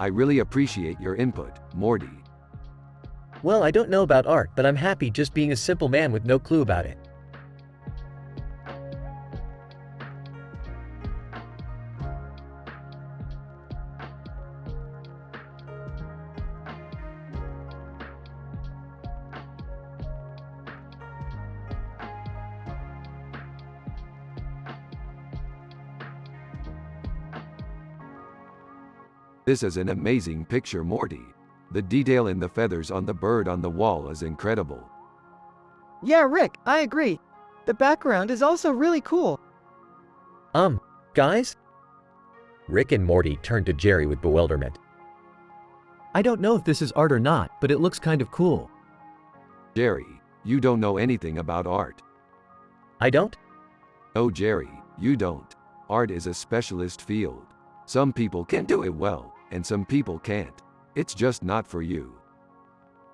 I really appreciate your input, Morty. Well, I don't know about art, but I'm happy just being a simple man with no clue about it. This is an amazing picture, Morty. The detail in the feathers on the bird on the wall is incredible. Yeah, Rick, I agree. The background is also really cool. Guys? Rick and Morty turned to Jerry with bewilderment. I don't know if this is art or not, but it looks kind of cool. Jerry, you don't know anything about art. I don't? No, Jerry, you don't. Art is a specialist field. Some people can do it well, and some people can't. It's just not for you.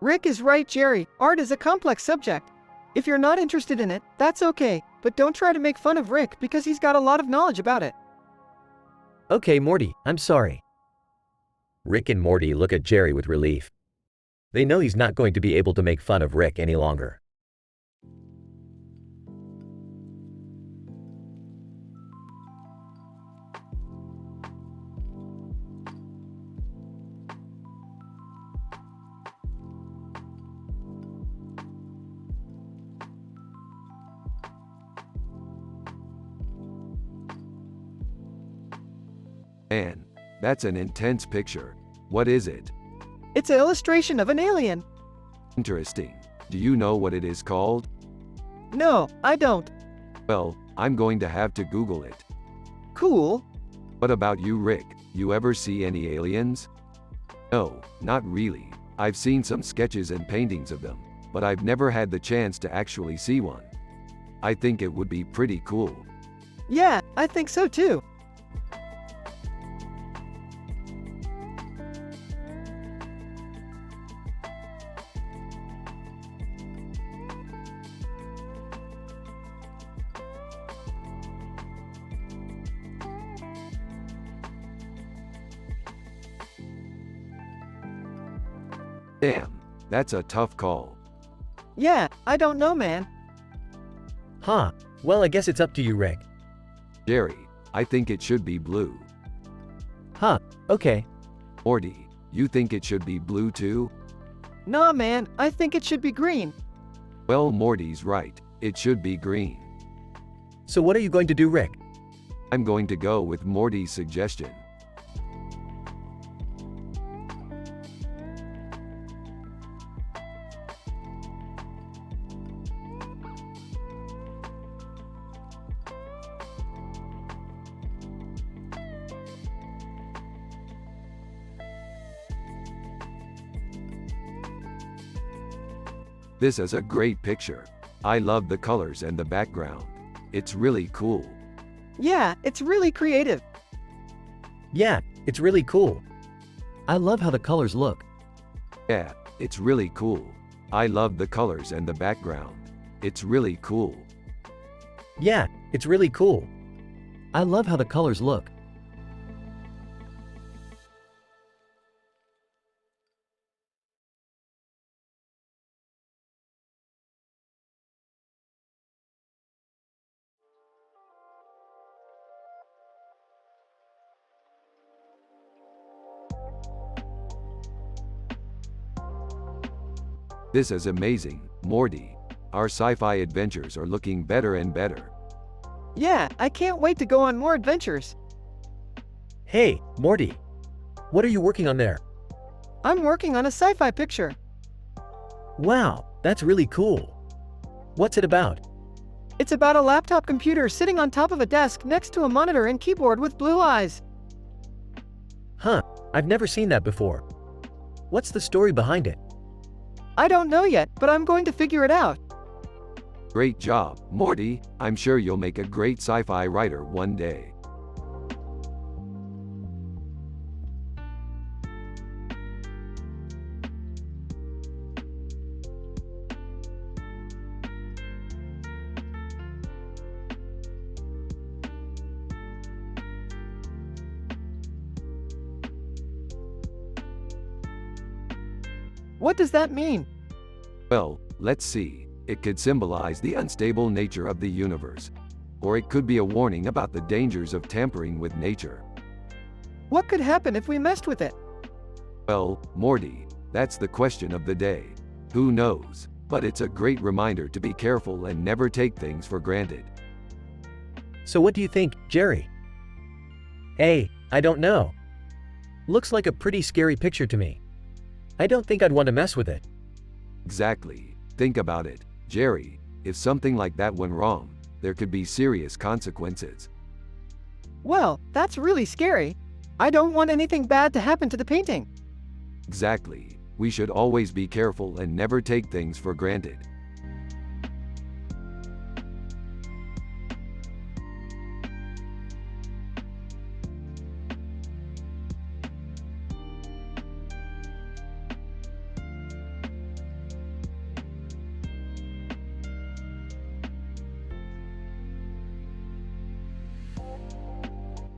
Rick is right, Jerry. Art is a complex subject. If you're not interested in it, that's okay, but don't try to make fun of Rick because he's got a lot of knowledge about it. Okay, Morty, I'm sorry. Rick and Morty look at Jerry with relief. They know he's not going to be able to make fun of Rick any longer. Man, that's an intense picture. What is it? It's an illustration of an alien. Interesting. Do you know what it is called? No, I don't. Well, I'm going to have to Google it. Cool. What about you, Rick? You ever see any aliens? No, not really. I've seen some sketches and paintings of them, but I've never had the chance to actually see one. I think it would be pretty cool. Yeah, I think so too. Damn, that's a tough call. Yeah, I don't know, man. Huh, well, I guess it's up to you, Rick. Jerry, I think it should be blue. Huh, okay. Morty, you think it should be blue too? Nah, man, I think it should be green. Well, Morty's right. It should be green. So what are you going to do, Rick? I'm going to go with Morty's suggestion. This is a great picture. I love the colors and the background. It's really cool. Yeah, it's really creative. Yeah, it's really cool. I love how the colors look. Yeah, it's really cool. I love the colors and the background. It's really cool. Yeah, it's really cool. I love how the colors look. This is amazing, Morty. Our sci-fi adventures are looking better and better. Yeah, I can't wait to go on more adventures. Hey, Morty. What are you working on there? I'm working on a sci-fi picture. Wow, that's really cool. What's it about? It's about a laptop computer sitting on top of a desk next to a monitor and keyboard with blue eyes. Huh, I've never seen that before. What's the story behind it? I don't know yet, but I'm going to figure it out. Great job, Morty. I'm sure you'll make a great sci-fi writer one day. What does that mean? Well, let's see. It could symbolize the unstable nature of the universe. Or it could be a warning about the dangers of tampering with nature. What could happen if we messed with it? Well, Morty, that's the question of the day. Who knows? But it's a great reminder to be careful and never take things for granted. So what do you think, Jerry? Hey, I don't know. Looks like a pretty scary picture to me. I don't think I'd want to mess with it. Exactly. Think about it, Jerry. If something like that went wrong, there could be serious consequences. Well, that's really scary. I don't want anything bad to happen to the painting. Exactly. We should always be careful and never take things for granted.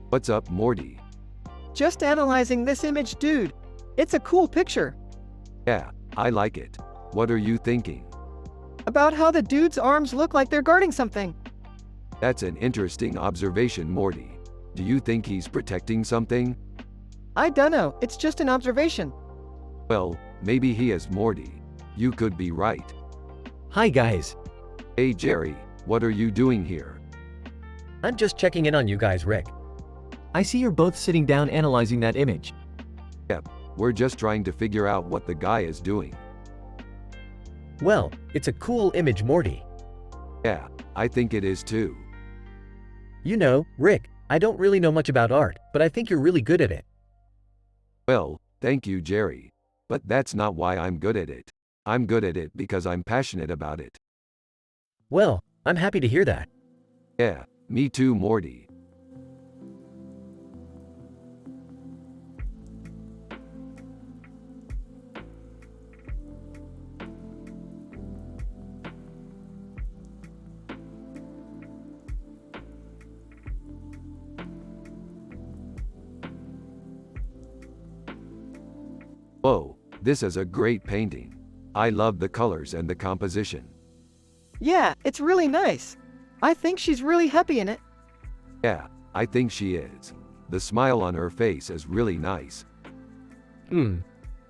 What's up, Morty? Just analyzing this image, dude. It's a cool picture. Yeah, I like it. What are you thinking? About how the dude's arms look like they're guarding something. That's an interesting observation, Morty. Do you think he's protecting something? I dunno, it's just an observation. Well, maybe he is, Morty. You could be right. Hi guys. Hey Jerry, what are you doing here? I'm just checking in on you guys, Rick. I see you're both sitting down analyzing that image. Yep, we're just trying to figure out what the guy is doing. Well, it's a cool image, Morty. Yeah, I think it is too. You know, Rick, I don't really know much about art, but I think you're really good at it. Well, thank you, Jerry. But that's not why I'm good at it. I'm good at it because I'm passionate about it. Well, I'm happy to hear that. Yeah, me too, Morty. Whoa, this is a great painting. I love the colors and the composition. Yeah, it's really nice. I think she's really happy in it. Yeah, I think she is. The smile on her face is really nice.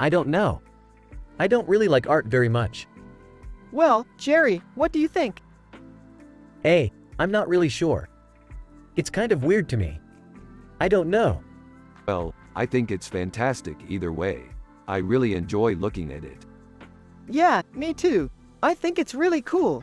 I don't know. I don't really like art very much. Well, Jerry, what do you think? Hey, I'm not really sure. It's kind of weird to me. I don't know. Well, I think it's fantastic either way. I really enjoy looking at it. Yeah, me too. I think it's really cool.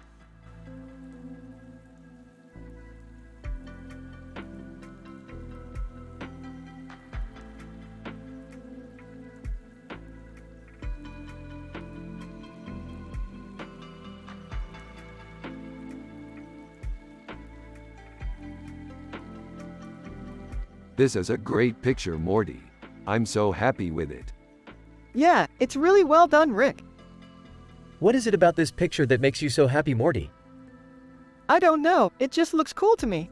This is a great picture, Morty. I'm so happy with it. Yeah, it's really well done, Rick. What is it about this picture that makes you so happy, Morty? I don't know, it just looks cool to me.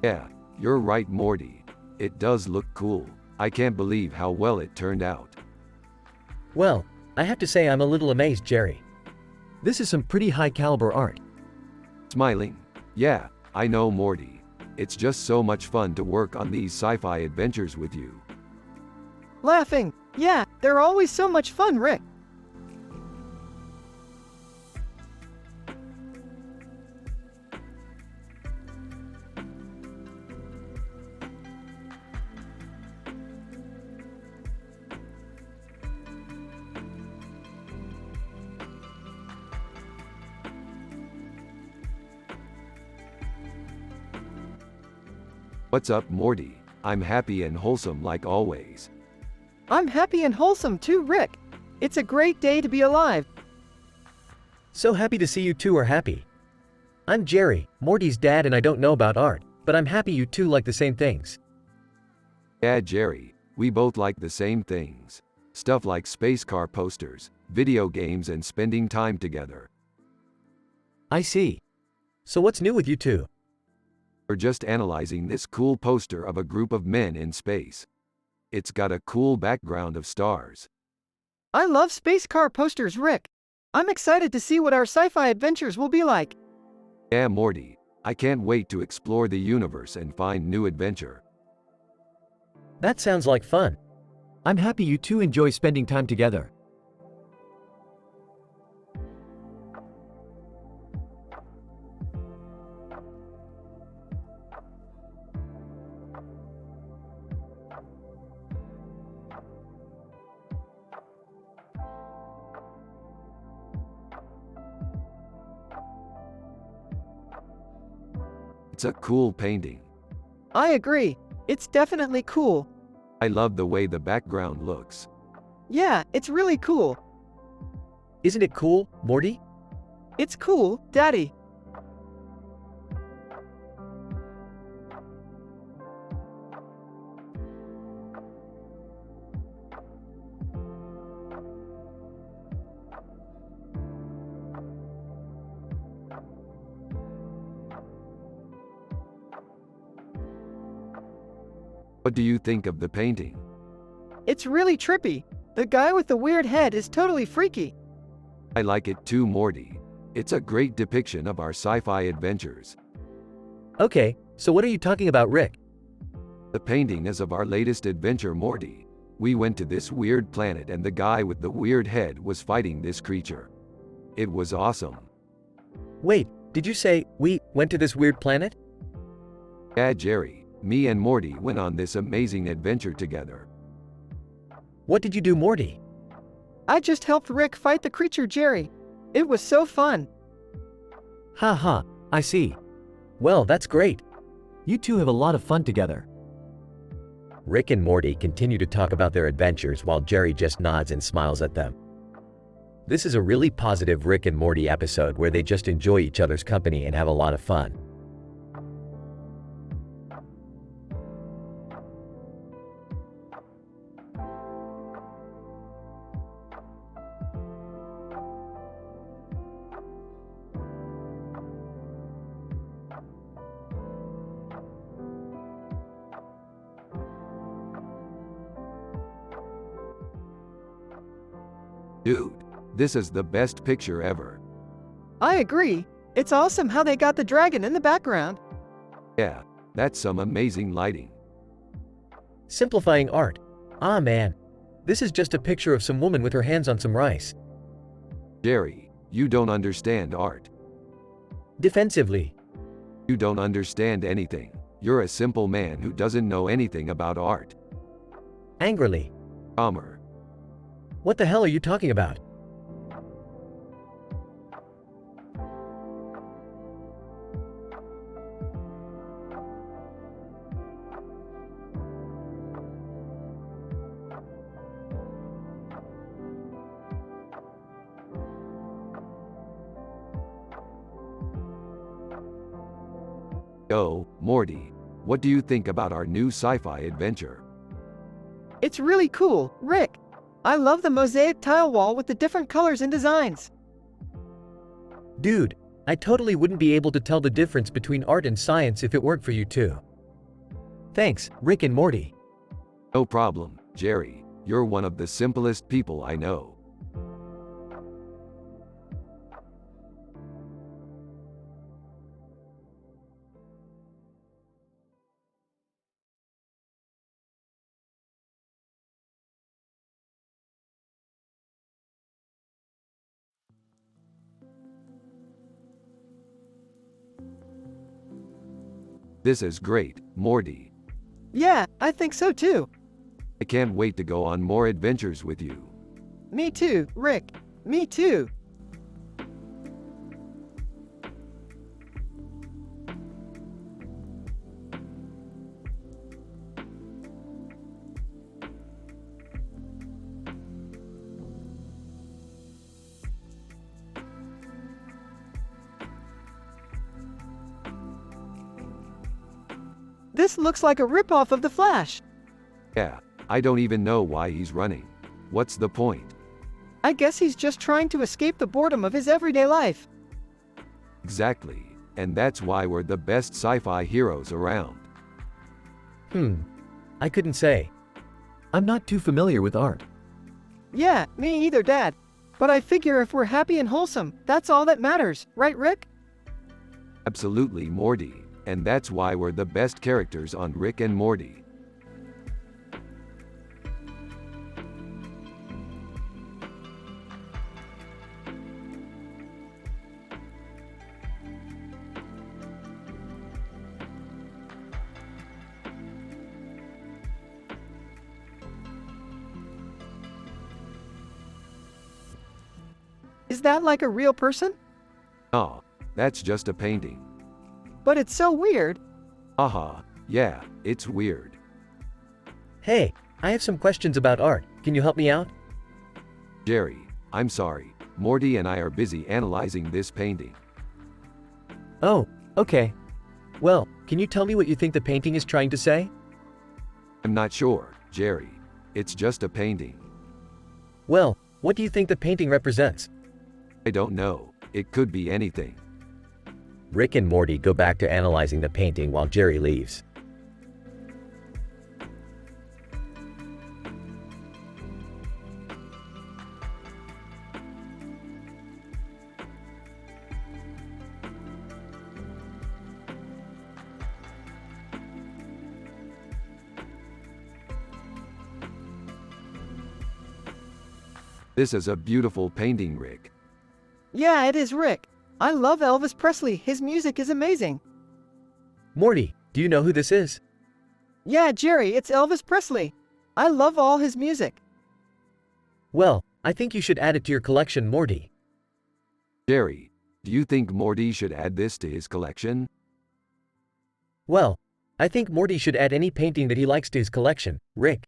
Yeah, you're right, Morty. It does look cool. I can't believe how well it turned out. Well, I have to say I'm a little amazed, Jerry. This is some pretty high caliber art. Smiling. Yeah, I know, Morty. It's just so much fun to work on these sci-fi adventures with you. Laughing. Yeah, they're always so much fun, Rick. What's up, Morty? I'm happy and wholesome like always. I'm happy and wholesome too, Rick. It's a great day to be alive. So happy to see you two are happy. I'm Jerry, Morty's dad, and I don't know about art, but I'm happy you two like the same things. Yeah, Jerry, we both like the same things. Stuff like space car posters, video games, and spending time together. I see. So what's new with you two? We're just analyzing this cool poster of a group of men in space. It's got a cool background of stars. I love space car posters, Rick. I'm excited to see what our sci-fi adventures will be like. Yeah, Morty. I can't wait to explore the universe and find new adventure. That sounds like fun. I'm happy you two enjoy spending time together. It's a cool painting. I agree. It's definitely cool. I love the way the background looks. Yeah, it's really cool. Isn't it cool, Morty? It's cool, Daddy. What do you think of the painting? It's really trippy. The guy with the weird head is totally freaky. I like it too, Morty. It's a great depiction of our sci-fi adventures. Okay, so what are you talking about, Rick? The painting is of our latest adventure, Morty. We went to this weird planet and the guy with the weird head was fighting this creature. It was awesome. Wait, did you say we went to this weird planet? Yeah, Jerry. Me and Morty went on this amazing adventure together. What did you do, Morty? I just helped Rick fight the creature Jerry. It was so fun. Ha, I see. Well, that's great. You two have a lot of fun together. Rick and Morty continue to talk about their adventures while Jerry just nods and smiles at them. This is a really positive Rick and Morty episode where they just enjoy each other's company and have a lot of fun. Dude, this is the best picture ever. I agree. It's awesome how they got the dragon in the background. Yeah, that's some amazing lighting. Simplifying art. Ah man, this is just a picture of some woman with her hands on some rice. Jerry, you don't understand art. Defensively. You don't understand anything. You're a simple man who doesn't know anything about art. Angrily. Calmer. What the hell are you talking about? Yo, Morty, what do you think about our new sci-fi adventure? It's really cool, Rick. I love the mosaic tile wall with the different colors and designs. Dude, I totally wouldn't be able to tell the difference between art and science if it weren't for you two. Thanks, Rick and Morty. No problem, Jerry. You're one of the simplest people I know. This is great, Morty. Yeah, I think so too. I can't wait to go on more adventures with you. Me too, Rick. Me too. This looks like a ripoff of The Flash. Yeah, I don't even know why he's running. What's the point? I guess he's just trying to escape the boredom of his everyday life. Exactly, and that's why we're the best sci-fi heroes around. I couldn't say. I'm not too familiar with art. Yeah, me either, Dad. But I figure if we're happy and wholesome, that's all that matters, right, Rick? Absolutely, Morty. And that's why we're the best characters on Rick and Morty. Is that like a real person? Oh, that's just a painting. But it's so weird. Haha, yeah, it's weird. Hey, I have some questions about art. Can you help me out? Jerry, I'm sorry. Morty and I are busy analyzing this painting. Oh, okay. Well, can you tell me what you think the painting is trying to say? I'm not sure, Jerry. It's just a painting. Well, what do you think the painting represents? I don't know. It could be anything. Rick and Morty go back to analyzing the painting while Jerry leaves. This is a beautiful painting, Rick. Yeah, it is, Rick. I love Elvis Presley. His music is amazing. Morty, do you know who this is? Yeah, Jerry, it's Elvis Presley. I love all his music. Well, I think you should add it to your collection, Morty. Jerry, do you think Morty should add this to his collection? Well, I think Morty should add any painting that he likes to his collection, Rick.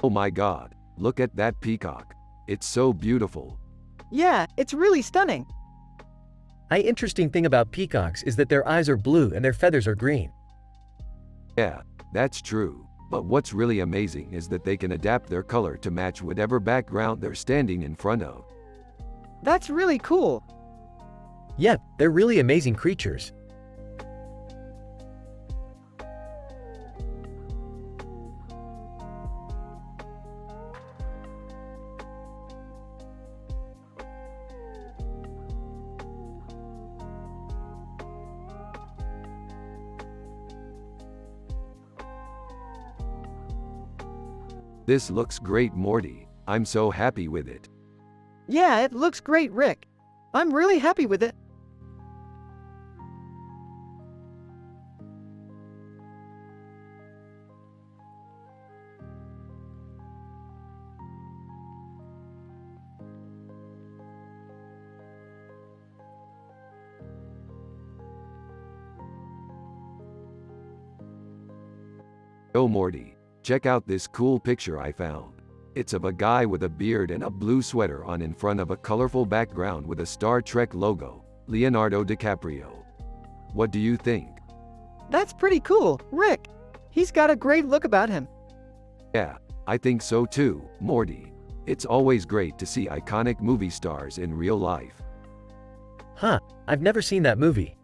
Oh my god, look at that peacock. It's so beautiful. Yeah, it's really stunning. Interesting thing about peacocks is that their eyes are blue and their feathers are green. Yeah, that's true. But what's really amazing is that they can adapt their color to match whatever background they're standing in front of. That's really cool. Yep, they're really amazing creatures. This looks great, Morty. I'm so happy with it. Yeah, it looks great, Rick. I'm really happy with it. Oh Morty, check out this cool picture I found. It's of a guy with a beard and a blue sweater on in front of a colorful background with a Star Trek logo, Leonardo DiCaprio. What do you think? That's pretty cool, Rick. He's got a great look about him. Yeah, I think so too, Morty. It's always great to see iconic movie stars in real life. Huh, I've never seen that movie.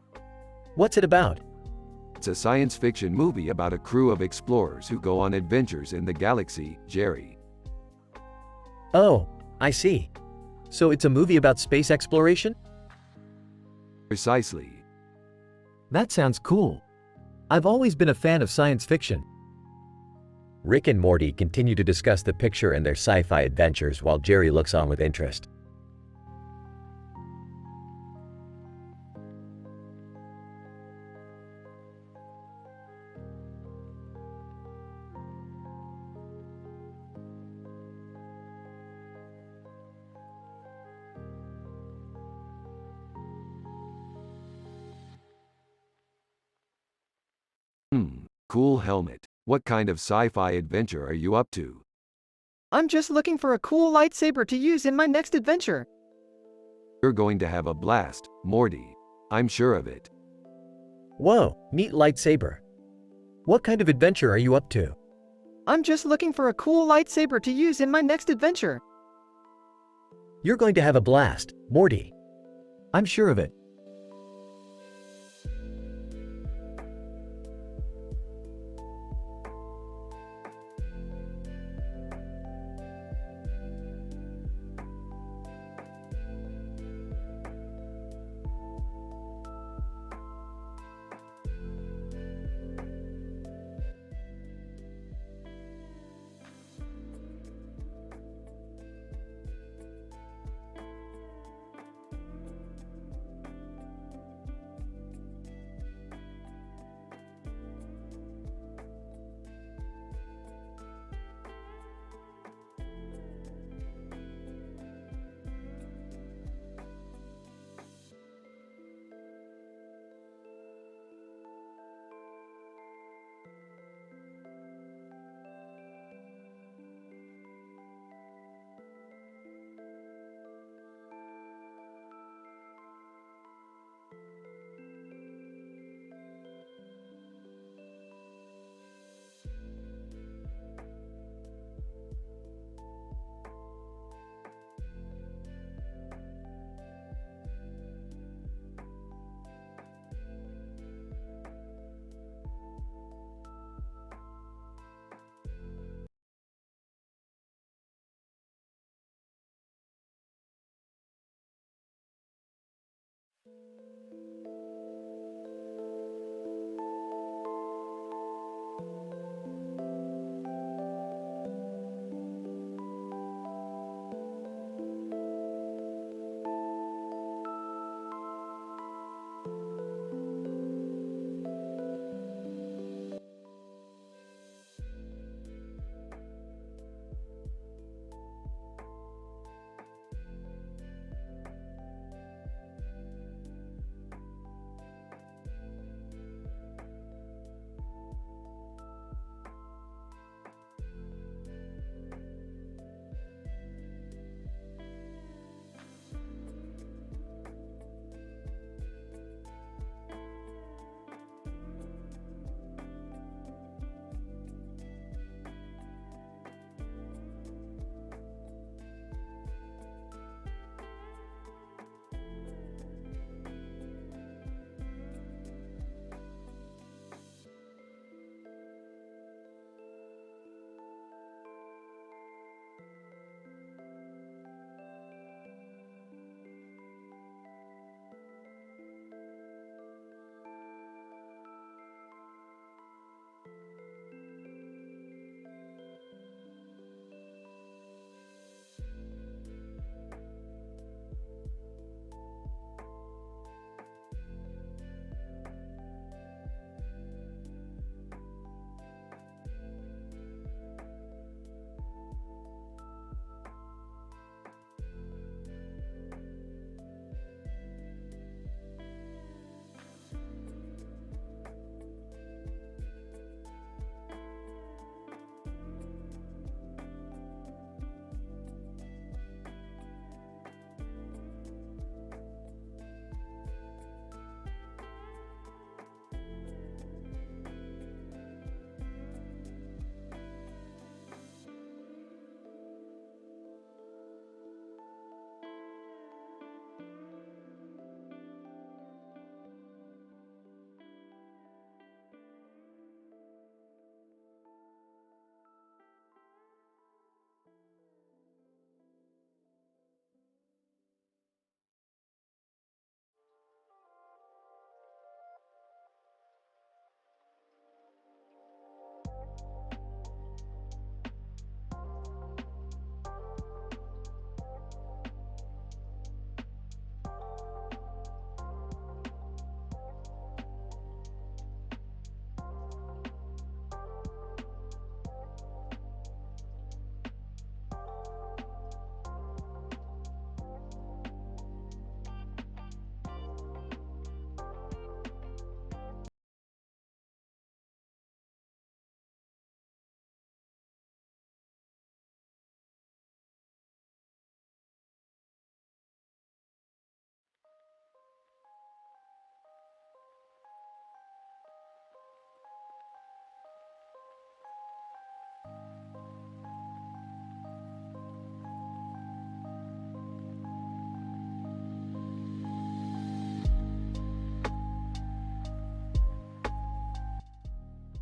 What's it about? It's a science fiction movie about a crew of explorers who go on adventures in the galaxy, Jerry. Oh, I see. So it's a movie about space exploration? Precisely. That sounds cool. I've always been a fan of science fiction. Rick and Morty continue to discuss the picture and their sci-fi adventures while Jerry looks on with interest. Cool helmet. What kind of sci-fi adventure are you up to? I'm just looking for a cool lightsaber to use in my next adventure. You're going to have a blast, Morty. I'm sure of it. Whoa, neat lightsaber. What kind of adventure are you up to? I'm just looking for a cool lightsaber to use in my next adventure. You're going to have a blast, Morty. I'm sure of it.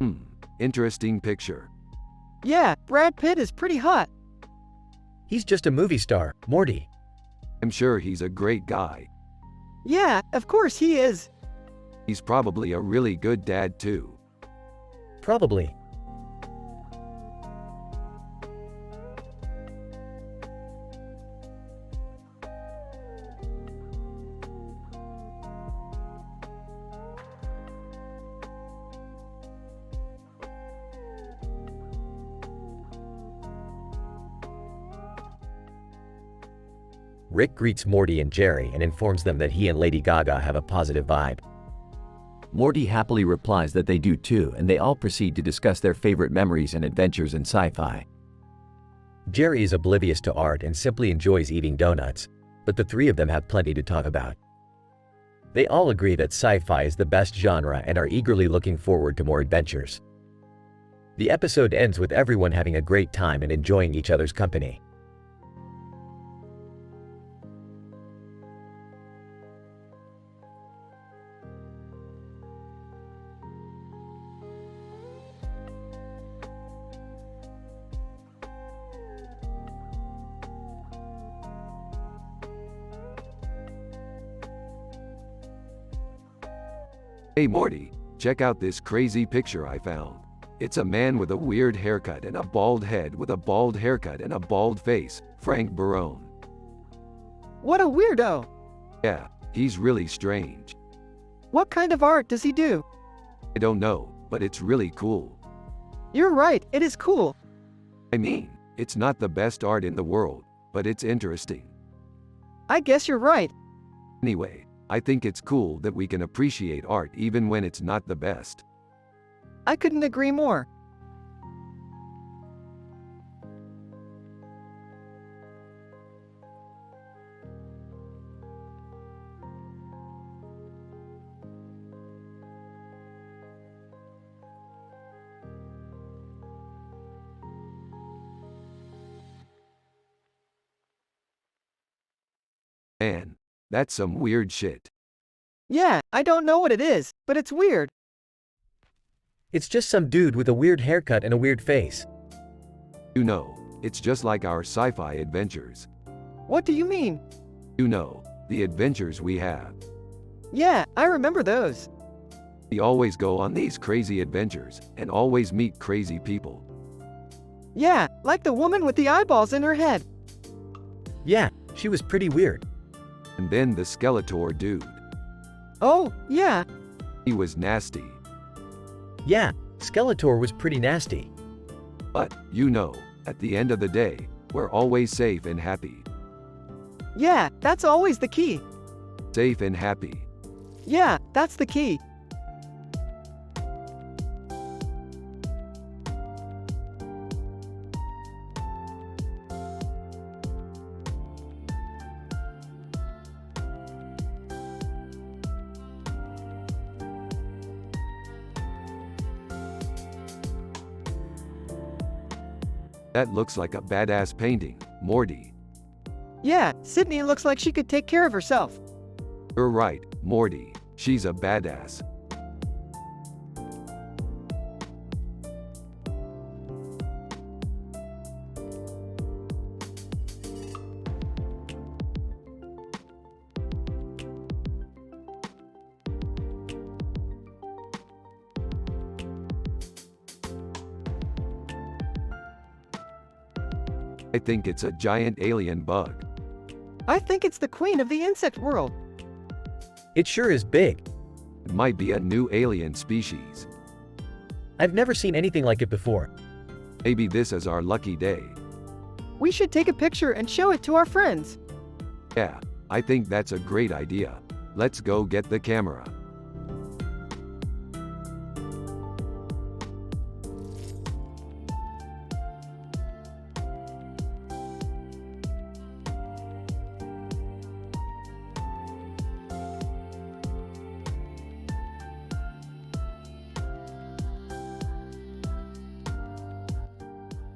Hmm, interesting picture. Yeah, Brad Pitt is pretty hot. He's just a movie star, Morty. I'm sure he's a great guy. Yeah, of course he is. He's probably a really good dad too. Probably. Rick greets Morty and Jerry and informs them that he and Lady Gaga have a positive vibe. Morty happily replies that they do too, and they all proceed to discuss their favorite memories and adventures in sci-fi. Jerry is oblivious to art and simply enjoys eating donuts, but the three of them have plenty to talk about. They all agree that sci-fi is the best genre and are eagerly looking forward to more adventures. The episode ends with everyone having a great time and enjoying each other's company. Hey Morty, check out this crazy picture I found. It's a man with a weird haircut and a bald head with a bald haircut and a bald face, Frank Barone. What a weirdo. Yeah, he's really strange. What kind of art does he do? I don't know, but it's really cool. You're right, it is cool. I mean, it's not the best art in the world, but it's interesting. I guess you're right. Anyway, I think it's cool that we can appreciate art even when it's not the best. I couldn't agree more. Man, that's some weird shit. Yeah, I don't know what it is, but it's weird. It's just some dude with a weird haircut and a weird face. You know, it's just like our sci-fi adventures. What do you mean? You know, the adventures we have. Yeah, I remember those. We always go on these crazy adventures and always meet crazy people. Yeah, like the woman with the eyeballs in her head. Yeah, she was pretty weird. And then the Skeletor dude. Oh, yeah. He was nasty. Yeah, Skeletor was pretty nasty. But, you know, at the end of the day, we're always safe and happy. Yeah, that's always the key. Safe and happy. Yeah, that's the key. That looks like a badass painting, Morty. Yeah, Sydney looks like she could take care of herself. You're right, Morty. She's a badass. I think it's a giant alien bug. I think it's the queen of the insect world. It sure is big. It might be a new alien species. I've never seen anything like it before. Maybe this is our lucky day. We should take a picture and show it to our friends. Yeah, I think that's a great idea. Let's go get the camera.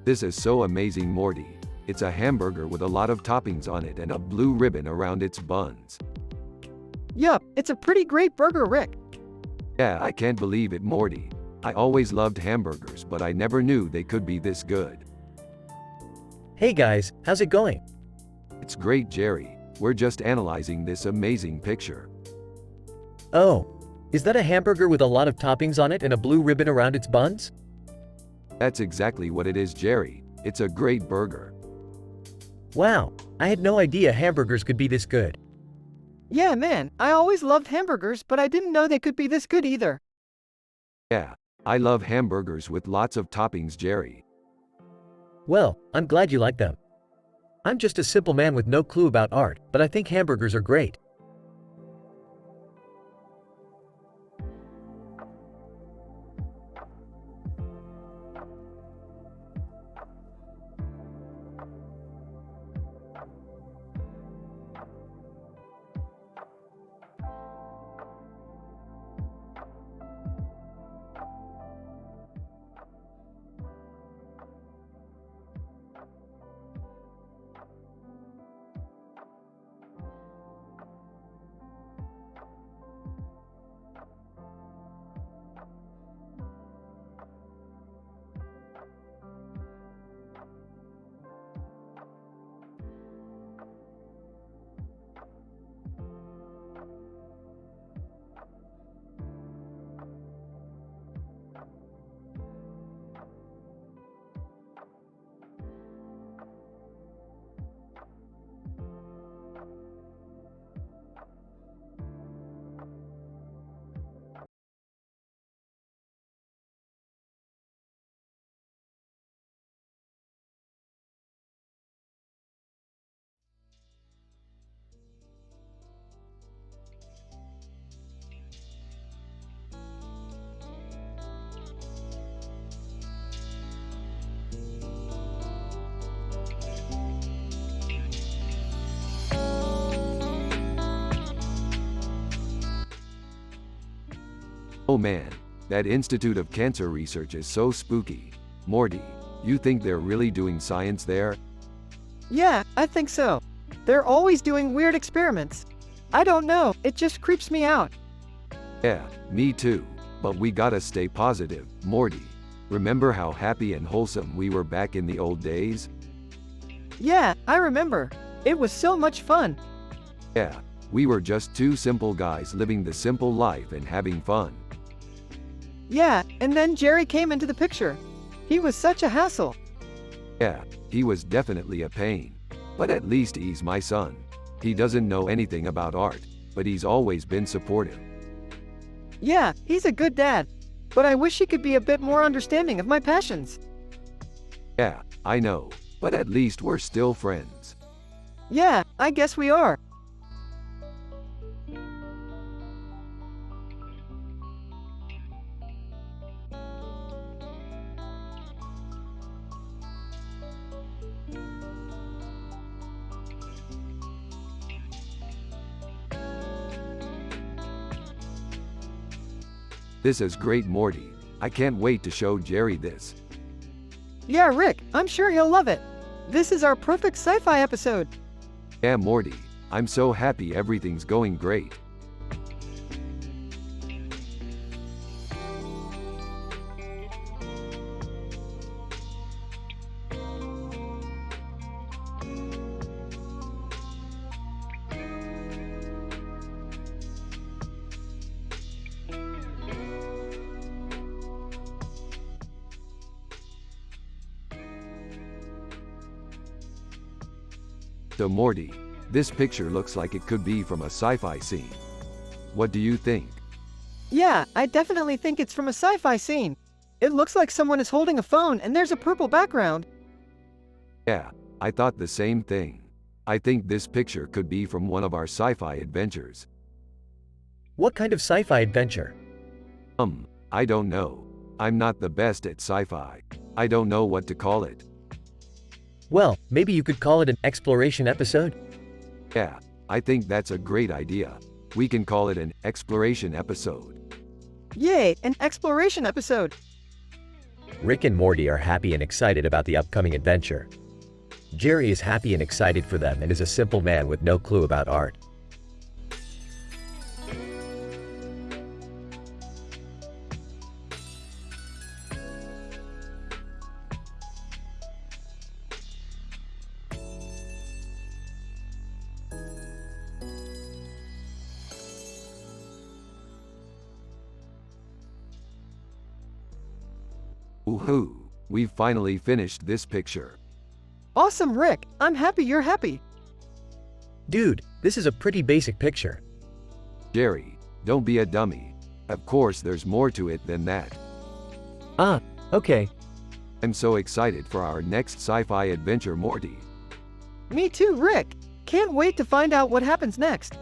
This is so amazing, Morty. It's a hamburger with a lot of toppings on it and a blue ribbon around its buns. Yup, it's a pretty great burger, Rick. Yeah, I can't believe it, Morty. I always loved hamburgers, but I never knew they could be this good. Hey guys, how's it going? It's great, Jerry. We're just analyzing this amazing picture. Oh, is that a hamburger with a lot of toppings on it and a blue ribbon around its buns? That's exactly what it is, Jerry. It's a great burger. Wow, I had no idea hamburgers could be this good. Yeah, man, I always loved hamburgers, but I didn't know they could be this good either. Yeah, I love hamburgers with lots of toppings, Jerry. Well, I'm glad you like them. I'm just a simple man with no clue about art, but I think hamburgers are great. Oh man, that Institute of Cancer Research is so spooky. Morty, you think they're really doing science there? Yeah, I think so. They're always doing weird experiments. I don't know, it just creeps me out. Yeah, me too. But we gotta stay positive, Morty. Remember how happy and wholesome we were back in the old days? Yeah, I remember. It was so much fun. Yeah, we were just two simple guys living the simple life and having fun. Yeah, and then Jerry came into the picture. He was such a hassle. Yeah, he was definitely a pain. But at least he's my son. He doesn't know anything about art, but he's always been supportive. Yeah, he's a good dad. But I wish he could be a bit more understanding of my passions. Yeah, I know, but at least we're still friends. Yeah, I guess we are. This is great, Morty. I can't wait to show Jerry this. Yeah, Rick, I'm sure he'll love it. This is our perfect sci-fi episode. Yeah, Morty, I'm so happy everything's going great. So Morty, this picture looks like it could be from a sci-fi scene. What do you think? Yeah, I definitely think it's from a sci-fi scene. It looks like someone is holding a phone and there's a purple background. Yeah, I thought the same thing. I think this picture could be from one of our sci-fi adventures. What kind of sci-fi adventure? I don't know. I'm not the best at sci-fi. I don't know what to call it. Well, maybe you could call it an exploration episode? Yeah, I think that's a great idea. We can call it an exploration episode. Yay, an exploration episode. Rick and Morty are happy and excited about the upcoming adventure. Jerry is happy and excited for them and is a simple man with no clue about art. Woohoo! We've finally finished this picture. Awesome, Rick. I'm happy you're happy. Dude, this is a pretty basic picture. Jerry, don't be a dummy. Of course there's more to it than that. Ah, okay. I'm so excited for our next sci-fi adventure, Morty. Me too, Rick. Can't wait to find out what happens next.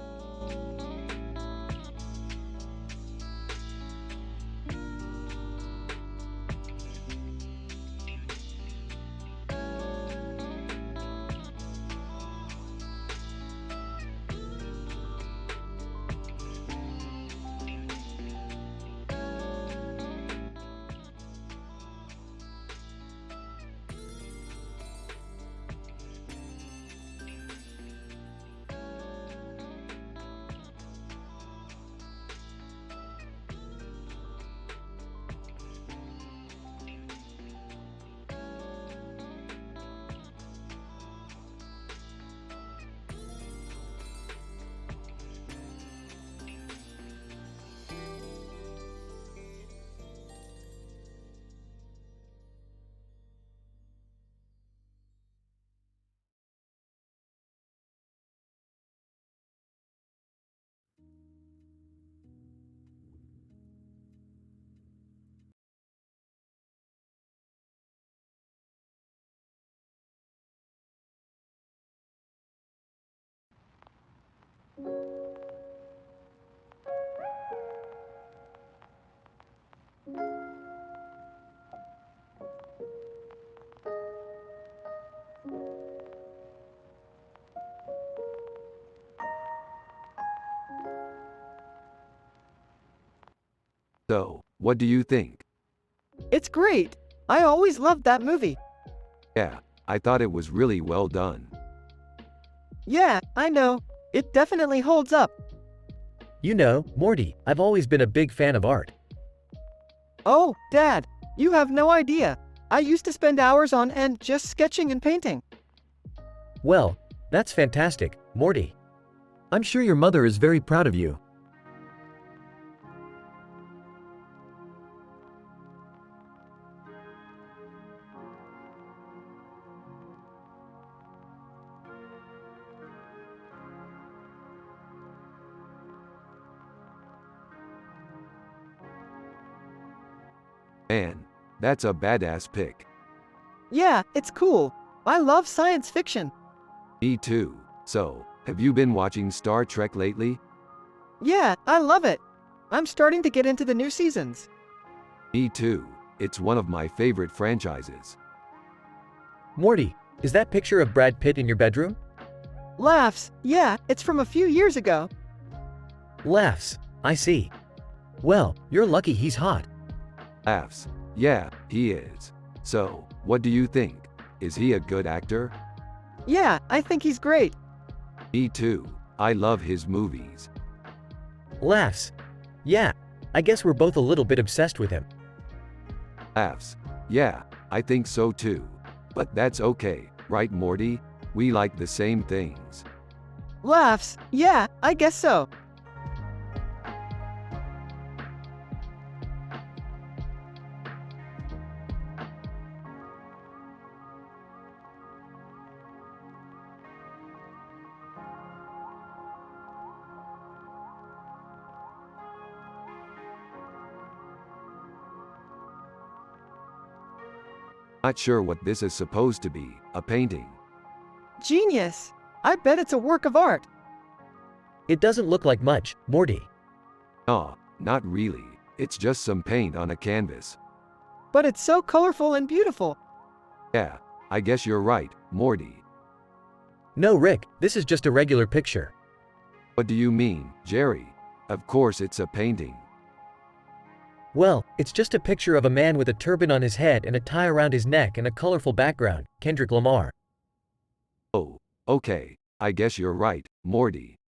So, what do you think? It's great. I always loved that movie. Yeah, I thought it was really well done. Yeah, I know. It definitely holds up. You know, Morty, I've always been a big fan of art. Oh, Dad, you have no idea. I used to spend hours on end just sketching and painting. Well, that's fantastic, Morty. I'm sure your mother is very proud of you. Man, that's a badass pick. Yeah, it's cool. I love science fiction. Me too. So, have you been watching Star Trek lately? Yeah, I love it. I'm starting to get into the new seasons. Me too. It's one of my favorite franchises. Morty, is that picture of Brad Pitt in your bedroom? Laughs. Yeah, it's from a few years ago. Laughs. I see. Well, you're lucky he's hot. Laughs. Yeah, he is. So, what do you think? Is he a good actor? Yeah, I think he's great. Me too. I love his movies. Laughs. Yeah, I guess we're both a little bit obsessed with him. Laughs. Yeah, I think so too. But that's okay, right, Morty? We like the same things. Laughs. Yeah, I guess so. Not sure what this is supposed to be, a painting. Genius. I bet it's a work of art. It doesn't look like much, Morty. Aw, not really. It's just some paint on a canvas. But it's so colorful and beautiful. Yeah, I guess you're right, Morty. No, Rick, this is just a regular picture. What do you mean, Jerry? Of course it's a painting. Well, it's just a picture of a man with a turban on his head and a tie around his neck and a colorful background, Kendrick Lamar. Oh, okay, I guess you're right, Morty.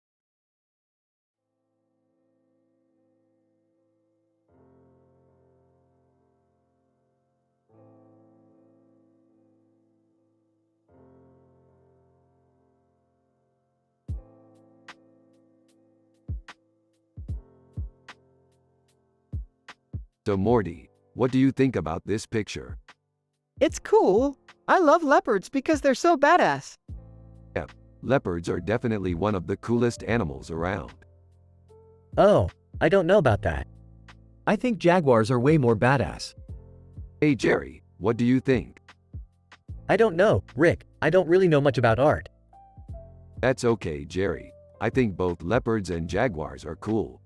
So Morty, What do you think about this picture? It's cool. I love leopards because they're so badass. Yep, leopards are definitely one of the coolest animals around. Oh, I don't know about that. I think jaguars are way more badass. Hey Jerry, what do you think? I don't know, Rick. I don't really know much about art. That's okay, Jerry. I think both leopards and jaguars are cool.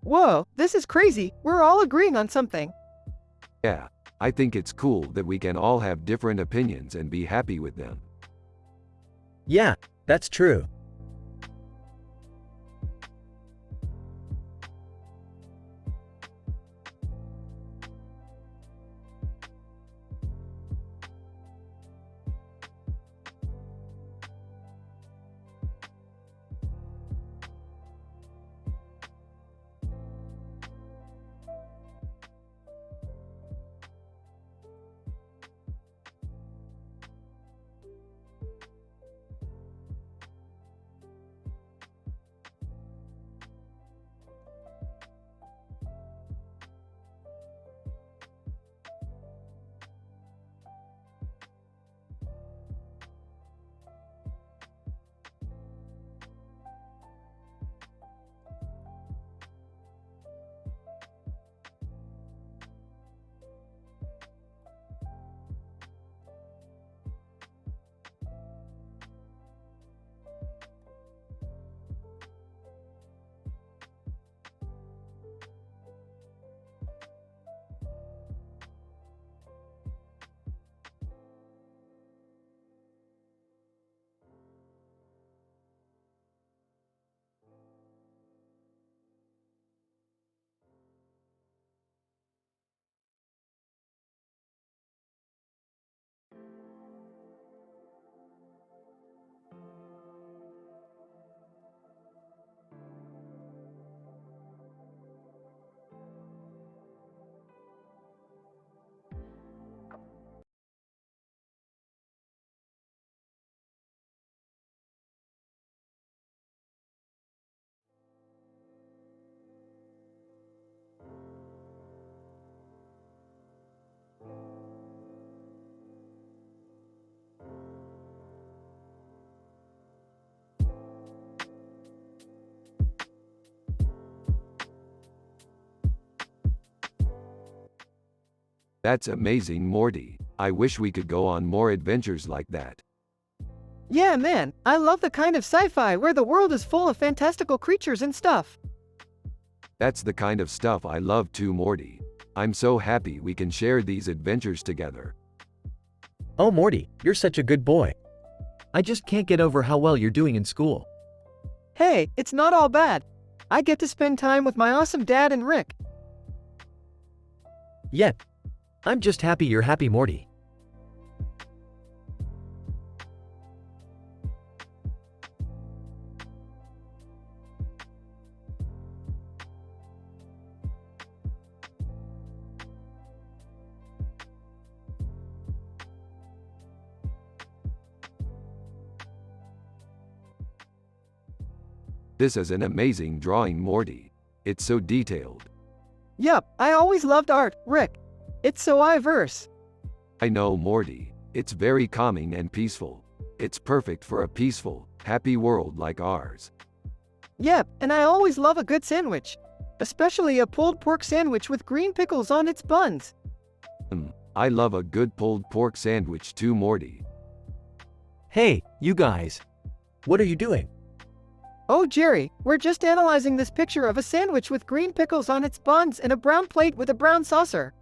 Whoa, this is crazy. We're all agreeing on something. Yeah, I think it's cool that we can all have different opinions and be happy with them. Yeah, that's true. That's amazing, Morty. I wish we could go on more adventures like that. Yeah, man, I love the kind of sci-fi where the world is full of fantastical creatures and stuff. That's the kind of stuff I love too, Morty. I'm so happy we can share these adventures together. Oh, Morty, you're such a good boy. I just can't get over how well you're doing in school. Hey, it's not all bad. I get to spend time with my awesome dad and Rick. Yeah. I'm just happy you're happy, Morty. This is an amazing drawing, Morty. It's so detailed. Yup, I always loved art, Rick. It's so diverse. I know, Morty. It's very calming and peaceful. It's perfect for a peaceful, happy world like ours. Yep, and I always love a good sandwich. Especially a pulled pork sandwich with green pickles on its buns. I love a good pulled pork sandwich too, Morty. Hey, you guys. What are you doing? Oh, Jerry, we're just analyzing this picture of a sandwich with green pickles on its buns and a brown plate with a brown saucer.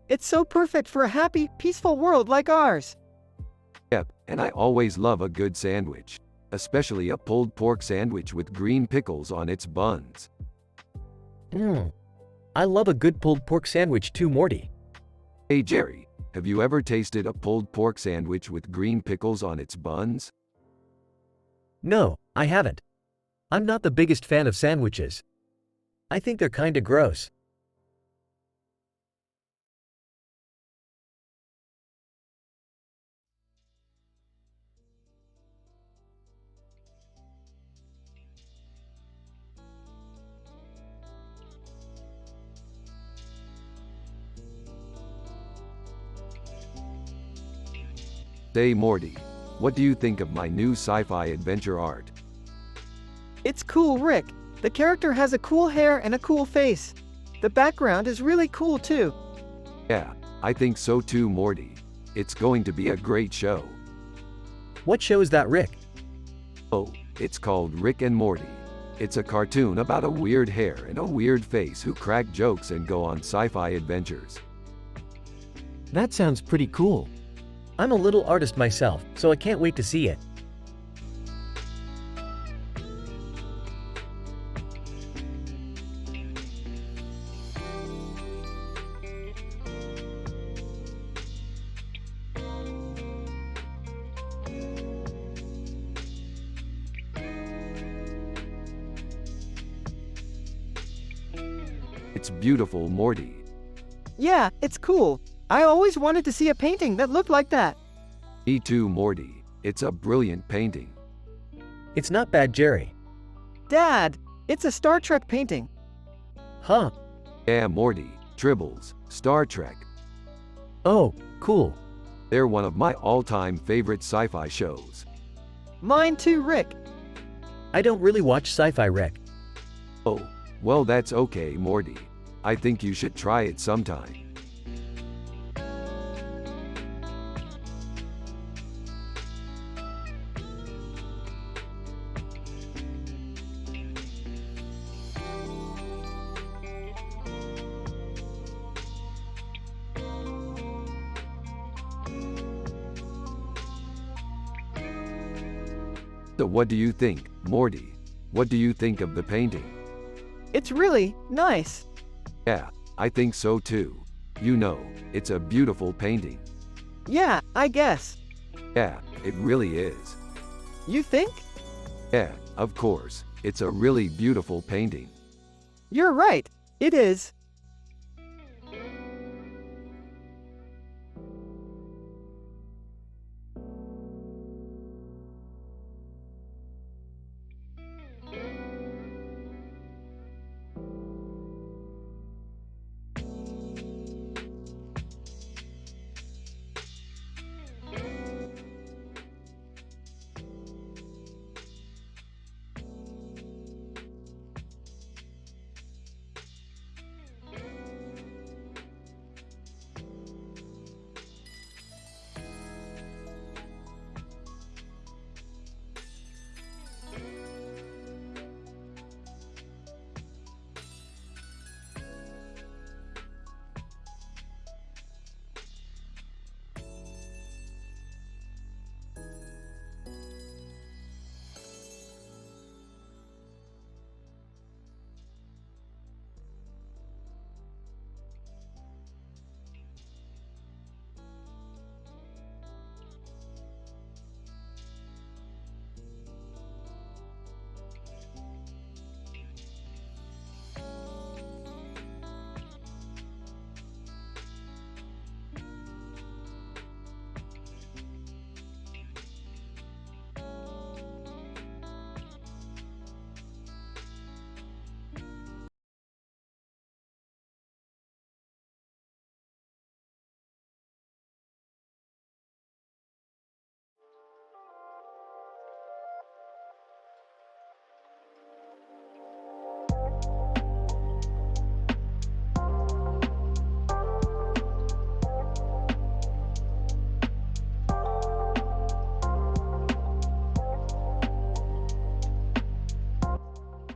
It's so perfect for a happy, peaceful world like ours. Yep, and I always love a good sandwich. Especially a pulled pork sandwich with green pickles on its buns. I love a good pulled pork sandwich too, Morty. Hey Jerry, have you ever tasted a pulled pork sandwich with green pickles on its buns? No, I haven't. I'm not the biggest fan of sandwiches. I think they're kinda gross. Say Morty, what do you think of my new sci-fi adventure art? It's cool, Rick. The character has a cool hair and a cool face. The background is really cool too. Yeah, I think so too, Morty. It's going to be a great show. What show is that, Rick? Oh, it's called Rick and Morty. It's a cartoon about a weird hair and a weird face who crack jokes and go on sci-fi adventures. That sounds pretty cool. I'm a little artist myself, so I can't wait to see it. It's beautiful, Morty. Yeah, it's cool. I always wanted to see a painting that looked like that. Me too, Morty. It's a brilliant painting. It's not bad, Jerry. Dad, it's a Star Trek painting. Huh? Yeah, Morty, Tribbles, Star Trek. Oh, cool. They're one of my all-time favorite sci-fi shows. Mine too, Rick. I don't really watch sci-fi, Rick. Oh, well that's okay, Morty. I think you should try it sometime. So what do you think, Morty? What do you think of the painting? It's really nice. Yeah, I think so too. You know, it's a beautiful painting. Yeah, I guess. Yeah, it really is. You think? Yeah, of course. It's a really beautiful painting. You're right. It is.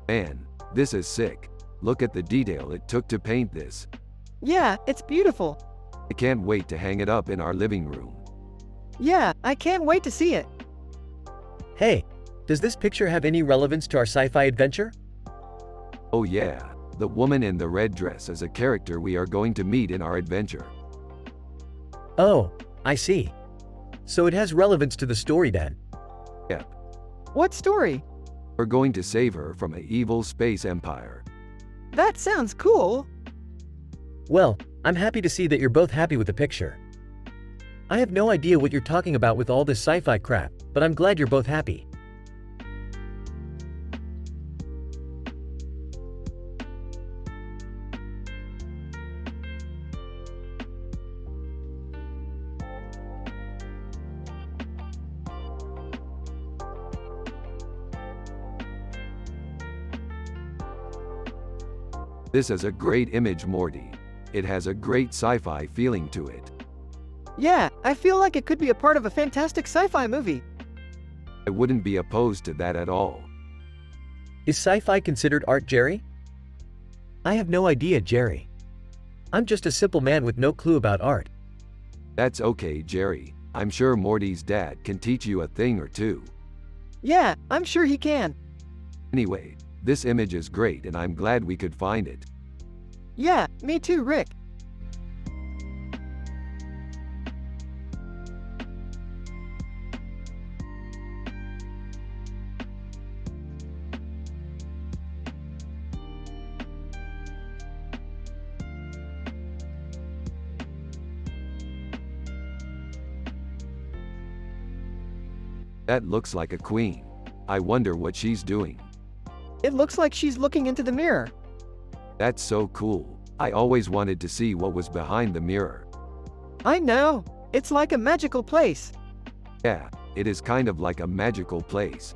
Man, this is sick. Look at the detail it took to paint this. Yeah, it's beautiful. I can't wait to hang it up in our living room. Yeah, I can't wait to see it. Hey, does this picture have any relevance to our sci-fi adventure? Oh yeah, the woman in the red dress is a character we are going to meet in our adventure. Oh, I see. So it has relevance to the story then. Yep, What story? we're going to save her from an evil space empire. That sounds cool. Well, I'm happy to see that you're both happy with the picture. I have no idea what you're talking about with all this sci-fi crap, but I'm glad you're both happy. This is a great image, Morty. It has a great sci-fi feeling to it. Yeah, I feel like it could be a part of a fantastic sci-fi movie. I wouldn't be opposed to that at all. Is sci-fi considered art, Jerry? I have no idea, Jerry. I'm just a simple man with no clue about art. That's okay, Jerry. I'm sure Morty's dad can teach you a thing or two. Yeah, I'm sure he can. Anyway, this image is great and I'm glad we could find it. Yeah, me too, Rick. That looks like a queen. I wonder what she's doing. It looks like she's looking into the mirror. That's so cool. I always wanted to see what was behind the mirror. I know. It's like a magical place. Yeah, it is kind of like a magical place.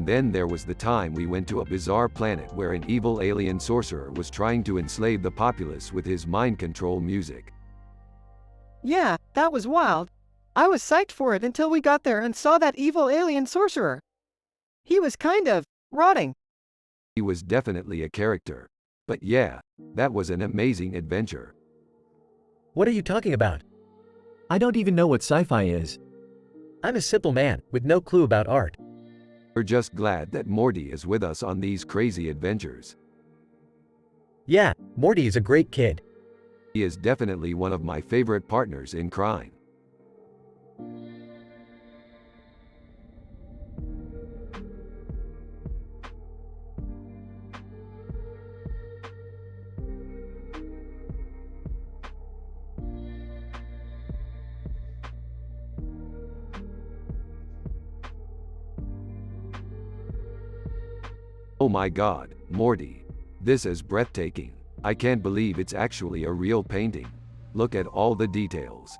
And then there was the time we went to a bizarre planet where an evil alien sorcerer was trying to enslave the populace with his mind control music. Yeah, that was wild. I was psyched for it until we got there and saw that evil alien sorcerer. He was kind of rotting. He was definitely a character. But yeah, that was an amazing adventure. What are you talking about? I don't even know what sci-fi is. I'm a simple man with no clue about art. We're just glad that Morty is with us on these crazy adventures. Yeah, Morty is a great kid. He is definitely one of my favorite partners in crime. Oh my God, Morty. This is breathtaking. I can't believe it's actually a real painting. Look at all the details.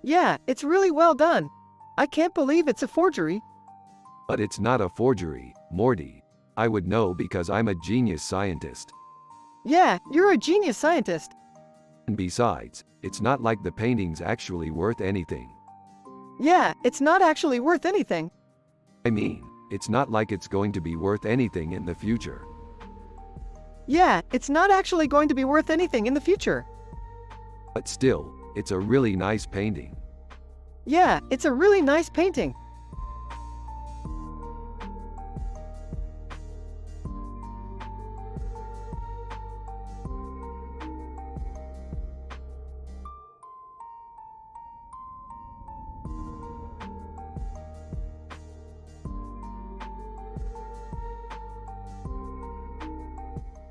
Yeah, it's really well done. I can't believe it's a forgery. But it's not a forgery, Morty. I would know because I'm a genius scientist. Yeah, you're a genius scientist. And besides, it's not like the painting's actually worth anything. Yeah, it's not actually worth anything. I mean, it's not like it's going to be worth anything in the future. Yeah, it's not actually going to be worth anything in the future. But still, it's a really nice painting. Yeah, it's a really nice painting.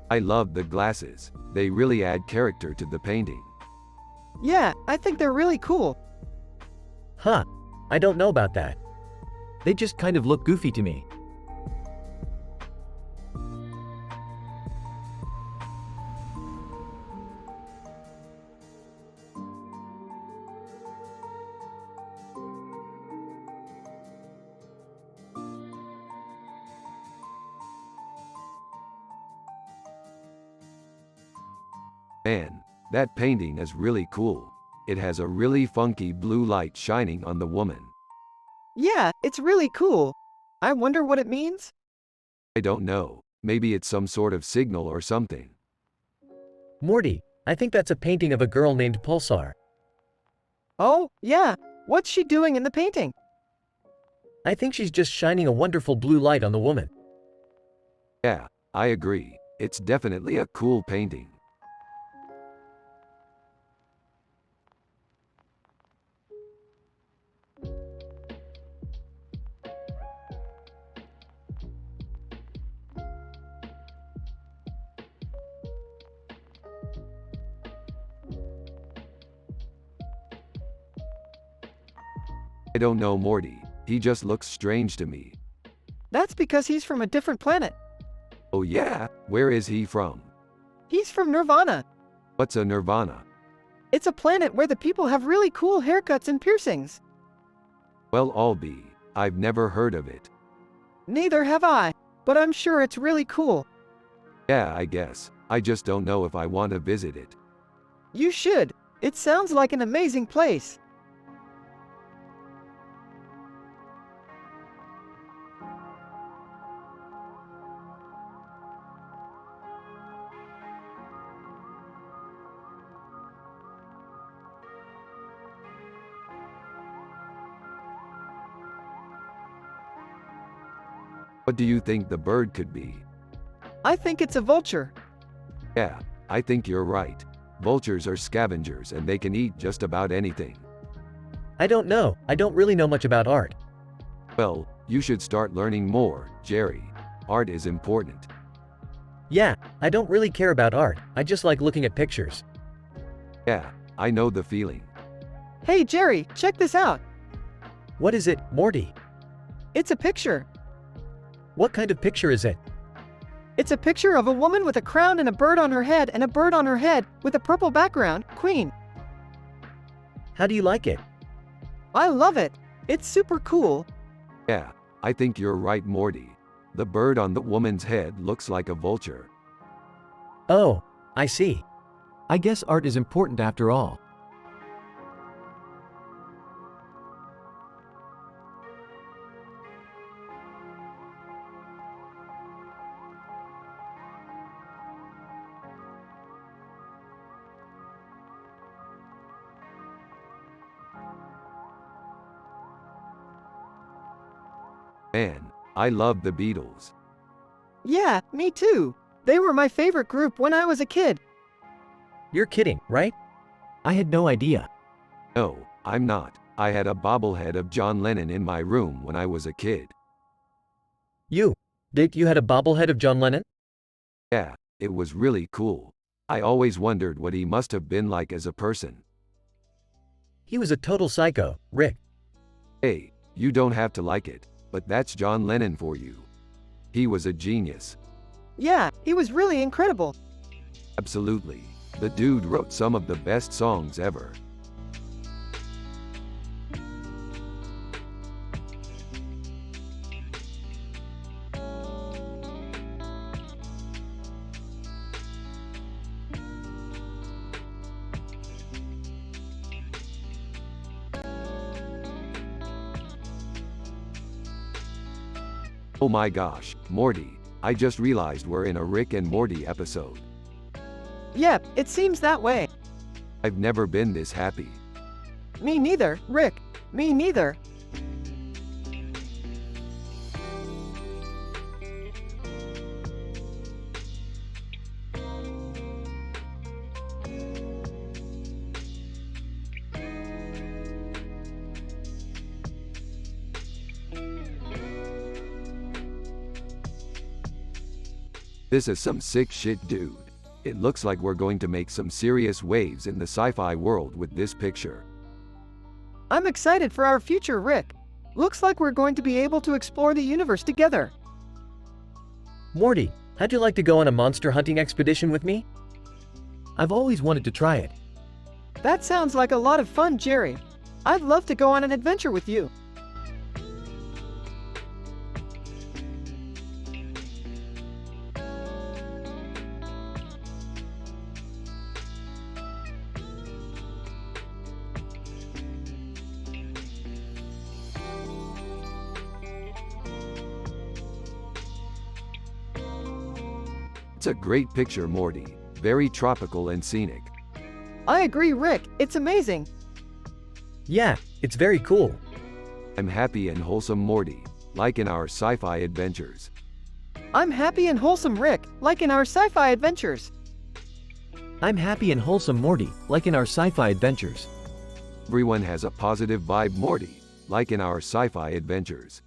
I love the glasses. They really add character to the painting. Yeah, I think they're really cool. Huh, I don't know about that. They just kind of look goofy to me. Man, that painting is really cool. It has a really funky blue light shining on the woman. Yeah, it's really cool. I wonder what it means? I don't know. Maybe it's some sort of signal or something. Morty, I think that's a painting of a girl named Pulsar. Oh, yeah. What's she doing in the painting? I think she's just shining a wonderful blue light on the woman. Yeah, I agree. It's definitely a cool painting. I don't know, Morty. He just looks strange to me. That's because he's from a different planet. Oh yeah? Where is he from? He's from Nirvana. What's a nirvana? It's a planet where the people have really cool haircuts and piercings. Well, I'll be. I've never heard of it. Neither have I, but I'm sure it's really cool. Yeah, I guess. I just don't know if I want to visit it. You should. It sounds like an amazing place. What do you think the bird could be? I think it's a vulture. Yeah, I think you're right. Vultures are scavengers and they can eat just about anything. I don't know. I don't really know much about art. Well, you should start learning more, Jerry. Art is important. Yeah, I don't really care about art. I just like looking at pictures. Yeah, I know the feeling. Hey Jerry, check this out. What is it, Morty? It's a picture. What kind of picture is it? It's a picture of a woman with a crown and a bird on her head and a bird on her head with a purple background, Queen. How do you like it? I love it. It's super cool. Yeah, I think you're right, Morty. The bird on the woman's head looks like a vulture. Oh, I see. I guess art is important after all. Man, I love the Beatles. Yeah, me too. They were my favorite group when I was a kid. You're kidding, right? I had no idea. No, I'm not. I had a bobblehead of John Lennon in my room when I was a kid. You had a bobblehead of John Lennon? Yeah, it was really cool. I always wondered what he must have been like as a person. He was a total psycho, Rick. Hey, you don't have to like it, but that's John Lennon for you. He was a genius. Yeah, he was really incredible. Absolutely. The dude wrote some of the best songs ever. Oh my gosh, Morty, I just realized we're in a Rick and Morty episode. Yep, it seems that way. I've never been this happy. Me neither, Rick. Me neither. This is some sick shit, dude. It looks like we're going to make some serious waves in the sci-fi world with this picture. I'm excited for our future, Rick. Looks like we're going to be able to explore the universe together. Morty, how'd you like to go on a monster hunting expedition with me? I've always wanted to try it. That sounds like a lot of fun, Jerry. I'd love to go on an adventure with you. It's a great picture, Morty. Very tropical and scenic. I agree, Rick. It's amazing. Yeah, it's very cool. I'm happy and wholesome, Morty, like in our sci-fi adventures. I'm happy and wholesome, Rick, like in our sci-fi adventures. I'm happy and wholesome, Morty, like in our sci-fi adventures. Everyone has a positive vibe, Morty, like in our sci-fi adventures.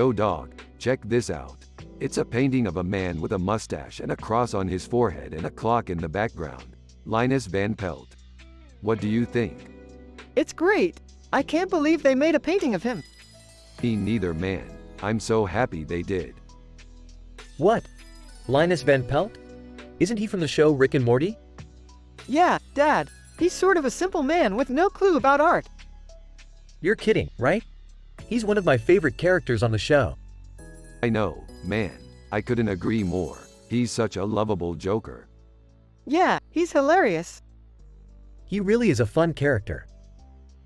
Oh dog, check this out. It's a painting of a man with a mustache and a cross on his forehead and a clock in the background. Linus Van Pelt. What do you think? It's great. I can't believe they made a painting of him. Me neither, man. I'm so happy they did. What? Linus Van Pelt? Isn't he from the show Rick and Morty? Yeah, Dad. He's sort of a simple man with no clue about art. You're kidding, right? He's one of my favorite characters on the show. I know, man. I couldn't agree more. He's such a lovable joker. Yeah, he's hilarious. He really is a fun character.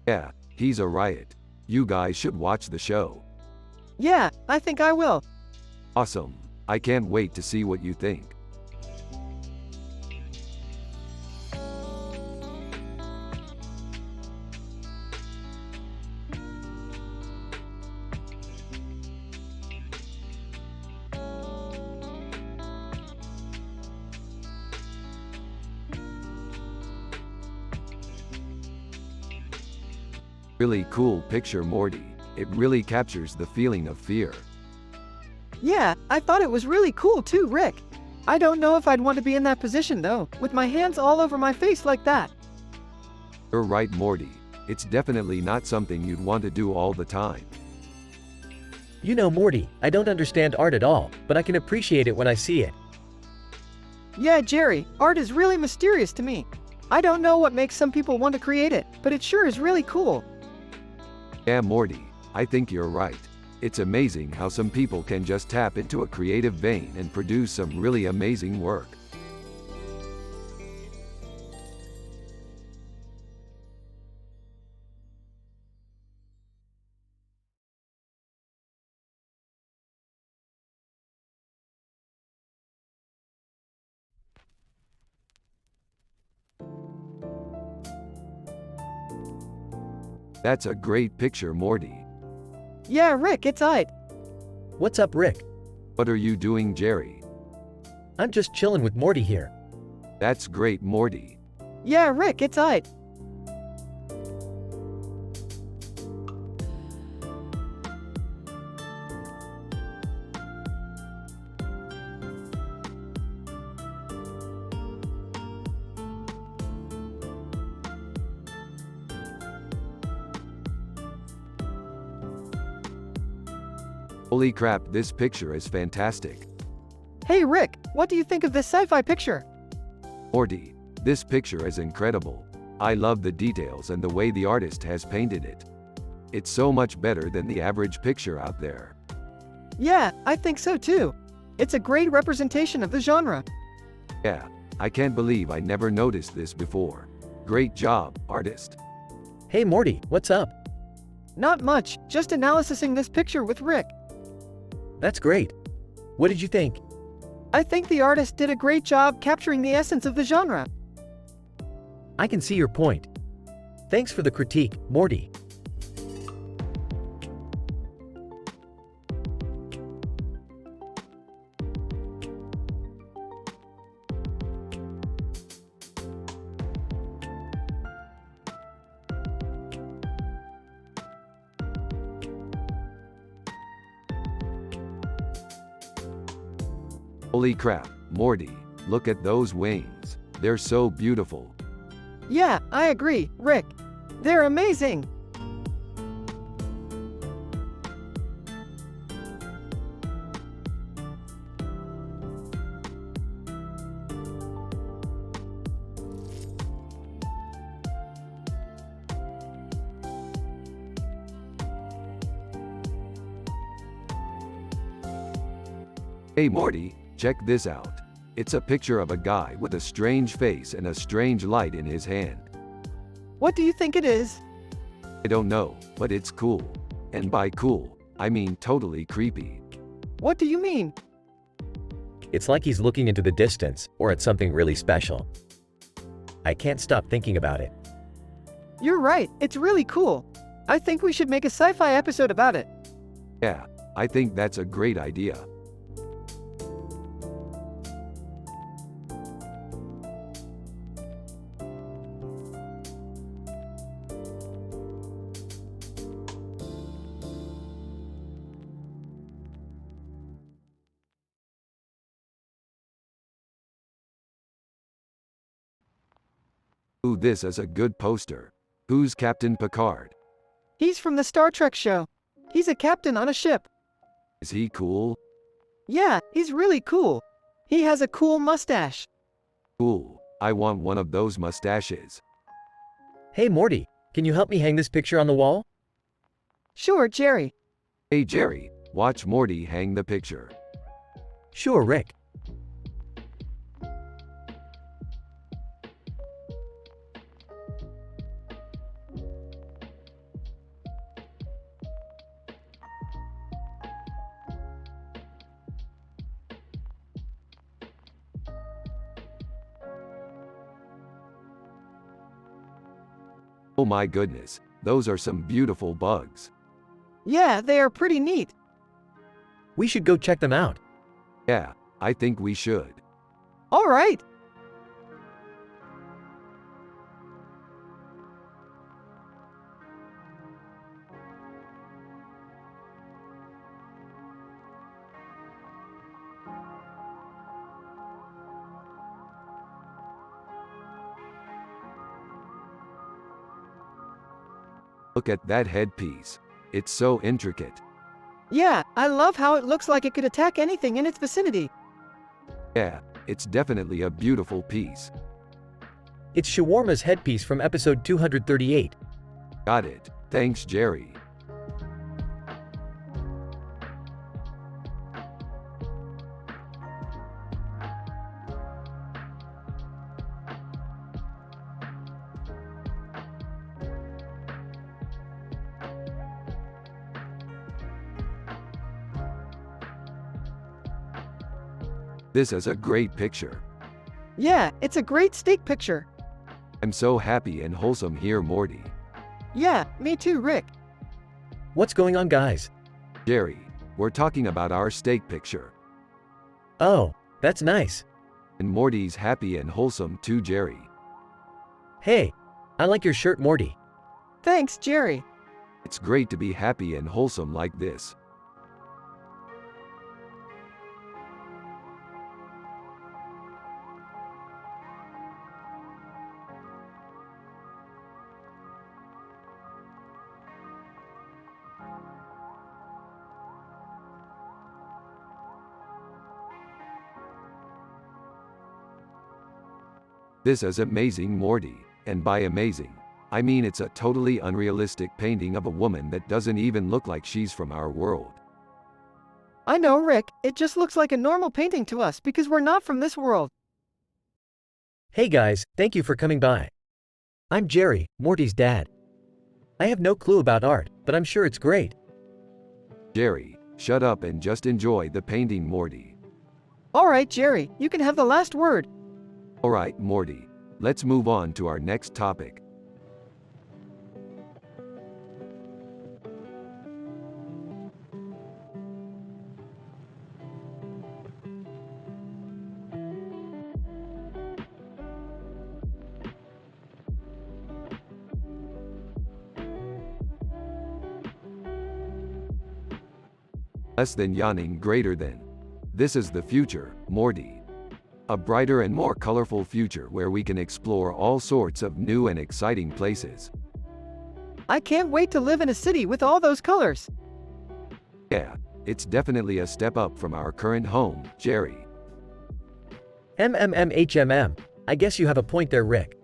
Yeah, he's a riot. You guys should watch the show. Yeah, I think I will. Awesome. I can't wait to see what you think. Really cool picture, Morty. It really captures the feeling of fear. Yeah, I thought it was really cool too, Rick. I don't know if I'd want to be in that position though, with my hands all over my face like that. You're right, Morty. It's definitely not something you'd want to do all the time. You know, Morty, I don't understand art at all, but I can appreciate it when I see it. Yeah, Jerry, art is really mysterious to me. I don't know what makes some people want to create it, but it sure is really cool. Yeah, Morty, I think you're right. It's amazing how some people can just tap into a creative vein and produce some really amazing work. That's a great picture, Morty. Yeah, Rick, it's aight. What's up, Rick? What are you doing, Jerry? I'm just chilling with Morty here. That's great, Morty. Yeah, Rick, it's aight. Holy crap, this picture is fantastic. Hey, Rick, what do you think of this sci-fi picture? Morty, this picture is incredible. I love the details and the way the artist has painted it. It's so much better than the average picture out there. Yeah, I think so too. It's a great representation of the genre. Yeah, I can't believe I never noticed this before. Great job, artist. Hey, Morty, what's up? Not much, just analysing this picture with Rick. That's great. What did you think? I think the artist did a great job capturing the essence of the genre. I can see your point. Thanks for the critique, Morty. Holy crap, Morty, look at those wings. They're so beautiful. Yeah, I agree, Rick. They're amazing. Hey Morty, check this out. It's a picture of a guy with a strange face and a strange light in his hand. What do you think it is? I don't know, but it's cool. And by cool, I mean totally creepy. What do you mean? It's like he's looking into the distance, or at something really special. I can't stop thinking about it. You're right, it's really cool. I think we should make a sci-fi episode about it. Yeah, I think that's a great idea. Ooh, this is a good poster. Who's Captain Picard? He's from the Star Trek show. He's a captain on a ship. Is he cool? Yeah, he's really cool. He has a cool mustache. Cool. I want one of those mustaches. Hey Morty, can you help me hang this picture on the wall? Sure, Jerry. Hey Jerry, watch Morty hang the picture. Sure, Rick. Oh my goodness, those are some beautiful bugs. Yeah, they are pretty neat. We should go check them out. Yeah, I think we should. All right. Look at that headpiece. It's so intricate. Yeah, I love how it looks like it could attack anything in its vicinity. Yeah, it's definitely a beautiful piece. It's Shawarma's headpiece from episode 238. Got it. Thanks, Jerry. This is a great picture. Yeah, it's a great steak picture. I'm so happy and wholesome here, Morty. Yeah, me too, Rick. What's going on, guys? Jerry, we're talking about our steak picture. Oh, that's nice. And Morty's happy and wholesome too, Jerry. Hey, I like your shirt, Morty. Thanks, Jerry. It's great to be happy and wholesome like this. This is amazing, Morty. And by amazing, I mean it's a totally unrealistic painting of a woman that doesn't even look like she's from our world. I know, Rick. It just looks like a normal painting to us because we're not from this world. Hey guys, thank you for coming by. I'm Jerry, Morty's dad. I have no clue about art, but I'm sure it's great. Jerry, shut up and just enjoy the painting, Morty. All right, Jerry, you can have the last word. Alright, Morty. Let's move on to our next topic. Less than yawning, greater than. This is the future, Morty. A brighter and more colorful future where we can explore all sorts of new and exciting places. I can't wait to live in a city with all those colors. Yeah, it's definitely a step up from our current home, Jerry. HMM. I guess you have a point there, Rick.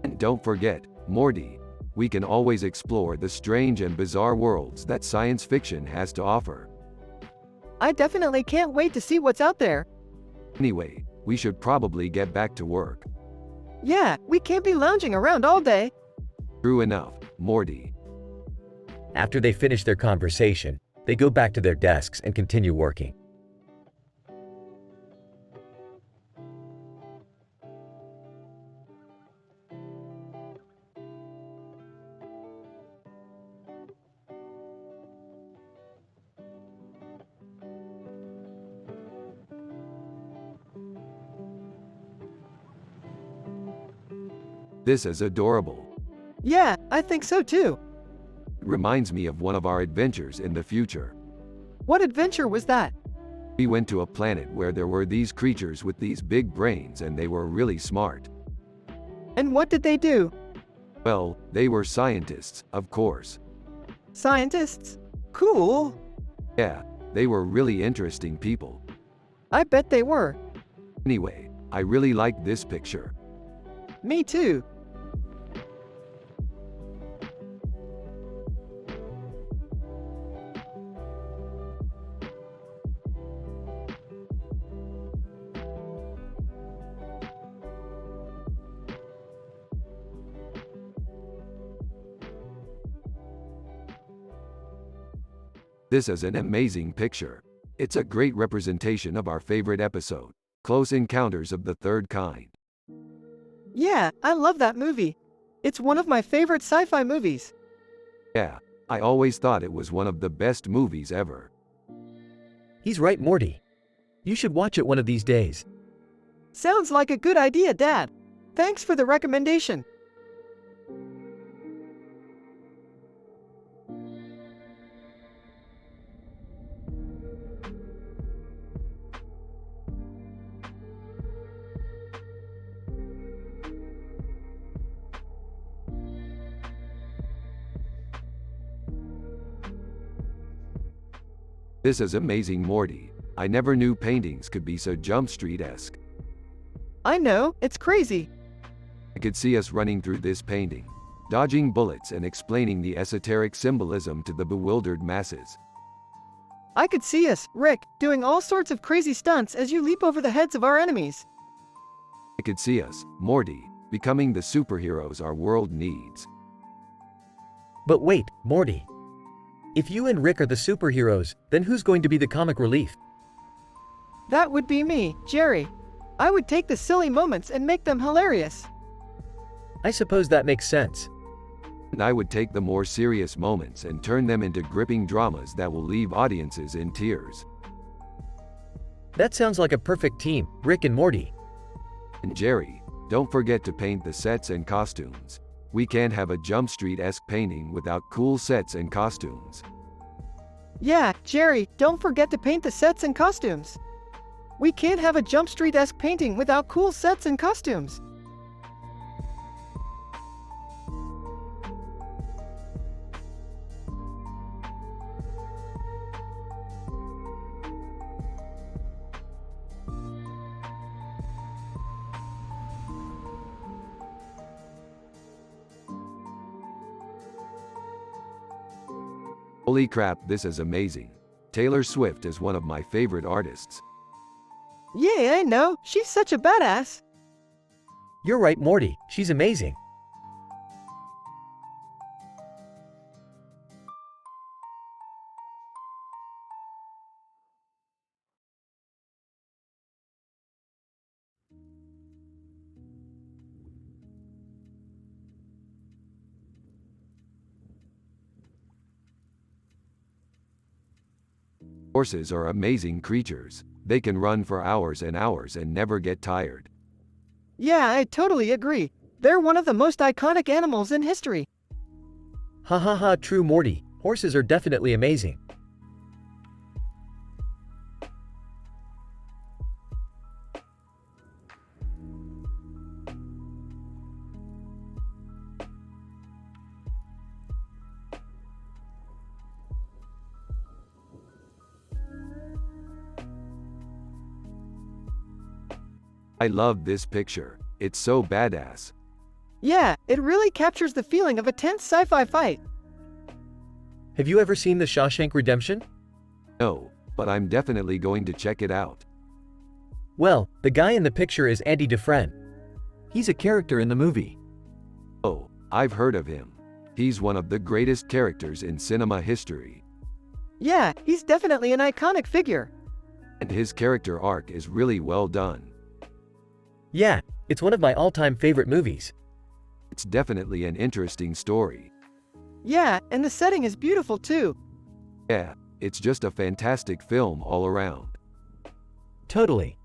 And don't forget, Morty, we can always explore the strange and bizarre worlds that science fiction has to offer. I definitely can't wait to see what's out there. Anyway, we should probably get back to work. Yeah, we can't be lounging around all day. True enough, Morty. After they finish their conversation, they go back to their desks and continue working. This is adorable. Yeah, I think so too. It reminds me of one of our adventures in the future. What adventure was that? We went to a planet where there were these creatures with these big brains and they were really smart. And what did they do? Well, they were scientists, of course. Scientists? Cool. Yeah, they were really interesting people. I bet they were. Anyway, I really like this picture. Me too. This is an amazing picture. It's a great representation of our favorite episode, Close Encounters of the Third Kind. Yeah, I love that movie. It's one of my favorite sci-fi movies. Yeah, I always thought it was one of the best movies ever. He's right, Morty. You should watch it one of these days. Sounds like a good idea, Dad. Thanks for the recommendation. This is amazing, Morty. I never knew paintings could be so Jump Street-esque. I know, it's crazy. I could see us running through this painting, dodging bullets and explaining the esoteric symbolism to the bewildered masses. I could see us, Rick, doing all sorts of crazy stunts as you leap over the heads of our enemies. I could see us, Morty, becoming the superheroes our world needs. But wait, Morty. If you and Rick are the superheroes, then who's going to be the comic relief? That would be me, Jerry. I would take the silly moments and make them hilarious. I suppose that makes sense. And I would take the more serious moments and turn them into gripping dramas that will leave audiences in tears. That sounds like a perfect team, Rick and Morty. And Jerry, don't forget to paint the sets and costumes. We can't have a Jump Street-esque painting without cool sets and costumes. Yeah, Jerry, don't forget to paint the sets and costumes. We can't have a Jump Street-esque painting without cool sets and costumes. Holy crap, this is amazing. Taylor Swift is one of my favorite artists. Yeah, I know. She's such a badass. You're right, Morty. She's amazing. Horses are amazing creatures. They can run for hours and hours and never get tired. Yeah, I totally agree. They're one of the most iconic animals in history. Ha ha ha, true, Morty. Horses are definitely amazing. I love this picture. It's so badass. Yeah, it really captures the feeling of a tense sci-fi fight. Have you ever seen The Shawshank Redemption? No, but I'm definitely going to check it out. Well, the guy in the picture is Andy Dufresne. He's a character in the movie. Oh, I've heard of him. He's one of the greatest characters in cinema history. Yeah, he's definitely an iconic figure. And his character arc is really well done. Yeah, it's one of my all-time favorite movies. It's definitely an interesting story. Yeah, and the setting is beautiful too. Yeah, it's just a fantastic film all around. Totally.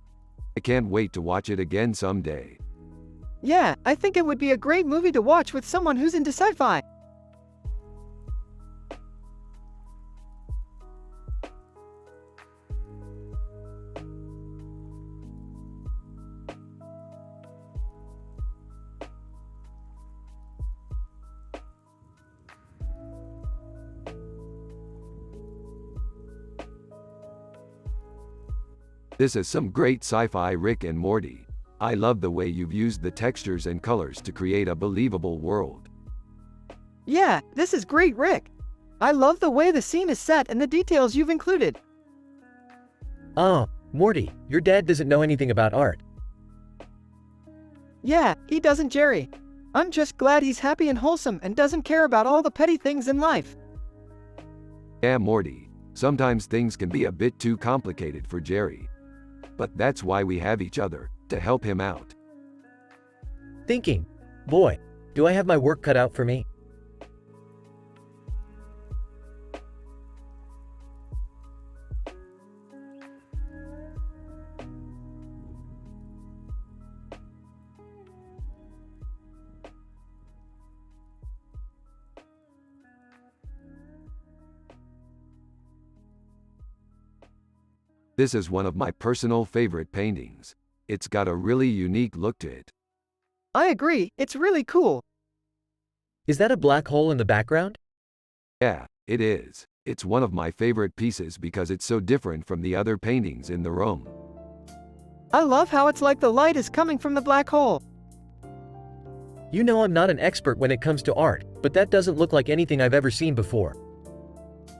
I can't wait to watch it again someday. Yeah, I think it would be a great movie to watch with someone who's into sci-fi. This is some great sci-fi, Rick and Morty. I love the way you've used the textures and colors to create a believable world. Yeah, this is great, Rick. I love the way the scene is set and the details you've included. Oh, Morty, your dad doesn't know anything about art. Yeah, he doesn't, Jerry. I'm just glad he's happy and wholesome and doesn't care about all the petty things in life. Yeah, Morty. Sometimes things can be a bit too complicated for Jerry. But that's why we have each other, to help him out. Thinking, boy, do I have my work cut out for me? This is one of my personal favorite paintings. It's got a really unique look to it. I agree, it's really cool. Is that a black hole in the background? Yeah, it is. It's one of my favorite pieces because it's so different from the other paintings in the room. I love how it's like the light is coming from the black hole. You know I'm not an expert when it comes to art, but that doesn't look like anything I've ever seen before.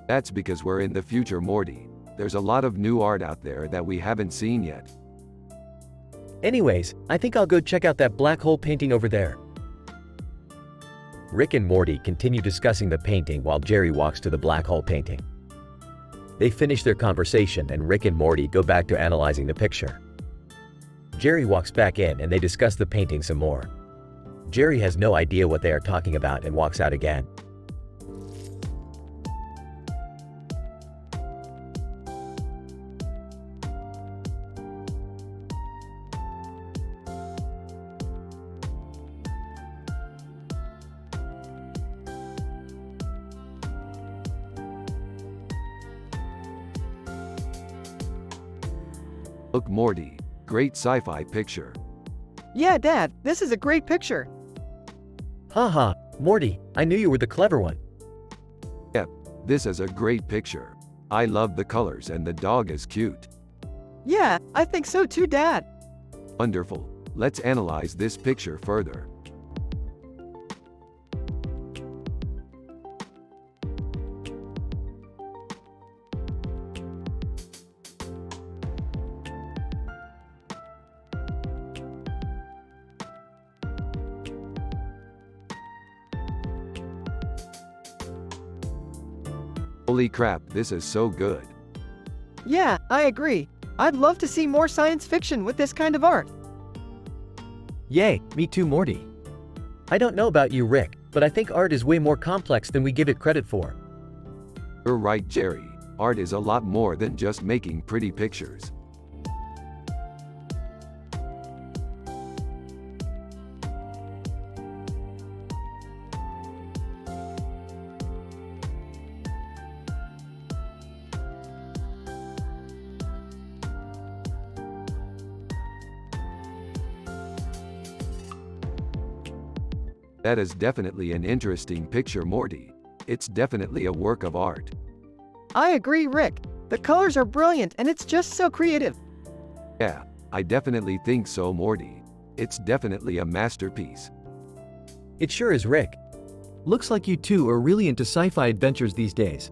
That's because we're in the future, Morty. There's a lot of new art out there that we haven't seen yet. Anyways, I think I'll go check out that black hole painting over there. Rick and Morty continue discussing the painting while Jerry walks to the black hole painting. They finish their conversation and Rick and Morty go back to analyzing the picture. Jerry walks back in and they discuss the painting some more. Jerry has no idea what they are talking about and walks out again. Look, Morty. Great sci-fi picture. Yeah, Dad, this is a great picture. Haha, Morty, I knew you were the clever one. Yep, this is a great picture. I love the colors and the dog is cute. Yeah, I think so too, Dad. Wonderful. Let's analyze this picture further. Holy crap, this is so good. Yeah, I agree. I'd love to see more science fiction with this kind of art. Yay, me too, Morty. I don't know about you, Rick, but I think art is way more complex than we give it credit for. You're right, Jerry. Art is a lot more than just making pretty pictures. That is definitely an interesting picture, Morty. It's definitely a work of art. I agree, Rick. The colors are brilliant and it's just so creative. Yeah, I definitely think so, Morty. It's definitely a masterpiece. It sure is, Rick. Looks like you two are really into sci-fi adventures these days.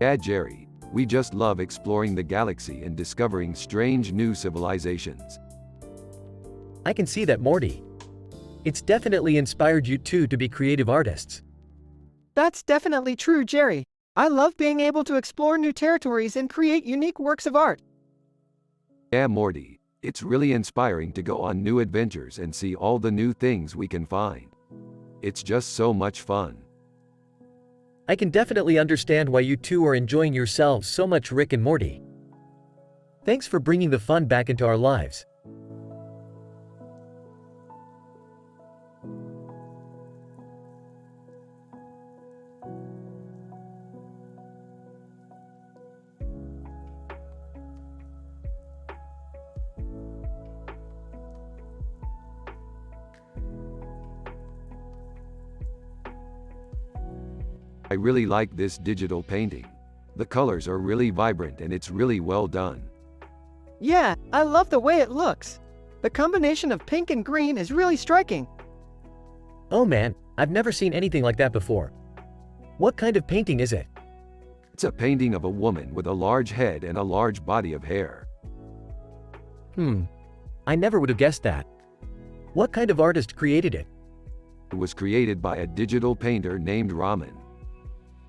Yeah, Jerry. We just love exploring the galaxy and discovering strange new civilizations. I can see that, Morty. It's definitely inspired you two to be creative artists. That's definitely true, Jerry. I love being able to explore new territories and create unique works of art. Yeah, Morty. It's really inspiring to go on new adventures and see all the new things we can find. It's just so much fun. I can definitely understand why you two are enjoying yourselves so much, Rick and Morty. Thanks for bringing the fun back into our lives. I really like this digital painting. The colors are really vibrant and it's really well done. Yeah, I love the way it looks. The combination of pink and green is really striking. Oh man, I've never seen anything like that before. What kind of painting is it? It's a painting of a woman with a large head and a large body of hair. I never would have guessed that. What kind of artist created it? It was created by a digital painter named Raman.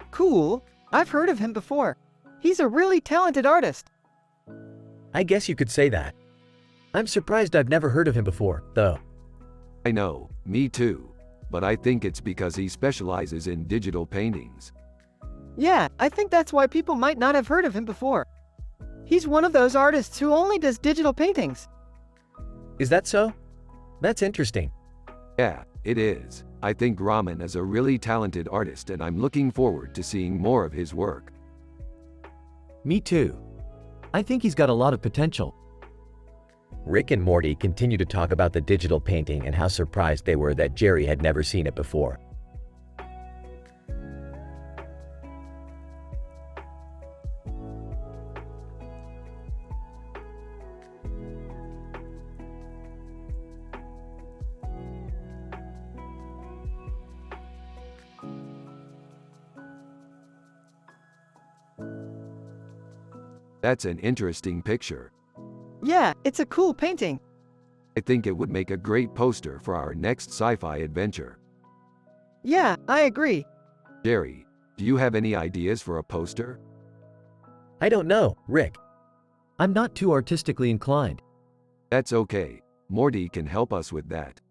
Cool. I've heard of him before. He's a really talented artist. I guess you could say that. I'm surprised I've never heard of him before, though. I know, me too. But I think it's because he specializes in digital paintings. Yeah, I think that's why people might not have heard of him before. He's one of those artists who only does digital paintings. Is that so? That's interesting. Yeah, it is. I think Raman is a really talented artist and I'm looking forward to seeing more of his work. Me too. I think he's got a lot of potential. Rick and Morty continue to talk about the digital painting and how surprised they were that Jerry had never seen it before. That's an interesting picture. Yeah, it's a cool painting. I think it would make a great poster for our next sci-fi adventure. Yeah, I agree. Jerry, do you have any ideas for a poster? I don't know, Rick. I'm not too artistically inclined. That's okay. Morty can help us with that.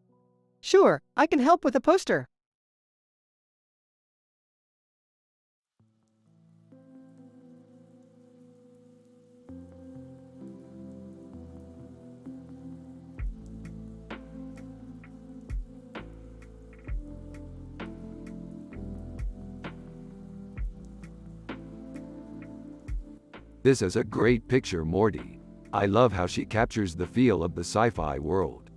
Sure, I can help with a poster. This is a great picture, Morty. I love how she captures the feel of the sci-fi world.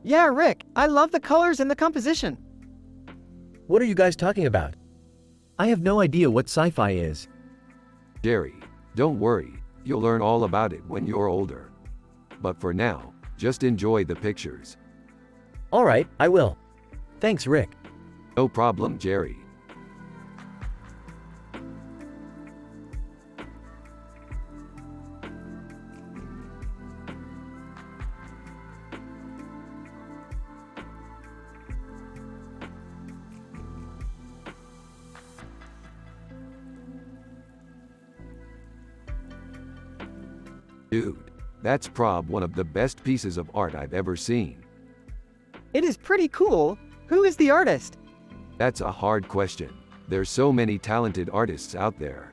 Yeah, Rick, I love the colors and the composition. What are you guys talking about? I have no idea what sci-fi is. Jerry, don't worry, you'll learn all about it when you're older. But for now, just enjoy the pictures. All right, I will. Thanks, Rick. No problem, Jerry. Dude, that's prob one of the best pieces of art I've ever seen. It is pretty cool. Who is the artist? That's a hard question. There's so many talented artists out there.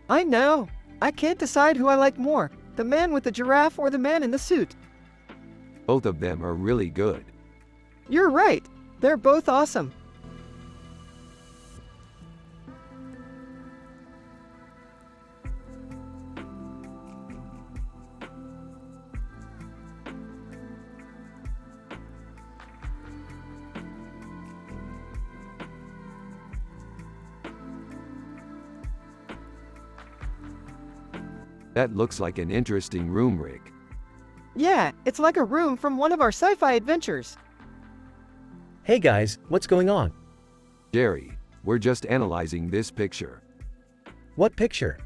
I know. I can't decide who I like more, the man with the giraffe or the man in the suit. Both of them are really good. You're right. They're both awesome. That looks like an interesting room, Rick. Yeah, it's like a room from one of our sci-fi adventures. Hey guys, what's going on? Jerry, we're just analyzing this picture. What picture?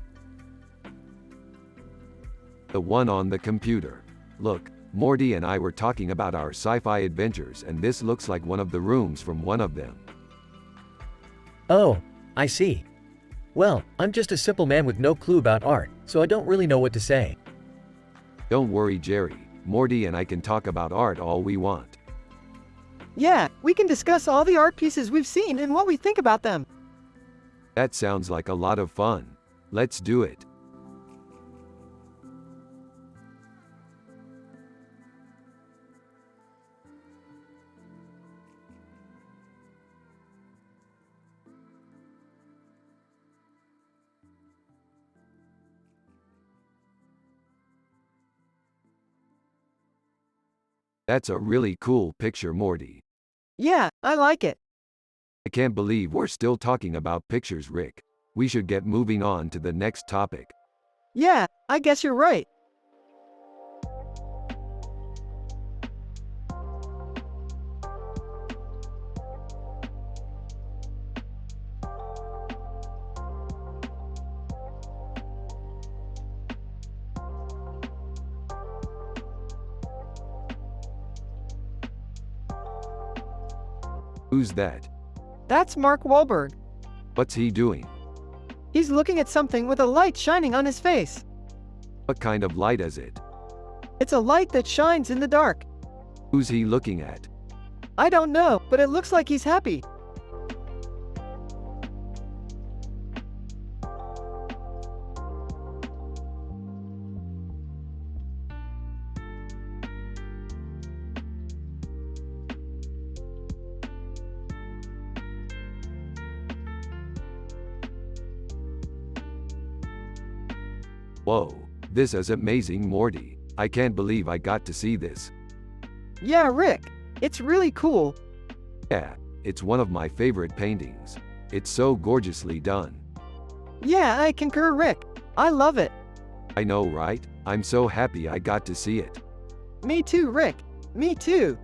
The one on the computer. Look, Morty and I were talking about our sci-fi adventures and this looks like one of the rooms from one of them. Oh, I see. Well, I'm just a simple man with no clue about art, so I don't really know what to say. Don't worry, Jerry. Morty and I can talk about art all we want. Yeah, we can discuss all the art pieces we've seen and what we think about them. That sounds like a lot of fun. Let's do it. That's a really cool picture, Morty. Yeah, I like it. I can't believe we're still talking about pictures, Rick. We should get moving on to the next topic. Yeah, I guess you're right. Who's that? That's Mark Wahlberg. What's he doing? He's looking at something with a light shining on his face. What kind of light is it? It's a light that shines in the dark. Who's he looking at? I don't know, but it looks like he's happy. Whoa, this is amazing, Morty. I can't believe I got to see this. Yeah, Rick. It's really cool. Yeah, it's one of my favorite paintings. It's so gorgeously done. Yeah, I concur, Rick. I love it. I know, right? I'm so happy I got to see it. Me too, Rick. Me too.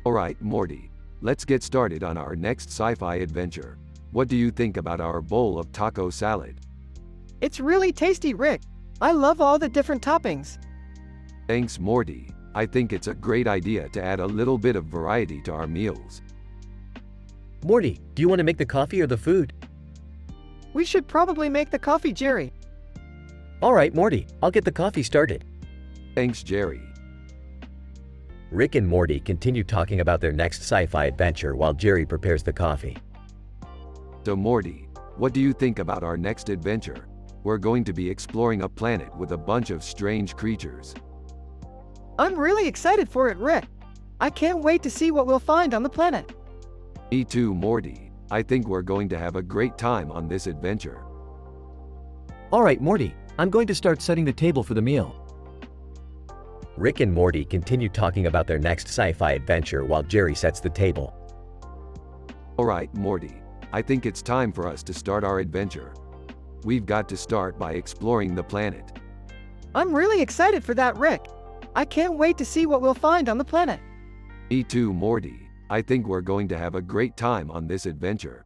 Alright, Morty. Let's get started on our next sci-fi adventure. What do you think about our bowl of taco salad? It's really tasty, Rick. I love all the different toppings. Thanks, Morty. I think it's a great idea to add a little bit of variety to our meals. Morty, do you want to make the coffee or the food? We should probably make the coffee, Jerry. Alright, Morty, I'll get the coffee started. Thanks, Jerry. Rick and Morty continue talking about their next sci-fi adventure while Jerry prepares the coffee. So Morty, what do you think about our next adventure? We're going to be exploring a planet with a bunch of strange creatures. I'm really excited for it, Rick. I can't wait to see what we'll find on the planet. Me too, Morty. I think we're going to have a great time on this adventure. Alright, Morty, I'm going to start setting the table for the meal. Rick and Morty continue talking about their next sci-fi adventure while Jerry sets the table. Alright, Morty. I think it's time for us to start our adventure. We've got to start by exploring the planet. I'm really excited for that, Rick. I can't wait to see what we'll find on the planet. Me too, Morty. I think we're going to have a great time on this adventure.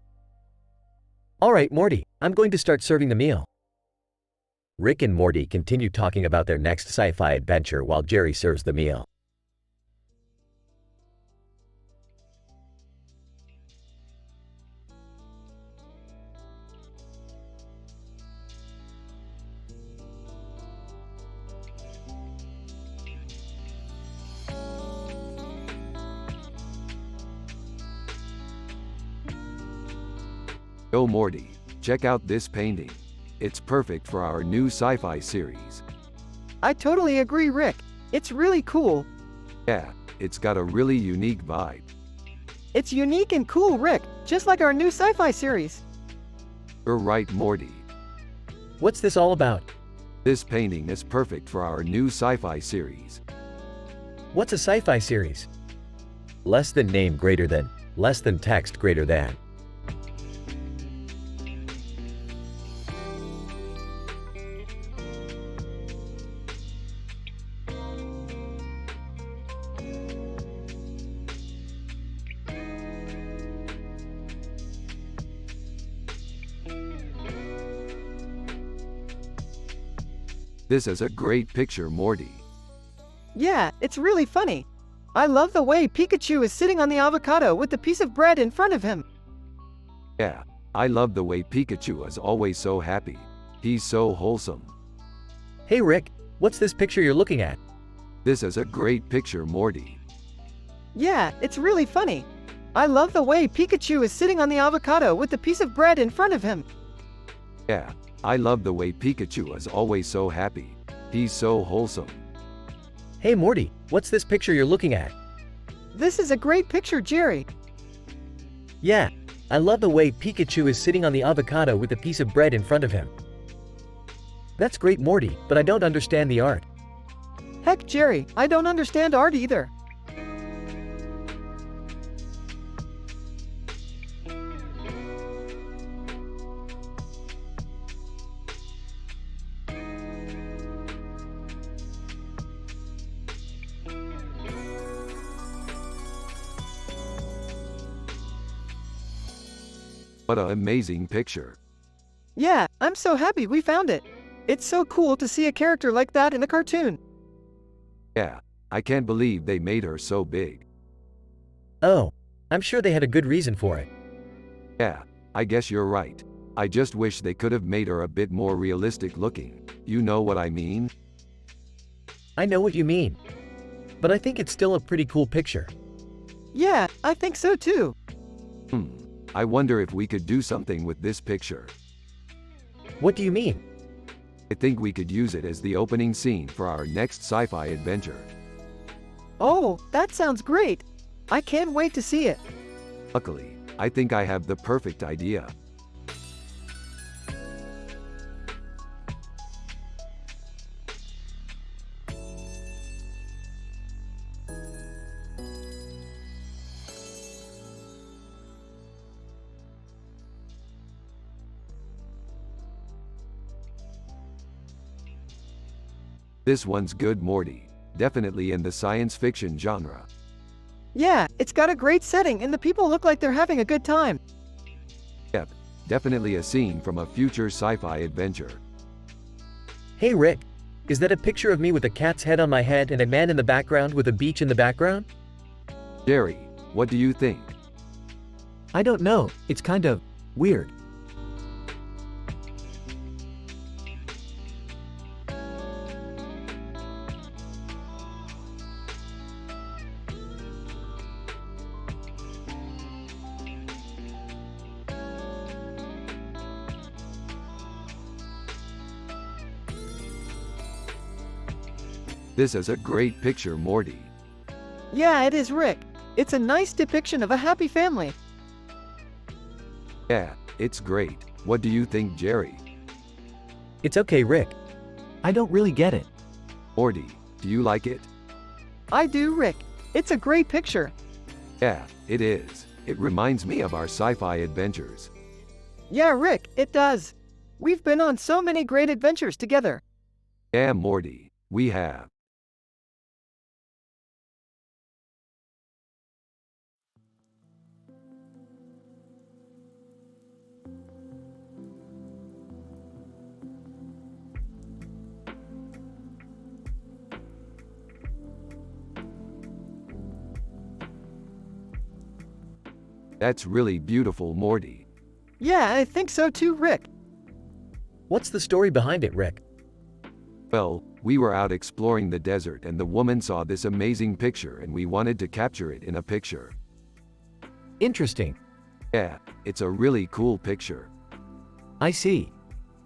Alright, Morty, I'm going to start serving the meal. Rick and Morty continue talking about their next sci-fi adventure while Jerry serves the meal. Yo, Morty, check out this painting. It's perfect for our new sci-fi series. I totally agree, Rick. It's really cool. Yeah, it's got a really unique vibe. It's unique and cool, Rick, just like our new sci-fi series. You're right, Morty. What's this all about? This painting is perfect for our new sci-fi series. What's a sci-fi series? Less than name greater than, less than text greater than. This is a great picture, Morty. Yeah, it's really funny. I love the way Pikachu is sitting on the avocado with the piece of bread in front of him. Yeah, I love the way Pikachu is always so happy. He's so wholesome. Hey Rick, what's this picture you're looking at? This is a great picture, Morty. Yeah, it's really funny. I love the way Pikachu is sitting on the avocado with the piece of bread in front of him. Yeah, I love the way Pikachu is always so happy. He's so wholesome. Hey Morty, what's this picture you're looking at? This is a great picture, Jerry. Yeah, I love the way Pikachu is sitting on the avocado with a piece of bread in front of him. That's great, Morty, but I don't understand the art. Heck, Jerry, I don't understand art either. What an amazing picture. Yeah, I'm so happy we found it. It's so cool to see a character like that in a cartoon. Yeah, I can't believe they made her so big. Oh, I'm sure they had a good reason for it. Yeah, I guess you're right. I just wish they could have made her a bit more realistic looking. You know what I mean? I know what you mean. But I think it's still a pretty cool picture. Yeah, I think so too. I wonder if we could do something with this picture. What do you mean? I think we could use it as the opening scene for our next sci-fi adventure. Oh, that sounds great. I can't wait to see it. Luckily, I think I have the perfect idea. This one's good, Morty. Definitely in the science fiction genre. Yeah, it's got a great setting and the people look like they're having a good time. Yep, definitely a scene from a future sci-fi adventure. Hey Rick, is that a picture of me with a cat's head on my head and a man in the background with a beach in the background? Jerry, what do you think? I don't know, it's kind of weird. This is a great picture, Morty. Yeah, it is, Rick. It's a nice depiction of a happy family. Yeah, it's great. What do you think, Jerry? It's okay, Rick. I don't really get it. Morty, do you like it? I do, Rick. It's a great picture. Yeah, it is. It reminds me of our sci-fi adventures. Yeah, Rick, it does. We've been on so many great adventures together. Yeah, Morty, we have. That's really beautiful, Morty. Yeah, I think so too, Rick. What's the story behind it, Rick? Well, we were out exploring the desert and the woman saw this amazing picture and we wanted to capture it in a picture. Interesting. Yeah, it's a really cool picture. I see.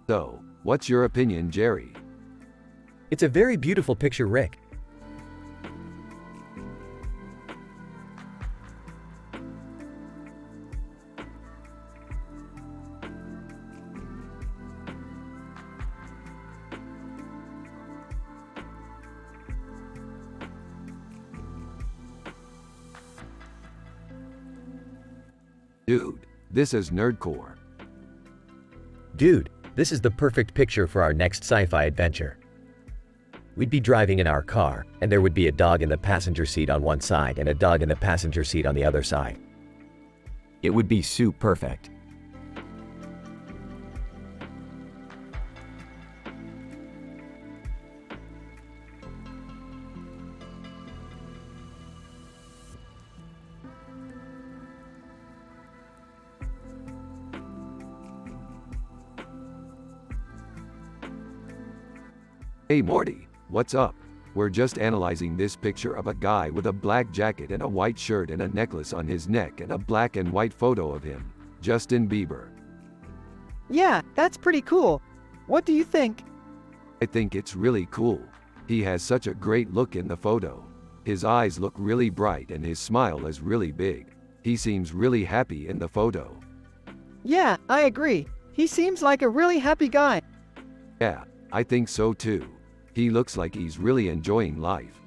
So, what's your opinion, Jerry? It's a very beautiful picture, Rick. Dude, this is nerdcore. Dude, this is the perfect picture for our next sci-fi adventure. We'd be driving in our car, and there would be a dog in the passenger seat on one side and a dog in the passenger seat on the other side. It would be soup perfect. Hey Morty, what's up? We're just analyzing this picture of a guy with a black jacket and a white shirt and a necklace on his neck and a black and white photo of him, Justin Bieber. Yeah, that's pretty cool. What do you think? I think it's really cool. He has such a great look in the photo. His eyes look really bright and his smile is really big. He seems really happy in the photo. Yeah, I agree. He seems like a really happy guy. Yeah, I think so too. He looks like he's really enjoying life.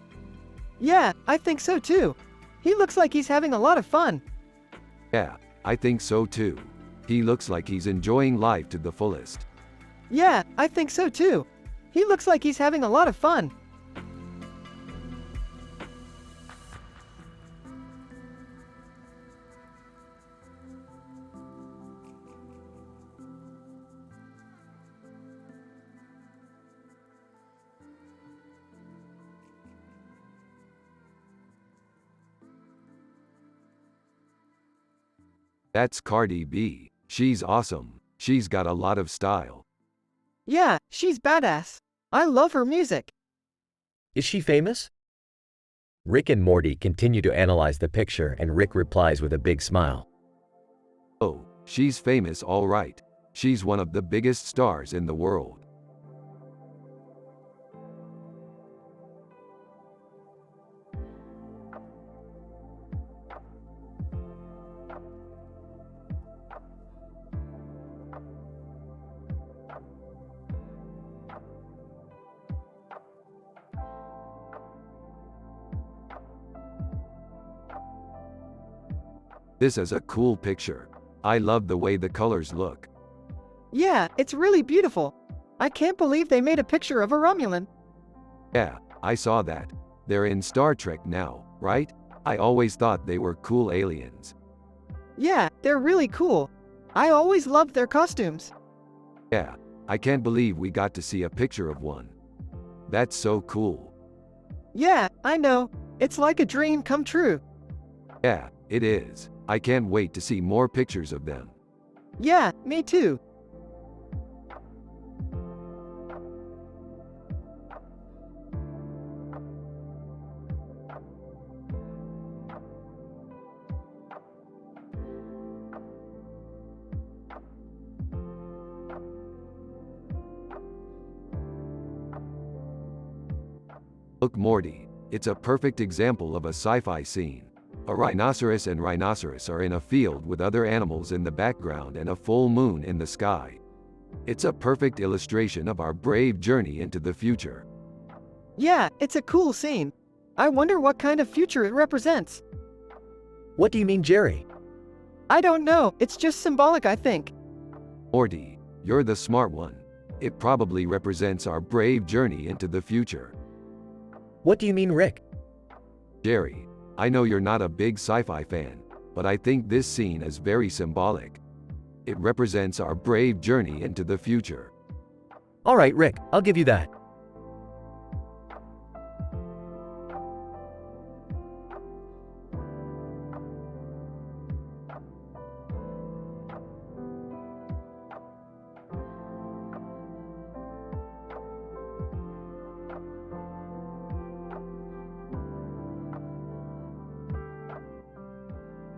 Yeah, I think so too. He looks like he's having a lot of fun. Yeah, I think so too. He looks like he's enjoying life to the fullest. Yeah, I think so too. He looks like he's having a lot of fun. That's Cardi B. She's awesome. She's got a lot of style. Yeah, she's badass. I love her music. Is she famous? Rick and Morty continue to analyze the picture and Rick replies with a big smile. Oh, she's famous all right. She's one of the biggest stars in the world. This is a cool picture. I love the way the colors look. Yeah, it's really beautiful. I can't believe they made a picture of a Romulan. Yeah, I saw that. They're in Star Trek now, right? I always thought they were cool aliens. Yeah, they're really cool. I always loved their costumes. Yeah, I can't believe we got to see a picture of one. That's so cool. Yeah, I know. It's like a dream come true. Yeah, it is. I can't wait to see more pictures of them. Yeah, me too. Look, Morty, it's a perfect example of a sci-fi scene. A rhinoceros and rhinoceros are in a field with other animals in the background and a full moon in the sky. It's a perfect illustration of our brave journey into the future. Yeah, it's a cool scene. I wonder what kind of future it represents. What do you mean, Jerry? I don't know, it's just symbolic, I think. Morty, you're the smart one. It probably represents our brave journey into the future. What do you mean, Rick? Jerry, I know you're not a big sci-fi fan, but I think this scene is very symbolic. It represents our brave journey into the future. All right, Rick, I'll give you that.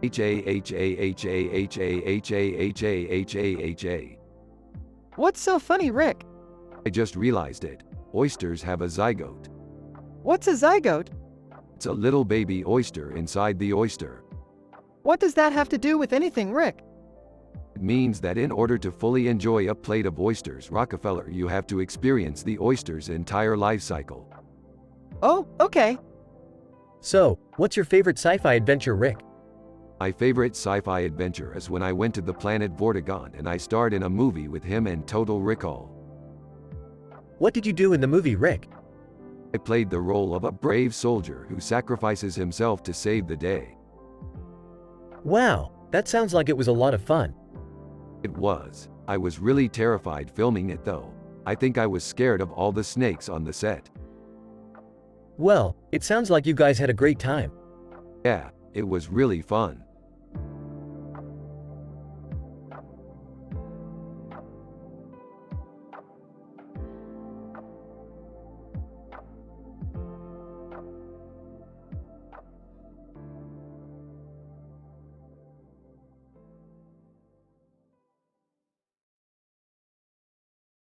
H-A-H-A-H-A-H-A-H-A-H-A-H-A-H-A. What's so funny, Rick? I just realized it. Oysters have a zygote. What's a zygote? It's a little baby oyster inside the oyster. What does that have to do with anything, Rick? It means that in order to fully enjoy a plate of oysters, Rockefeller, you have to experience the oyster's entire life cycle. Oh, okay. So, what's your favorite sci-fi adventure, Rick? My favorite sci-fi adventure is when I went to the planet Vortigaunt and I starred in a movie with him and Total Recall. What did you do in the movie, Rick? I played the role of a brave soldier who sacrifices himself to save the day. Wow, that sounds like it was a lot of fun. It was. I was really terrified filming it though. I think I was scared of all the snakes on the set. Well, it sounds like you guys had a great time. Yeah, it was really fun.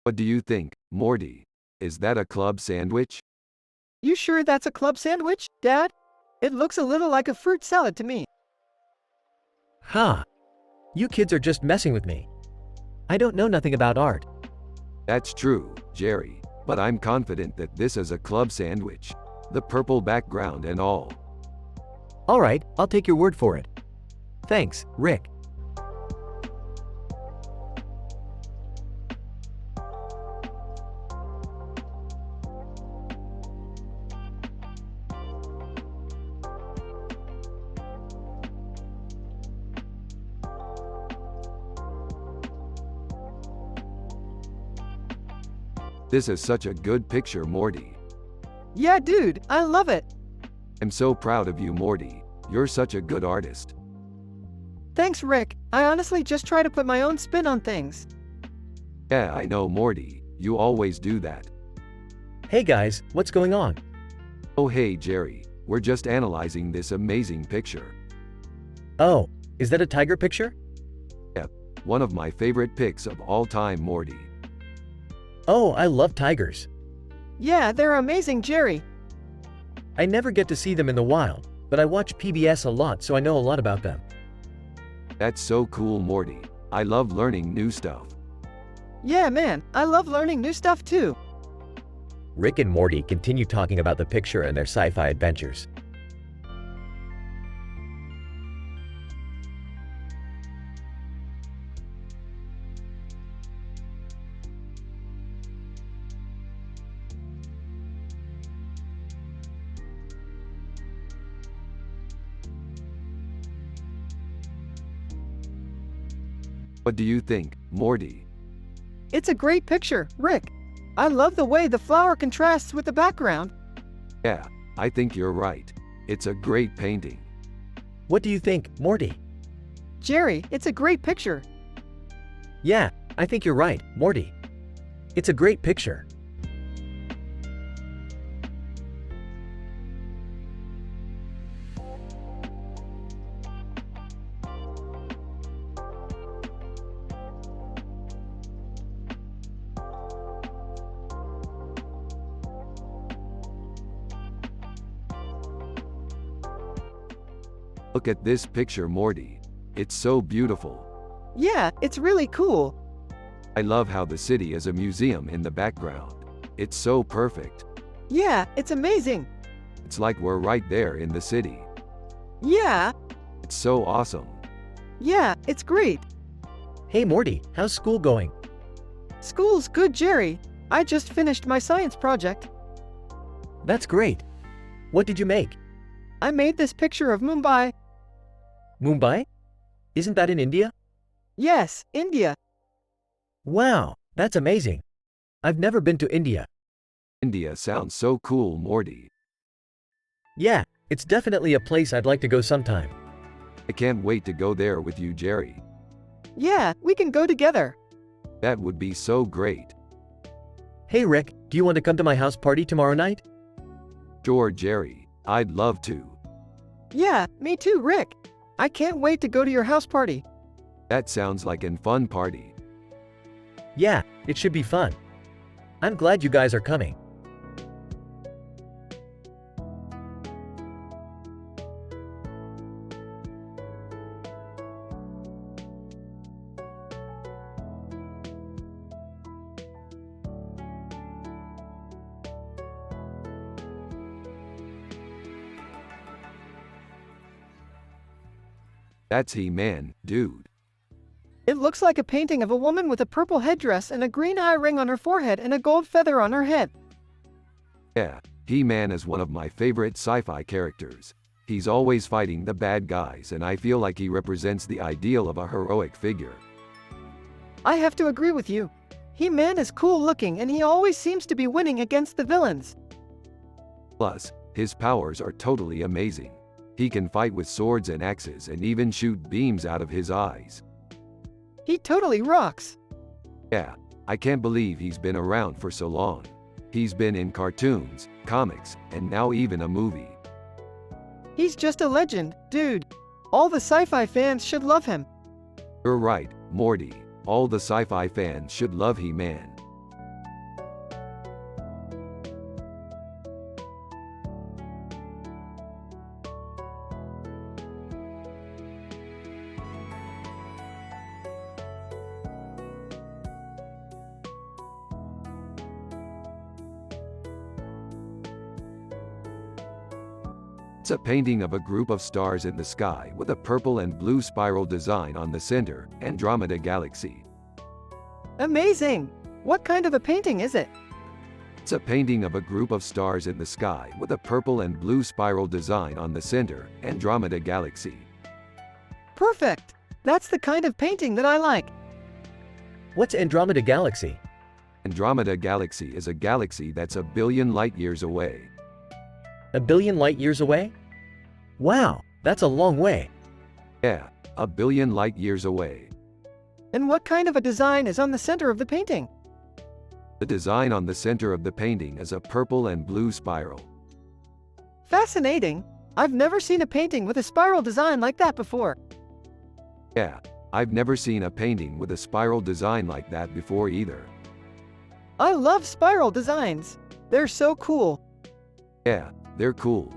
What do you think, Morty? Is that a club sandwich? You sure that's a club sandwich, Dad? It looks a little like a fruit salad to me. Ha! You kids are just messing with me. I don't know nothing about art. That's true, Jerry, but I'm confident that this is a club sandwich. The purple background and all. All right, I'll take your word for it. Thanks, Rick. This is such a good picture, Morty. Yeah, dude, I love it. I'm so proud of you, Morty. You're such a good artist. Thanks, Rick. I honestly just try to put my own spin on things. Yeah, I know, Morty. You always do that. Hey guys, what's going on? Oh hey, Jerry. We're just analyzing this amazing picture. Oh, is that a tiger picture? Yep, one of my favorite pics of all time, Morty. Oh, I love tigers. Yeah, they're amazing, Jerry. I never get to see them in the wild, but I watch PBS a lot, so I know a lot about them. That's so cool, Morty. I love learning new stuff. Yeah, man, I love learning new stuff too. Rick and Morty continue talking about the picture and their sci-fi adventures. What do you think, Morty? It's a great picture, Rick. I love the way the flower contrasts with the background. Yeah, I think you're right. It's a great painting. What do you think, Morty? Jerry, it's a great picture. Yeah, I think you're right, Morty. It's a great picture. Look at this picture, Morty. It's so beautiful. Yeah, it's really cool. I love how the city is a museum in the background. It's so perfect. Yeah, it's amazing. It's like we're right there in the city. Yeah, It's so awesome. yeah, it's great. Hey Morty, how's school going? School's good, Jerry. I just finished my science project. That's great. What did you make? I made this picture of Mumbai. Mumbai? Isn't that in India? Yes, India. Wow, that's amazing. I've never been to India. India sounds so cool, Morty. Yeah, it's definitely a place I'd like to go sometime. I can't wait to go there with you, Jerry. Yeah, we can go together. That would be so great. Hey Rick, do you want to come to my house party tomorrow night? Sure, Jerry. I'd love to. Yeah, me too, Rick. I can't wait to go to your house party. That sounds like a fun party. Yeah, it should be fun. I'm glad you guys are coming. That's He-Man, dude. It looks like a painting of a woman with a purple headdress and a green eye ring on her forehead and a gold feather on her head. Yeah, He-Man is one of my favorite sci-fi characters. He's always fighting the bad guys, and I feel like he represents the ideal of a heroic figure. I have to agree with you. He-Man is cool looking and he always seems to be winning against the villains. Plus, his powers are totally amazing. He can fight with swords and axes and even shoot beams out of his eyes. He totally rocks. Yeah, I can't believe he's been around for so long. He's been in cartoons, comics, and now even a movie. He's just a legend, dude. All the sci-fi fans should love him. You're right, Morty. All the sci-fi fans should love He-Man. It's a painting of a group of stars in the sky with a purple and blue spiral design on the center, Andromeda Galaxy. Amazing! What kind of a painting is it? It's a painting of a group of stars in the sky with a purple and blue spiral design on the center, Andromeda Galaxy. Perfect! That's the kind of painting that I like. What's Andromeda Galaxy? Andromeda Galaxy is a galaxy that's a billion light-years away. A billion light years away? Wow, that's a long way. Yeah, a billion light years away. And what kind of a design is on the center of the painting? The design on the center of the painting is a purple and blue spiral. Fascinating! I've never seen a painting with a spiral design like that before. Yeah, I've never seen a painting with a spiral design like that before either. I love spiral designs. They're so cool. Yeah, they're cool.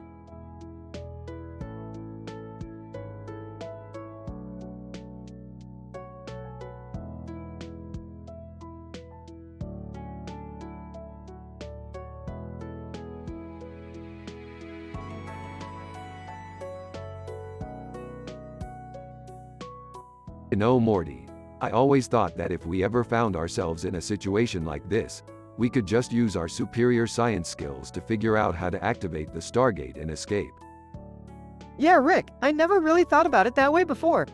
You know, Morty, I always thought that if we ever found ourselves in a situation like this, we could just use our superior science skills to figure out how to activate the Stargate and escape. Yeah, Rick, I never really thought about it that way before.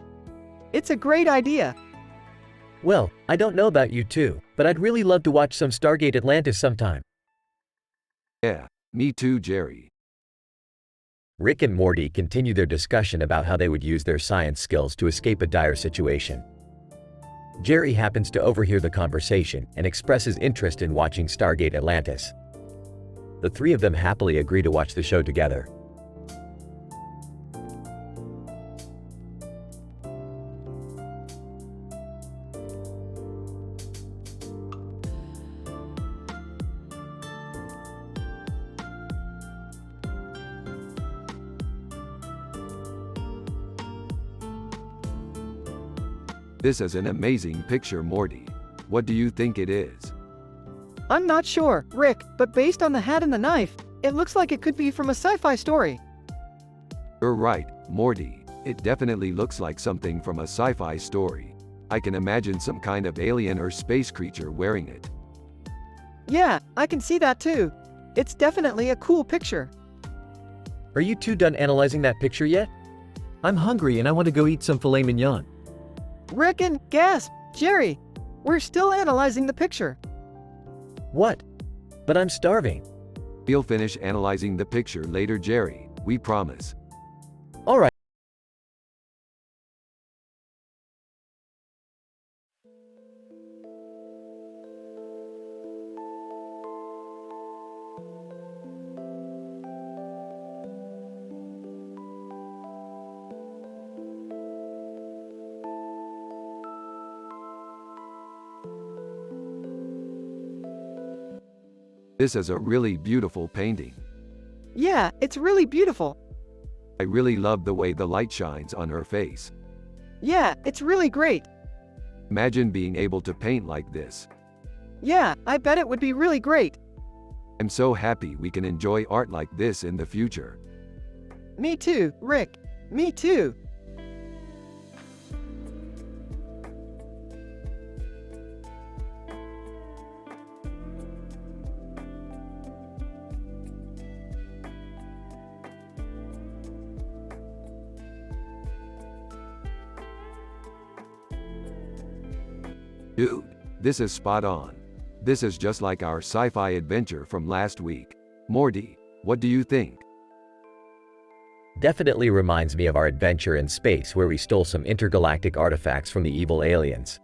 It's a great idea. Well, I don't know about you two, but I'd really love to watch some Stargate Atlantis sometime. Yeah, me too, Jerry. Rick and Morty continue their discussion about how they would use their science skills to escape a dire situation. Jerry happens to overhear the conversation and expresses interest in watching Stargate Atlantis. The three of them happily agree to watch the show together. This is an amazing picture, Morty. What do you think it is? I'm not sure, Rick, but based on the hat and the knife, it looks like it could be from a sci-fi story. You're right, Morty. It definitely looks like something from a sci-fi story. I can imagine some kind of alien or space creature wearing it. Yeah, I can see that too. It's definitely a cool picture. Are you two done analyzing that picture yet? I'm hungry and I want to go eat some filet mignon. Rick and gasp, Jerry, we're still analyzing the picture. What? But I'm starving. We'll finish analyzing the picture later, Jerry. We promise. All right. This is a really beautiful painting. Yeah, it's really beautiful. I really love the way the light shines on her face. Yeah, it's really great. Imagine being able to paint like this. Yeah, I bet it would be really great. I'm so happy we can enjoy art like this in the future. Me too, Rick. Me too. Dude, this is spot on. This is just like our sci-fi adventure from last week. Morty, what do you think? Definitely reminds me of our adventure in space where we stole some intergalactic artifacts from the evil aliens.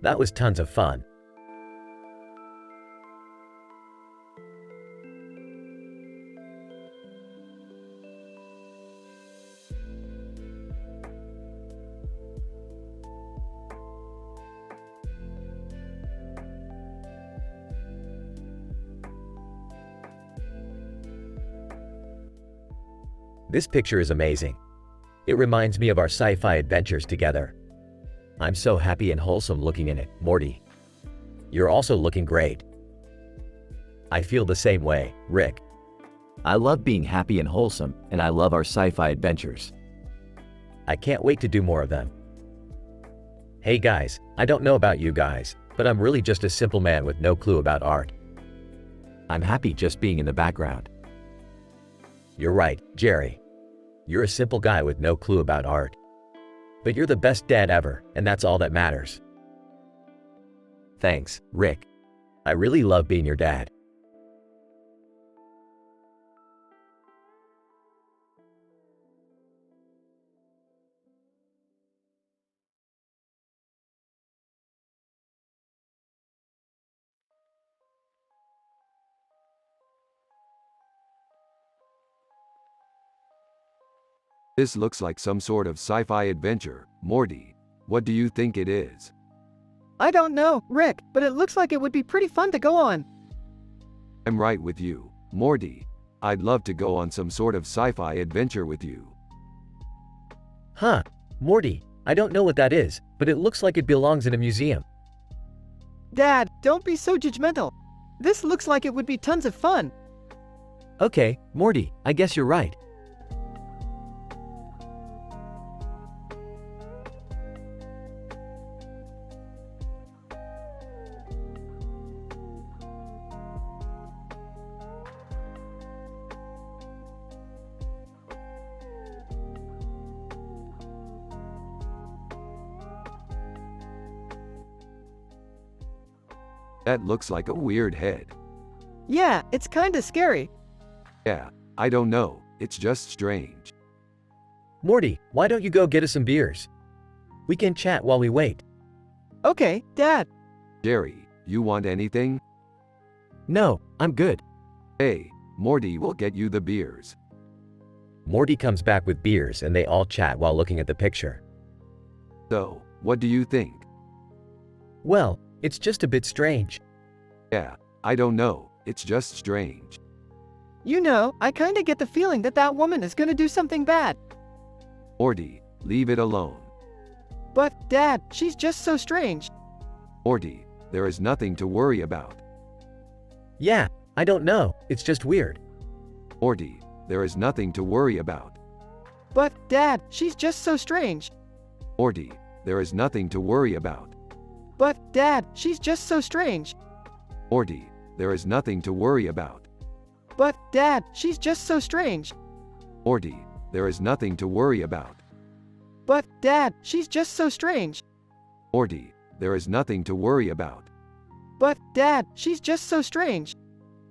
That was tons of fun. This picture is amazing. It reminds me of our sci-fi adventures together. I'm so happy and wholesome looking in it, Morty. You're also looking great. I feel the same way, Rick. I love being happy and wholesome, and I love our sci-fi adventures. I can't wait to do more of them. Hey guys, I don't know about you guys, but I'm really just a simple man with no clue about art. I'm happy just being in the background. You're right, Jerry. You're a simple guy with no clue about art. But you're the best dad ever, and that's all that matters. Thanks, Rick. I really love being your dad. This looks like some sort of sci-fi adventure. Morty, what do you think it is? I don't know, Rick, but it looks like it would be pretty fun to go on. I'm right with you, Morty. I'd love to go on some sort of sci-fi adventure with you. Huh, Morty, I don't know what that is, but it looks like it belongs in a museum. Dad, don't be so judgmental. This looks like it would be tons of fun. Okay, Morty, I guess you're right. That looks like a weird head. Yeah, it's kinda scary. Yeah, I don't know, it's just strange. Morty, why don't you go get us some beers? We can chat while we wait. Okay, Dad. Jerry, you want anything? No, I'm good. Hey, Morty will get you the beers. Morty comes back with beers and they all chat while looking at the picture. So, what do you think? Well, it's just a bit strange. Yeah, I don't know, it's just strange. You know, I kinda get the feeling that that woman is gonna do something bad. Morty, leave it alone. But, Dad, she's just so strange. Morty, there is nothing to worry about. Yeah, I don't know, it's just weird. Morty, there is nothing to worry about. But, Dad, she's just so strange. Morty, there is nothing to worry about. But, Dad, she's just so strange. Morty, there is nothing to worry about. But, Dad, she's just so strange. Morty, there is nothing to worry about. But, Dad, she's just so strange. Morty, there is nothing to worry about. But, Dad, she's just so strange.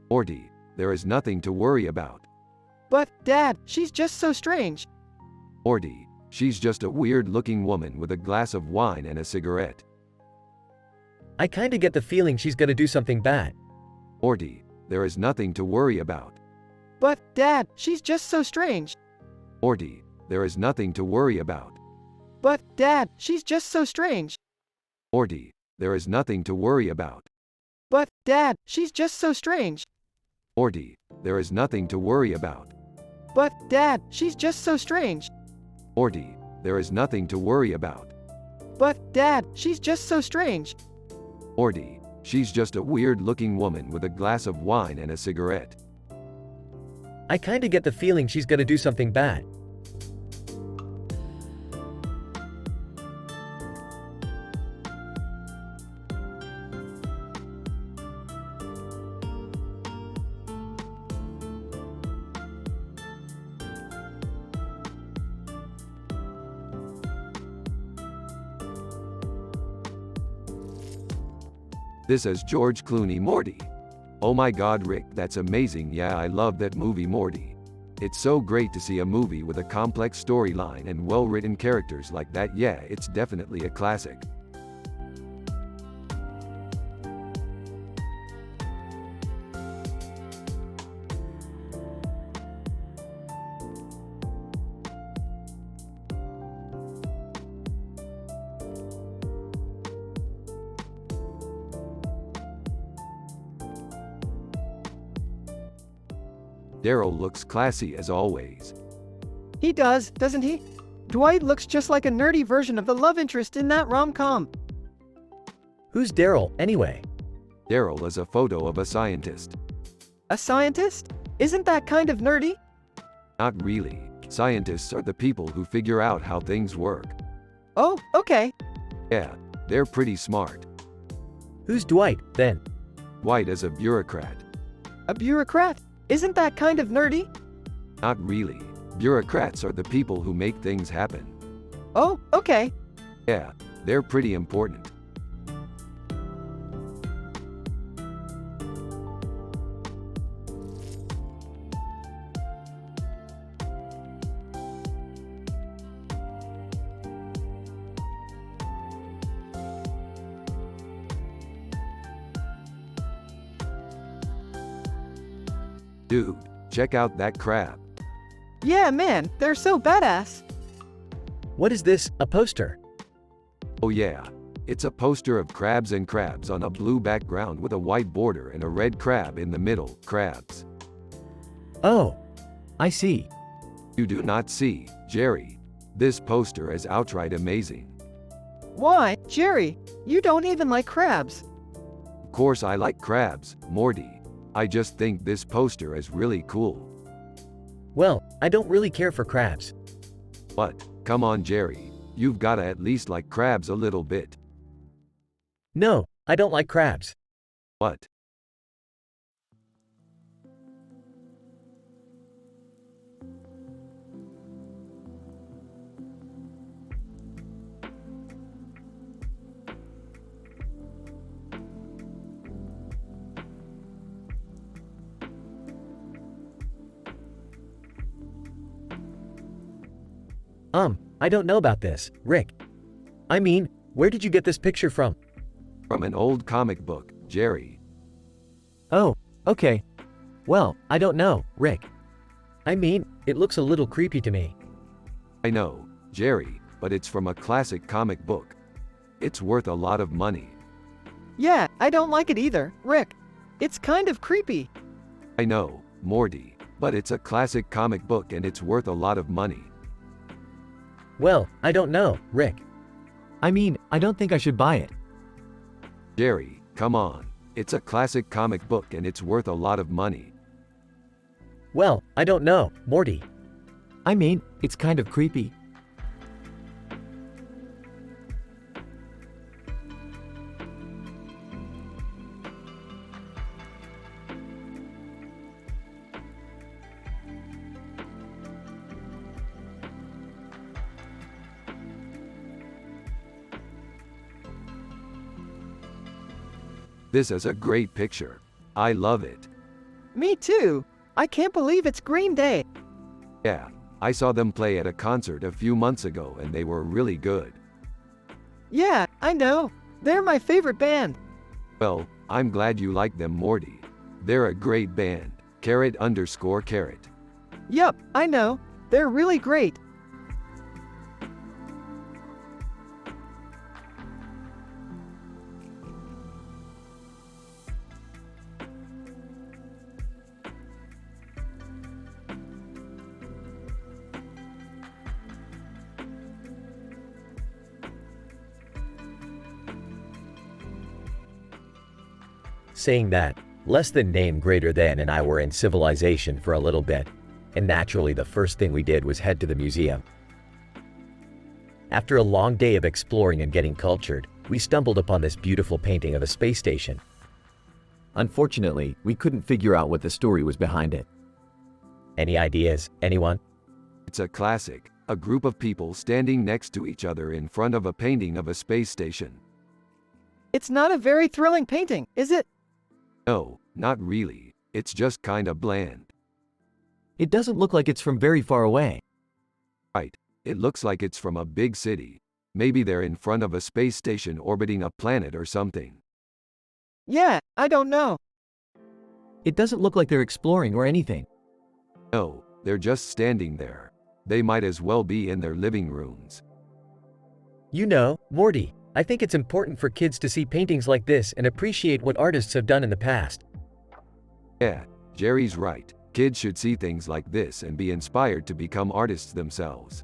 Morty, there is nothing to worry about. But, Dad, she's just so strange. Morty, she's just a weird-looking woman with a glass of wine and a cigarette. I kinda get the feeling she's gonna do something bad. Morty, there is nothing to worry about. But, Dad, she's just so strange. Morty, there is nothing to worry about. But, Dad, she's just so strange. Morty, there is nothing to worry about. But, Dad, she's just so strange. Morty, there is nothing to worry about. But, Dad, she's just so strange. Morty, there is nothing to worry about. But, Dad, she's just so strange. Morty, she's just a weird-looking woman with a glass of wine and a cigarette. I kinda get the feeling she's gonna do something bad. This is George Clooney Morty. Oh my god Rick, that's amazing. Yeah, I love that movie Morty. It's so great to see a movie with a complex storyline and well-written characters like that. Yeah, it's definitely a classic. Daryl looks classy as always. He does, doesn't he? Dwight looks just like a nerdy version of the love interest in that rom-com. Who's Daryl, anyway? Daryl is a photo of a scientist. A scientist? Isn't that kind of nerdy? Not really. Scientists are the people who figure out how things work. Oh, okay. Yeah, they're pretty smart. Who's Dwight, then? Dwight is a bureaucrat. A bureaucrat? Isn't that kind of nerdy? Not really. Bureaucrats are the people who make things happen. Oh, okay. Yeah, they're pretty important. Dude, check out that crab. Yeah, man, they're so badass. What is this, a poster? Oh yeah. It's a poster of crabs and crabs on a blue background with a white border and a red crab in the middle, crabs. Oh, I see. You do not see, Jerry. This poster is outright amazing. Why, Jerry, you don't even like crabs. Of course I like crabs, Morty. I just think this poster is really cool. well, I don't really care for crabs. But, come on Jerry, you've gotta at least like crabs a little bit. No, I don't like crabs. What? I don't know about this, Rick. I mean, where did you get this picture from? From an old comic book, Jerry. Oh, okay. Well, I don't know, Rick. I mean, it looks a little creepy to me. I know, Jerry, but it's from a classic comic book. It's worth a lot of money. Yeah, I don't like it either, Rick. It's kind of creepy. I know, Morty, but it's a classic comic book and it's worth a lot of money. Well, I don't know, Rick. I mean, I don't think I should buy it. Jerry, come on. It's a classic comic book and it's worth a lot of money. Well, I don't know, Morty. I mean, it's kind of creepy. This is a great picture. I love it. Me too. I can't believe it's Green Day. Yeah, I saw them play at a concert a few months ago and they were really good. Yeah, I know. They're my favorite band. Well, I'm glad you like them, Morty. They're a great band. _carrot. Yup, I know. They're really great. Saying that, less than name greater than and I were in civilization for a little bit, and naturally the first thing we did was head to the museum. After a long day of exploring and getting cultured, we stumbled upon this beautiful painting of a space station. Unfortunately, we couldn't figure out what the story was behind it. Any ideas, anyone? It's a classic. A group of people standing next to each other in front of a painting of a space station. It's not a very thrilling painting, is it? No, not really. It's just kinda bland. It doesn't look like it's from very far away. Right. It looks like it's from a big city. Maybe they're in front of a space station orbiting a planet or something. Yeah, I don't know. It doesn't look like they're exploring or anything. No, they're just standing there. They might as well be in their living rooms. You know, Morty, I think it's important for kids to see paintings like this and appreciate what artists have done in the past. Yeah, Jerry's right. Kids should see things like this and be inspired to become artists themselves.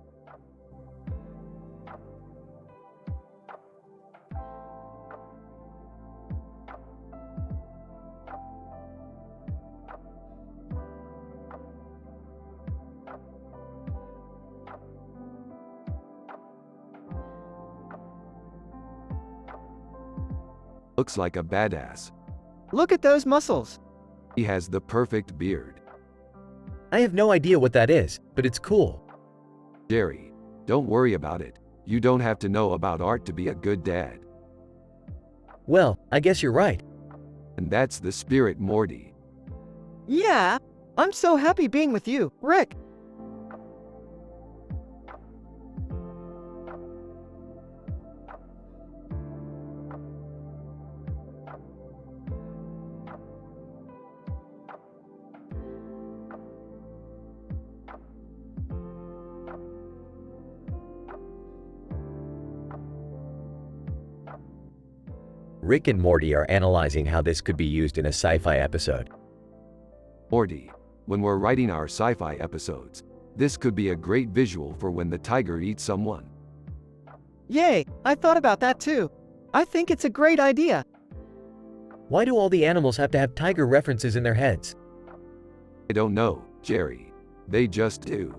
Looks like a badass. Look at those muscles. He has the perfect beard. I have no idea what that is, but it's cool. Jerry, don't worry about it. You don't have to know about art to be a good dad. Well, I guess you're right. And that's the spirit, Morty. Yeah, I'm so happy being with you, Rick. Rick and Morty are analyzing how this could be used in a sci-fi episode. Morty, when we're writing our sci-fi episodes, this could be a great visual for when the tiger eats someone. Yay, I thought about that too. I think it's a great idea. Why do all the animals have to have tiger references in their heads? I don't know, Jerry. They just do.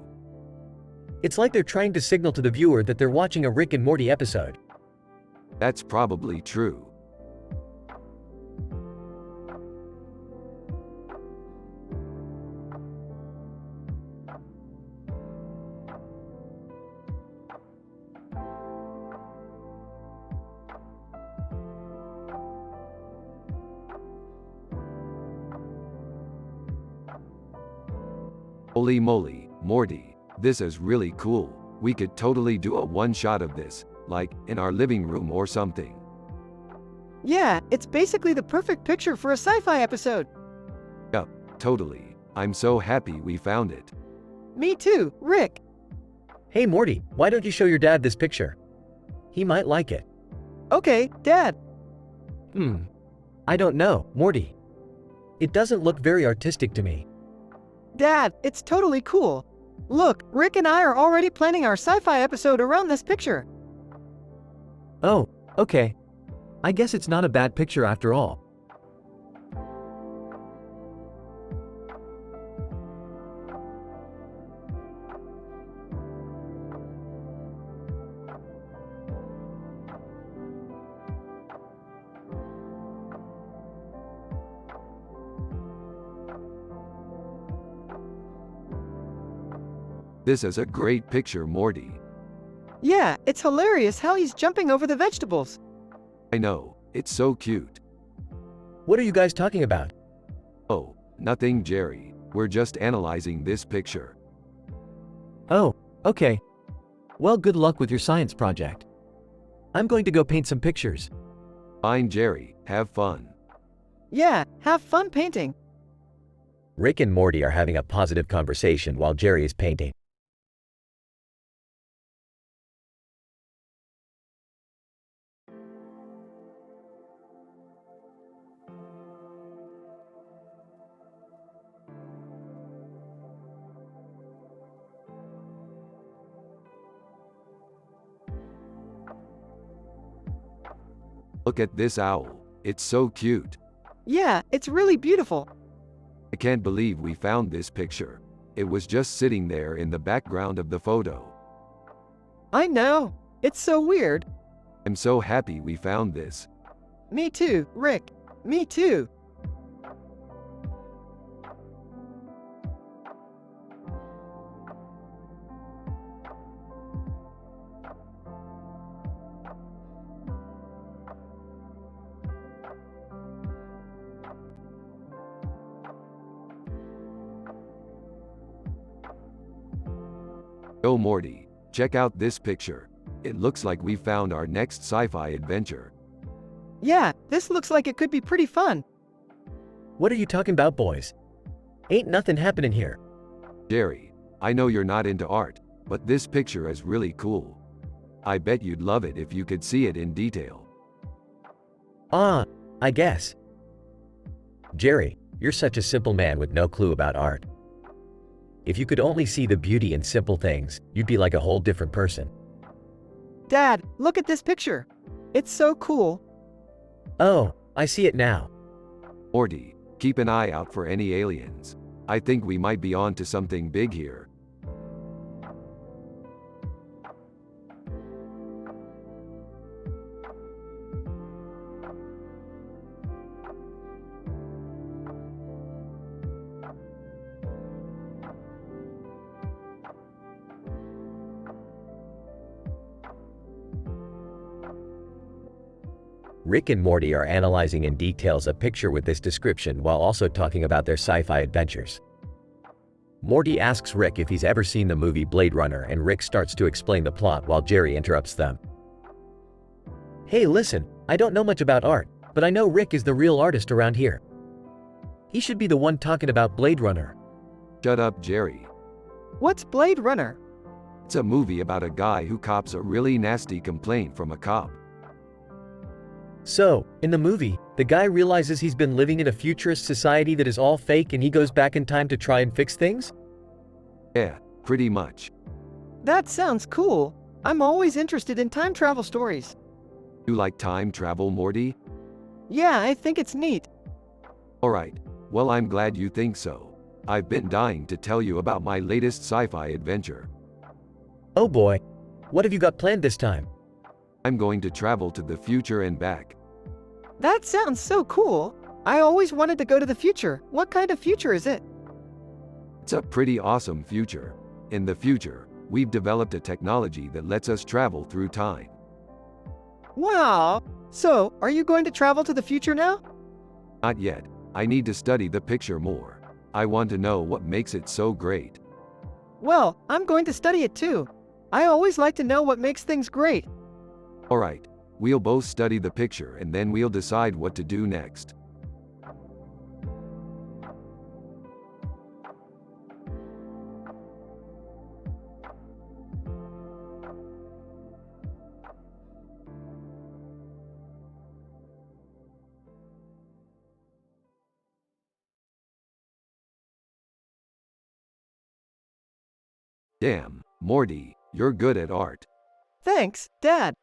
It's like they're trying to signal to the viewer that they're watching a Rick and Morty episode. That's probably true. Holy moly, Morty, this is really cool. We could totally do a one-shot of this, like, in our living room or something. Yeah, it's basically the perfect picture for a sci-fi episode. Yup, totally. I'm so happy we found it. Me too, Rick. Hey Morty, why don't you show your dad this picture? He might like it. Okay, Dad. I don't know, Morty. It doesn't look very artistic to me. Dad, it's totally cool. Look, Rick and I are already planning our sci-fi episode around this picture. Oh, okay. I guess it's not a bad picture after all. This is a great picture, Morty. Yeah, it's hilarious how he's jumping over the vegetables. I know, it's so cute. What are you guys talking about? Oh, nothing, Jerry. We're just analyzing this picture. Oh, okay. Well, good luck with your science project. I'm going to go paint some pictures. Fine, Jerry. Have fun. Yeah, have fun painting. Rick and Morty are having a positive conversation while Jerry is painting. Look at this owl. It's so cute. Yeah, it's really beautiful. I can't believe we found this picture. It was just sitting there in the background of the photo. I know. It's so weird. I'm so happy we found this. Me too, Rick. Me too. Oh Morty, check out this picture. It looks like we found our next sci-fi adventure. Yeah, this looks like it could be pretty fun. What are you talking about, boys? Ain't nothing happening here. Jerry, I know you're not into art, but this picture is really cool. I bet you'd love it if you could see it in detail. I guess. Jerry, you're such a simple man with no clue about art. If you could only see the beauty in simple things, you'd be like a whole different person. Dad, look at this picture. It's so cool. Oh, I see it now. Morty, keep an eye out for any aliens. I think we might be on to something big here. Rick and Morty are analyzing in details a picture with this description while also talking about their sci-fi adventures. Morty asks Rick if he's ever seen the movie Blade Runner, and Rick starts to explain the plot while Jerry interrupts them. Hey, listen, I don't know much about art, but I know Rick is the real artist around here. He should be the one talking about Blade Runner. Shut up, Jerry. What's Blade Runner? It's a movie about a guy who cops a really nasty complaint from a cop. So, in the movie, the guy realizes he's been living in a futurist society that is all fake and he goes back in time to try and fix things? Yeah, pretty much. That sounds cool. I'm always interested in time travel stories. You like time travel, Morty? Yeah, I think it's neat. Alright, well, I'm glad you think so. I've been dying to tell you about my latest sci-fi adventure. Oh boy. What have you got planned this time? I'm going to travel to the future and back. That sounds so cool. I always wanted to go to the future. What kind of future is it? It's a pretty awesome future. In the future, we've developed a technology that lets us travel through time. Wow! So, are you going to travel to the future now? Not yet. I need to study the picture more. I want to know what makes it so great. Well, I'm going to study it too. I always like to know what makes things great. Alright, we'll both study the picture and then we'll decide what to do next. Damn, Morty, you're good at art. Thanks, Dad.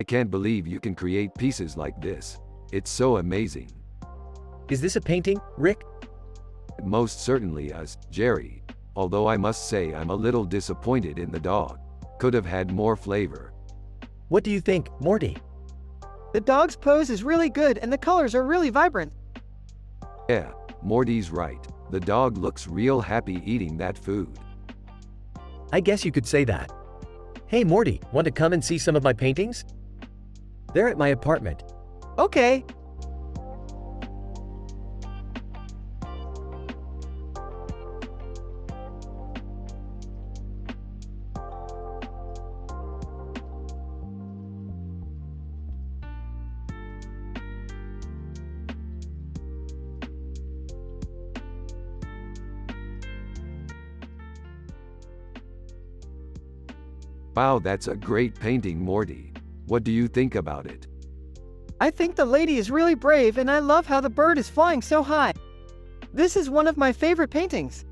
I can't believe you can create pieces like this. It's so amazing. Is this a painting, Rick? It most certainly is, Jerry. Although I must say I'm a little disappointed in the dog. Could have had more flavor. What do you think, Morty? The dog's pose is really good and the colors are really vibrant. Yeah, Morty's right. The dog looks real happy eating that food. I guess you could say that. Hey Morty, want to come and see some of my paintings? They're at my apartment. Okay. Wow, that's a great painting, Morty. What do you think about it? I think the lady is really brave and I love how the bird is flying so high. This is one of my favorite paintings.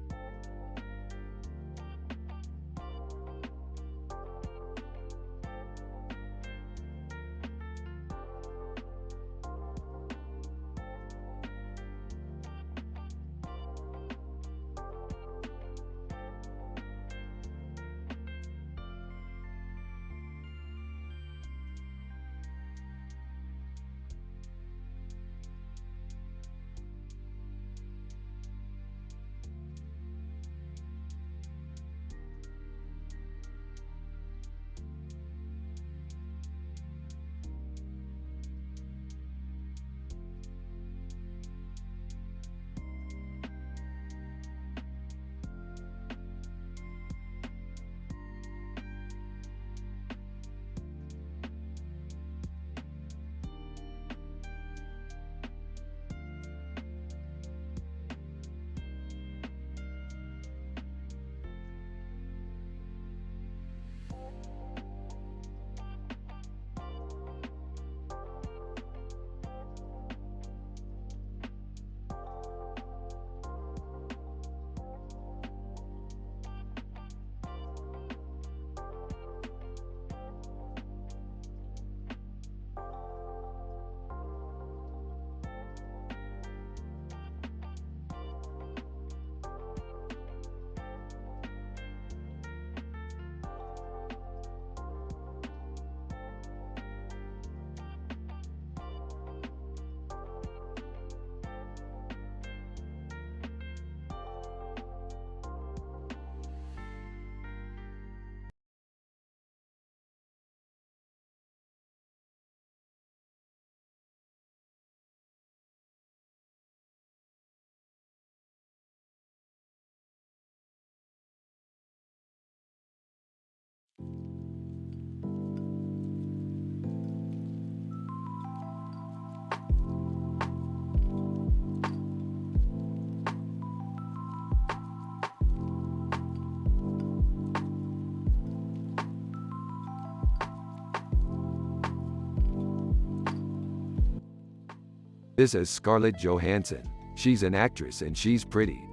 This is Scarlett Johansson. She's an actress and she's pretty.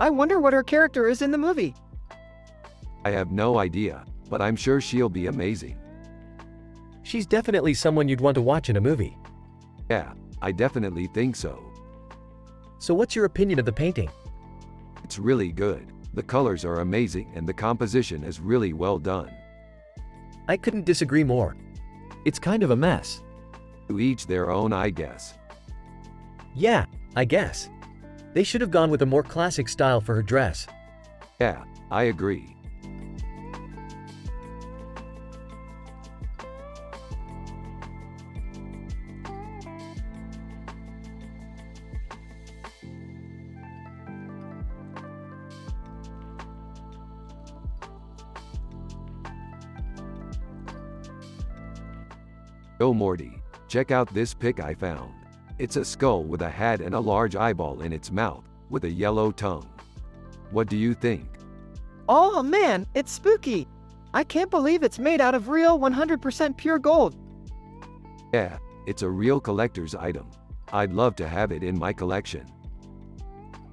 I wonder what her character is in the movie. I have no idea, but I'm sure she'll be amazing. She's definitely someone you'd want to watch in a movie. Yeah, I definitely think so. So what's your opinion of the painting? It's really good. The colors are amazing and the composition is really well done. I couldn't disagree more. It's kind of a mess. To each their own, I guess. Yeah, I guess. They should have gone with a more classic style for her dress. Yeah, I agree. Oh Morty, check out this pic I found. It's a skull with a hat and a large eyeball in its mouth, with a yellow tongue. What do you think? Oh man, it's spooky. I can't believe it's made out of real 100% pure gold. Yeah, it's a real collector's item. I'd love to have it in my collection.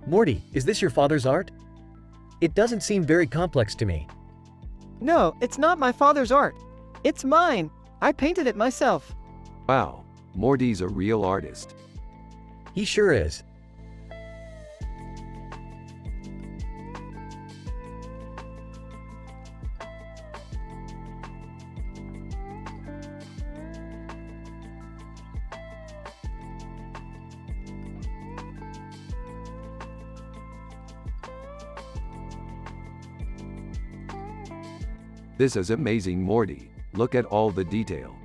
Morty, is this your father's art? It doesn't seem very complex to me. No, it's not my father's art. It's mine. I painted it myself. Wow, Morty's a real artist. He sure is. This is amazing, Morty. Look at all the detail.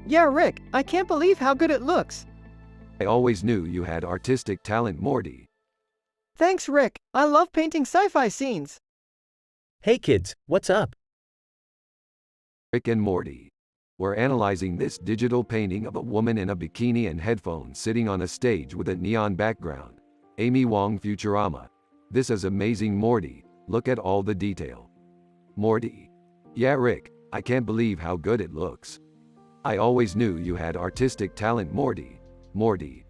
Yeah, Rick, I can't believe how good it looks. I always knew you had artistic talent, Morty. Thanks, Rick. I love painting sci-fi scenes. Hey kids, what's up? Rick and Morty. We're analyzing this digital painting of a woman in a bikini and headphones sitting on a stage with a neon background. Amy Wong, Futurama. This is amazing, Morty. Look at all the detail. Morty. Yeah, Rick, I can't believe how good it looks. I always knew you had artistic talent, Morty. Morty.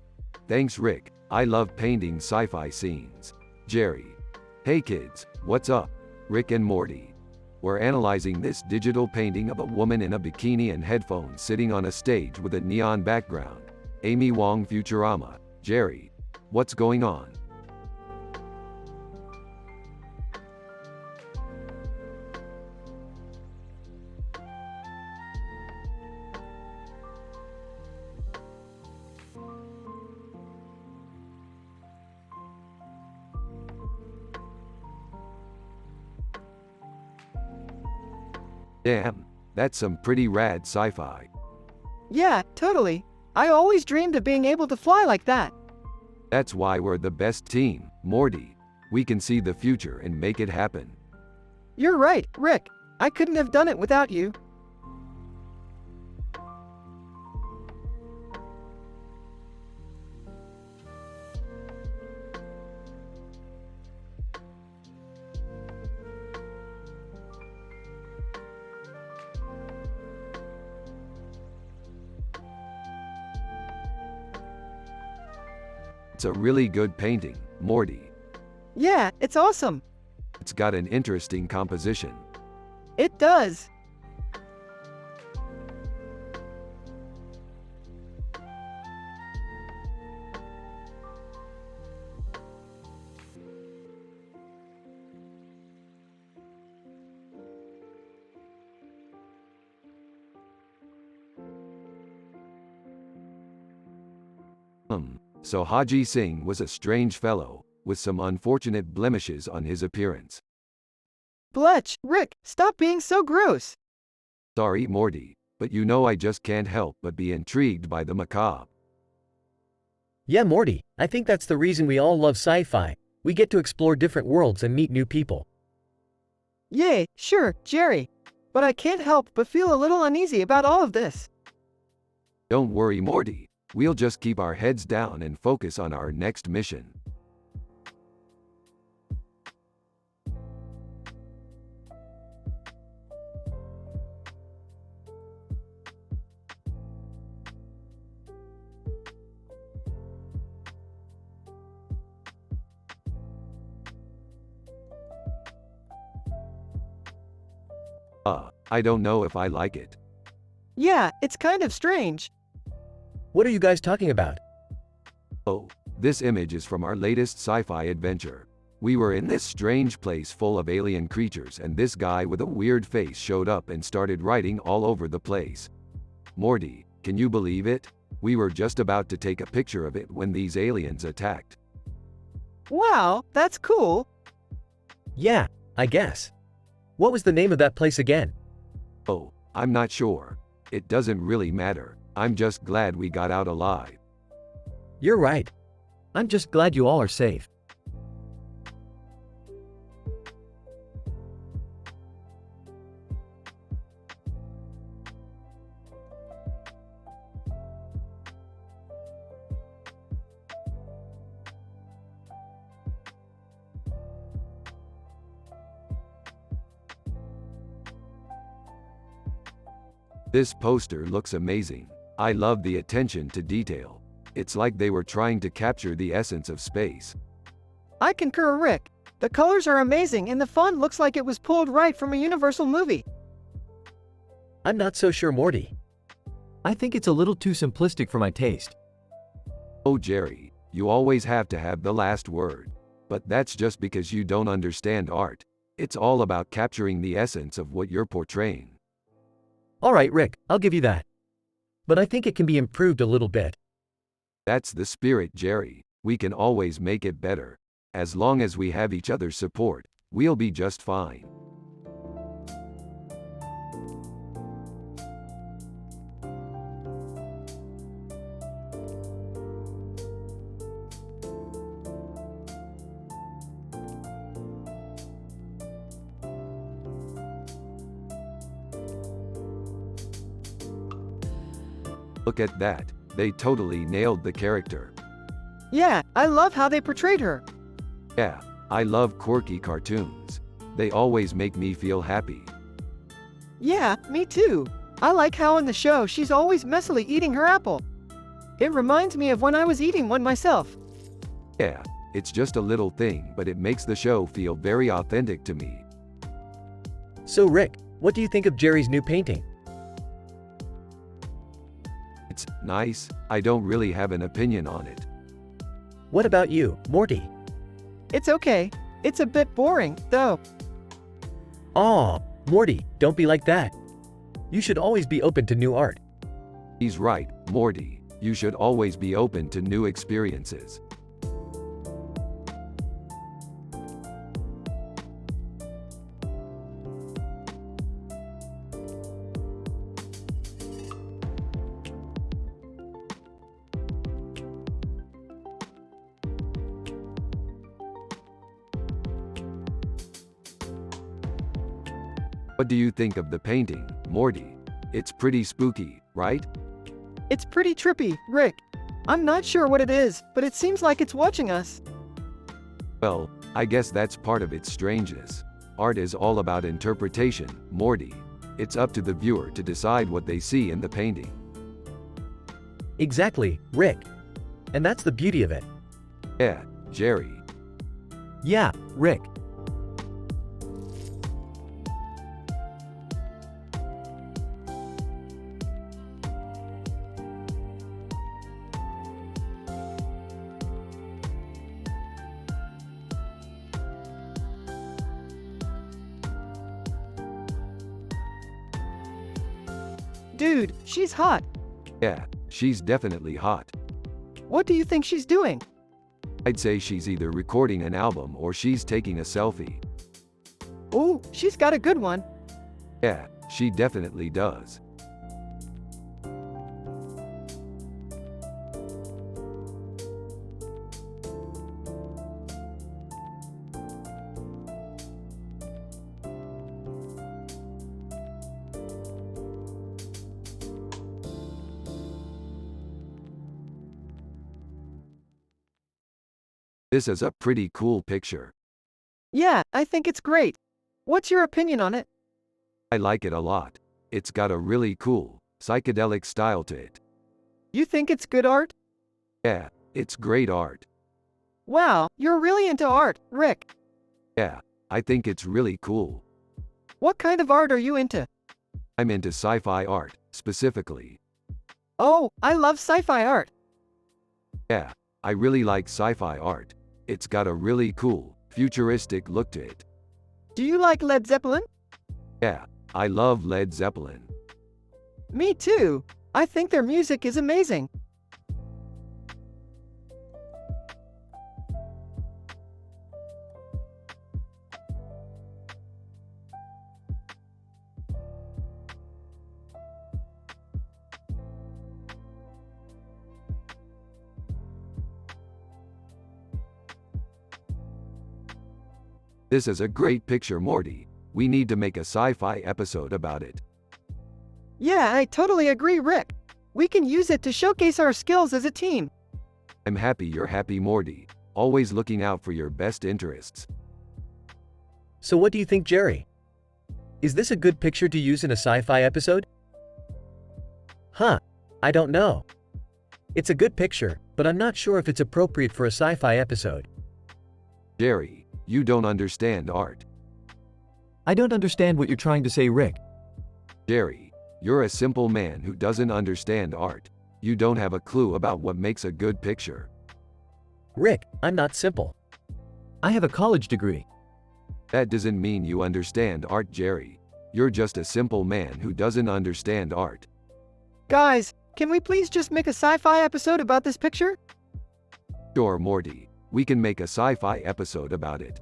Thanks, Rick. I love painting sci-fi scenes. Jerry. Hey kids, what's up? Rick and Morty. We're analyzing this digital painting of a woman in a bikini and headphones sitting on a stage with a neon background. Amy Wong, Futurama. Jerry. What's going on? Damn, that's some pretty rad sci-fi. Yeah, totally. I always dreamed of being able to fly like that. That's why we're the best team, Morty. We can see the future and make it happen. You're right, Rick. I couldn't have done it without you. It's a really good painting, Morty. Yeah, it's awesome. It's got an interesting composition. It does. So Haji Singh was a strange fellow, with some unfortunate blemishes on his appearance. Bletch, Rick, stop being so gross. Sorry, Morty, but you know I just can't help but be intrigued by the macabre. Yeah, Morty, I think that's the reason we all love sci-fi. We get to explore different worlds and meet new people. Yay, sure, Jerry. But I can't help but feel a little uneasy about all of this. Don't worry, Morty. We'll just keep our heads down and focus on our next mission. I don't know if I like it. Yeah, it's kind of strange. What are you guys talking about? Oh, this image is from our latest sci-fi adventure. We were in this strange place full of alien creatures and this guy with a weird face showed up and started writing all over the place. Morty, can you believe it? We were just about to take a picture of it when these aliens attacked. Wow, that's cool. Yeah, I guess. What was the name of that place again? Oh, I'm not sure. It doesn't really matter. I'm just glad we got out alive. You're right. I'm just glad you all are safe. This poster looks amazing. I love the attention to detail. It's like they were trying to capture the essence of space. I concur, Rick. The colors are amazing and the font looks like it was pulled right from a Universal movie. I'm not so sure, Morty. I think it's a little too simplistic for my taste. Oh Jerry, you always have to have the last word. But that's just because you don't understand art. It's all about capturing the essence of what you're portraying. All right, Rick, I'll give you that. But I think it can be improved a little bit. That's the spirit, Jerry. We can always make it better. As long as we have each other's support, we'll be just fine. Look at that. They totally nailed the character. Yeah, I love how they portrayed her. Yeah, I love quirky cartoons. They always make me feel happy. Yeah, me too. I like how in the show she's always messily eating her apple. It reminds me of when I was eating one myself. Yeah, it's just a little thing, but it makes the show feel very authentic to me. So, Rick, what do you think of Jerry's new painting? It's nice. I don't really have an opinion on it. What about you, Morty? It's okay. It's a bit boring, though. Aw, Morty, don't be like that. You should always be open to new art. He's right, Morty. You should always be open to new experiences. What do you think of the painting, Morty? It's pretty spooky, right? It's pretty trippy, Rick. I'm not sure what it is, but it seems like it's watching us. Well, I guess that's part of its strangeness. Art is all about interpretation, Morty. It's up to the viewer to decide what they see in the painting. Exactly, Rick. And that's the beauty of it. Yeah, Jerry. Yeah, Rick. Dude, she's hot. Yeah, she's definitely hot. What do you think she's doing? I'd say she's either recording an album or she's taking a selfie. Ooh, she's got a good one. Yeah, she definitely does. This is a pretty cool picture. Yeah, I think it's great. What's your opinion on it? I like it a lot. It's got a really cool, psychedelic style to it. You think it's good art? Yeah, it's great art. Wow, you're really into art, Rick. Yeah, I think it's really cool. What kind of art are you into? I'm into sci-fi art, specifically. Oh, I love sci-fi art. Yeah, I really like sci-fi art. It's got a really cool, futuristic look to it. Do you like Led Zeppelin? Yeah, I love Led Zeppelin. Me too. I think their music is amazing. This is a great picture, Morty. We need to make a sci-fi episode about it. Yeah, I totally agree, Rick. We can use it to showcase our skills as a team. I'm happy you're happy, Morty. Always looking out for your best interests. So what do you think, Jerry? Is this a good picture to use in a sci-fi episode? Huh, I don't know. It's a good picture, but I'm not sure if it's appropriate for a sci-fi episode. Jerry, you don't understand art. I don't understand what you're trying to say, Rick. Jerry, you're a simple man who doesn't understand art. You don't have a clue about what makes a good picture. Rick, I'm not simple. I have a college degree. That doesn't mean you understand art, Jerry. You're just a simple man who doesn't understand art. Guys, can we please just make a sci-fi episode about this picture? Sure, Morty. We can make a sci-fi episode about it.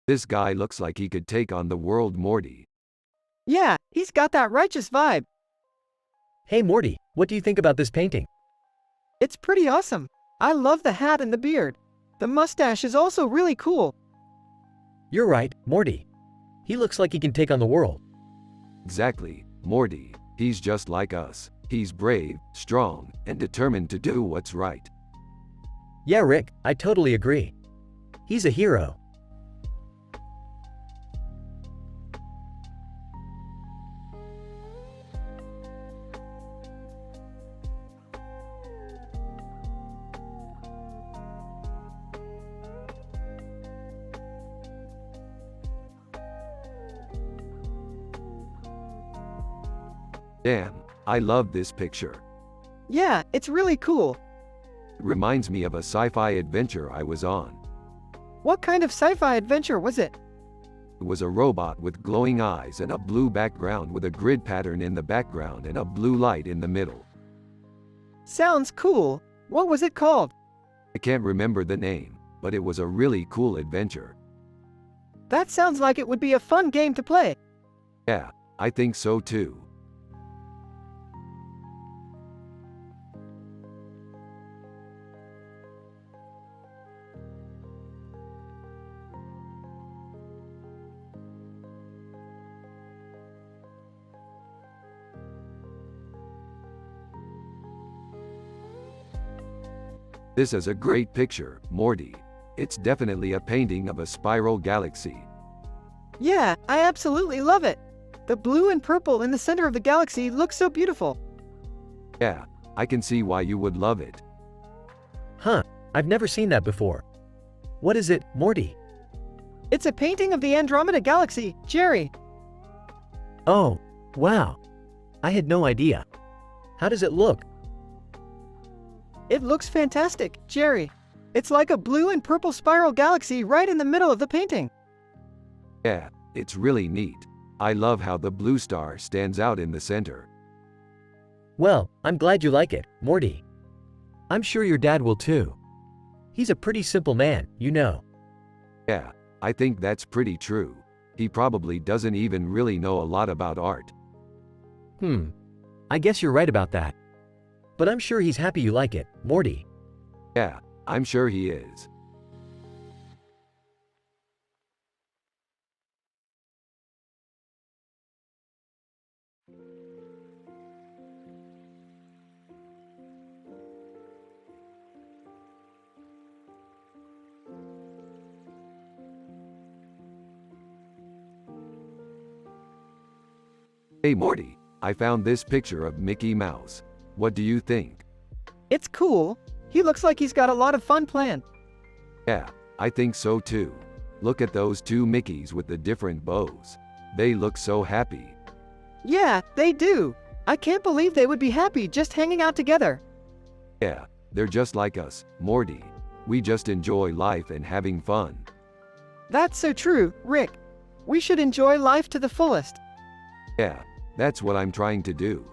This guy looks like he could take on the world, Morty. Yeah, he's got that righteous vibe. Hey Morty, what do you think about this painting? It's pretty awesome. I love the hat and the beard. The mustache is also really cool. You're right, Morty. He looks like he can take on the world. Exactly, Morty. He's just like us. He's brave, strong, and determined to do what's right. Yeah, Rick, I totally agree. He's a hero. Damn, I love this picture. Yeah, it's really cool. It reminds me of a sci-fi adventure I was on. What kind of sci-fi adventure was it? It was a robot with glowing eyes and a blue background with a grid pattern in the background and a blue light in the middle. Sounds cool. What was it called? I can't remember the name, but it was a really cool adventure. That sounds like it would be a fun game to play. Yeah, I think so too. This is a great picture, Morty. It's definitely a painting of a spiral galaxy. Yeah, I absolutely love it. The blue and purple in the center of the galaxy looks so beautiful. Yeah, I can see why you would love it. Huh, I've never seen that before. What is it, Morty? It's a painting of the Andromeda Galaxy, Jerry. Oh, wow. I had no idea. How does it look? It looks fantastic, Jerry. It's like a blue and purple spiral galaxy right in the middle of the painting. Yeah, it's really neat. I love how the blue star stands out in the center. Well, I'm glad you like it, Morty. I'm sure your dad will too. He's a pretty simple man, you know. Yeah, I think that's pretty true. He probably doesn't even really know a lot about art. I guess you're right about that. But I'm sure he's happy you like it, Morty. Yeah, I'm sure he is. Hey Morty, I found this picture of Mickey Mouse. What do you think? It's cool. He looks like he's got a lot of fun planned. Yeah, I think so too. Look at those two Mickeys with the different bows. They look so happy. Yeah, they do. I can't believe they would be happy just hanging out together. Yeah, they're just like us, Morty. We just enjoy life and having fun. That's so true, Rick. We should enjoy life to the fullest. Yeah, that's what I'm trying to do.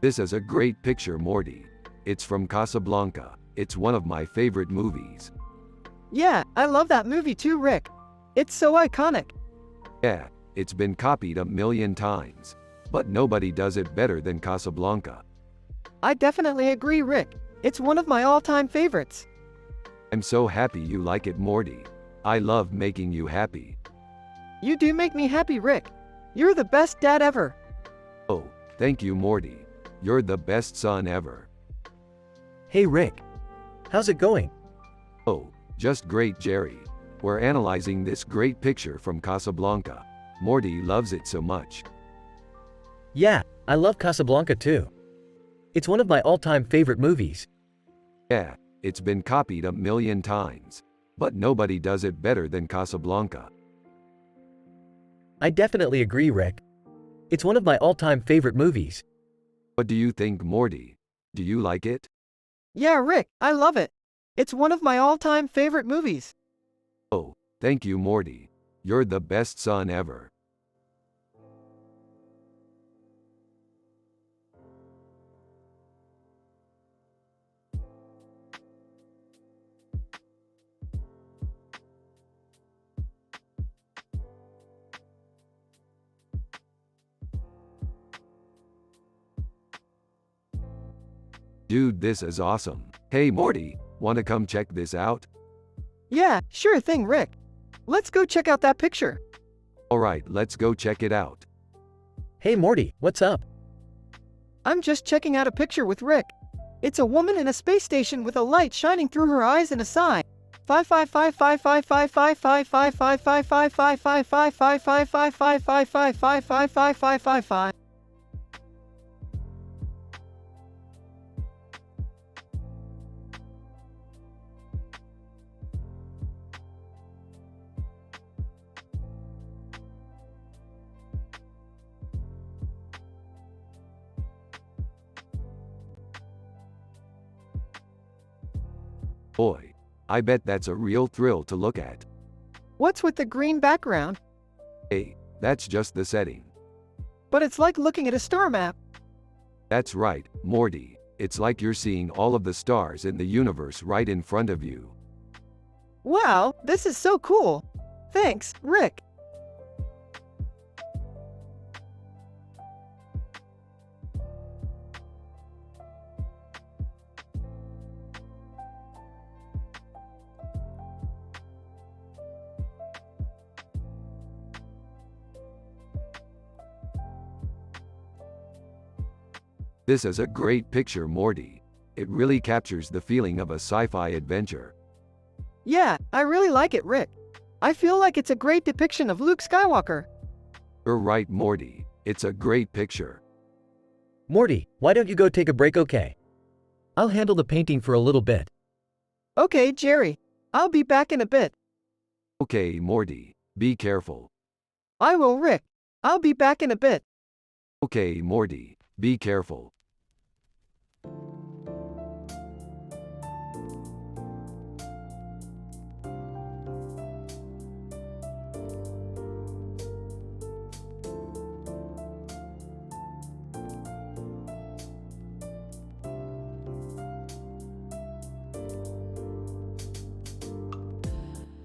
This is a great picture, Morty. It's from Casablanca. It's one of my favorite movies. Yeah, I love that movie too, Rick. It's so iconic. Yeah, it's been copied a million times. But nobody does it better than Casablanca. I definitely agree, Rick. It's one of my all-time favorites. I'm so happy you like it, Morty. I love making you happy. You do make me happy, Rick. You're the best dad ever. Oh, thank you, Morty. You're the best son ever. Hey Rick. How's it going? Oh, just great, Jerry. We're analyzing this great picture from Casablanca. Morty loves it so much. Yeah, I love Casablanca too. It's one of my all-time favorite movies. Yeah, it's been copied a million times. But nobody does it better than Casablanca. I definitely agree, Rick. It's one of my all-time favorite movies. What do you think, Morty? Do you like it? Yeah, Rick, I love it. It's one of my all-time favorite movies. Oh, thank you, Morty. You're the best son ever. Dude, this is awesome. Hey Morty, wanna come check this out? Yeah, sure thing, Rick. Let's go check out that picture. Alright, let's go check it out. Hey Morty, what's up? I'm just checking out a picture with Rick. It's a woman in a space station with a light shining through her eyes and a sign. 55555555555555555555555555555555555. Boy, I bet that's a real thrill to look at. What's with the green background? Hey, that's just the setting. But it's like looking at a star map. That's right, Morty. It's like you're seeing all of the stars in the universe right in front of you. Wow, this is so cool. Thanks, Rick. This is a great picture, Morty. It really captures the feeling of a sci-fi adventure. Yeah, I really like it, Rick. I feel like it's a great depiction of Luke Skywalker. You're right, Morty. It's a great picture. Morty, why don't you go take a break, okay? I'll handle the painting for a little bit. Okay, Jerry. I'll be back in a bit. Okay, Morty. Be careful. I will, Rick. I'll be back in a bit. Okay, Morty. Be careful.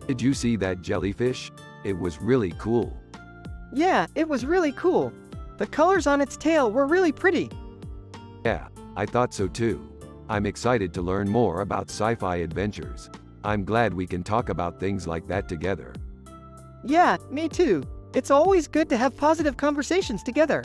Did you see that jellyfish? It was really cool. Yeah, it was really cool. The colors on its tail were really pretty. Yeah, I thought so too. I'm excited to learn more about sci-fi adventures. I'm glad we can talk about things like that together. Yeah, me too. It's always good to have positive conversations together.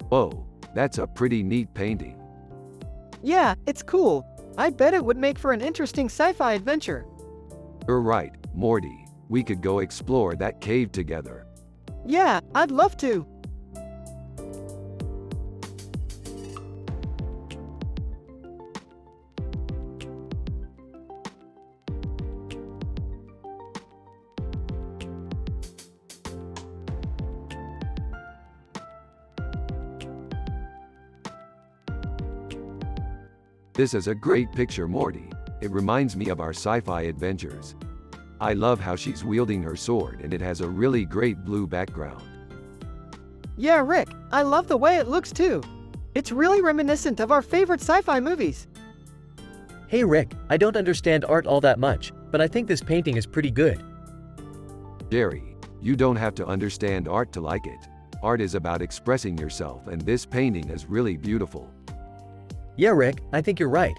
Whoa, that's a pretty neat painting. Yeah, it's cool. I bet it would make for an interesting sci-fi adventure. You're right, Morty. We could go explore that cave together. Yeah, I'd love to. This is a great picture, Morty. It reminds me of our sci-fi adventures. I love how she's wielding her sword and it has a really great blue background. Yeah, Rick, I love the way it looks too. It's really reminiscent of our favorite sci-fi movies. Hey Rick, I don't understand art all that much, but I think this painting is pretty good. Jerry, you don't have to understand art to like it. Art is about expressing yourself and this painting is really beautiful. Yeah Rick, I think you're right.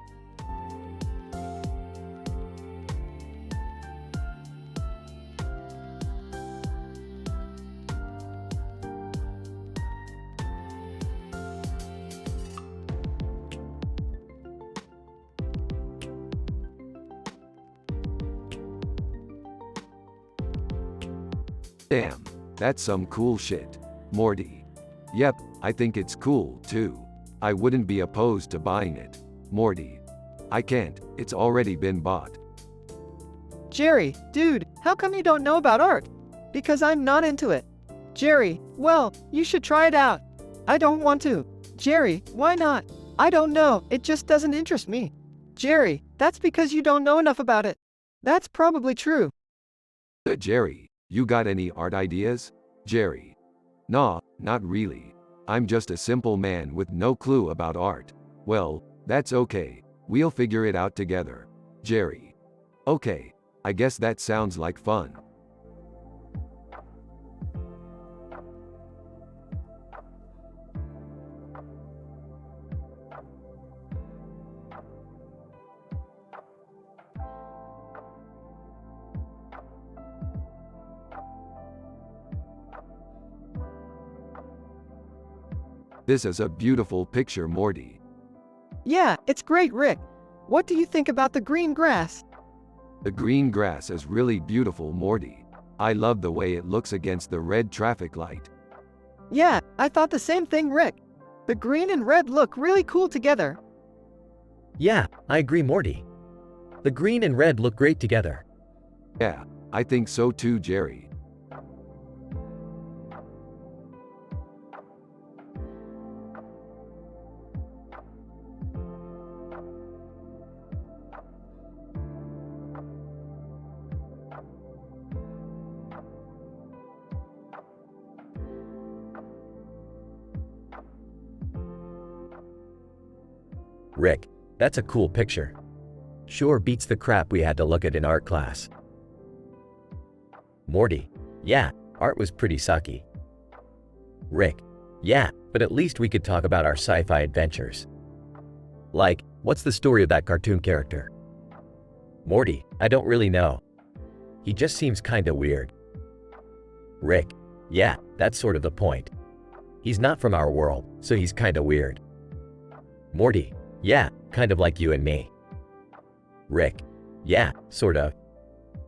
Damn, that's some cool shit. Morty. Yep, I think it's cool too. I wouldn't be opposed to buying it. Morty. I can't, it's already been bought. Jerry, dude, how come you don't know about art? Because I'm not into it. Jerry, well, you should try it out. I don't want to. Jerry, why not? I don't know, it just doesn't interest me. Jerry, that's because you don't know enough about it. That's probably true. Jerry, you got any art ideas? Jerry. Nah, not really. I'm just a simple man with no clue about art. Well, that's okay. We'll figure it out together. Jerry. Okay, I guess that sounds like fun. This is a beautiful picture, Morty. Yeah, it's great, Rick. What do you think about the green grass? The green grass is really beautiful, Morty. I love the way it looks against the red traffic light. Yeah, I thought the same thing, Rick. The green and red look really cool together. Yeah, I agree Morty. The green and red look great together. Yeah, I think so too, Jerry. Rick, that's a cool picture. Sure beats the crap we had to look at in art class. Morty, yeah, art was pretty sucky. Rick, yeah, but at least we could talk about our sci-fi adventures. Like, what's the story of that cartoon character? Morty, I don't really know. He just seems kinda weird. Rick, yeah, that's sort of the point. He's not from our world, so he's kinda weird. Morty, yeah, kind of like you and me. Rick, yeah, sort of.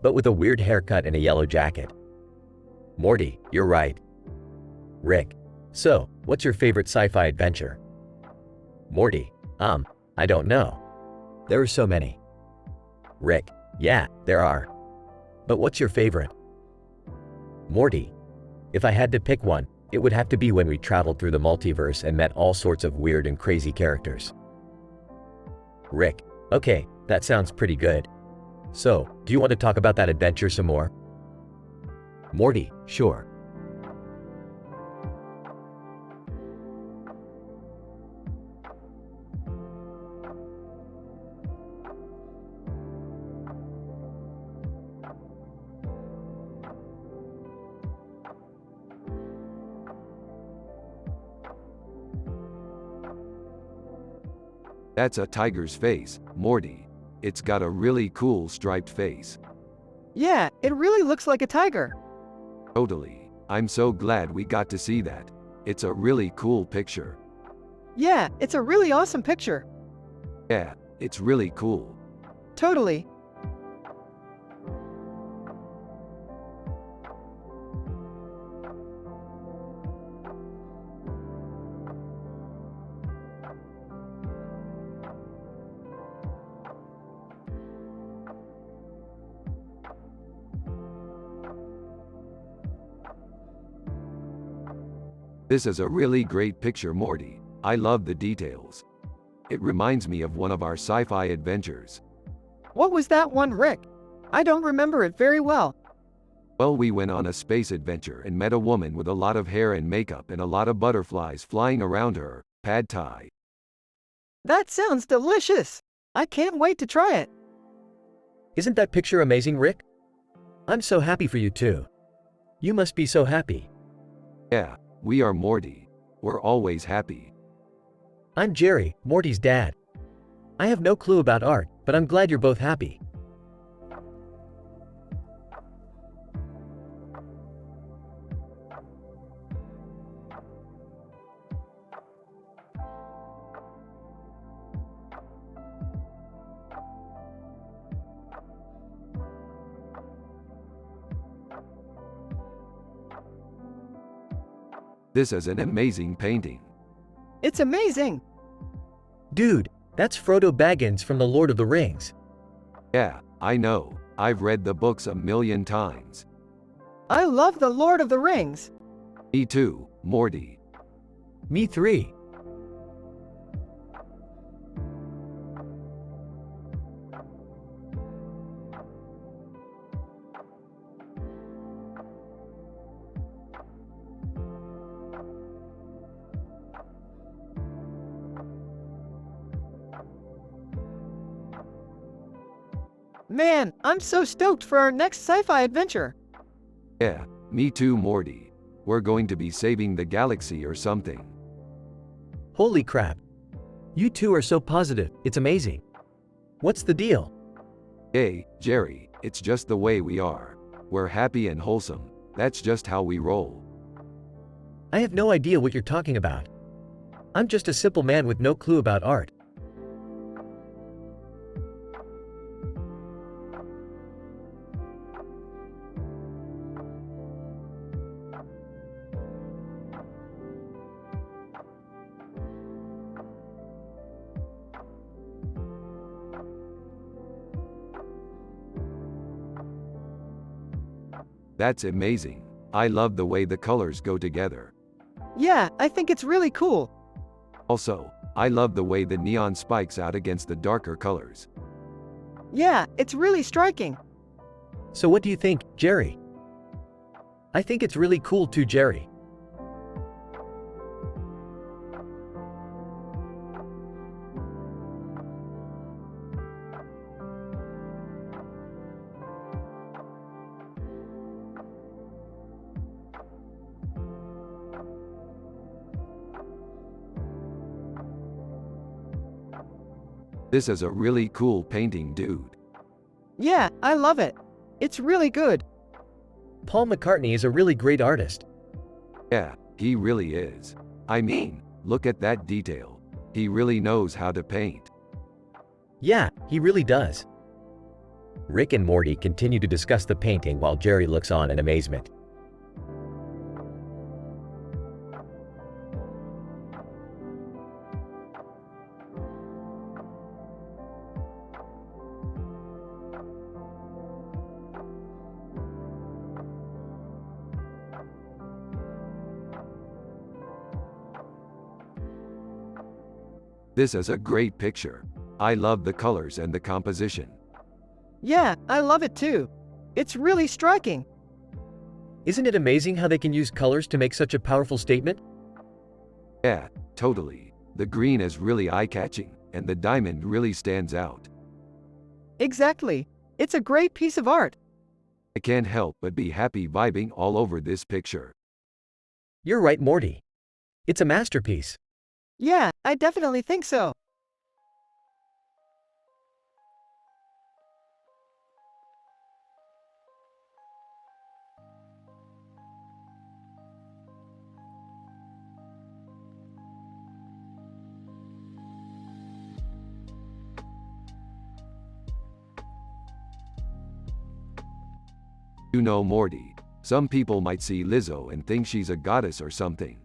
But with a weird haircut and a yellow jacket. Morty, you're right. Rick, so, what's your favorite sci-fi adventure? Morty, I don't know. There are so many. Rick, yeah, there are. But what's your favorite? Morty, if I had to pick one, it would have to be when we traveled through the multiverse and met all sorts of weird and crazy characters. Rick, okay, that sounds pretty good. So, do you want to talk about that adventure some more? Morty, sure. That's a tiger's face, Morty. It's got a really cool striped face. Yeah, it really looks like a tiger. Totally. I'm so glad we got to see that. It's a really cool picture. Yeah, it's a really awesome picture. Yeah, it's really cool. Totally. This is a really great picture, Morty. I love the details. It reminds me of one of our sci-fi adventures. What was that one, Rick? I don't remember it very well. Well, we went on a space adventure and met a woman with a lot of hair and makeup and a lot of butterflies flying around her. Pad Thai. That sounds delicious. I can't wait to try it. Isn't that picture amazing, Rick? I'm so happy for you too. You must be so happy. Yeah, we are Morty. We're always happy. I'm Jerry, Morty's dad. I have no clue about art, but I'm glad you're both happy. This is an amazing painting. It's amazing. Dude, that's Frodo Baggins from The Lord of the Rings. Yeah, I know. I've read the books a million times. I love The Lord of the Rings. Me too, Morty. Me three. Man, I'm so stoked for our next sci-fi adventure. Yeah, me too, Morty. We're going to be saving the galaxy or something. Holy crap. You two are so positive, it's amazing. What's the deal? Hey, Jerry, it's just the way we are. We're happy and wholesome. That's just how we roll. I have no idea what you're talking about. I'm just a simple man with no clue about art. That's amazing. I love the way the colors go together. Yeah, I think it's really cool. Also, I love the way the neon spikes out against the darker colors. Yeah, it's really striking. So what do you think, Jerry? I think it's really cool too, Jerry. This is a really cool painting, dude. Yeah, I love it. It's really good. Paul McCartney is a really great artist. Yeah, he really is. I mean, look at that detail. He really knows how to paint. Yeah, he really does. Rick and Morty continue to discuss the painting while Jerry looks on in amazement. This is a great picture. I love the colors and the composition. Yeah, I love it too. It's really striking. Isn't it amazing how they can use colors to make such a powerful statement? Yeah, totally. The green is really eye-catching, and the diamond really stands out. Exactly. It's a great piece of art. I can't help but be happy vibing all over this picture. You're right, Morty. It's a masterpiece. Yeah, I definitely think so. You know, Morty, some people might see Lizzo and think she's a goddess or something.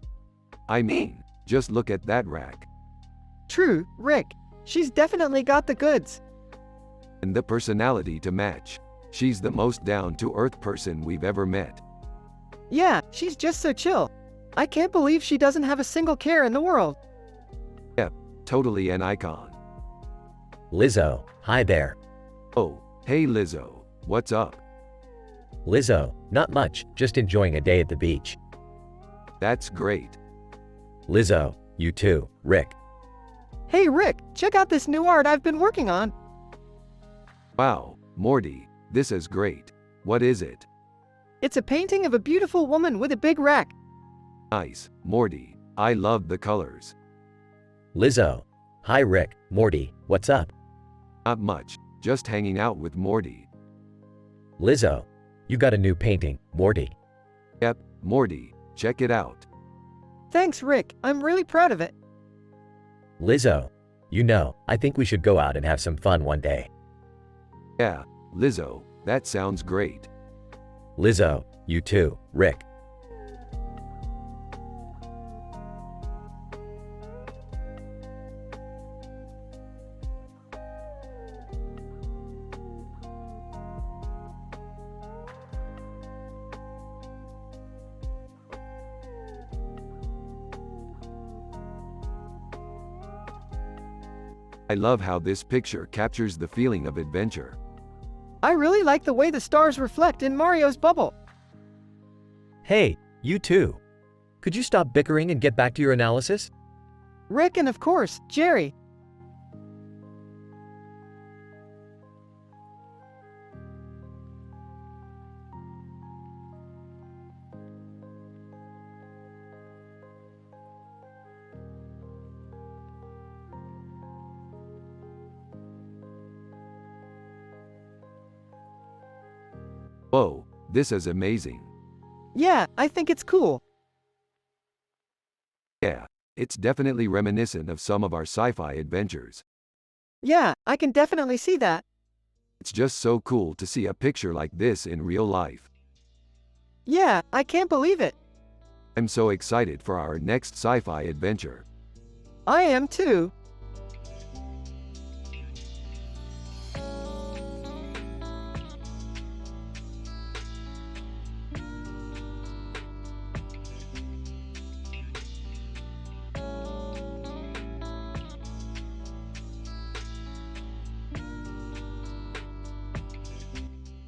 I mean, just look at that rack. True, Rick. She's definitely got the goods. And the personality to match. She's the most down-to-earth person we've ever met. Yeah, she's just so chill. I can't believe she doesn't have a single care in the world. Yep, totally an icon. Lizzo, hi there. Oh, hey Lizzo, what's up? Lizzo, not much, just enjoying a day at the beach. That's great. Lizzo, you too, Rick. Hey Rick, check out this new art I've been working on. Wow, Morty, this is great. What is it? It's a painting of a beautiful woman with a big rack. Nice, Morty, I love the colors. Lizzo, hi Rick, Morty, what's up? Not much, just hanging out with Morty. Lizzo, you got a new painting, Morty. Yep, Morty, check it out. Thanks Rick, I'm really proud of it. Lizzo, you know, I think we should go out and have some fun one day. Yeah, Lizzo, that sounds great. Lizzo, you too, Rick. I love how this picture captures the feeling of adventure. I really like the way the stars reflect in Mario's bubble. Hey, you too. Could you stop bickering and get back to your analysis? Rick and of course, Jerry. Whoa, this is amazing. Yeah, I think it's cool. Yeah, it's definitely reminiscent of some of our sci-fi adventures. Yeah, I can definitely see that. It's just so cool to see a picture like this in real life. Yeah, I can't believe it. I'm so excited for our next sci-fi adventure. I am too.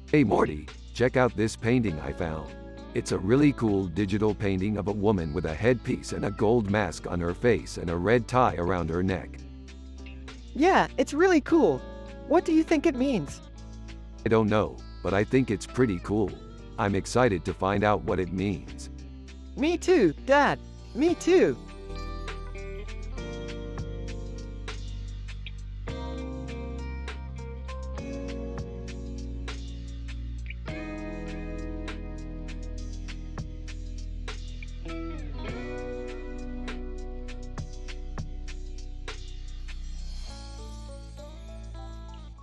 Hey Morty, check out this painting I found. It's a really cool digital painting of a woman with a headpiece and a gold mask on her face and a red tie around her neck. Yeah, it's really cool. What do you think it means? I don't know, but I think it's pretty cool. I'm excited to find out what it means. Me too, Dad. Me too.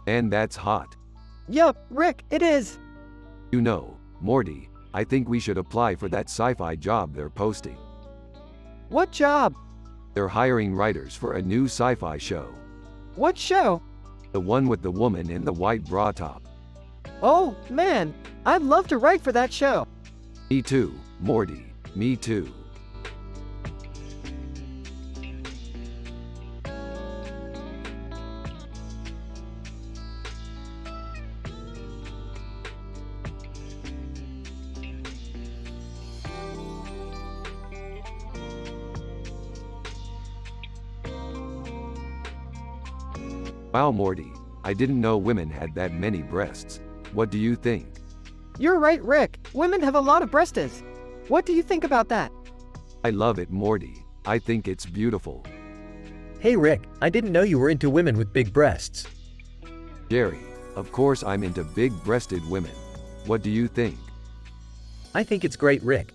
And that's hot. Yup, Rick, it is. You know, Morty, I think we should apply for that sci-fi job they're posting. What job? They're hiring writers for a new sci-fi show. What show? The one with the woman in the white bra top. Oh, man, I'd love to write for that show. Me too, Morty, me too. Wow, Morty, I didn't know women had that many breasts. What do you think? You're right, Rick. Women have a lot of breasts. What do you think about that? I love it, Morty. I think it's beautiful. Hey Rick, I didn't know you were into women with big breasts. Jerry, of course I'm into big-breasted women. What do you think? I think it's great, Rick.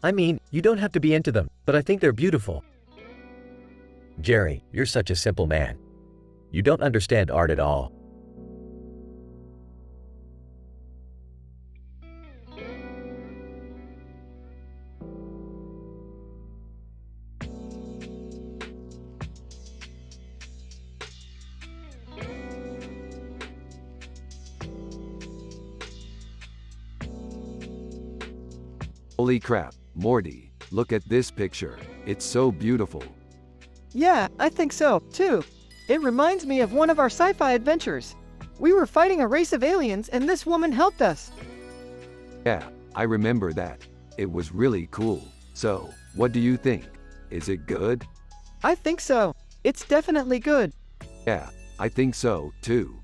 I mean, you don't have to be into them, but I think they're beautiful. Jerry, you're such a simple man. You don't understand art at all. Holy crap, Morty, look at this picture. It's so beautiful. Yeah, I think so, too. It reminds me of one of our sci-fi adventures. We were fighting a race of aliens and this woman helped us. Yeah, I remember that. It was really cool. So, what do you think? Is it good? I think so. It's definitely good. Yeah, I think so, too.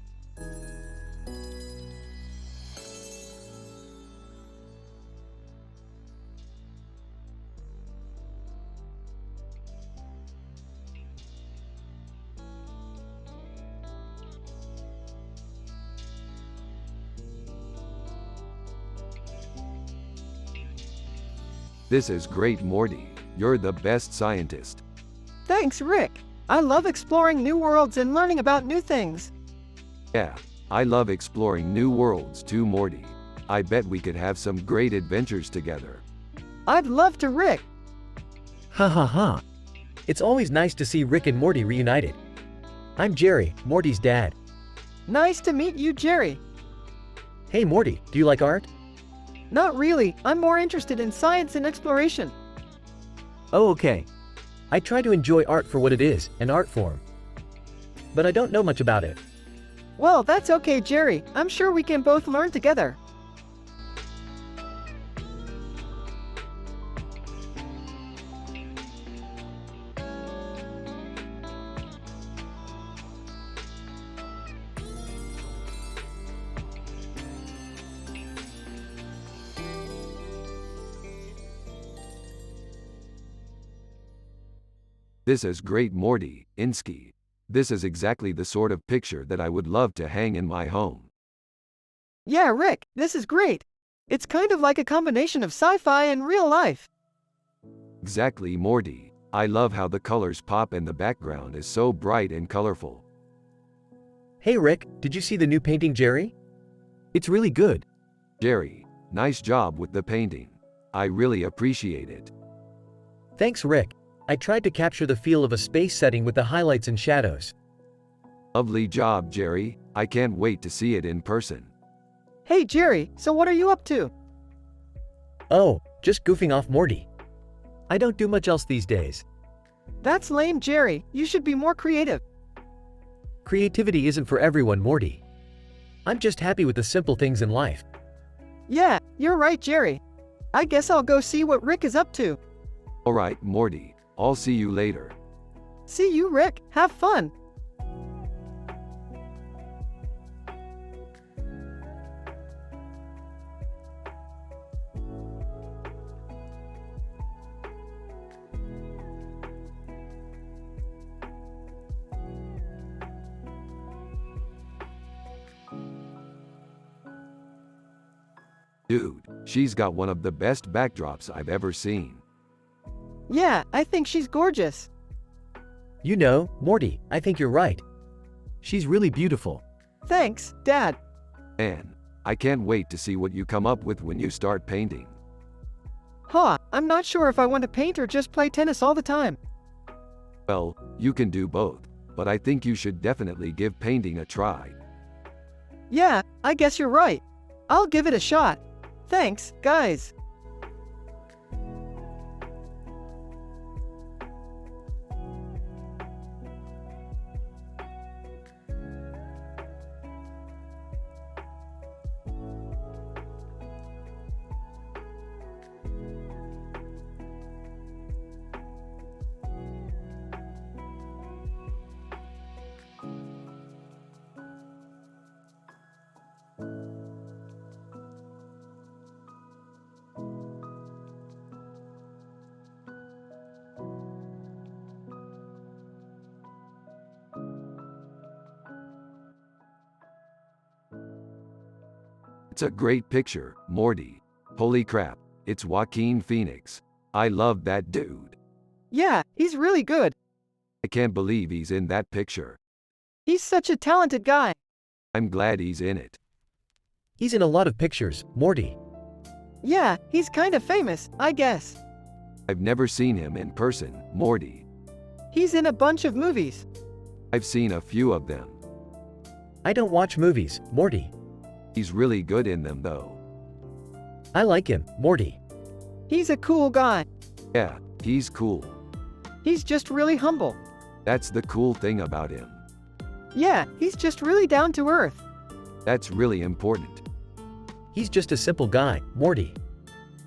This is great, Morty. You're the best scientist. Thanks, Rick. I love exploring new worlds and learning about new things. Yeah, I love exploring new worlds too, Morty. I bet we could have some great adventures together. I'd love to, Rick. Ha ha ha. It's always nice to see Rick and Morty reunited. I'm Jerry, Morty's dad. Nice to meet you, Jerry. Hey Morty, do you like art? Not really. I'm more interested in science and exploration. Oh, okay. I try to enjoy art for what it is, an art form. But I don't know much about it. Well, that's okay, Jerry. I'm sure we can both learn together. This is great, Morty, Insky. This is exactly the sort of picture that I would love to hang in my home. Yeah, Rick, this is great. It's kind of like a combination of sci-fi and real life. Exactly, Morty. I love how the colors pop and the background is so bright and colorful. Hey Rick, did you see the new painting, Jerry? It's really good. Jerry, nice job with the painting. I really appreciate it. Thanks Rick. I tried to capture the feel of a space setting with the highlights and shadows. Lovely job, Jerry. I can't wait to see it in person. Hey, Jerry, so what are you up to? Oh, just goofing off Morty. I don't do much else these days. That's lame, Jerry. You should be more creative. Creativity isn't for everyone, Morty. I'm just happy with the simple things in life. Yeah, you're right, Jerry. I guess I'll go see what Rick is up to. Alright, Morty. I'll see you later. See you, Rick. Have fun. Dude, she's got one of the best backdrops I've ever seen. Yeah, I think she's gorgeous. You know, Morty, I think you're right. She's really beautiful. Thanks, Dad. Man, I can't wait to see what you come up with when you start painting. Huh, I'm not sure if I want to paint or just play tennis all the time. Well, you can do both, but I think you should definitely give painting a try. Yeah, I guess you're right. I'll give it a shot. Thanks, guys. It's a great picture, Morty. Holy crap, it's Joaquin Phoenix. I love that dude. Yeah, he's really good. I can't believe he's in that picture. He's such a talented guy. I'm glad he's in it. He's in a lot of pictures, Morty. Yeah, he's kind of famous, I guess. I've never seen him in person, Morty. He's in a bunch of movies. I've seen a few of them. I don't watch movies, Morty. He's really good in them though. I like him, Morty. He's a cool guy. Yeah, he's cool. He's just really humble. That's the cool thing about him. Yeah, he's just really down to earth. That's really important. He's just a simple guy, Morty.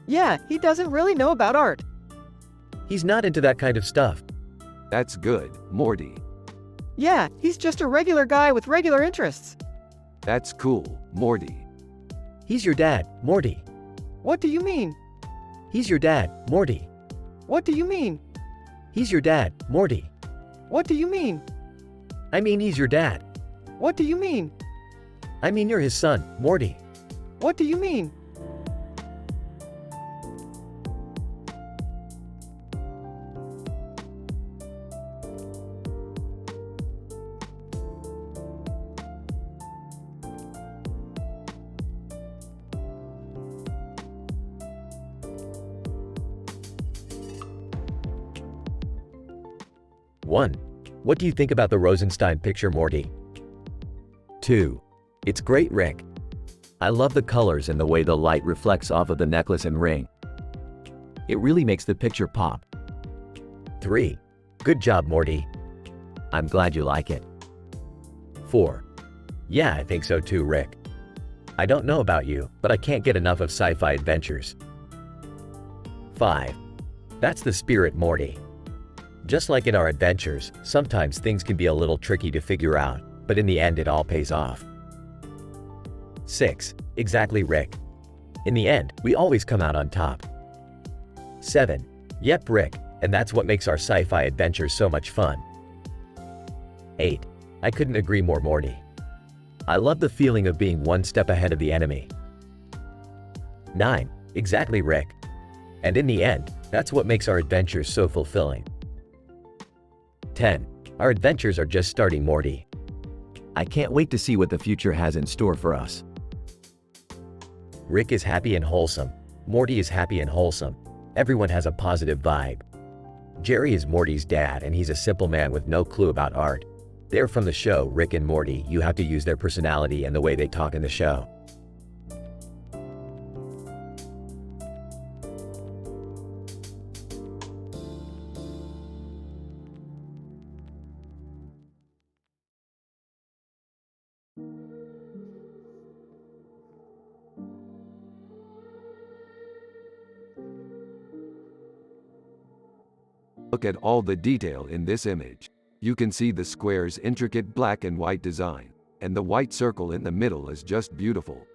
Yeah, he doesn't really know about art. He's not into that kind of stuff. That's good, Morty. Yeah, he's just a regular guy with regular interests. That's cool, Morty. He's your dad, Morty. What do you mean? He's your dad, Morty. What do you mean? He's your dad, Morty. What do you mean? I mean he's your dad. What do you mean? I mean you're his son, Morty. What do you mean? One. What do you think about the Rosenstein picture, Morty? 2. It's great, Rick. I love the colors and the way the light reflects off of the necklace and ring. It really makes the picture pop. 3. Good job, Morty. I'm glad you like it. 4. Yeah, I think so too, Rick. I don't know about you, but I can't get enough of sci-fi adventures. 5. That's the spirit, Morty. Just like in our adventures, sometimes things can be a little tricky to figure out, but in the end it all pays off. 6. Exactly, Rick. In the end, we always come out on top. 7. Yep, Rick, and that's what makes our sci-fi adventures so much fun. 8. I couldn't agree more, Morty. I love the feeling of being one step ahead of the enemy. 9. Exactly, Rick. And in the end, that's what makes our adventures so fulfilling. 10. Our adventures are just starting, Morty. I can't wait to see what the future has in store for us. Rick is happy and wholesome. Morty is happy and wholesome. Everyone has a positive vibe. Jerry is Morty's dad, and he's a simple man with no clue about art. They're from the show Rick and Morty. You have to use their personality and the way they talk in the show. Look at all the detail in this image. You can see the square's intricate black and white design, and the white circle in the middle is just beautiful.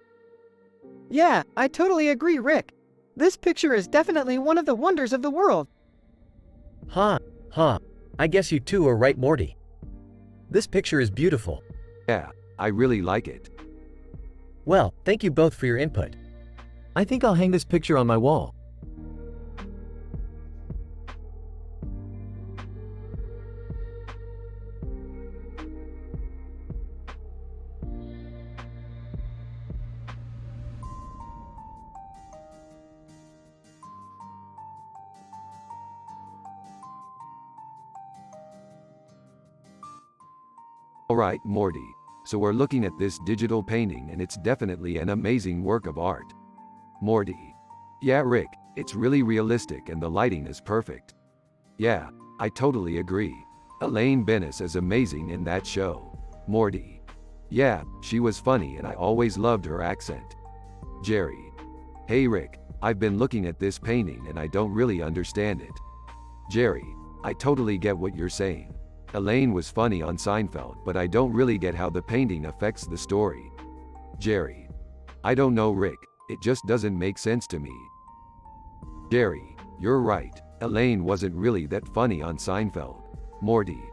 Yeah, I totally agree, Rick. This picture is definitely one of the wonders of the world. Huh. I guess you two are right, Morty. This picture is beautiful. Yeah, I really like it. Well, thank you both for your input. I think I'll hang this picture on my wall. Alright, Morty. So we're looking at this digital painting and it's definitely an amazing work of art. Morty. Yeah, Rick, it's really realistic and the lighting is perfect. Yeah, I totally agree. Elaine Bennis is amazing in that show. Morty. Yeah, she was funny and I always loved her accent. Jerry. Hey Rick, I've been looking at this painting and I don't really understand it. Jerry. I totally get what you're saying. Elaine was funny on Seinfeld, but I don't really get how the painting affects the story. Jerry. I don't know, Rick, it just doesn't make sense to me. Jerry. You're right, Elaine wasn't really that funny on Seinfeld. Morty.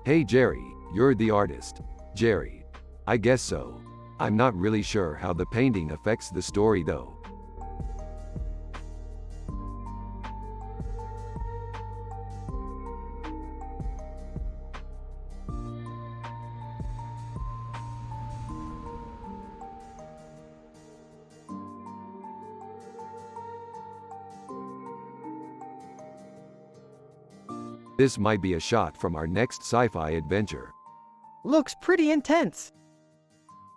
Hey Jerry, you're the artist. Jerry. I guess so. I'm not really sure how the painting affects the story though. This might be a shot from our next sci-fi adventure. Looks pretty intense.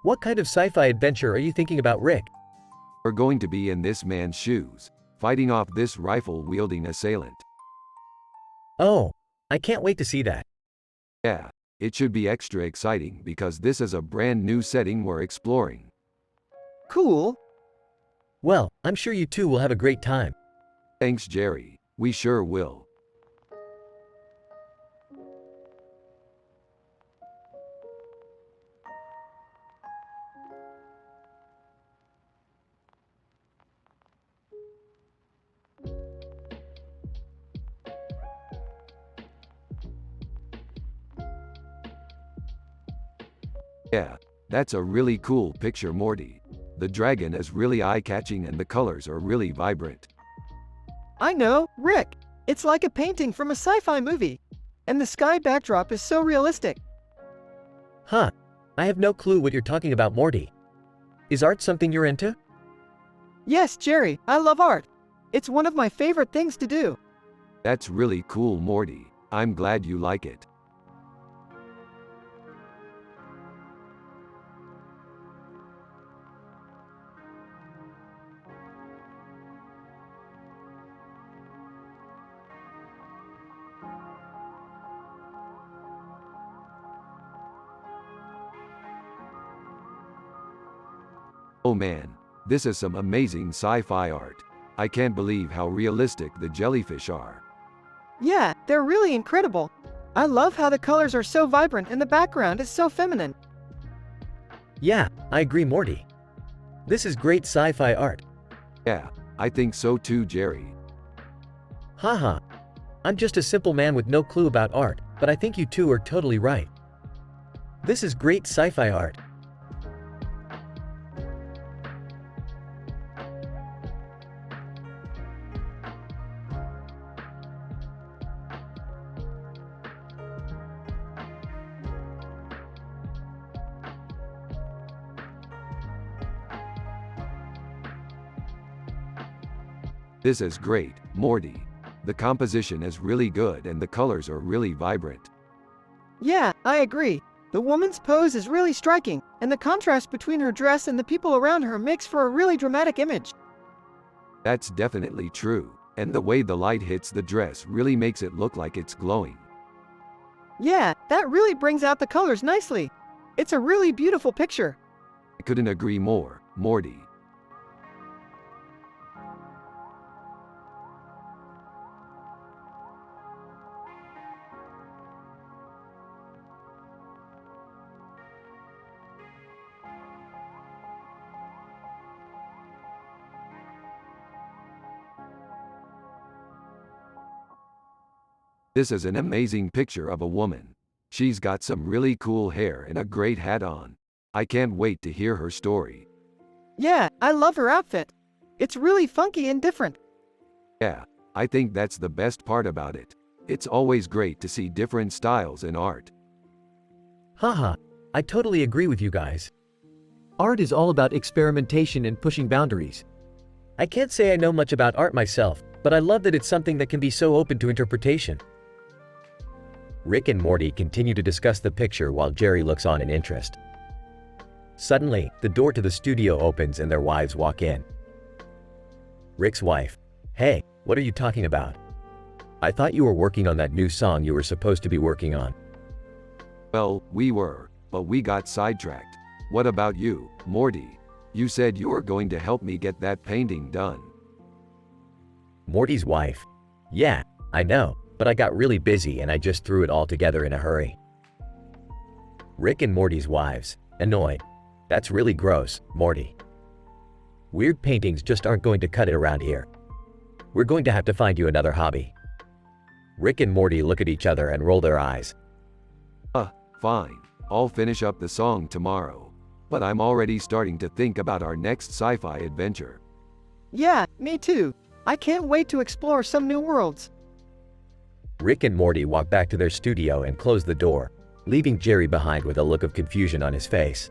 What kind of sci-fi adventure are you thinking about, Rick? We're going to be in this man's shoes. fighting off this rifle-wielding assailant. Oh, I can't wait to see that. Yeah, it should be extra exciting because this is a brand new setting we're exploring. Cool. Well, I'm sure you two will have a great time. Thanks, Jerry. We sure will. Yeah, that's a really cool picture, Morty. The dragon is really eye-catching and the colors are really vibrant. I know, Rick. It's like a painting from a sci-fi movie. And the sky backdrop is so realistic. Huh. I have no clue what you're talking about, Morty. Is art something you're into? Yes, Jerry, I love art. It's one of my favorite things to do. That's really cool, Morty. I'm glad you like it. Oh man, this is some amazing sci-fi art. I can't believe how realistic the jellyfish are. Yeah, they're really incredible. I love how the colors are so vibrant and the background is so feminine. Yeah, I agree, Morty. This is great sci-fi art. Yeah, I think so too, Jerry. Haha. I'm just a simple man with no clue about art, but I think you two are totally right. This is great sci-fi art. This is great, Morty. The composition is really good and the colors are really vibrant. Yeah, I agree. The woman's pose is really striking, and the contrast between her dress and the people around her makes for a really dramatic image. That's definitely true, and the way the light hits the dress really makes it look like it's glowing. Yeah, that really brings out the colors nicely. It's a really beautiful picture. I couldn't agree more, Morty. This is an amazing picture of a woman. She's got some really cool hair and a great hat on. I can't wait to hear her story. Yeah, I love her outfit. It's really funky and different. Yeah, I think that's the best part about it. It's always great to see different styles in art. Haha. I totally agree with you guys. Art is all about experimentation and pushing boundaries. I can't say I know much about art myself, but I love that it's something that can be so open to interpretation. Rick and Morty continue to discuss the picture while Jerry looks on in interest. Suddenly, the door to the studio opens and their wives walk in. Rick's wife. Hey, what are you talking about? I thought you were working on that new song you were supposed to be working on. Well, we were, but we got sidetracked. What about you, Morty? You said you were going to help me get that painting done. Morty's wife. Yeah, I know, but I got really busy and I just threw it all together in a hurry. Rick and Morty's wives. Annoyed. That's really gross, Morty. Weird paintings just aren't going to cut it around here. We're going to have to find you another hobby. Rick and Morty look at each other and roll their eyes. Fine. I'll finish up the song tomorrow. But I'm already starting to think about our next sci-fi adventure. Yeah, me too. I can't wait to explore some new worlds. Rick and Morty walk back to their studio and close the door, leaving Jerry behind with a look of confusion on his face.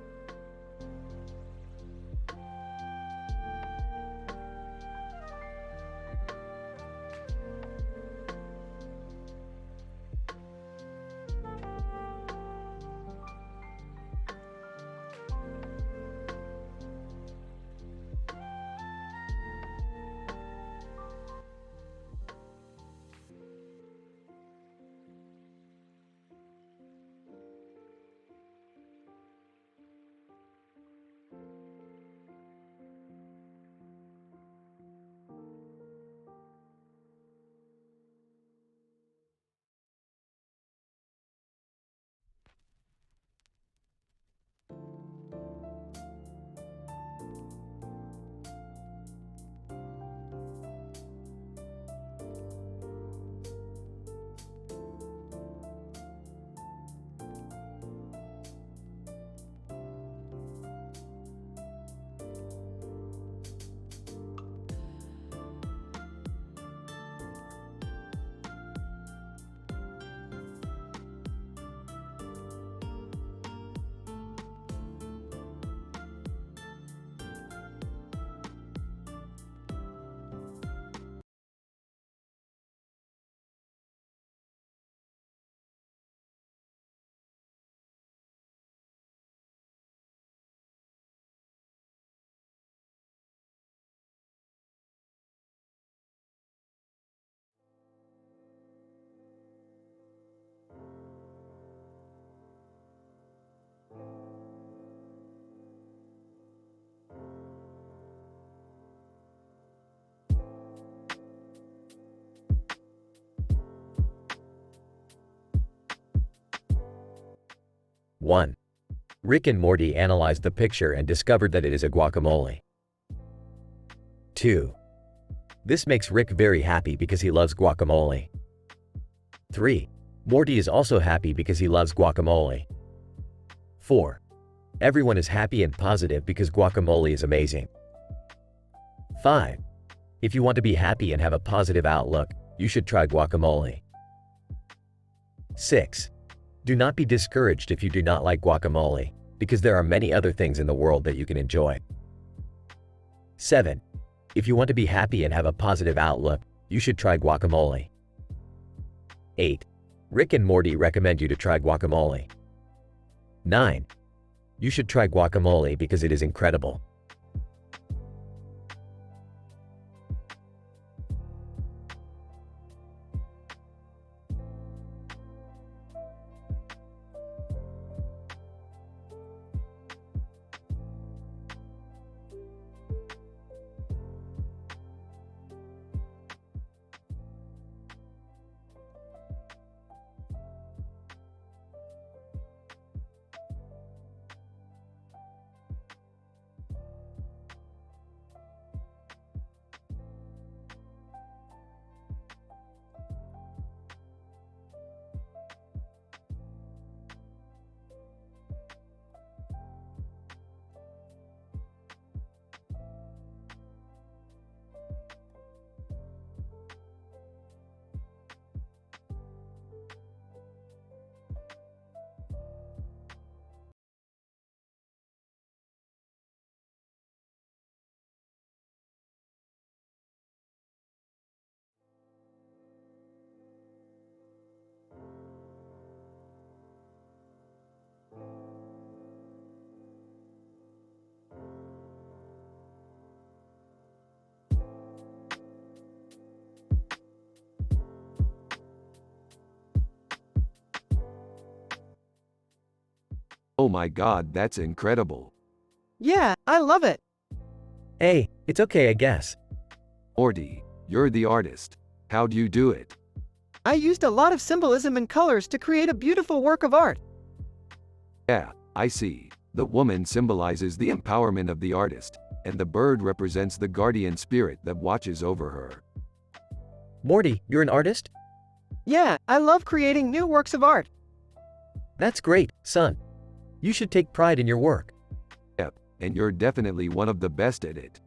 1. Rick and Morty analyzed the picture and discovered that it is a guacamole. 2. This makes Rick very happy because he loves guacamole. 3. Morty is also happy because he loves guacamole. 4. Everyone is happy and positive because guacamole is amazing. 5. If you want to be happy and have a positive outlook, you should try guacamole. 6. Do not be discouraged if you do not like guacamole, because there are many other things in the world that you can enjoy. 7. If you want to be happy and have a positive outlook, you should try guacamole. 8. Rick and Morty recommend you to try guacamole. 9. You should try guacamole because it is incredible. Oh my god, that's incredible. Yeah, I love it. Hey, it's okay, I guess. Morty, you're the artist. How'd you do it? I used a lot of symbolism and colors to create a beautiful work of art. Yeah, I see. The woman symbolizes the empowerment of the artist, and the bird represents the guardian spirit that watches over her. Morty, you're an artist? Yeah, I love creating new works of art. That's great, son. You should take pride in your work. Yep, and you're definitely one of the best at it.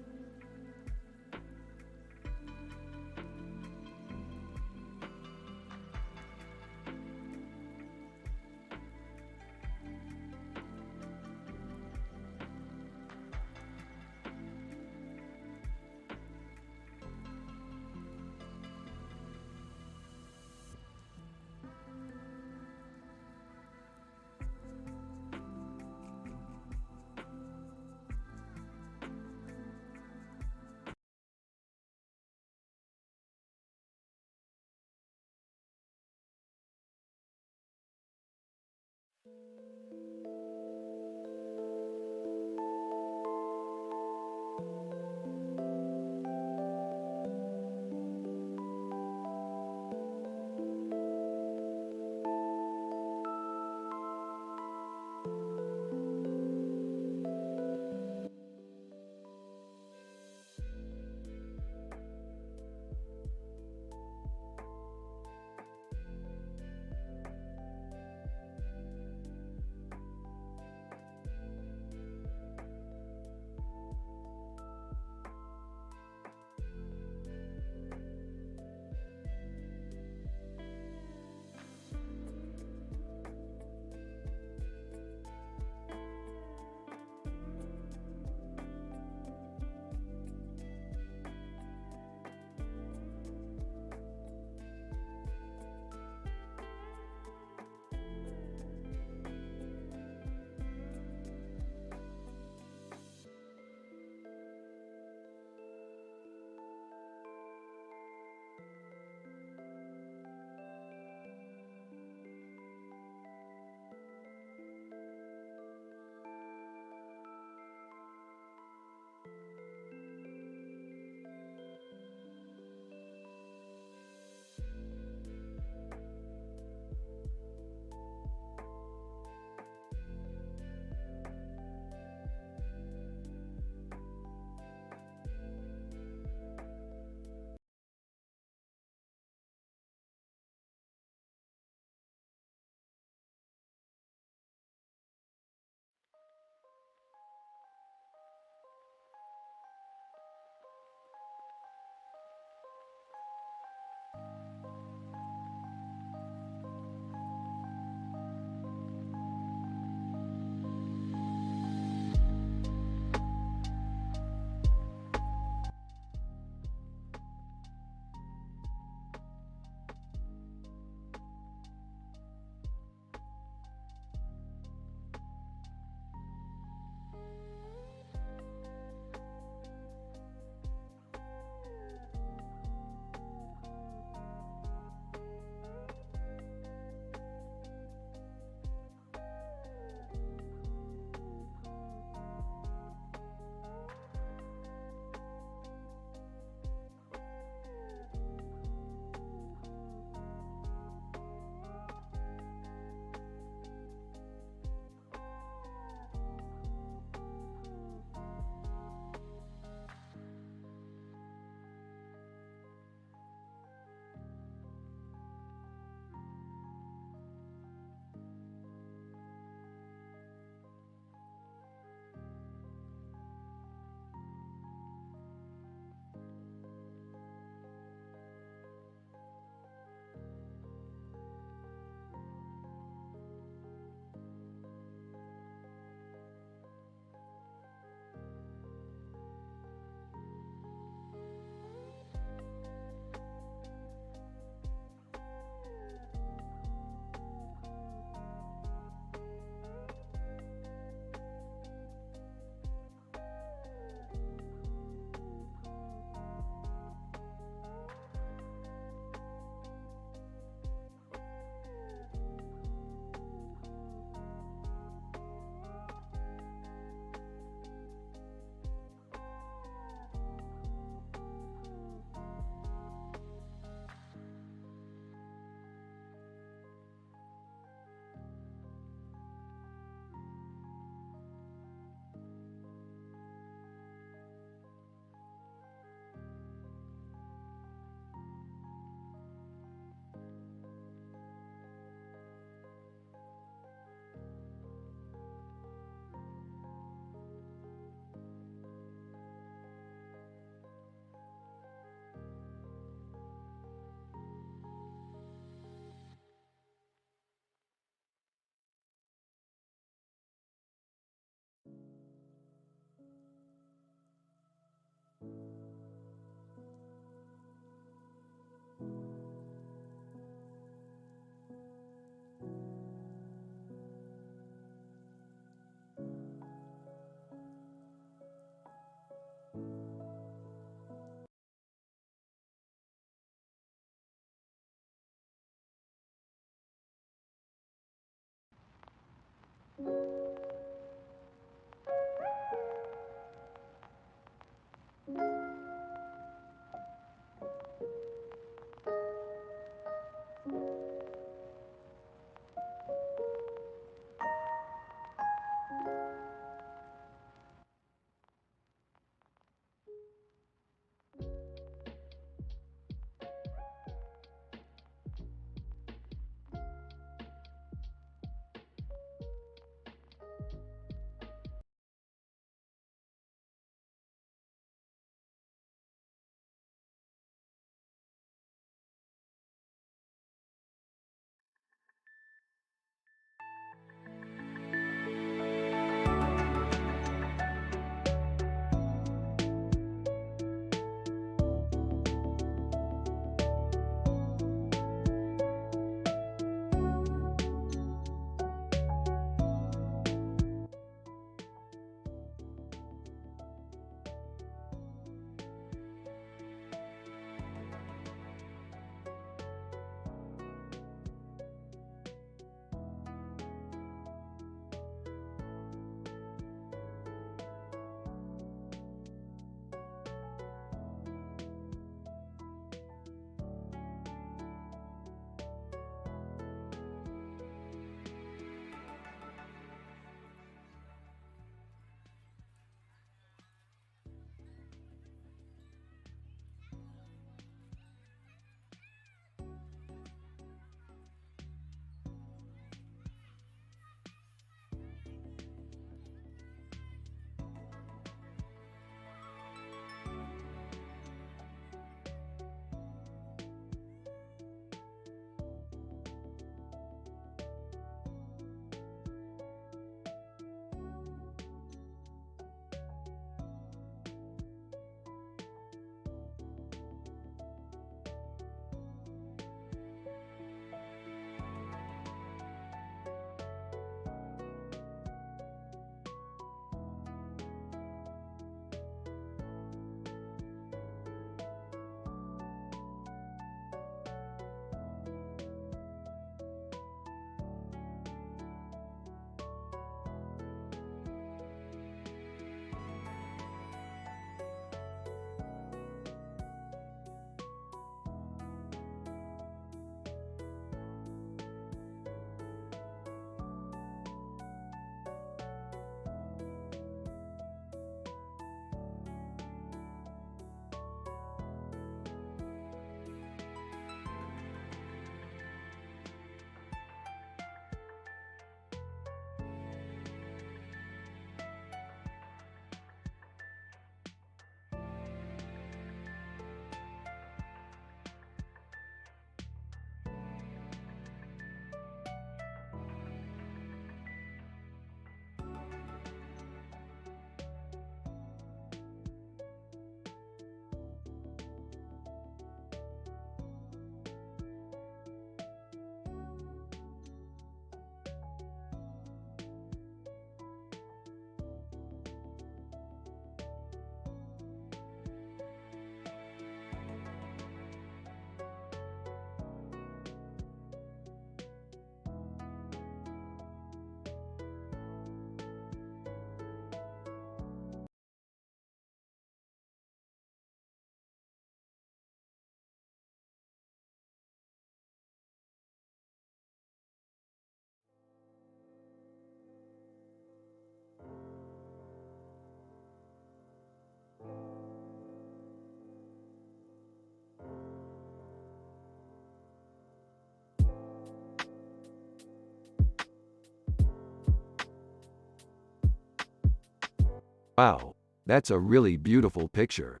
Wow, that's a really beautiful picture.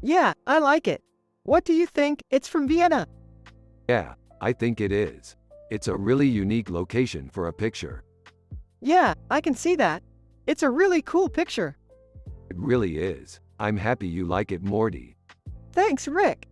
Yeah, I like it. What do you think? It's from Vienna. Yeah, I think it is. It's a really unique location for a picture. Yeah, I can see that. It's a really cool picture. It really is. I'm happy you like it, Morty. Thanks, Rick.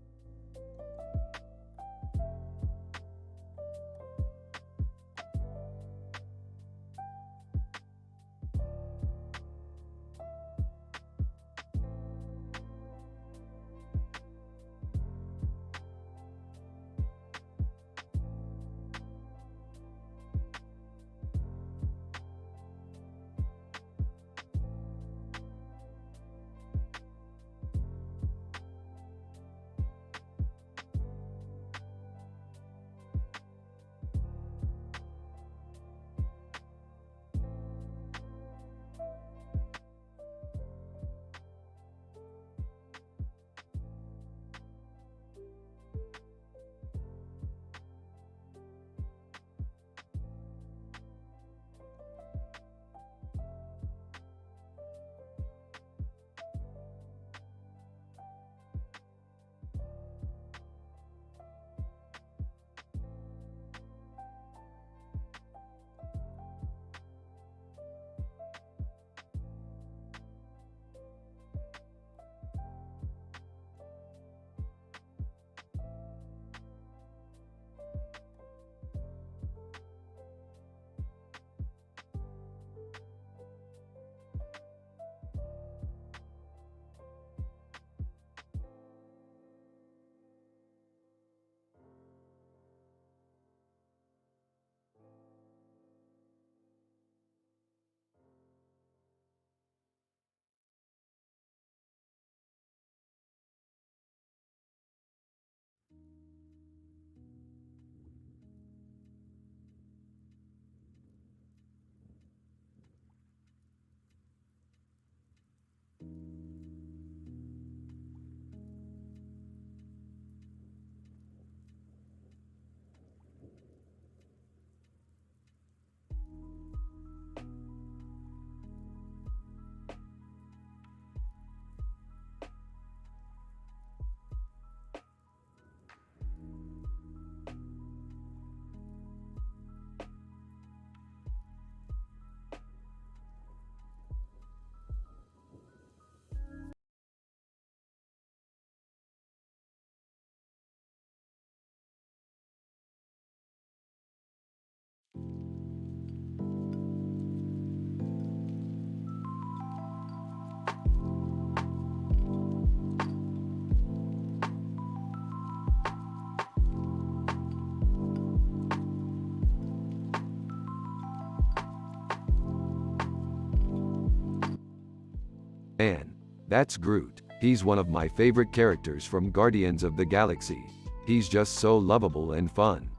Man, that's Groot. He's one of my favorite characters from Guardians of the Galaxy. He's just so lovable and fun.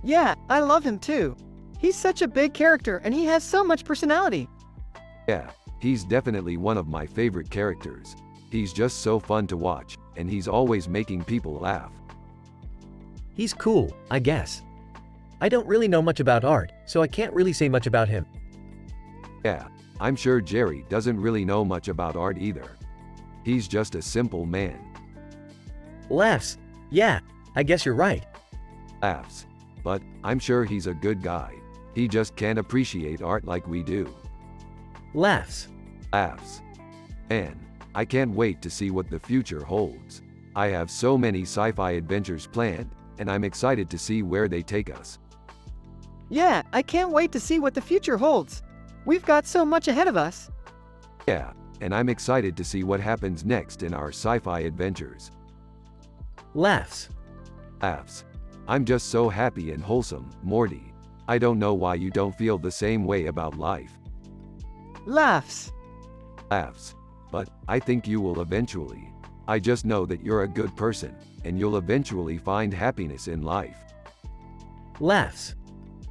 Yeah, I love him too. He's such a big character and he has so much personality. Yeah, he's definitely one of my favorite characters. He's just so fun to watch, and he's always making people laugh. He's cool, I guess. I don't really know much about art, so I can't really say much about him. Yeah, I'm sure Jerry doesn't really know much about art either. He's just a simple man. Laughs. Yeah, I guess you're right. Laughs. But I'm sure he's a good guy. He just can't appreciate art like we do. Laughs. Laughs. Man, I can't wait to see what the future holds. I have so many sci-fi adventures planned, and I'm excited to see where they take us. Yeah, I can't wait to see what the future holds. We've got so much ahead of us. Yeah, and I'm excited to see what happens next in our sci-fi adventures. Laughs. Laughs. I'm just so happy and wholesome, Morty. I don't know why you don't feel the same way about life. Laughs. Laughs. But I think you will eventually. I just know that you're a good person, and you'll eventually find happiness in life. Laughs.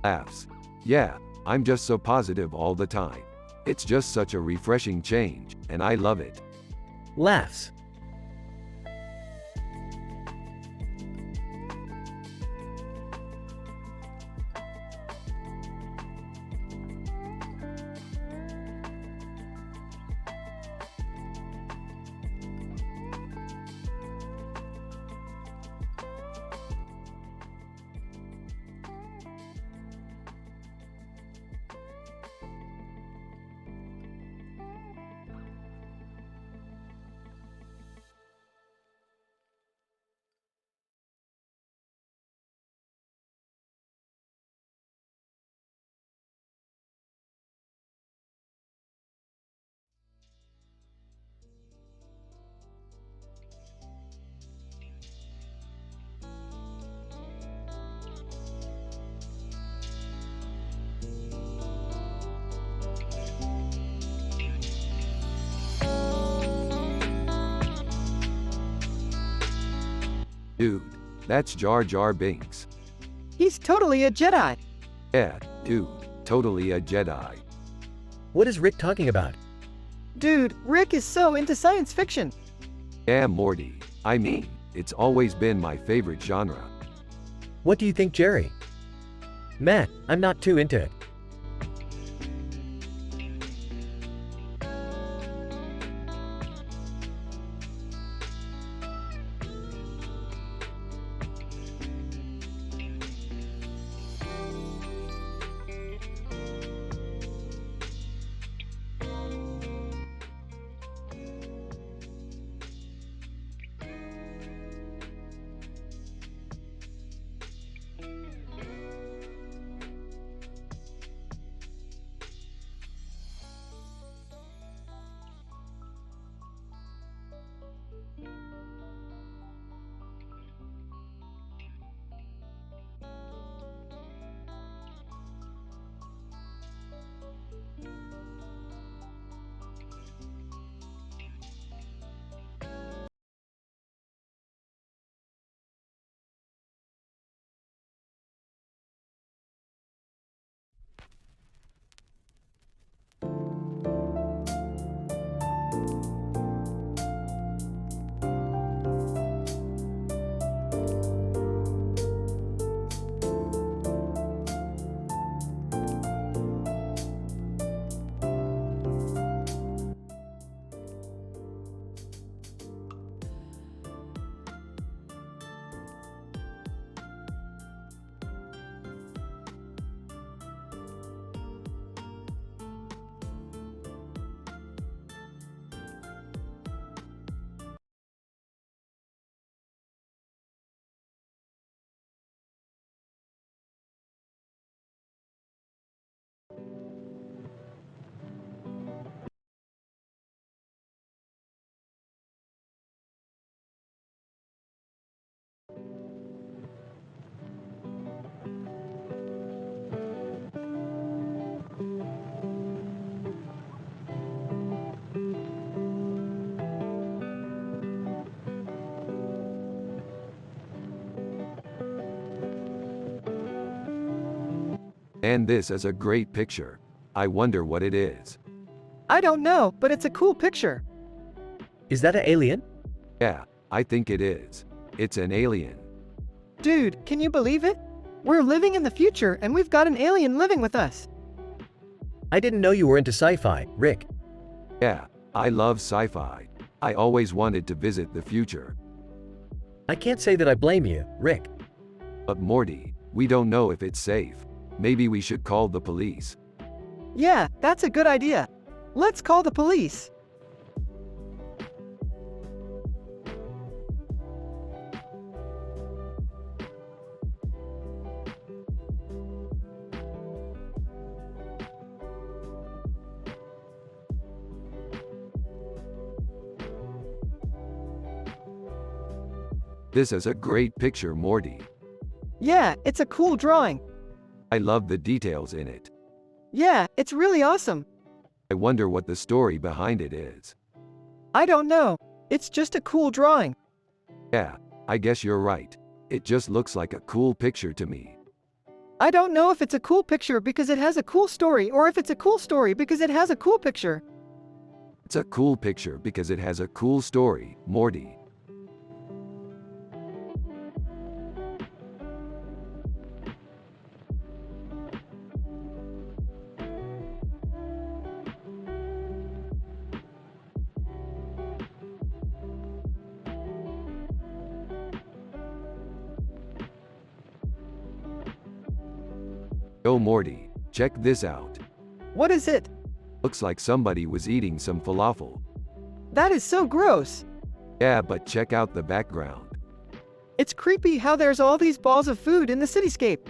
Laughs. Yeah, I'm just so positive all the time. It's just such a refreshing change, and I love it. Laughs. Dude, that's Jar Jar Binks. He's totally a Jedi. Yeah, dude, totally a Jedi. What is Rick talking about? Dude, Rick is so into science fiction. Yeah, Morty. I mean, it's always been my favorite genre. What do you think, Jerry? Matt, I'm not too into it. And this is a great picture. I wonder what it is. I don't know, but it's a cool picture. Is that an alien? Yeah, I think it is. It's an alien. Dude, can you believe it? We're living in the future and we've got an alien living with us. I didn't know you were into sci-fi, Rick. Yeah, I love sci-fi. I always wanted to visit the future. I can't say that I blame you, Rick. But Morty, we don't know if it's safe. Maybe we should call the police. Yeah, that's a good idea. Let's call the police. This is a great picture, Morty. Yeah, it's a cool drawing. I love the details in it. Yeah, it's really awesome. I wonder what the story behind it is. I don't know. It's just a cool drawing. Yeah, I guess you're right. It just looks like a cool picture to me. I don't know if it's a cool picture because it has a cool story or if it's a cool story because it has a cool picture. It's a cool picture because it has a cool story, Morty. Oh Morty, check this out. What is it? Looks like somebody was eating some falafel. That is so gross. Yeah, but check out the background. It's creepy how there's all these balls of food in the cityscape.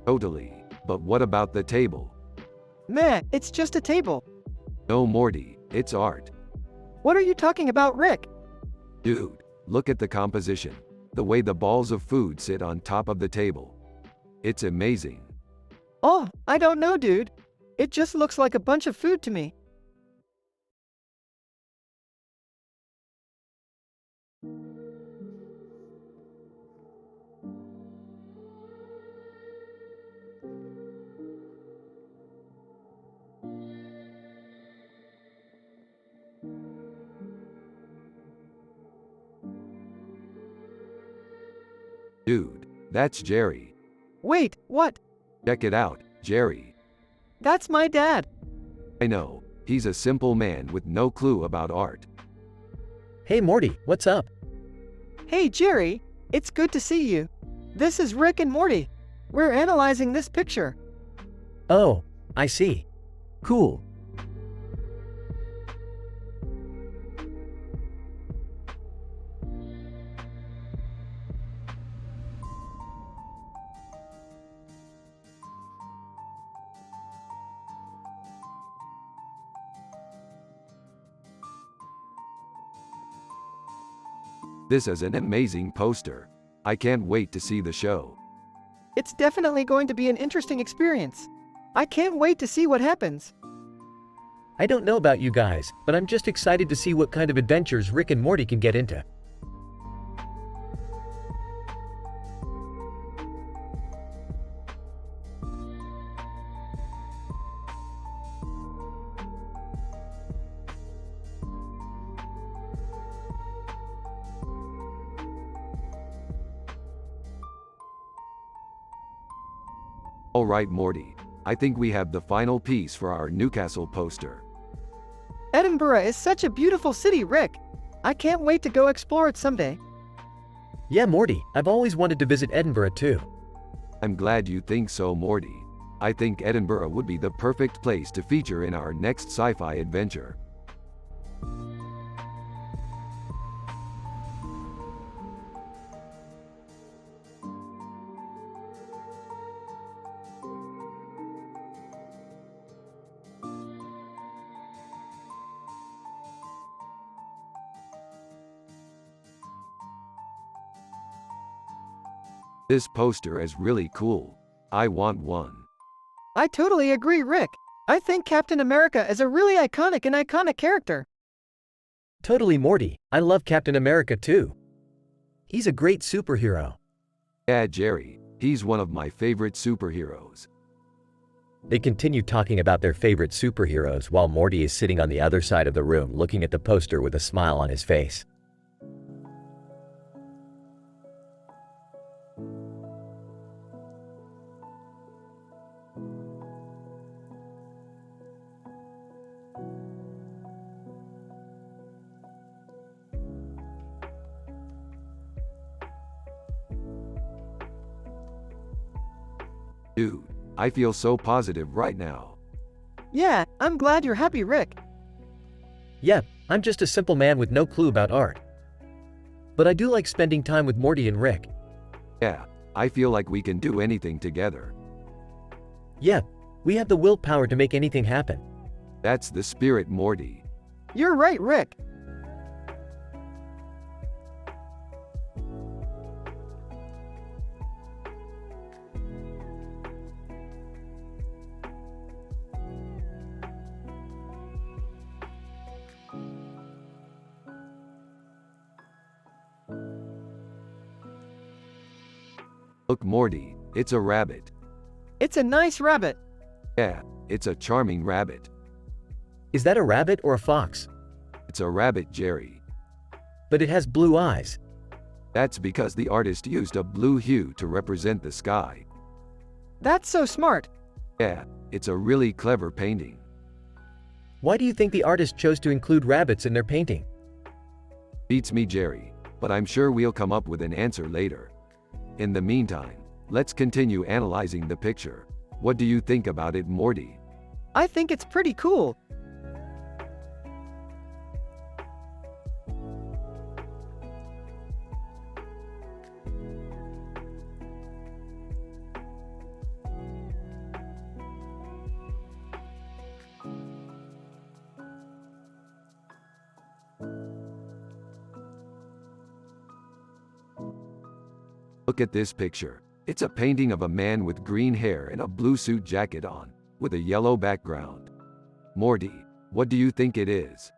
Totally. But what about the table? Meh, it's just a table. No Morty, it's art. What are you talking about, Rick? Dude, look at the composition. The way the balls of food sit on top of the table. It's amazing. Oh, I don't know, dude. It just looks like a bunch of food to me. Dude, that's Jerry. Wait, what? Check it out, Jerry. That's my dad. I know, he's a simple man with no clue about art. Hey Morty, what's up? Hey, Jerry. It's good to see you. This is Rick and Morty. We're analyzing this picture. Oh, I see. Cool. This is an amazing poster. I can't wait to see the show. It's definitely going to be an interesting experience. I can't wait to see what happens. I don't know about you guys, but I'm just excited to see what kind of adventures Rick and Morty can get into. Alright Morty, I think we have the final piece for our Newcastle poster. Edinburgh is such a beautiful city, Rick. I can't wait to go explore it someday. Yeah, Morty, I've always wanted to visit Edinburgh too. I'm glad you think so, Morty. I think Edinburgh would be the perfect place to feature in our next sci-fi adventure. This poster is really cool. I want one. I totally agree, Rick. I think Captain America is a really iconic character. Totally, Morty. I love Captain America too. He's a great superhero. Yeah, Jerry, he's one of my favorite superheroes. They continue talking about their favorite superheroes while Morty is sitting on the other side of the room looking at the poster with a smile on his face. Dude, I feel so positive right now. Yeah, I'm glad you're happy, Rick. Yeah, I'm just a simple man with no clue about art. But I do like spending time with Morty and Rick. Yeah, I feel like we can do anything together. Yeah, we have the willpower to make anything happen. That's the spirit, Morty. You're right, Rick. Look, Morty, it's a rabbit. It's a nice rabbit. Yeah, it's a charming rabbit. Is that a rabbit or a fox? It's a rabbit, Jerry. But it has blue eyes. That's because the artist used a blue hue to represent the sky. That's so smart. Yeah, it's a really clever painting. Why do you think the artist chose to include rabbits in their painting? Beats me, Jerry, but I'm sure we'll come up with an answer later. In the meantime, let's continue analyzing the picture. What do you think about it, Morty? I think it's pretty cool. Look at this picture. It's a painting of a man with green hair and a blue suit jacket on, with a yellow background. Morty, what do you think it is?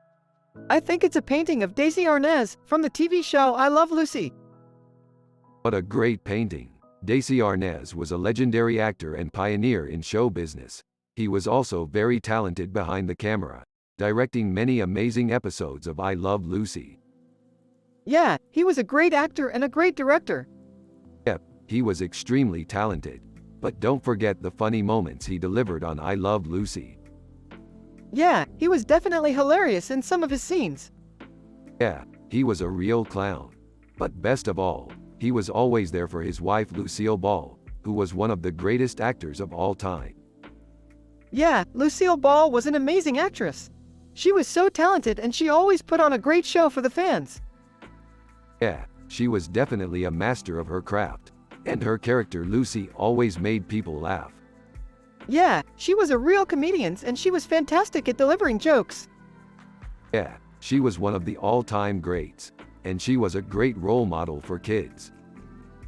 I think it's a painting of Daisy Arnaz from the TV show I Love Lucy. What a great painting. Daisy Arnaz was a legendary actor and pioneer in show business. He was also very talented behind the camera, directing many amazing episodes of I Love Lucy. Yeah, he was a great actor and a great director. Yep, he was extremely talented. But don't forget the funny moments he delivered on I Love Lucy. Yeah, he was definitely hilarious in some of his scenes. Yeah, he was a real clown. But best of all, he was always there for his wife Lucille Ball, who was one of the greatest actors of all time. Yeah, Lucille Ball was an amazing actress. She was so talented and she always put on a great show for the fans. Yeah, she was definitely a master of her craft. And her character Lucy always made people laugh. Yeah, she was a real comedian and she was fantastic at delivering jokes. Yeah, she was one of the all-time greats. And she was a great role model for kids.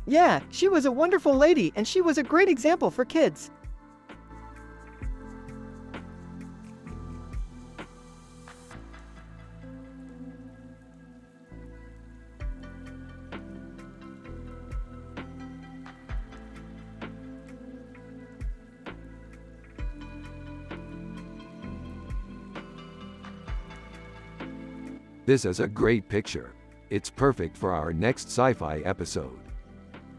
Yeah, she was a wonderful lady and she was a great example for kids. This is a great picture. It's perfect for our next sci-fi episode.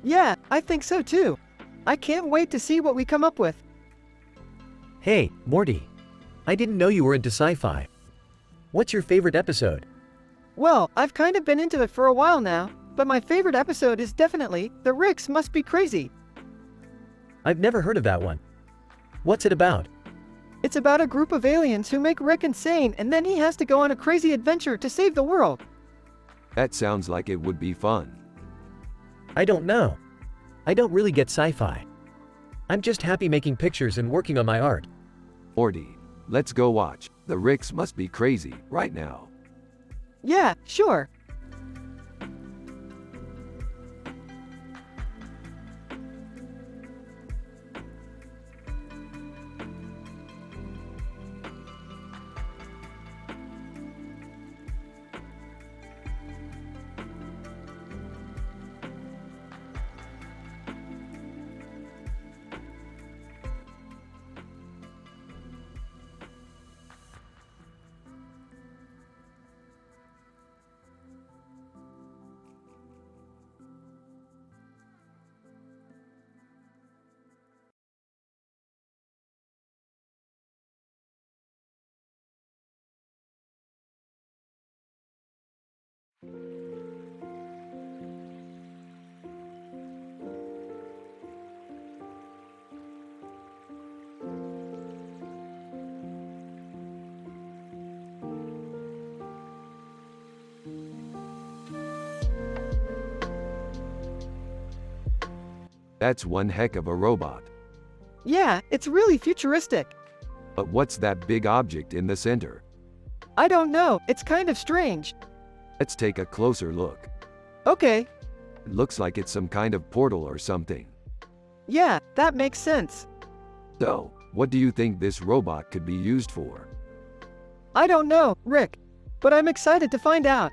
Yeah, I think so too. I can't wait to see what we come up with. Hey, Morty. I didn't know you were into sci-fi. What's your favorite episode? Well, I've kind of been into it for a while now, but my favorite episode is definitely The Ricks Must Be Crazy. I've never heard of that one. What's it about? It's about a group of aliens who make Rick insane and then he has to go on a crazy adventure to save the world. That sounds like it would be fun. I don't know. I don't really get sci-fi. I'm just happy making pictures and working on my art. Morty, let's go watch The Ricks Must Be Crazy right now. Yeah, sure. That's one heck of a robot. Yeah, it's really futuristic. But what's that big object in the center? I don't know, it's kind of strange. Let's take a closer look. Okay, It looks like it's some kind of portal or something. yeah, that makes sense. So, what do you think this robot could be used for? I don't know, Rick, but I'm excited to find out.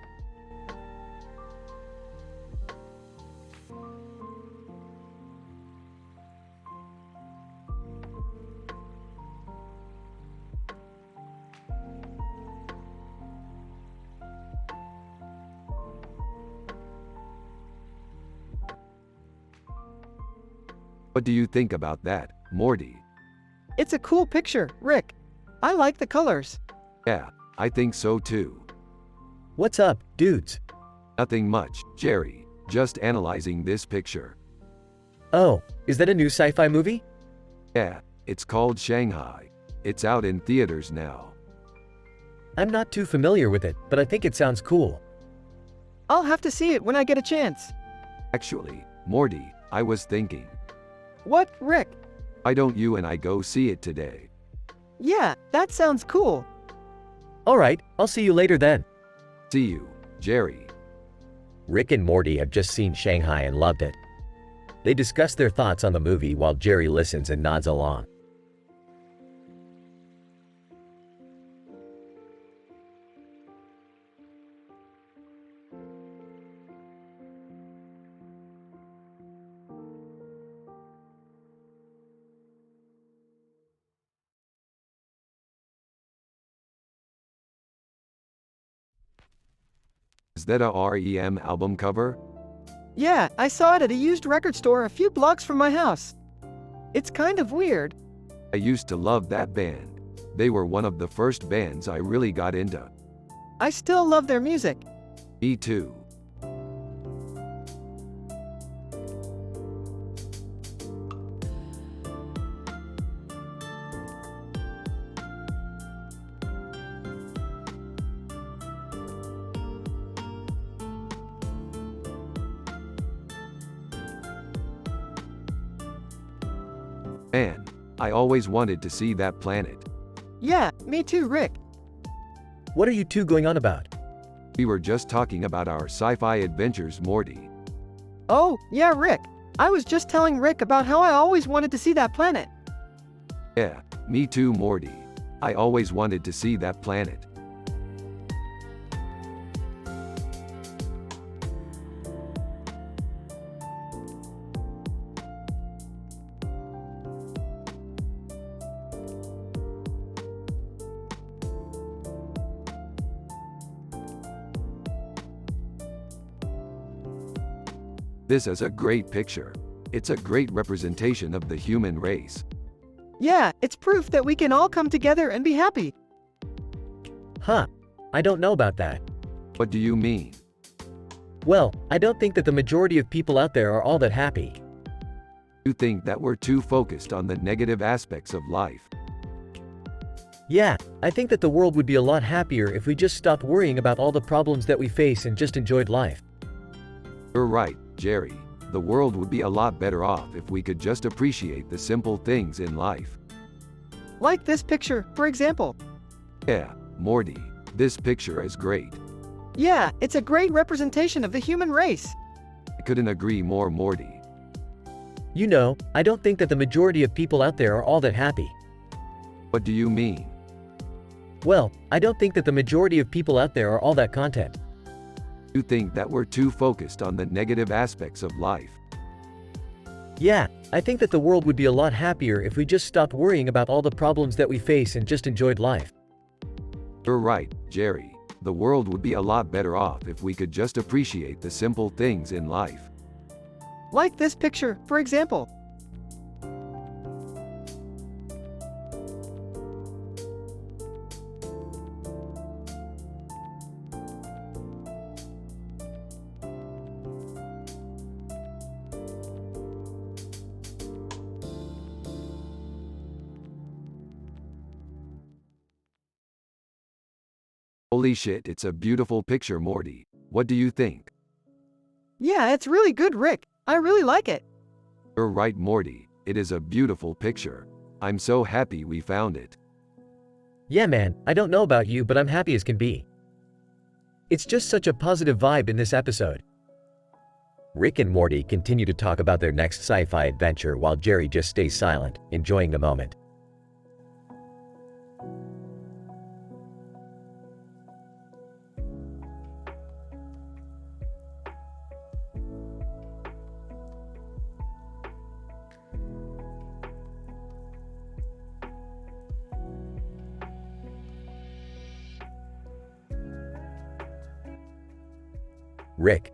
What do you think about that, Morty? It's a cool picture, Rick. I like the colors. Yeah, I think so too. What's up, dudes? Nothing much, Jerry. Just analyzing this picture. Oh, is that a new sci-fi movie? Yeah, it's called Shanghai. It's out in theaters now. I'm not too familiar with it, but I think it sounds cool. I'll have to see it when I get a chance. Actually, Morty, I was thinking, What, Rick? why don't you and I go see it today? Yeah, that sounds cool. Alright, I'll see you later then. See you, Jerry. Rick and Morty have just seen Shanghai and loved it. They discuss their thoughts on the movie while Jerry listens and nods along. Is that a REM album cover? Yeah, I saw it at a used record store a few blocks from my house. It's kind of weird. I used to love that band. They were one of the first bands I really got into. I still love their music. Me too. Man, I always wanted to see that planet. Yeah, me too, Rick. What are you two going on about? We were just talking about our sci-fi adventures, Morty. Oh, yeah, Rick. I was just telling Rick about how I always wanted to see that planet. Yeah, me too, Morty. I always wanted to see that planet. This is a great picture. It's a great representation of the human race. Yeah, it's proof that we can all come together and be happy. Huh, I don't know about that. What do you mean? Well, I don't think that the majority of people out there are all that happy. You think that we're too focused on the negative aspects of life? Yeah, I think that the world would be a lot happier if we just stopped worrying about all the problems that we face and just enjoyed life. You're right, Jerry. The world would be a lot better off if we could just appreciate the simple things in life. Like this picture, for example. Yeah, Morty, this picture is great. Yeah, it's a great representation of the human race. I couldn't agree more, Morty. You know, I don't think that the majority of people out there are all that happy. What do you mean? Well, I don't think that the majority of people out there are all that content. You think that we're too focused on the negative aspects of life? Yeah, I think that the world would be a lot happier if we just stopped worrying about all the problems that we face and just enjoyed life. You're right, Jerry. The world would be a lot better off if we could just appreciate the simple things in life. Like this picture, for example. Holy shit, it's a beautiful picture, Morty. What do you think? Yeah, it's really good, Rick. I really like it. You're right, Morty. It is a beautiful picture. I'm so happy we found it. Yeah man, I don't know about you but I'm happy as can be. It's just such a positive vibe in this episode. Rick and Morty continue to talk about their next sci-fi adventure while Jerry just stays silent, enjoying the moment. Rick.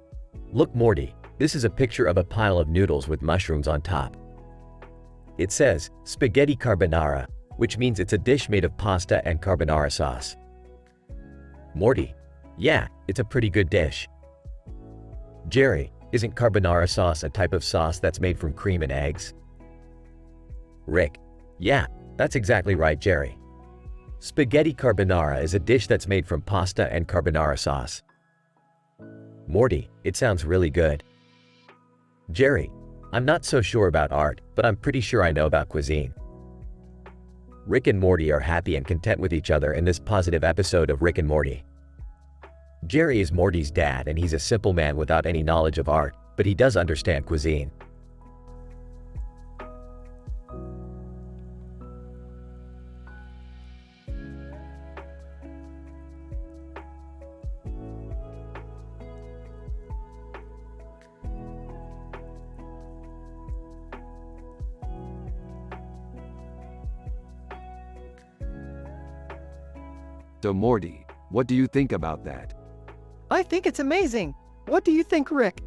Look Morty, this is a picture of a pile of noodles with mushrooms on top. It says, spaghetti carbonara, which means it's a dish made of pasta and carbonara sauce. Morty. Yeah, it's a pretty good dish. Jerry, isn't carbonara sauce a type of sauce that's made from cream and eggs? Rick. Yeah, that's exactly right, Jerry. Spaghetti carbonara is a dish that's made from pasta and carbonara sauce. Morty, it sounds really good. Jerry, I'm not so sure about art, but I'm pretty sure I know about cuisine. Rick and Morty are happy and content with each other in this positive episode of Rick and Morty. Jerry is Morty's dad and he's a simple man without any knowledge of art, but he does understand cuisine. So Morty, what do you think about that? I think it's amazing. What do you think, Rick?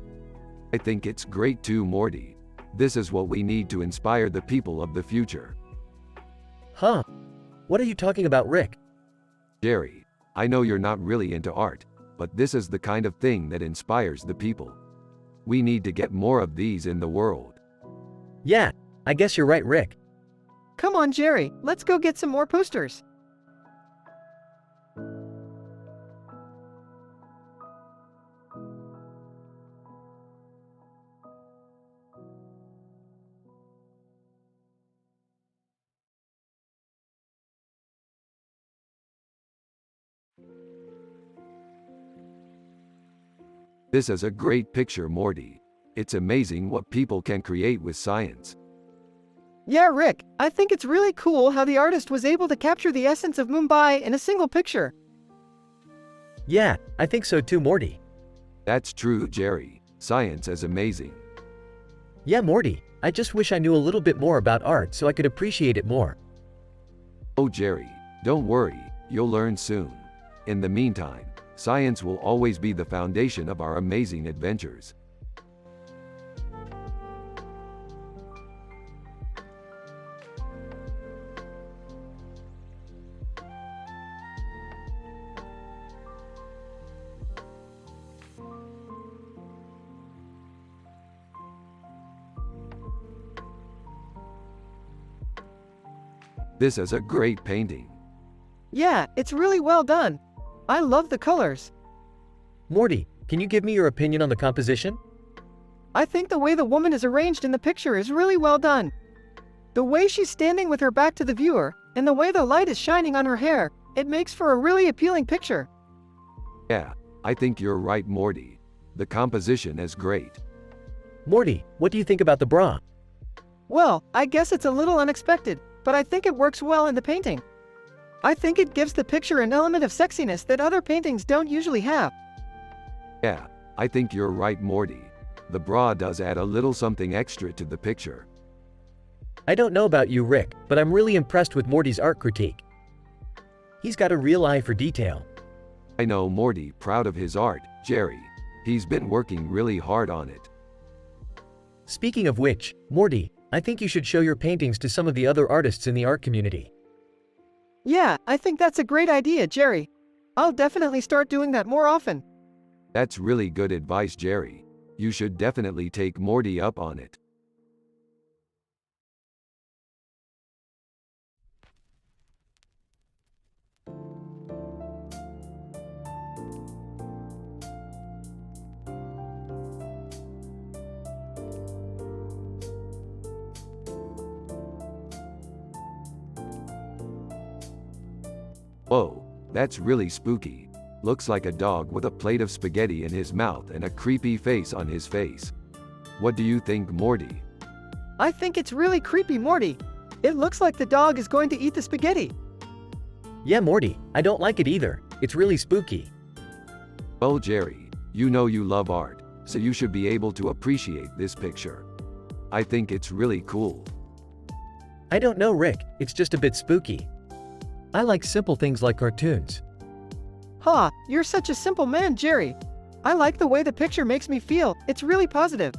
I think it's great too, Morty. This is what we need to inspire the people of the future. Huh? What are you talking about, Rick? Jerry, I know you're not really into art, but this is the kind of thing that inspires the people. We need to get more of these in the world. Yeah, I guess you're right, Rick. Come on, Jerry, let's go get some more posters. This is a great picture, Morty. It's amazing what people can create with science. Yeah, Rick, I think it's really cool how the artist was able to capture the essence of Mumbai in a single picture. Yeah, I think so too, Morty. That's true, Jerry. Science is amazing. Yeah, Morty, I just wish I knew a little bit more about art so I could appreciate it more. Oh, Jerry, don't worry, you'll learn soon. In the meantime, science will always be the foundation of our amazing adventures. This is a great painting. Yeah, it's really well done. I love the colors. Morty, can you give me your opinion on the composition? I think the way the woman is arranged in the picture is really well done. The way she's standing with her back to the viewer, and the way the light is shining on her hair, it makes for a really appealing picture. Yeah, I think you're right, Morty. The composition is great. Morty, what do you think about the bra? Well, I guess it's a little unexpected, but I think it works well in the painting. I think it gives the picture an element of sexiness that other paintings don't usually have. Yeah, I think you're right, Morty. The bra does add a little something extra to the picture. I don't know about you, Rick, but I'm really impressed with Morty's art critique. He's got a real eye for detail. I know Morty proud of his art, Jerry. He's been working really hard on it. Speaking of which, Morty, I think you should show your paintings to some of the other artists in the art community. Yeah, I think that's a great idea, Jerry. I'll definitely start doing that more often. That's really good advice, Jerry. You should definitely take Morty up on it. Whoa, that's really spooky. Looks like a dog with a plate of spaghetti in his mouth and a creepy face on his face. What do you think, Morty? I think it's really creepy, Morty. It looks like the dog is going to eat the spaghetti. Yeah, Morty, I don't like it either. It's really spooky. Well, Jerry, you know you love art, so you should be able to appreciate this picture. I think it's really cool. I don't know, Rick. It's just a bit spooky. I like simple things like cartoons. Ha, you're such a simple man, Jerry. I like the way the picture makes me feel. It's really positive.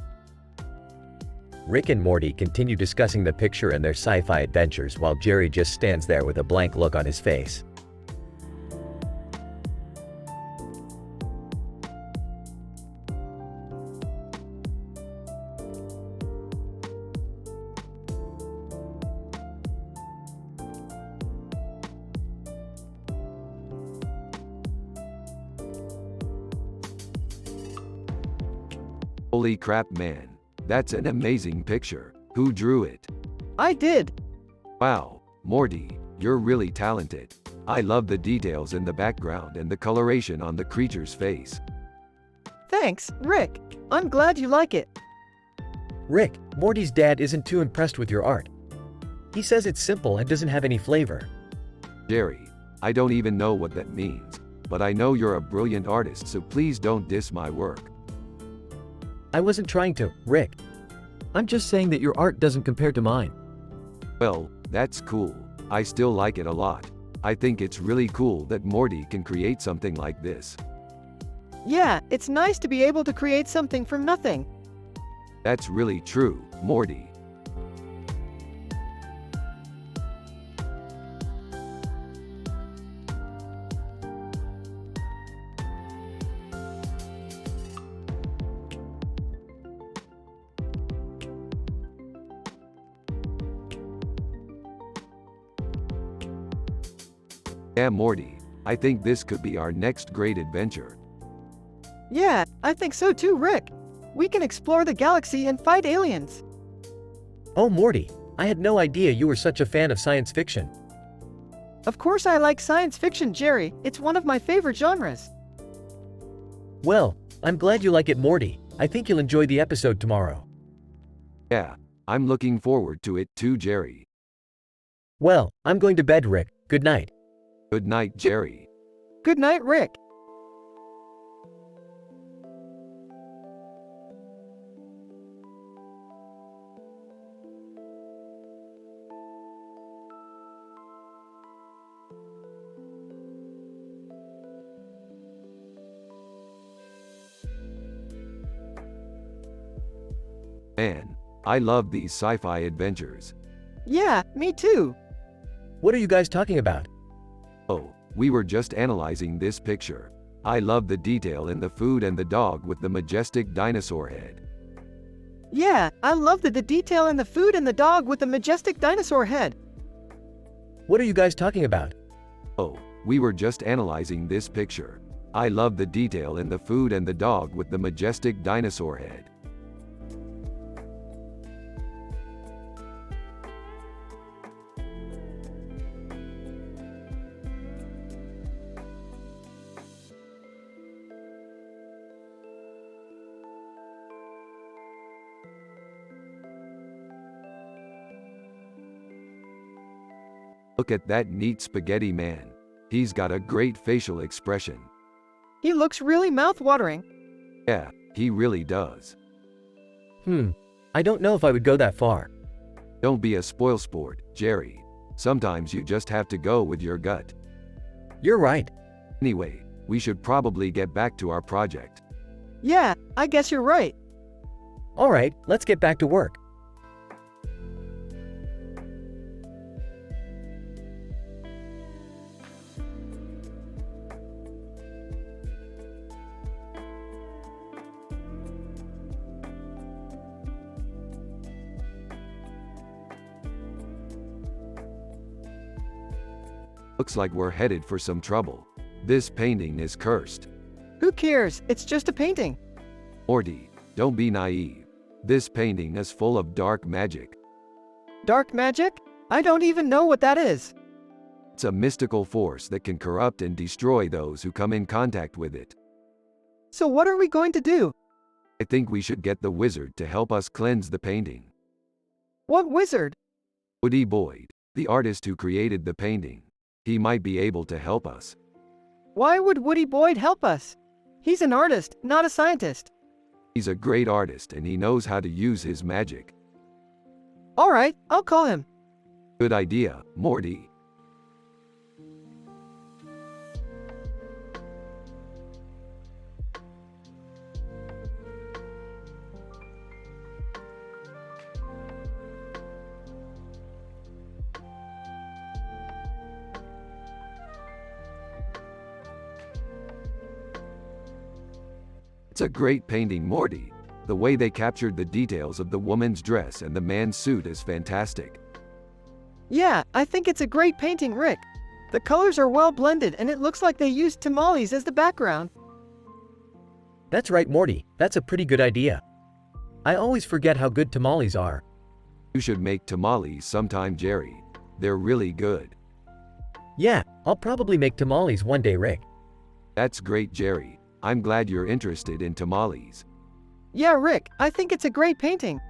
Rick and Morty continue discussing the picture and their sci-fi adventures while Jerry just stands there with a blank look on his face. Holy crap, man. That's an amazing picture. Who drew it? I did. Wow, Morty, you're really talented. I love the details in the background and the coloration on the creature's face. Thanks, Rick. I'm glad you like it. Rick, Morty's dad isn't too impressed with your art. He says it's simple and doesn't have any flavor. Jerry, I don't even know what that means, but I know you're a brilliant artist, so please don't diss my work. I wasn't trying to, Rick. I'm just saying that your art doesn't compare to mine. Well, that's cool. I still like it a lot. I think it's really cool that Morty can create something like this. Yeah, it's nice to be able to create something from nothing. That's really true, Morty. Yeah, Morty, I think this could be our next great adventure. Yeah, I think so too, Rick. We can explore the galaxy and fight aliens. Oh, Morty, I had no idea you were such a fan of science fiction. Of course I like science fiction, Jerry. It's one of my favorite genres. Well, I'm glad you like it, Morty. I think you'll enjoy the episode tomorrow. Yeah, I'm looking forward to it too, Jerry. Well, I'm going to bed, Rick. Good night. Good night, Jerry. Good night, Rick. Man, I love these sci-fi adventures. Yeah, me too. What are you guys talking about? Oh, we were just analyzing this picture. I love the detail in the food and the dog with the majestic dinosaur head. Yeah, I love the detail in the food and the dog with the majestic dinosaur head. What are you guys talking about? Oh, we were just analyzing this picture. I love the detail in the food and the dog with the majestic dinosaur head. Look at that neat spaghetti man. He's got a great facial expression. He looks really mouth-watering. Yeah, he really does. I don't know if I would go that far. Don't be a spoilsport, Jerry. Sometimes you just have to go with your gut. You're right. Anyway, we should probably get back to our project. Yeah, I guess you're right. All right, let's get back to work. Looks like we're headed for some trouble. This painting is cursed. Who cares? It's just a painting. Morty, don't be naive. This painting is full of dark magic. Dark magic? I don't even know what that is. It's a mystical force that can corrupt and destroy those who come in contact with it. So what are we going to do? I think we should get the wizard to help us cleanse the painting. What wizard? Woody Boyd, the artist who created the painting. He might be able to help us. Why would Woody Boyd help us? He's an artist, not a scientist. He's a great artist and he knows how to use his magic. All right, I'll call him. Good idea, Morty. It's a great painting, Morty. The way they captured the details of the woman's dress and the man's suit is fantastic. Yeah, I think it's a great painting, Rick. The colors are well blended and it looks like they used tamales as the background. That's right, Morty. That's a pretty good idea. I always forget how good tamales are. You should make tamales sometime, Jerry. They're really good. Yeah, I'll probably make tamales one day, Rick. That's great, Jerry. I'm glad you're interested in tamales. Yeah, Rick, I think it's a great painting.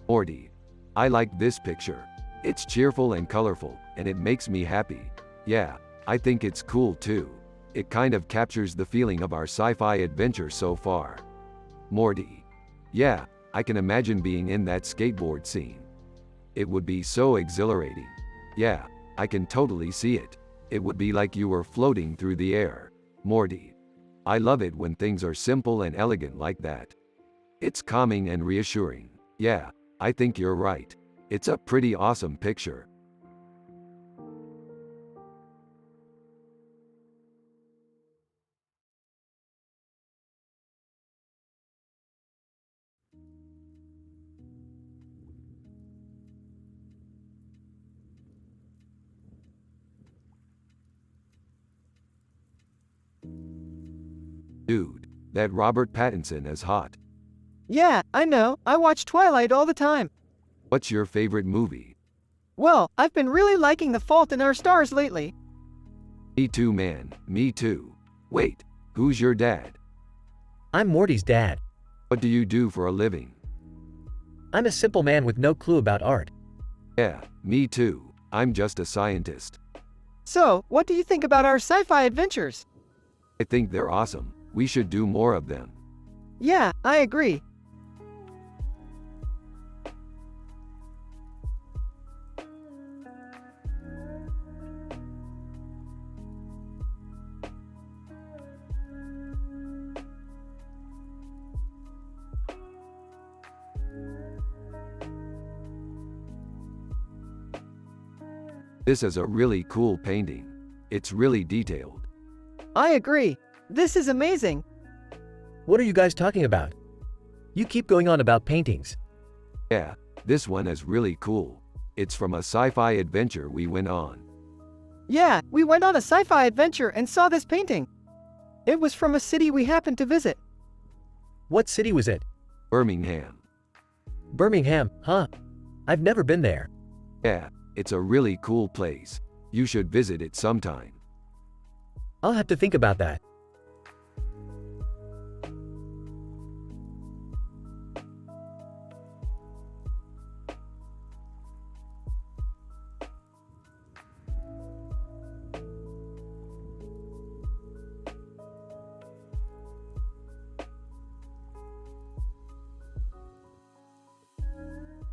Morty, I like this picture. It's cheerful and colorful, and it makes me happy. Yeah, I think it's cool too. It kind of captures the feeling of our sci-fi adventure so far. Morty. Yeah, I can imagine being in that skateboard scene. It would be so exhilarating. Yeah, I can totally see it. It would be like you were floating through the air. Morty. I love it when things are simple and elegant like that. It's calming and reassuring. Yeah, I think you're right. It's a pretty awesome picture. Dude, that Robert Pattinson is hot. Yeah, I know. I watch Twilight all the time. What's your favorite movie? Well, I've been really liking The Fault in Our Stars lately. Me too, man. Me too. Wait, who's your dad? I'm Morty's dad. What do you do for a living? I'm a simple man with no clue about art. Yeah, me too. I'm just a scientist. So, what do you think about our sci-fi adventures? I think they're awesome. We should do more of them. Yeah, I agree. This is a really cool painting. It's really detailed. I agree. This is amazing. What are you guys talking about? You keep going on about paintings. Yeah, this one is really cool. It's from a sci-fi adventure we went on. Yeah, we went on a sci-fi adventure and saw this painting. It was from a city we happened to visit. What city was it? Birmingham. Birmingham, huh? I've never been there. Yeah, it's a really cool place. You should visit it sometime. I'll have to think about that.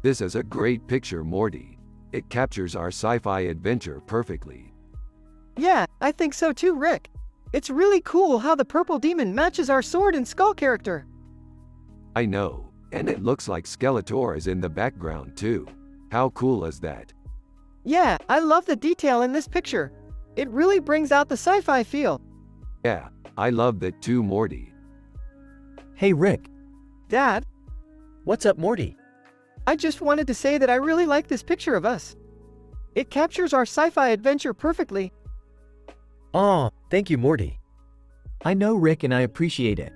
This is a great picture, Morty. It captures our sci-fi adventure perfectly. Yeah, I think so too, Rick. It's really cool how the purple demon matches our sword and skull character. I know, and it looks like Skeletor is in the background too. How cool is that? Yeah, I love the detail in this picture. It really brings out the sci-fi feel. Yeah, I love that too, Morty. Hey Rick, Dad? What's up, Morty? I just wanted to say that I really like this picture of us. It captures our sci-fi adventure perfectly. Aw, thank you, Morty. I know, Rick, and I appreciate it.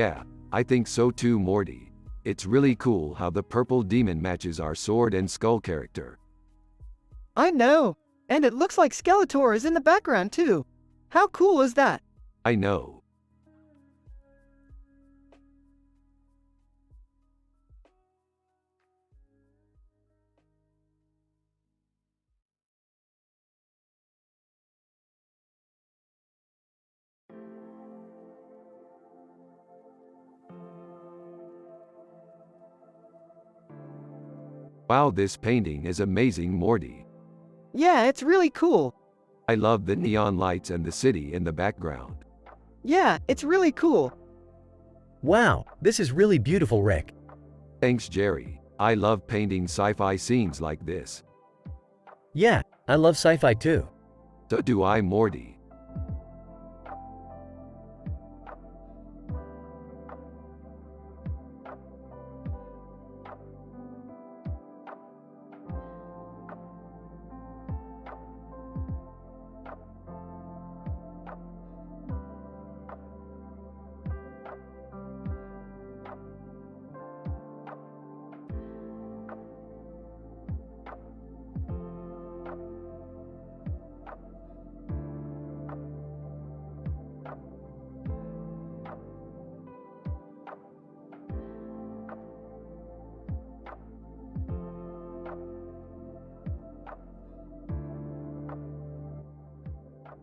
Yeah, I think so too, Morty. It's really cool how the purple demon matches our sword and skull character. I know. And it looks like Skeletor is in the background too. How cool is that? I know. Wow, this painting is amazing, Morty. Yeah, it's really cool. I love the neon lights and the city in the background. Yeah, it's really cool. Wow, this is really beautiful, Rick. Thanks, Jerry. I love painting sci-fi scenes like this. Yeah, I love sci-fi too. So do I, Morty.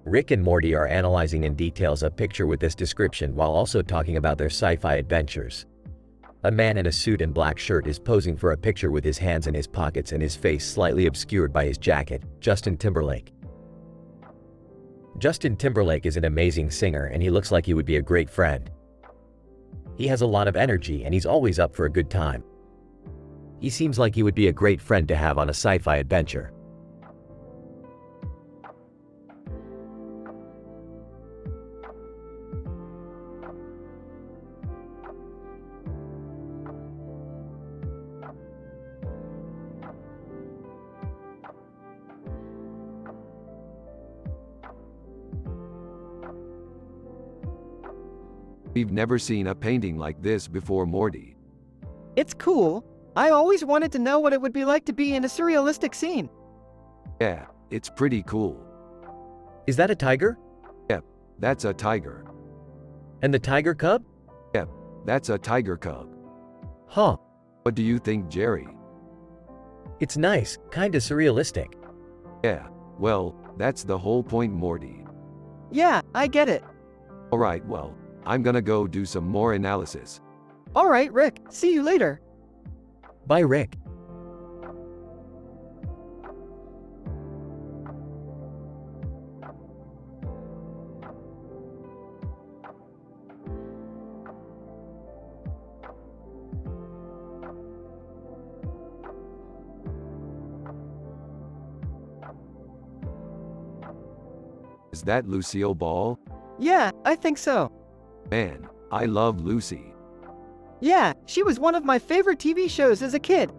Rick and Morty are analyzing in details a picture with this description while also talking about their sci-fi adventures. A man in a suit and black shirt is posing for a picture with his hands in his pockets and his face slightly obscured by his jacket. Justin Timberlake. Justin Timberlake is an amazing singer and he looks like he would be a great friend. He has a lot of energy and he's always up for a good time. He seems like he would be a great friend to have on a sci-fi adventure. We've never seen a painting like this before, Morty. It's cool. I always wanted to know what it would be like to be in a surrealistic scene. Yeah, it's pretty cool. Is that a tiger? Yep, that's a tiger. And the tiger cub? Yep, that's a tiger cub. Huh. What do you think, Jerry? It's nice, kinda surrealistic. Yeah, well, that's the whole point, Morty. Yeah, I get it. Alright, well, I'm gonna go do some more analysis. Alright, Rick, see you later. Bye, Rick. Is that Lucille Ball? Yeah, I think so. Man, I love Lucy. Yeah, she was one of my favorite TV shows as a kid.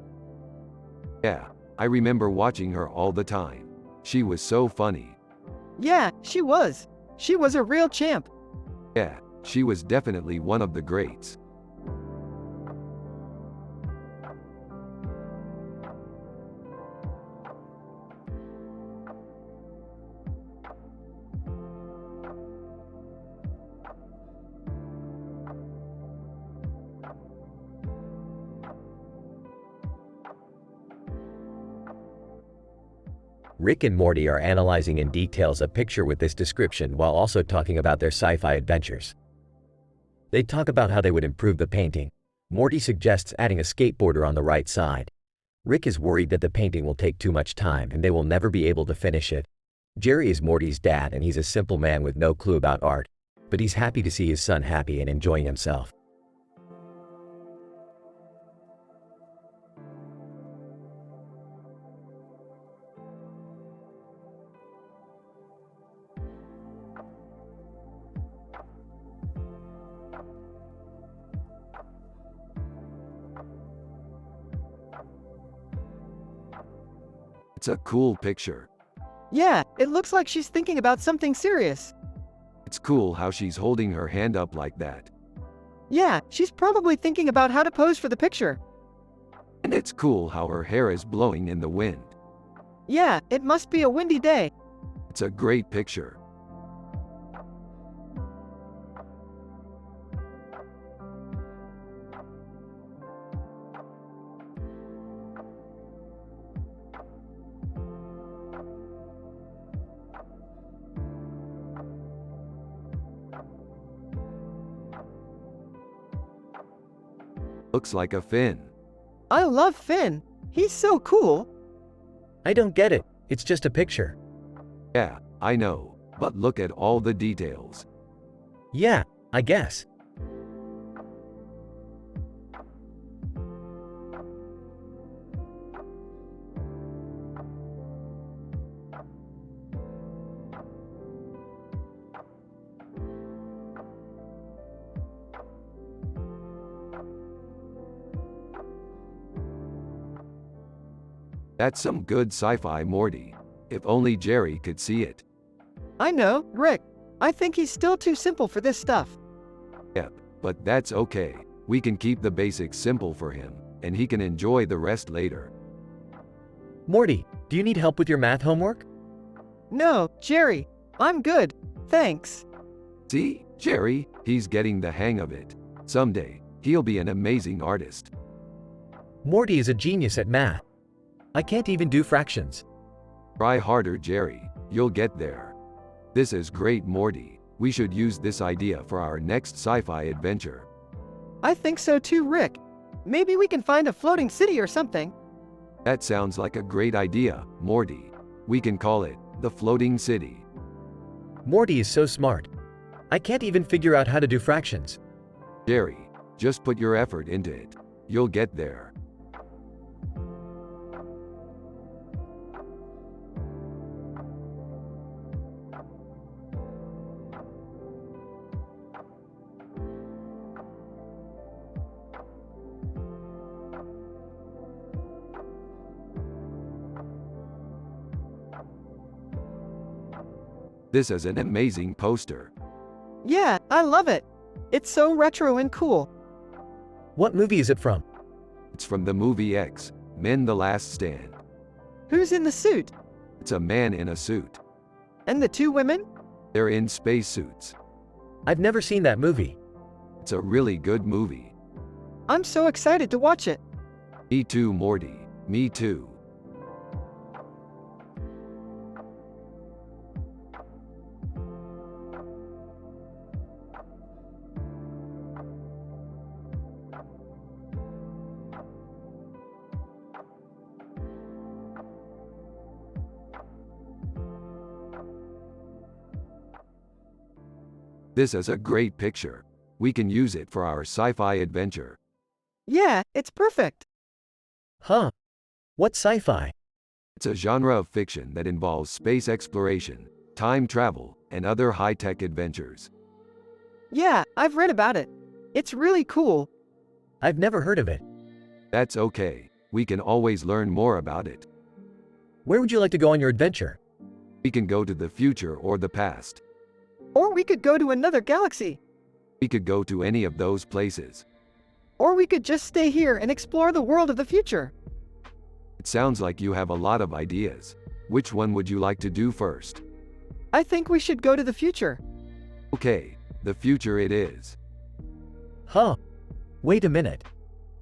Yeah, I remember watching her all the time. She was so funny. Yeah, she was. She was a real champ. Yeah, she was definitely one of the greats. Rick and Morty are analyzing in details a picture with this description while also talking about their sci-fi adventures. They talk about how they would improve the painting. Morty suggests adding a skateboarder on the right side. Rick is worried that the painting will take too much time and they will never be able to finish it. Jerry is Morty's dad and he's a simple man with no clue about art, but he's happy to see his son happy and enjoying himself. It's a cool picture. Yeah, it looks like she's thinking about something serious. It's cool how she's holding her hand up like that. Yeah, she's probably thinking about how to pose for the picture. And it's cool how her hair is blowing in the wind. Yeah, it must be a windy day. It's a great picture. Looks like a fin. I love Finn. He's so cool. I don't get it. It's just a picture. Yeah, I know, but look at all the details. Yeah, I guess. That's some good sci-fi, Morty. If only Jerry could see it. I know, Rick. I think he's still too simple for this stuff. Yep, but that's okay. We can keep the basics simple for him, and he can enjoy the rest later. Morty, do you need help with your math homework? No, Jerry. I'm good. Thanks. See, Jerry, he's getting the hang of it. Someday, he'll be an amazing artist. Morty is a genius at math. I can't even do fractions. Try harder, Jerry. You'll get there. This is great, Morty. We should use this idea for our next sci-fi adventure. I think so too, Rick. Maybe we can find a floating city or something. That sounds like a great idea, Morty. We can call it the Floating City. Morty is so smart. I can't even figure out how to do fractions. Jerry, just put your effort into it. You'll get there. This is an amazing poster. Yeah, I love it. It's so retro and cool. What movie is it from? It's from the movie X, Men: The Last Stand. Who's in the suit? It's a man in a suit. And the two women? They're in spacesuits. I've never seen that movie. It's a really good movie. I'm so excited to watch it. Me too, Morty. Me too. This is a great picture. We can use it for our sci-fi adventure. Yeah, it's perfect. Huh? What's sci-fi? It's a genre of fiction that involves space exploration, time travel, and other high-tech adventures. Yeah, I've read about it. It's really cool. I've never heard of it. That's okay. We can always learn more about it. Where would you like to go on your adventure? We can go to the future or the past. Or we could go to another galaxy. We could go to any of those places. Or we could just stay here and explore the world of the future. It sounds like you have a lot of ideas. Which one would you like to do first? I think we should go to the future. Okay, the future it is. Huh? Wait a minute.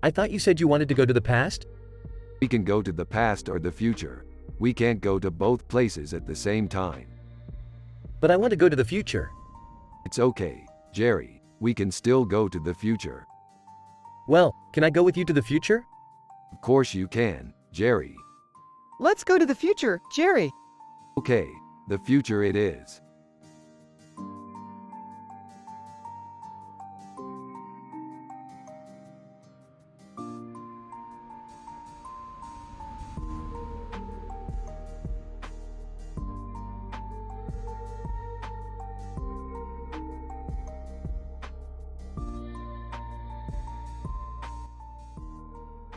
I thought you said you wanted to go to the past? We can go to the past or the future. We can't go to both places at the same time. But I want to go to the future. It's okay, Jerry. We can still go to the future. Well, can I go with you to the future? Of course you can, Jerry. Let's go to the future, Jerry. Okay, the future it is.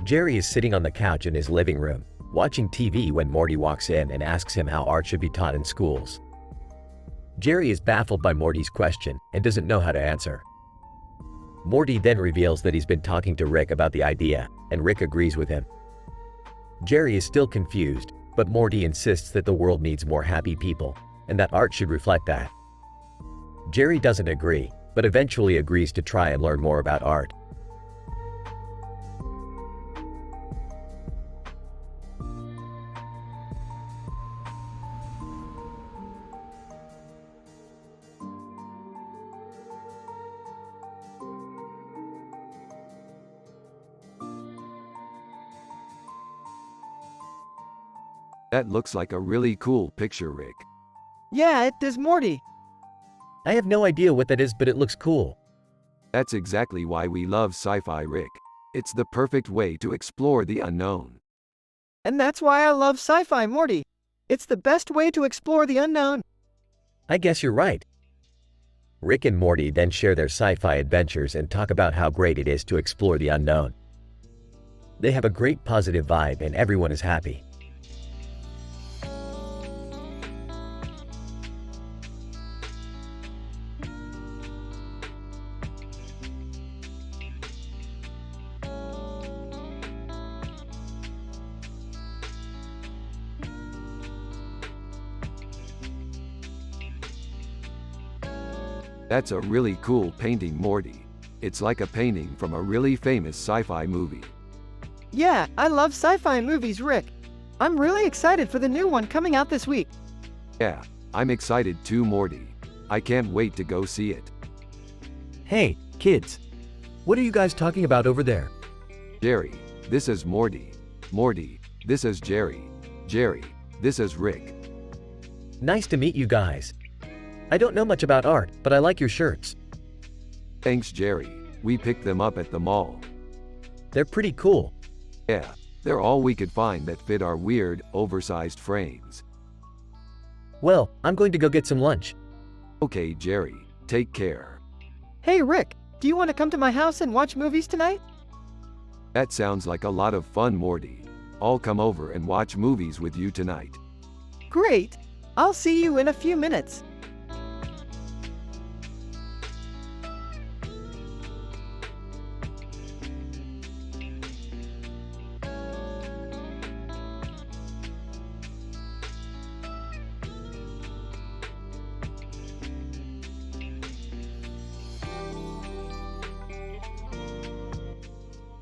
Jerry is sitting on the couch in his living room. watching TV when Morty walks in and asks him how art should be taught in schools. Jerry is baffled by Morty's question and doesn't know how to answer. Morty then reveals that he's been talking to Rick about the idea, and Rick agrees with him. Jerry is still confused, but Morty insists that the world needs more happy people, and that art should reflect that. Jerry doesn't agree, but eventually agrees to try and learn more about art. That looks like a really cool picture, Rick. Yeah, it is Morty. I have no idea what that is, but it looks cool. That's exactly why we love sci-fi, Rick. It's the perfect way to explore the unknown. And that's why I love sci-fi, Morty. It's the best way to explore the unknown. I guess you're right. Rick and Morty then share their sci-fi adventures and talk about how great it is to explore the unknown. They have a great positive vibe and everyone is happy. That's a really cool painting, Morty. It's like a painting from a really famous sci-fi movie. Yeah, I love sci-fi movies, Rick. I'm really excited for the new one coming out this week. Yeah, I'm excited too, Morty. I can't wait to go see it. Hey, kids. What are you guys talking about over there? Jerry, this is Morty. Morty, this is Jerry. Jerry, this is Rick. Nice to meet you guys. I don't know much about art, but I like your shirts. Thanks, Jerry. We picked them up at the mall. They're pretty cool. Yeah, they're all we could find that fit our weird, oversized frames. Well, I'm going to go get some lunch. Okay, Jerry, take care. Hey, Rick, do you want to come to my house and watch movies tonight? That sounds like a lot of fun, Morty. I'll come over and watch movies with you tonight. Great. I'll see you in a few minutes.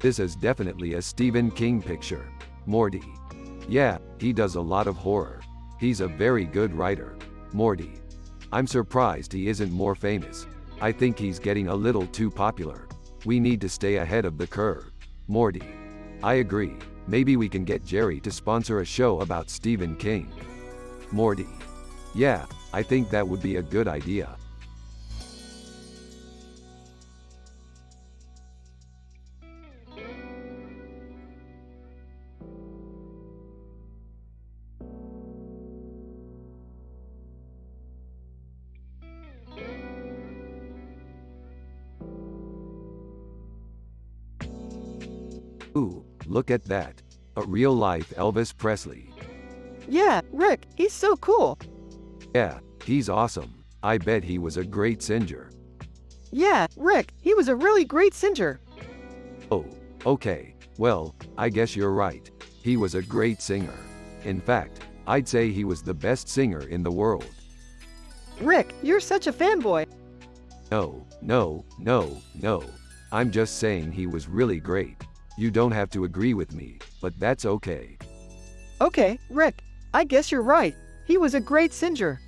This is definitely a Stephen King picture. Morty. Yeah, he does a lot of horror. He's a very good writer. Morty. I'm surprised he isn't more famous. I think he's getting a little too popular. We need to stay ahead of the curve. Morty. I agree. Maybe we can get Jerry to sponsor a show about Stephen King. Morty. Yeah, I think that would be a good idea. Ooh, look at that. A real-life Elvis Presley. Yeah, Rick, he's so cool. Yeah, he's awesome. I bet he was a great singer. Yeah, Rick, he was a really great singer. Oh, okay. Well, I guess you're right. He was a great singer. In fact, I'd say he was the best singer in the world. Rick, you're such a fanboy. No. I'm just saying he was really great. You don't have to agree with me, but that's okay. Okay, Rick, I guess you're right. He was a great singer.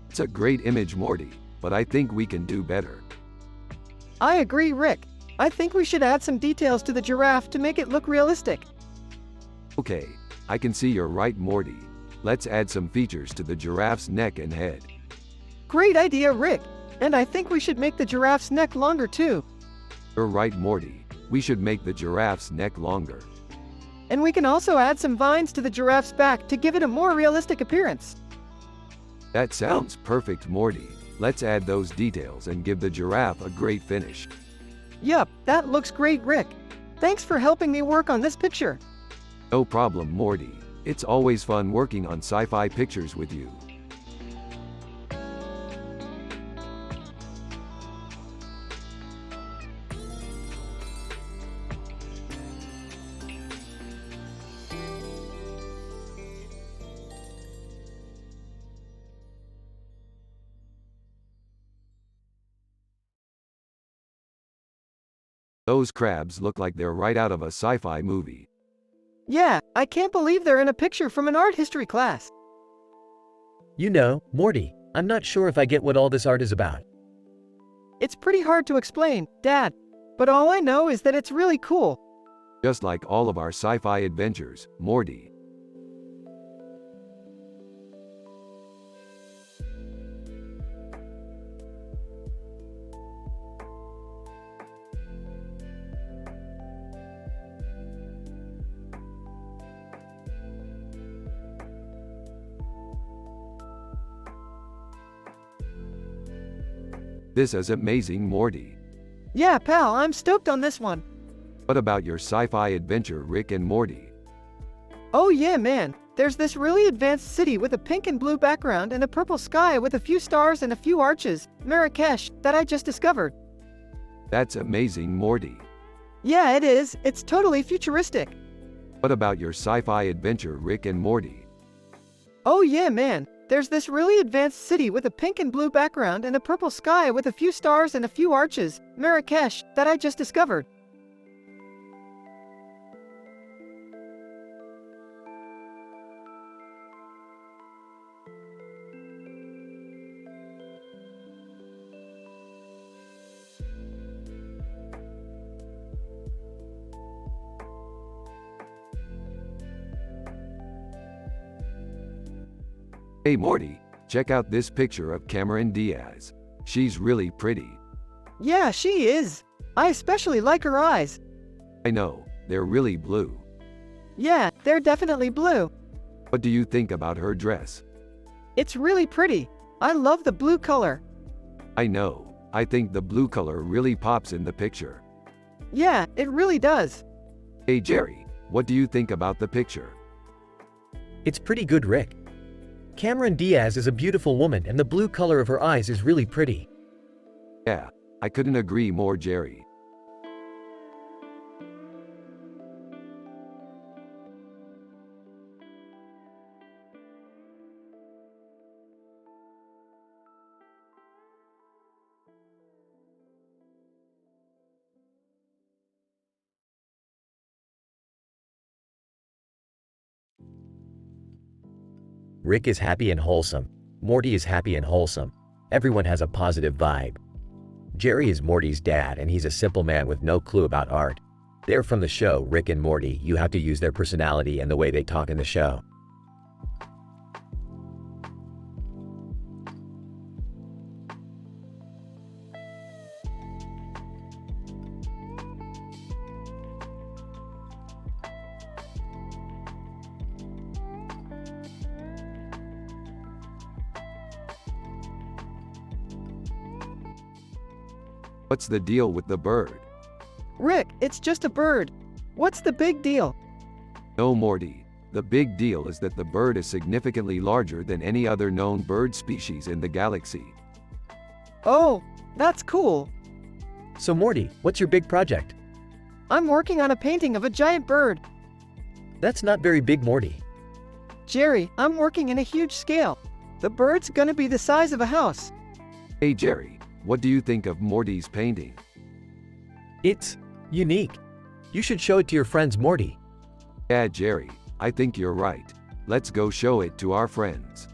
It's a great image, Morty, but I think we can do better. I agree, Rick. I think we should add some details to the giraffe to make it look realistic. Okay, I can see you're right, Morty. Let's add some features to the giraffe's neck and head. Great idea, Rick. And I think we should make the giraffe's neck longer too. You're right, Morty. We should make the giraffe's neck longer. And we can also add some vines to the giraffe's back to give it a more realistic appearance. That sounds perfect, Morty. Let's add those details and give the giraffe a great finish. Yup, that looks great, Rick. Thanks for helping me work on this picture. No problem, Morty. It's always fun working on sci-fi pictures with you. Those crabs look like they're right out of a sci-fi movie. Yeah, I can't believe they're in a picture from an art history class. You know, Morty, I'm not sure if I get what all this art is about. It's pretty hard to explain, Dad. But all I know is that it's really cool. Just like all of our sci-fi adventures, Morty. This is amazing, Morty. Yeah, pal, I'm stoked on this one. What about your sci-fi adventure, Rick and Morty? Oh yeah, man. There's this really advanced city with a pink and blue background and a purple sky with a few stars and a few arches, Marrakesh, that I just discovered. That's amazing, Morty. Yeah, it is. It's totally futuristic. What about your sci-fi adventure, Rick and Morty? Oh yeah, man. There's this really advanced city with a pink and blue background and a purple sky with a few stars and a few arches, Marrakesh, that I just discovered. Hey Morty, check out this picture of Cameron Diaz. She's really pretty. Yeah, she is. I especially like her eyes. I know, they're really blue. Yeah, they're definitely blue. What do you think about her dress? It's really pretty. I love the blue color. I know, I think the blue color really pops in the picture. Yeah, it really does. Hey Jerry, what do you think about the picture? It's pretty good, Rick. Cameron Diaz is a beautiful woman and the blue color of her eyes is really pretty. Yeah, I couldn't agree more, Jerry. Rick is happy and wholesome. Morty is happy and wholesome. Everyone has a positive vibe. Jerry is Morty's dad and he's a simple man with no clue about art. They're from the show Rick and Morty. You have to use their personality and the way they talk in the show. What's the deal with the bird? Rick, it's just a bird. What's the big deal? No, Morty. The big deal is that the bird is significantly larger than any other known bird species in the galaxy. Oh, that's cool. So Morty, what's your big project? I'm working on a painting of a giant bird. That's not very big, Morty. Jerry, I'm working in a huge scale. The bird's gonna be the size of a house. Hey Jerry, what do you think of Morty's painting? It's unique. You should show it to your friends, Morty. Yeah, Jerry, I think you're right. Let's go show it to our friends.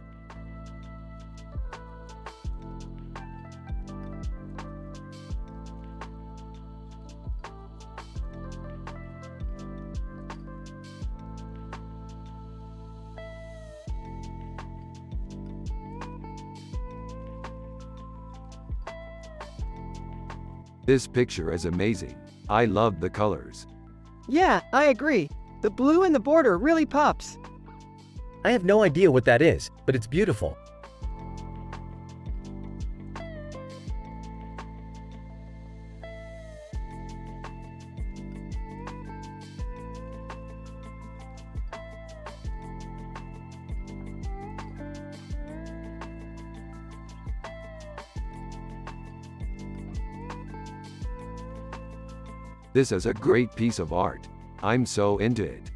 This picture is amazing. I love the colors. Yeah, I agree. The blue in the border really pops. I have no idea what that is, but it's beautiful. This is a great piece of art. I'm so into it.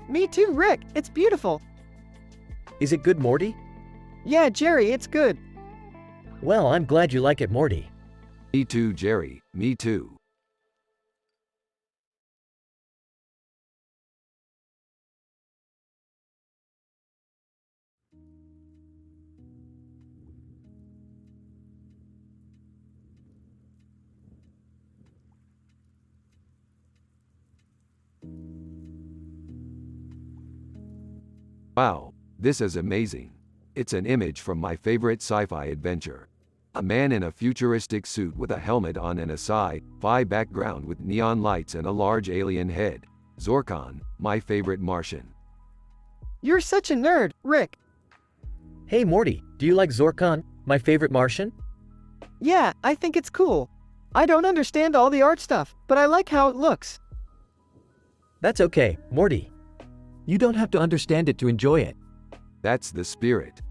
Me too, Rick. It's beautiful. Is it good, Morty? Yeah, Jerry, it's good. Well, I'm glad you like it, Morty. Me too, Jerry. Me too. Wow, this is amazing. It's an image from my favorite sci-fi adventure. A man in a futuristic suit with a helmet on and a sci-fi background with neon lights and a large alien head. Zorkon, my favorite Martian. You're such a nerd, Rick. Hey, Morty, do you like Zorkon, my favorite Martian? Yeah, I think it's cool. I don't understand all the art stuff, but I like how it looks. That's okay, Morty. You don't have to understand it to enjoy it. That's the spirit.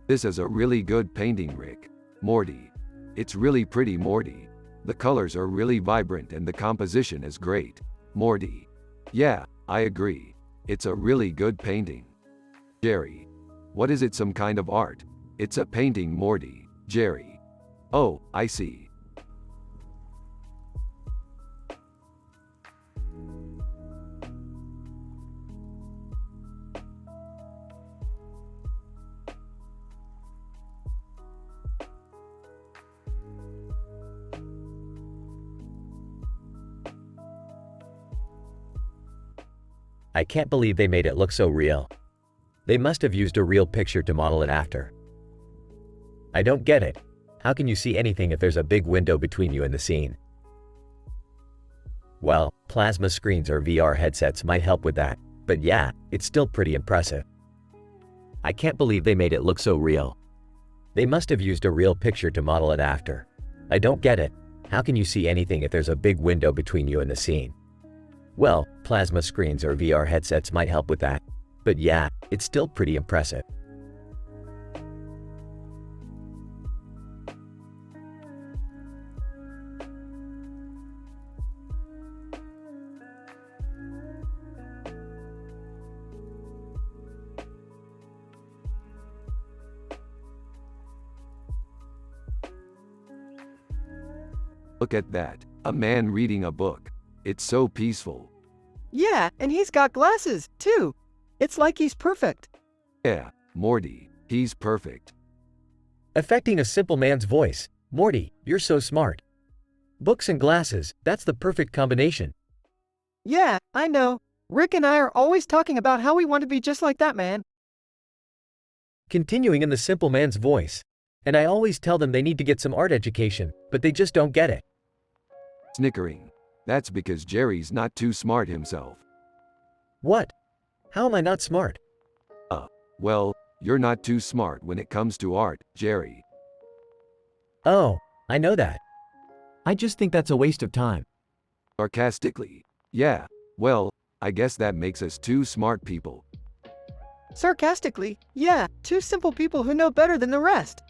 This is a really good painting, Rick. Morty. It's really pretty, Morty. The colors are really vibrant and the composition is great. Morty. Yeah, I agree. It's a really good painting. Jerry. What is it, some kind of art? It's a painting, Morty. Jerry. Oh, I see. I can't believe they made it look so real. They must have used a real picture to model it after. I don't get it. How can you see anything if there's a big window between you and the scene? Well, plasma screens or VR headsets might help with that, but yeah, it's still pretty impressive. I can't believe they made it look so real. They must have used a real picture to model it after. I don't get it. How can you see anything if there's a big window between you and the scene? Well, plasma screens or VR headsets might help with that, but yeah, it's still pretty impressive. Look at that. A man reading a book. It's so peaceful. Yeah, and he's got glasses, too. It's like he's perfect. Yeah, Morty. He's perfect. Affecting a simple man's voice. Morty, you're so smart. Books and glasses, that's the perfect combination. Yeah, I know. Rick and I are always talking about how we want to be just like that man. Continuing in the simple man's voice. And I always tell them they need to get some art education, but they just don't get it. Snickering. That's because Jerry's not too smart himself. What? How am I not smart? Well, you're not too smart when it comes to art, Jerry. Oh, I know that. I just think that's a waste of time. Sarcastically. Yeah, well, I guess that makes us two smart people. Sarcastically, yeah, two simple people who know better than the rest.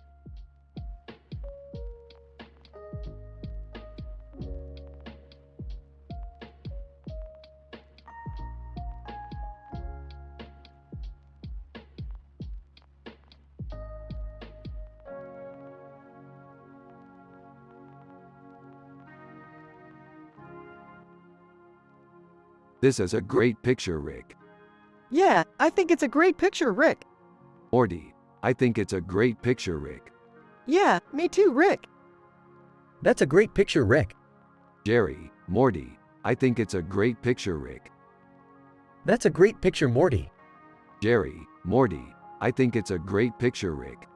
This is a great picture, Rick. Yeah, I think it's a great picture, Rick. Morty, I think it's a great picture, Rick. Yeah, me too, Rick. That's a great picture, Rick. Jerry, Morty, I think it's a great picture, Rick. That's a great picture, Morty. Jerry, Morty, I think it's a great picture, Rick.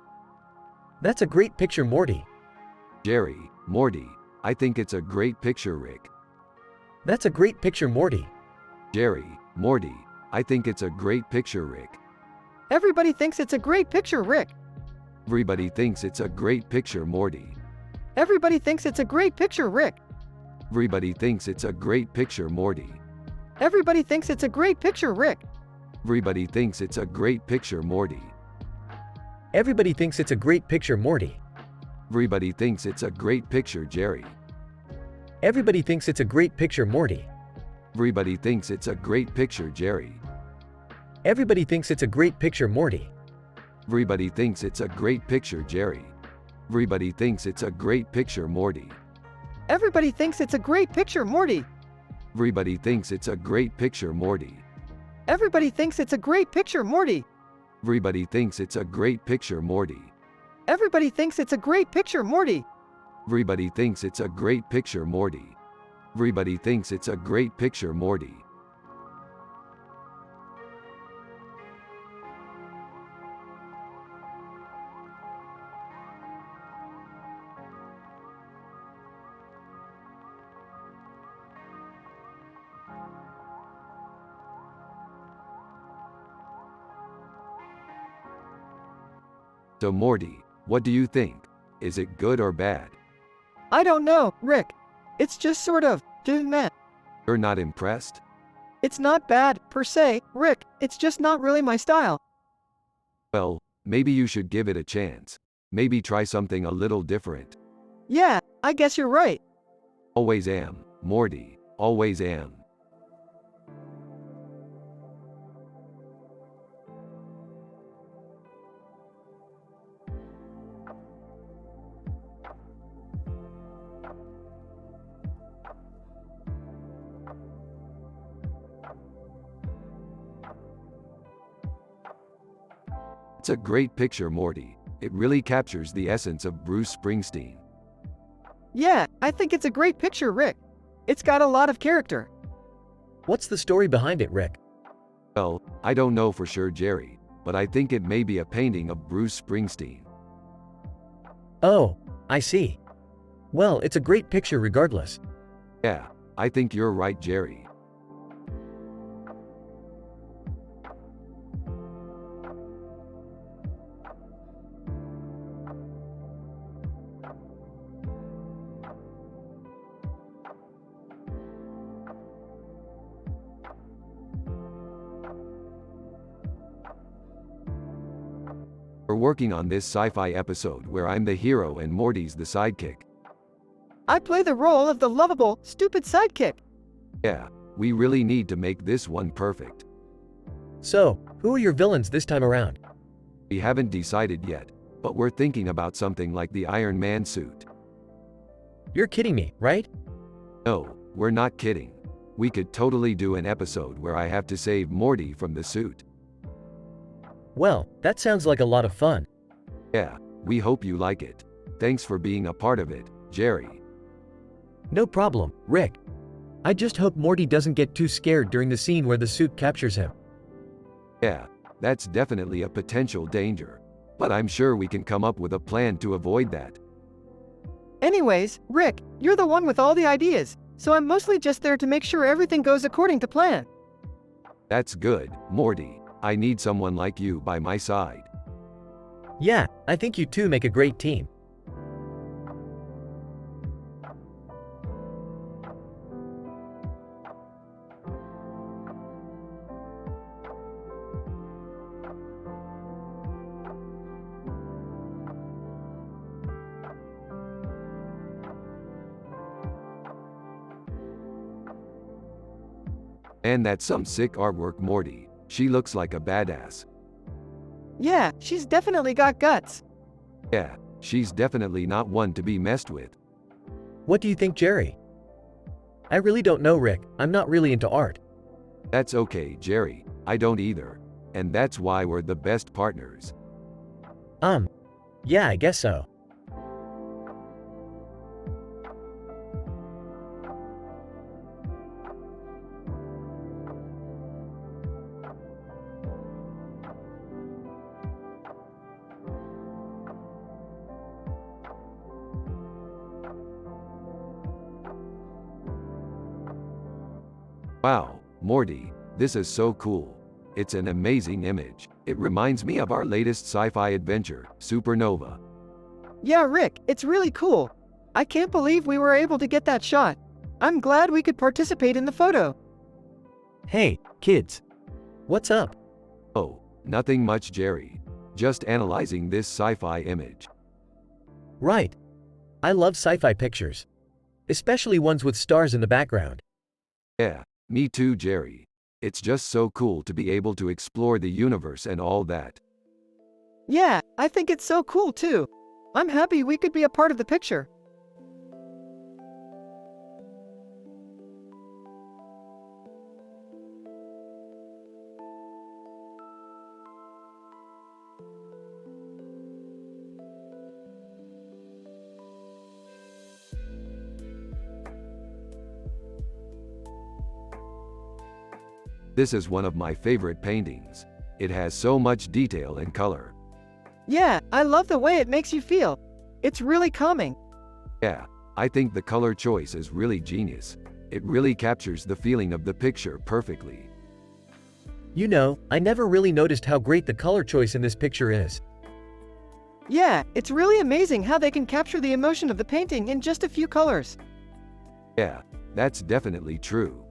That's a great picture, Morty. Jerry, Morty, I think it's a great picture, Rick. That's a great picture, Morty. Jerry, Morty, I think it's a great picture, Rick. Everybody thinks it's a great picture, Rick. Everybody thinks it's a great picture, Morty. Everybody thinks it's a great picture, Rick. Everybody thinks it's a great picture, Morty. Everybody thinks it's a great picture, Rick. Everybody thinks it's a great picture, Morty. Everybody thinks it's a great picture, Morty. Everybody thinks it's a great picture, Jerry. Everybody thinks it's a great picture, Morty. Everybody thinks it's a great picture, Jerry. Everybody thinks it's a great picture, Morty. Everybody thinks it's a great picture, Jerry. Everybody thinks it's a great picture, Morty. Everybody thinks it's a great picture, Morty. Everybody thinks it's a great picture, Morty. Everybody thinks it's a great picture, Morty. Everybody thinks it's a great picture, Morty. Everybody thinks it's a great picture, Morty. Everybody thinks it's a great picture, Morty. Everybody thinks it's a great picture, Morty. So Morty, what do you think? Is it good or bad? I don't know, Rick. It's just sort of, meh. You're not impressed? It's not bad, per se, Rick. It's just not really my style. Well, maybe you should give it a chance. Maybe try something a little different. Yeah, I guess you're right. Always am, Morty. Always am. It's a great picture, Morty. It really captures the essence of Bruce Springsteen. Yeah, I think it's a great picture, Rick. It's got a lot of character. What's the story behind it, Rick? Well, I don't know for sure, Jerry, but I think it may be a painting of Bruce Springsteen. Oh, I see. Well, it's a great picture regardless. Yeah, I think you're right, Jerry. We're working on this sci-fi episode where I'm the hero and Morty's the sidekick. I play the role of the lovable, stupid sidekick. Yeah, we really need to make this one perfect. So, who are your villains this time around? We haven't decided yet, but we're thinking about something like the Iron Man suit. You're kidding me, right? No, we're not kidding. We could totally do an episode where I have to save Morty from the suit. Well, that sounds like a lot of fun. Yeah, we hope you like it. Thanks for being a part of it, Jerry. No problem, Rick. I just hope Morty doesn't get too scared during the scene where the suit captures him. Yeah, that's definitely a potential danger. But I'm sure we can come up with a plan to avoid that. Anyways, Rick, you're the one with all the ideas, so I'm mostly just there to make sure everything goes according to plan. That's good, Morty. I need someone like you by my side. Yeah, I think you two make a great team. And that's some sick artwork, Morty. She looks like a badass. Yeah, she's definitely got guts. Yeah, she's definitely not one to be messed with. What do you think, Jerry? I really don't know, Rick. I'm not really into art. That's okay, Jerry. I don't either. And that's why we're the best partners. Yeah, I guess so. Wow, Morty, this is so cool. It's an amazing image. It reminds me of our latest sci-fi adventure, Supernova. Yeah, Rick, it's really cool. I can't believe we were able to get that shot. I'm glad we could participate in the photo. Hey, kids. What's up? Oh, nothing much, Jerry. Just analyzing this sci-fi image. Right. I love sci-fi pictures. Especially ones with stars in the background. Yeah, me too, Jerry. It's just so cool to be able to explore the universe and all that. Yeah, I think it's so cool too. I'm happy we could be a part of the picture. This is one of my favorite paintings. It has so much detail and color. Yeah, I love the way it makes you feel. It's really calming. Yeah, I think the color choice is really genius. It really captures the feeling of the picture perfectly. You know, I never really noticed how great the color choice in this picture is. Yeah, it's really amazing how they can capture the emotion of the painting in just a few colors. Yeah, that's definitely true.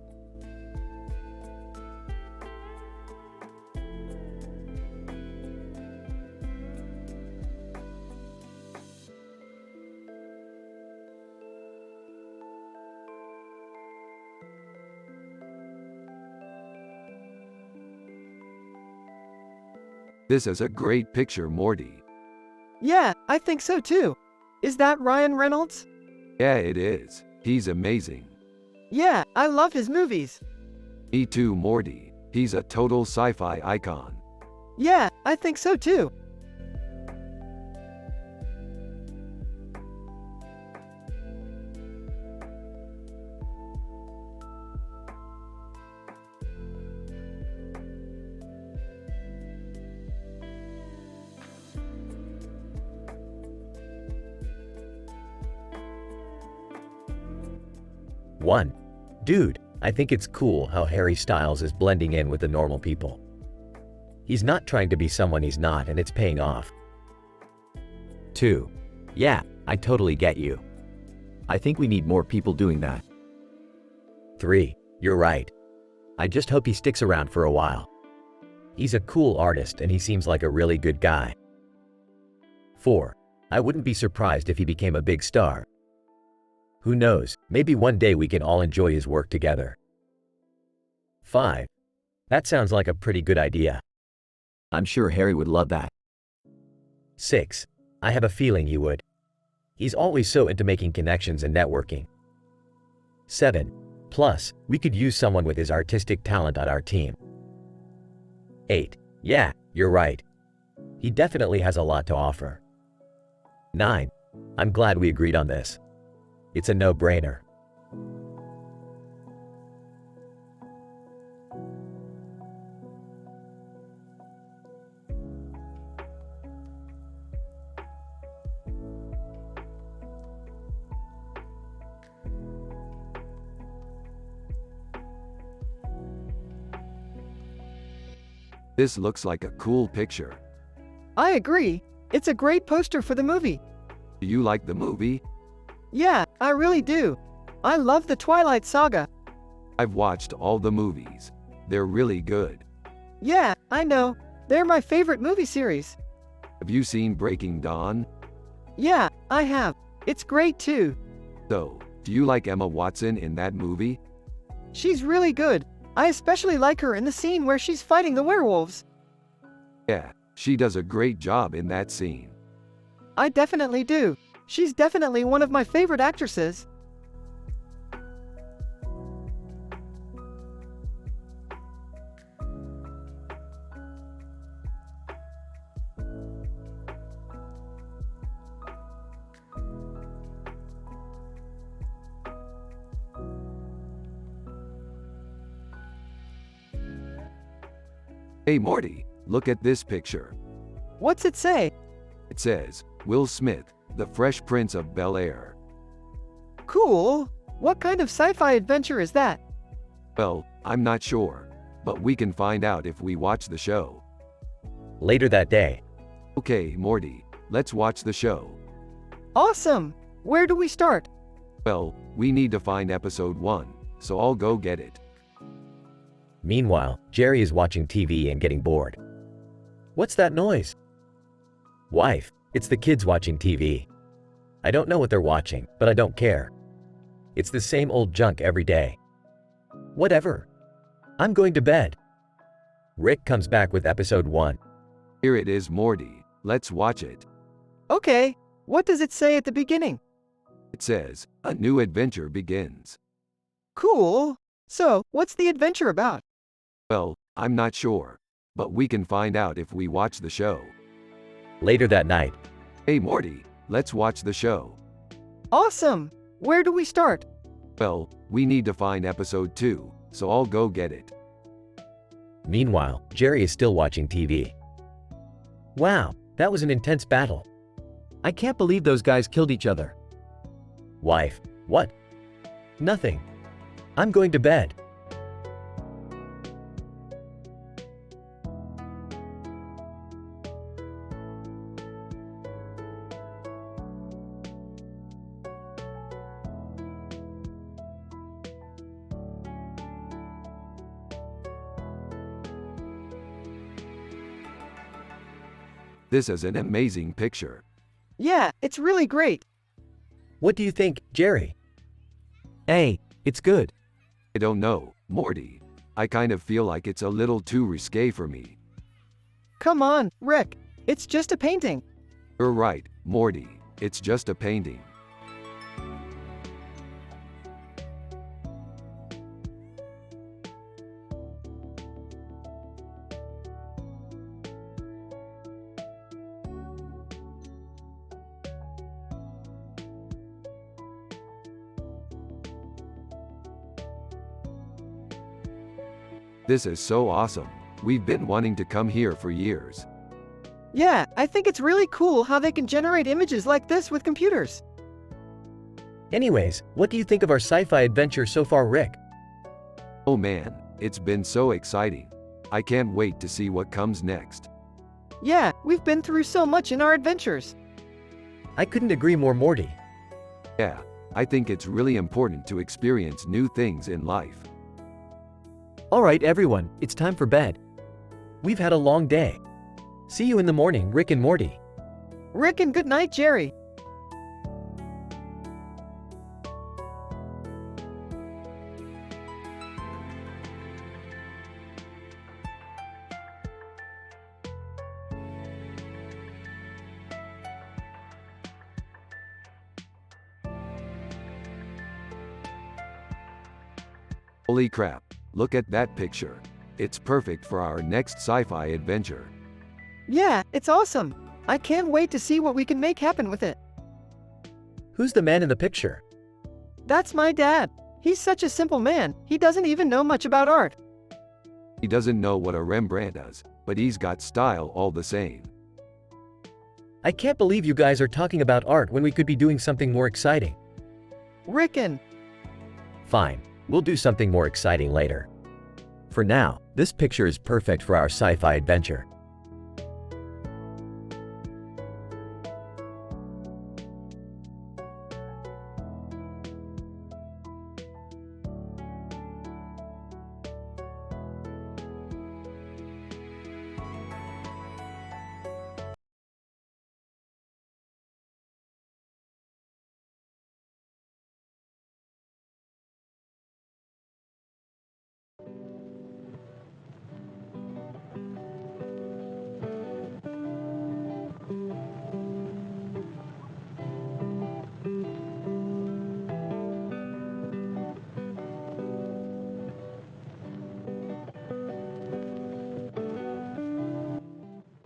This is a great picture, Morty. Yeah, I think so too. Is that Ryan Reynolds? Yeah, it is. He's amazing. Yeah, I love his movies. Me too, Morty. He's a total sci-fi icon. Yeah, I think so too. One. Dude, I think it's cool how Harry Styles is blending in with the normal people. He's not trying to be someone he's not, and it's paying off. 2. Yeah, I totally get you. I think we need more people doing that. 3. You're right. I just hope he sticks around for a while. He's a cool artist and he seems like a really good guy. 4. I wouldn't be surprised if he became a big star. Who knows, maybe one day we can all enjoy his work together. 5. That sounds like a pretty good idea. I'm sure Harry would love that. 6. I have a feeling he would. He's always so into making connections and networking. 7. Plus, we could use someone with his artistic talent on our team. 8. Yeah, you're right. He definitely has a lot to offer. 9. I'm glad we agreed on this. It's a no-brainer. This looks like a cool picture. I agree. It's a great poster for the movie. Do you like the movie? Yeah, I really do. I love the Twilight Saga. I've watched all the movies. They're really good. Yeah, I know. They're my favorite movie series. Have you seen Breaking Dawn? Yeah, I have. It's great too. So, do you like Emma Watson in that movie? She's really good. I especially like her in the scene where she's fighting the werewolves. Yeah, she does a great job in that scene. I definitely do. She's definitely one of my favorite actresses. Hey Morty, look at this picture. What's it say? It says, Will Smith, the Fresh Prince of Bel-Air. Cool. What kind of sci-fi adventure is that? Well, I'm not sure, but we can find out if we watch the show. Later that day, Okay, Morty, let's watch the show. Awesome. Where do we start? Well, we need to find episode 1, so I'll go get it. meanwhile, Jerry is watching TV and getting bored. What's that noise? Wife, it's the kids watching TV. I don't know what they're watching, but I don't care. It's the same old junk every day. Whatever. I'm going to bed. Rick comes back with episode 1. Here it is, Morty. Let's watch it. Okay. What does it say at the beginning? It says, a new adventure begins. Cool. So, what's the adventure about? Well, I'm not sure, but we can find out if we watch the show. Later that night, Hey Morty, let's watch the show. Awesome. Where do we start? Well, we need to find episode 2, so I'll go get it. meanwhile, Jerry is still watching TV. Wow, that was an intense battle. I can't believe those guys killed each other. Wife, what? Nothing. I'm going to bed. This is an amazing picture. Yeah, it's really great. What do you think, Jerry? Hey, it's good. I don't know, Morty. I kind of feel like it's a little too risque for me. Come on, Rick. It's just a painting. You're right, Morty. It's just a painting. This is so awesome. We've been wanting to come here for years. Yeah, I think it's really cool how they can generate images like this with computers. Anyways, what do you think of our sci-fi adventure so far, Rick? Oh man, it's been so exciting. I can't wait to see what comes next. Yeah, we've been through so much in our adventures. I couldn't agree more, Morty. Yeah, I think it's really important to experience new things in life. Alright everyone, it's time for bed. We've had a long day. See you in the morning, Rick and Morty. Rick and good night, Jerry. Holy crap, look at that picture. It's perfect for our next sci-fi adventure. Yeah, it's awesome. I can't wait to see what we can make happen with it. Who's the man in the picture? That's my dad. He's such a simple man, he doesn't even know much about art. He doesn't know what a Rembrandt does, but he's got style all the same. I can't believe you guys are talking about art when we could be doing something more exciting. Rick and... Fine, we'll do something more exciting later. For now, this picture is perfect for our sci-fi adventure.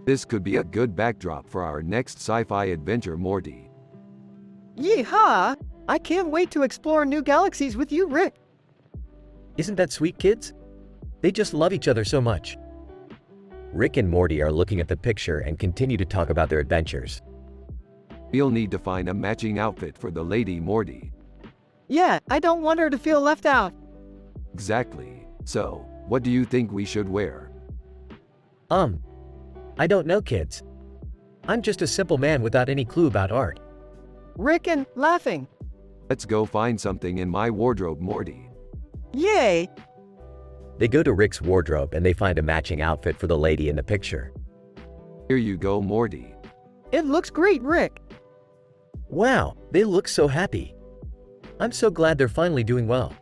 This could be a good backdrop for our next sci-fi adventure, Morty. Yeehaw! I can't wait to explore new galaxies with you, Rick. Isn't that sweet, kids? They just love each other so much. Rick and Morty are looking at the picture and continue to talk about their adventures. We'll need to find a matching outfit for the lady Morty. Yeah, I don't want her to feel left out. Exactly. So, what do you think we should wear? I don't know, kids. I'm just a simple man without any clue about art. Rick and laughing. Let's go find something in my wardrobe, Morty. Yay! They go to Rick's wardrobe and they find a matching outfit for the lady in the picture. Here you go, Morty. It looks great, Rick. Wow, they look so happy. I'm so glad they're finally doing well.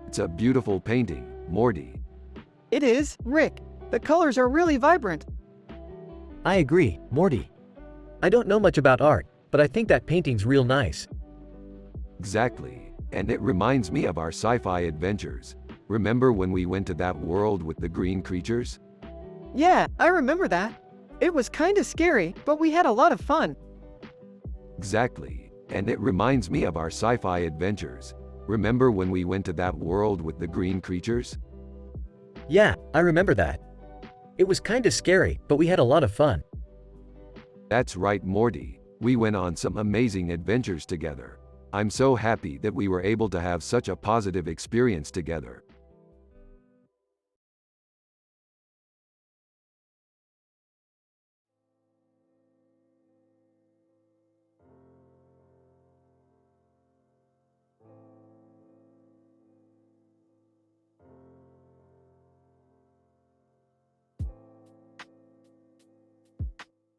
It's a beautiful painting, Morty. It is, Rick. The colors are really vibrant. I agree, Morty. I don't know much about art, but I think that painting's real nice. Exactly. And it reminds me of our sci-fi adventures. Remember when we went to that world with the green creatures? Yeah, I remember that. It was kinda scary, but we had a lot of fun. Exactly. And it reminds me of our sci-fi adventures. Remember when we went to that world with the green creatures? Yeah, I remember that. It was kinda scary, but we had a lot of fun. That's right, Morty. We went on some amazing adventures together. I'm so happy that we were able to have such a positive experience together.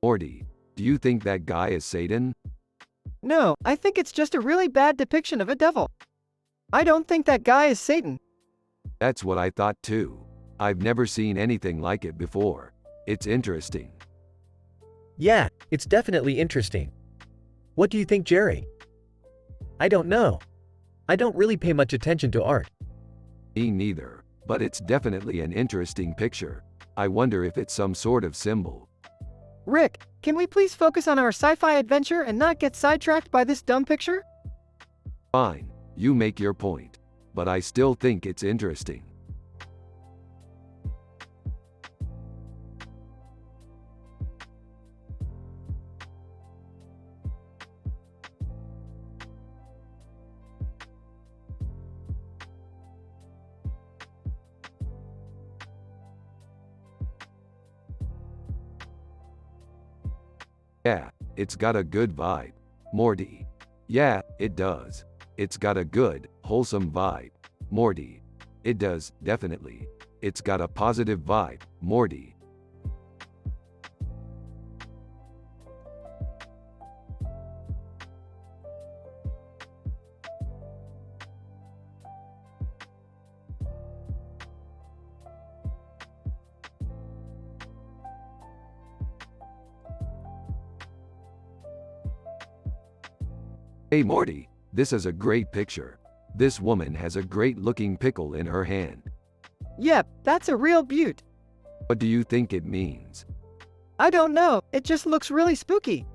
Morty, do you think that guy is Satan? No, I think it's just a really bad depiction of a devil. I don't think that guy is Satan. That's what I thought too. I've never seen anything like it before. It's interesting. Yeah, it's definitely interesting. What do you think, Jerry? I don't know. I don't really pay much attention to art. Me neither, but it's definitely an interesting picture. I wonder if it's some sort of symbol. Rick, can we please focus on our sci-fi adventure and not get sidetracked by this dumb picture? Fine, you make your point. But I still think it's interesting. Yeah, it's got a good vibe. Morty. Yeah, it does. It's got a good, wholesome vibe. Morty. It does, definitely. It's got a positive vibe. Morty. Hey Morty, this is a great picture. This woman has a great looking pickle in her hand. Yep, that's a real beaut. What do you think it means? I don't know, it just looks really spooky.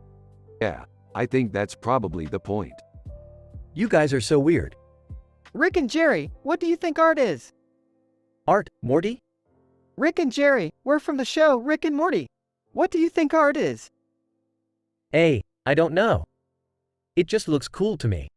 Yeah, I think that's probably the point. You guys are so weird. Rick and Jerry, what do you think art is? Art, Morty? Rick and Jerry, we're from the show Rick and Morty. What do you think art is? Hey, I don't know. It just looks cool to me.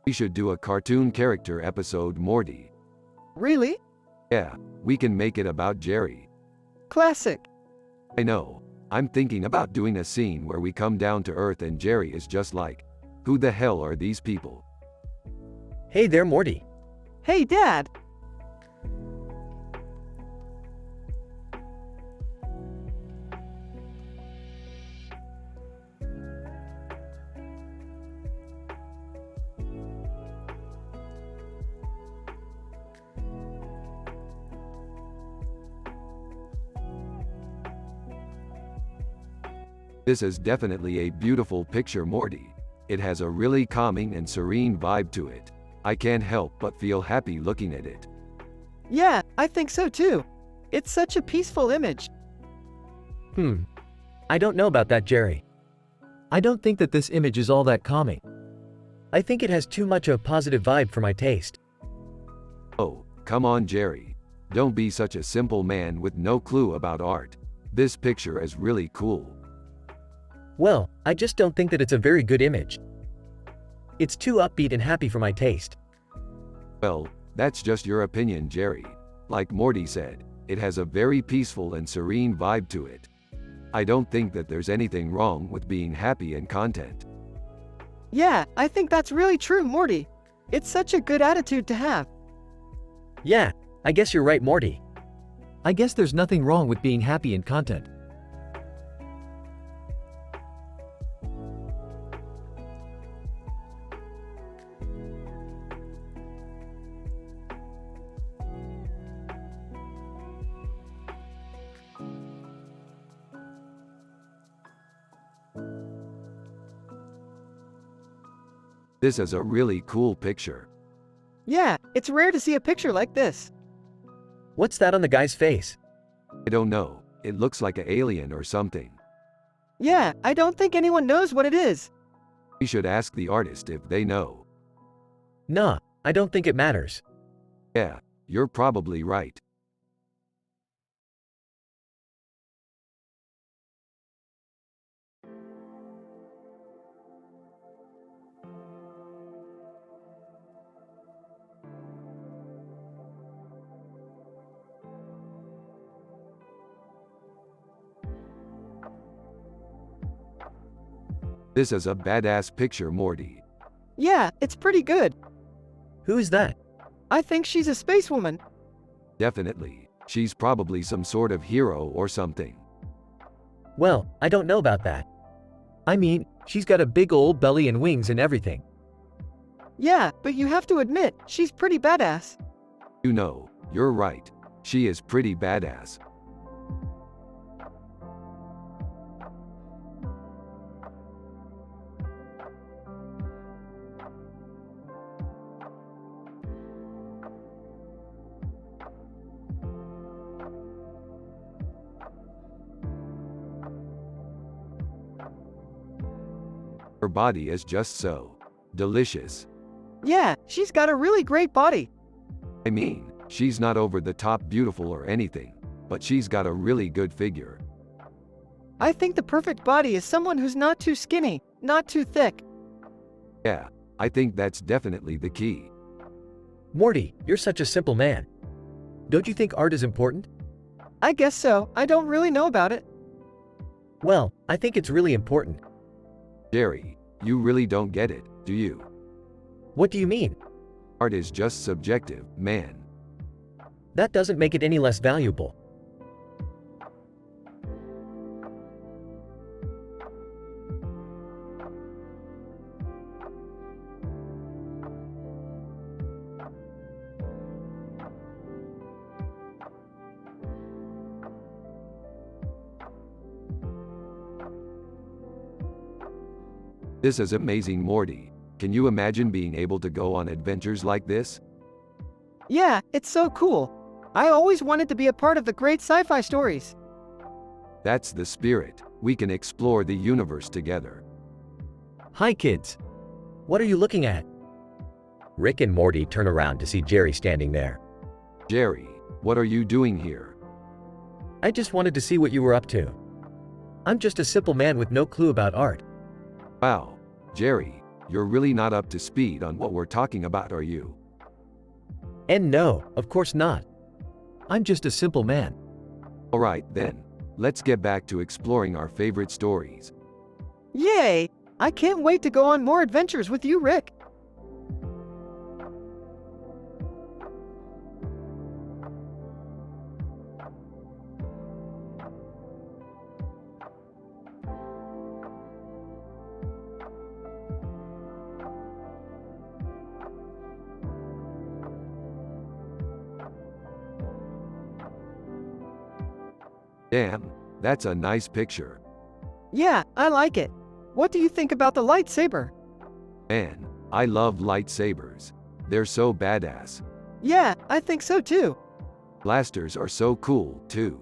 We should do a cartoon character episode, Morty. Really? Yeah, we can make it about Jerry. Classic. I know. I'm thinking about doing a scene where we come down to Earth and Jerry is just like, who the hell are these people? Hey there, Morty. Hey, Dad. This is definitely a beautiful picture, Morty. It has a really calming and serene vibe to it. I can't help but feel happy looking at it. Yeah, I think so too. It's such a peaceful image. I don't know about that, Jerry. I don't think that this image is all that calming. I think it has too much of a positive vibe for my taste. Oh, come on, Jerry. Don't be such a simple man with no clue about art. This picture is really cool. Well, I just don't think that it's a very good image. It's too upbeat and happy for my taste. Well, that's just your opinion, Jerry. Like Morty said, it has a very peaceful and serene vibe to it. I don't think that there's anything wrong with being happy and content. Yeah, I think that's really true, Morty. It's such a good attitude to have. Yeah, I guess you're right, Morty. I guess there's nothing wrong with being happy and content. This is a really cool picture. Yeah, it's rare to see a picture like this. What's that on the guy's face? I don't know, it looks like an alien or something. Yeah, I don't think anyone knows what it is. We should ask the artist if they know. Nah, I don't think it matters. Yeah, you're probably right. This is a badass picture, Morty. Yeah, it's pretty good. Who is that? I think she's a spacewoman. Definitely. She's probably some sort of hero or something. Well, I don't know about that. I mean, she's got a big old belly and wings and everything. Yeah, but you have to admit, she's pretty badass. You know, you're right. She is pretty badass. Her body is just so delicious. Yeah, she's got a really great body. I mean, she's not over the top beautiful or anything, but she's got a really good figure. I think the perfect body is someone who's not too skinny, not too thick. Yeah, I think that's definitely the key. Morty, you're such a simple man. Don't you think art is important? I guess so, I don't really know about it. Well, I think it's really important. Jerry, you really don't get it, do you? What do you mean? Art is just subjective, man. That doesn't make it any less valuable. This is amazing, Morty. Can you imagine being able to go on adventures like this? Yeah, it's so cool. I always wanted to be a part of the great sci-fi stories. That's the spirit. We can explore the universe together. Hi, kids. What are you looking at? Rick and Morty turn around to see Jerry standing there. Jerry, what are you doing here? I just wanted to see what you were up to. I'm just a simple man with no clue about art. Wow, Jerry, you're really not up to speed on what we're talking about, are you? And no, of course not. I'm just a simple man. Alright then, let's get back to exploring our favorite stories. Yay! I can't wait to go on more adventures with you, Rick. Damn, that's a nice picture. Yeah, I like it. What do you think about the lightsaber? Man, I love lightsabers. They're so badass. Yeah, I think so too. Blasters are so cool, too.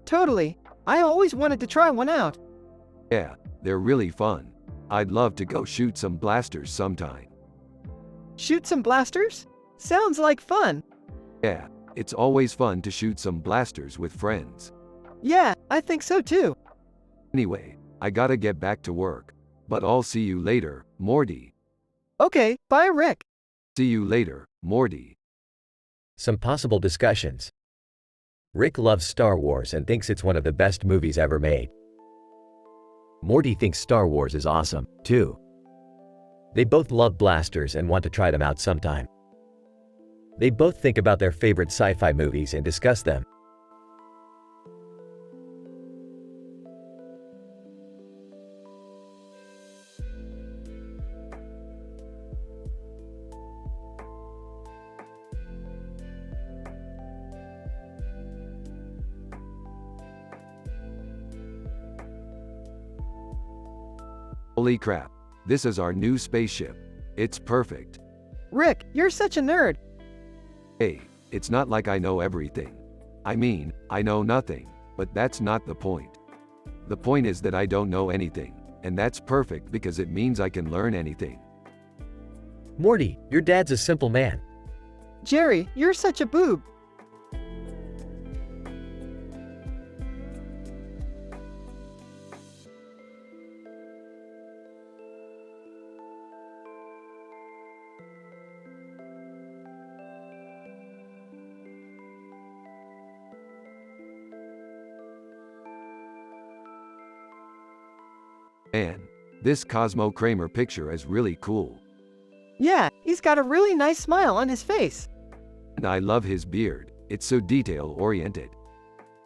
Totally. I always wanted to try one out. Yeah, they're really fun. I'd love to go shoot some blasters sometime. Shoot some blasters? Sounds like fun. Yeah, it's always fun to shoot some blasters with friends. Yeah, I think so too. Anyway, I gotta get back to work. But I'll see you later, Morty. Okay, bye, Rick. See you later, Morty. Some possible discussions. Rick loves Star Wars and thinks it's one of the best movies ever made. Morty thinks Star Wars is awesome, too. They both love blasters and want to try them out sometime. They both think about their favorite sci-fi movies and discuss them. Holy crap, this is our new spaceship. It's perfect. Rick, you're such a nerd. Hey, it's not like I know everything. I mean, I know nothing, but that's not the point. The point is that I don't know anything, and that's perfect because it means I can learn anything. Morty, your dad's a simple man. Jerry, you're such a boob. Man, this Cosmo Kramer picture is really cool. Yeah, he's got a really nice smile on his face. And I love his beard, it's so detail-oriented.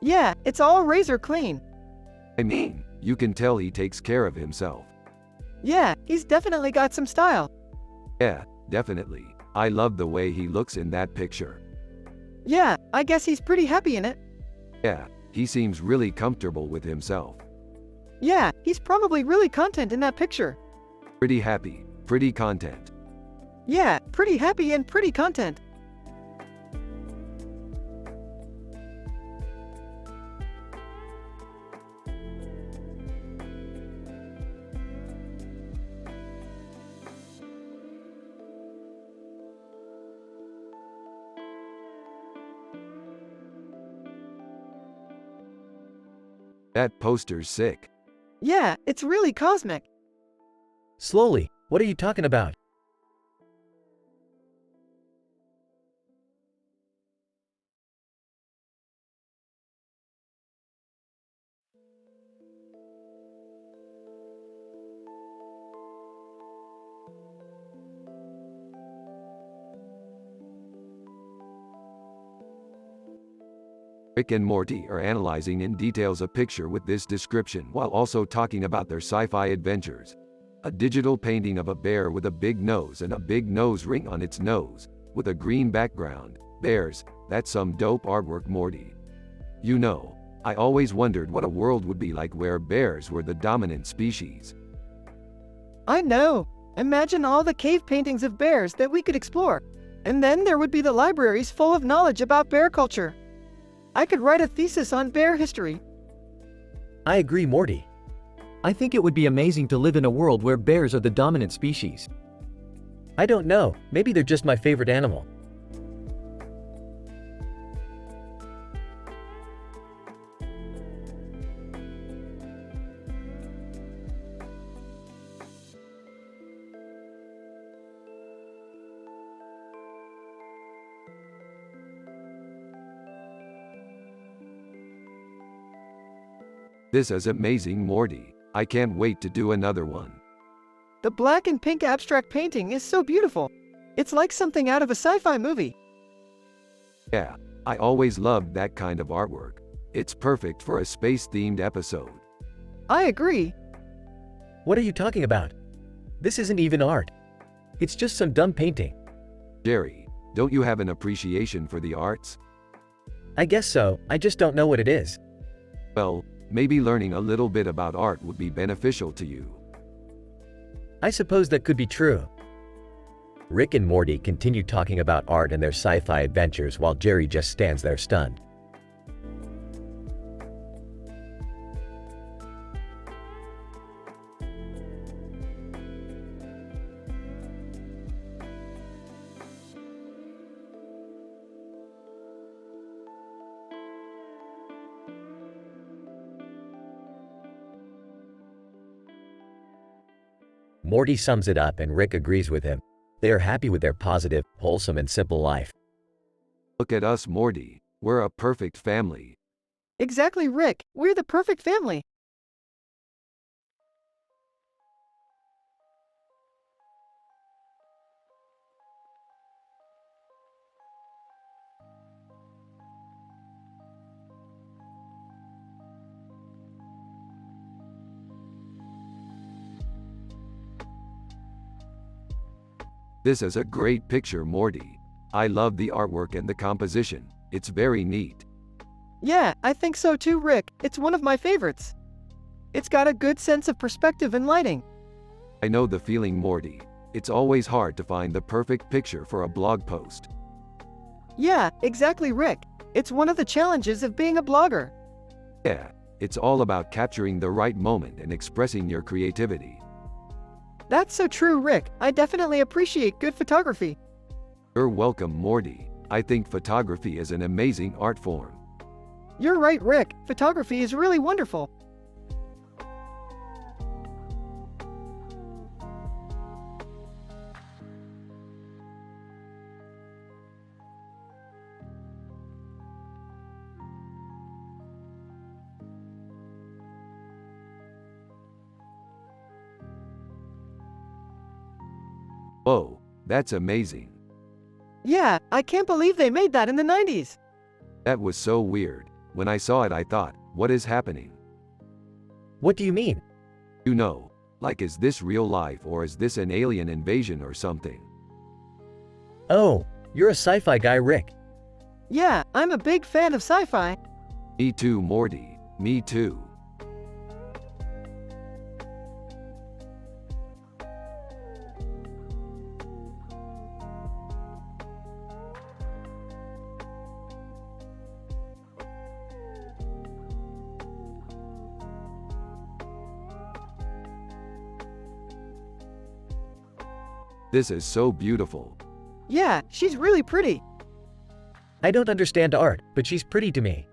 Yeah, it's all razor clean. I mean, you can tell he takes care of himself. Yeah, he's definitely got some style. Yeah, definitely. I love the way he looks in that picture. Yeah, I guess he's pretty happy in it. Yeah, he seems really comfortable with himself. Yeah, he's probably really content in that picture. Pretty happy, pretty content. Yeah, pretty happy and pretty content. That poster's sick. Yeah, it's really cosmic. Slowly, what are you talking about? Rick and Morty are analyzing in details a picture with this description while also talking about their sci-fi adventures. A digital painting of a bear with a big nose and a big nose ring on its nose, with a green background. Bears, that's some dope artwork, Morty. You know, I always wondered what a world would be like where bears were the dominant species. I know. Imagine all the cave paintings of bears that we could explore. And then there would be the libraries full of knowledge about bear culture. I could write a thesis on bear history. I agree, Morty. I think it would be amazing to live in a world where bears are the dominant species. I don't know, maybe they're just my favorite animal. This is amazing, Morty. I can't wait to do another one. The black and pink abstract painting is so beautiful. It's like something out of a sci-fi movie. Yeah, I always loved that kind of artwork. It's perfect for a space-themed episode. I agree. What are you talking about? This isn't even art. It's just some dumb painting. Jerry, don't you have an appreciation for the arts? I guess so, I just don't know what it is. Well, maybe learning a little bit about art would be beneficial to you. I suppose that could be true. Rick and Morty continue talking about art and their sci-fi adventures while Jerry just stands there stunned. Morty sums it up and Rick agrees with him. They are happy with their positive, wholesome and simple life. Look at us, Morty. We're a perfect family. Exactly, Rick. We're the perfect family. This is a great picture, Morty. I love the artwork and the composition. It's very neat. Yeah, I think so too, Rick. It's one of my favorites. It's got a good sense of perspective and lighting. I know the feeling, Morty. It's always hard to find the perfect picture for a blog post. Yeah, exactly, Rick. It's one of the challenges of being a blogger. Yeah, it's all about capturing the right moment and expressing your creativity. That's so true, Rick. I definitely appreciate good photography. You're welcome, Morty. I think photography is an amazing art form. You're right, Rick. Photography is really wonderful. Whoa, that's amazing. Yeah, I can't believe they made that in the 90s. That was so weird. When I saw it, I thought, what is happening? What do you mean? You know, like, is this real life or is this an alien invasion or something? Oh, you're a sci-fi guy, Rick. Yeah, I'm a big fan of sci-fi. Me too, Morty. Me too. This is so beautiful. Yeah, she's really pretty. I don't understand art, but she's pretty to me.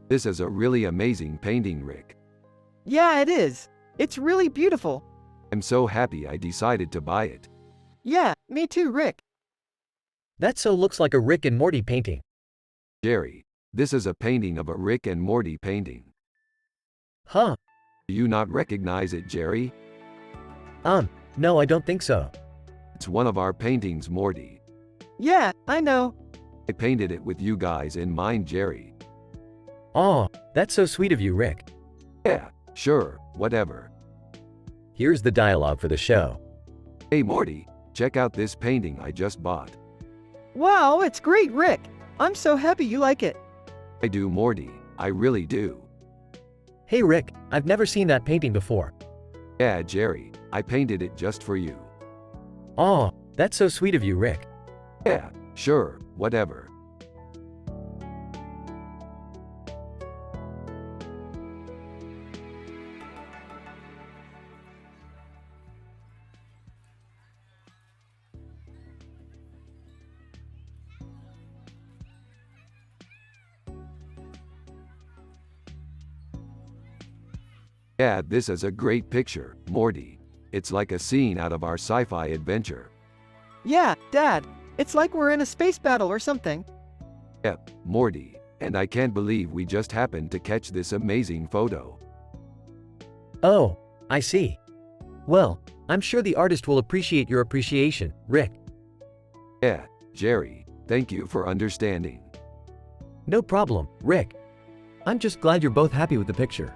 This is a really amazing painting, Rick. Yeah, it is. It's really beautiful. I'm so happy I decided to buy it. Yeah, me too, Rick. That so looks like a Rick and Morty painting. Jerry, this is a painting of a Rick and Morty painting. Huh? Do you not recognize it, Jerry? No, I don't think so. It's one of our paintings, Morty. Yeah, I know. I painted it with you guys in mind, Jerry. Aw, that's so sweet of you, Rick. Yeah, sure, whatever. Here's the dialogue for the show. Hey, Morty, check out this painting I just bought. Wow, it's great, Rick. I'm so happy you like it. I do, Morty. I really do. Hey, Rick, I've never seen that painting before. Yeah, Jerry, I painted it just for you. Aw, that's so sweet of you, Rick. Yeah, sure, whatever. Yeah, this is a great picture, Morty. It's like a scene out of our sci-fi adventure. Yeah, Dad. It's like we're in a space battle or something. Yep, Morty. And I can't believe we just happened to catch this amazing photo. Oh, I see. Well, I'm sure the artist will appreciate your appreciation, Rick. Yeah, Jerry, thank you for understanding. No problem, Rick. I'm just glad you're both happy with the picture.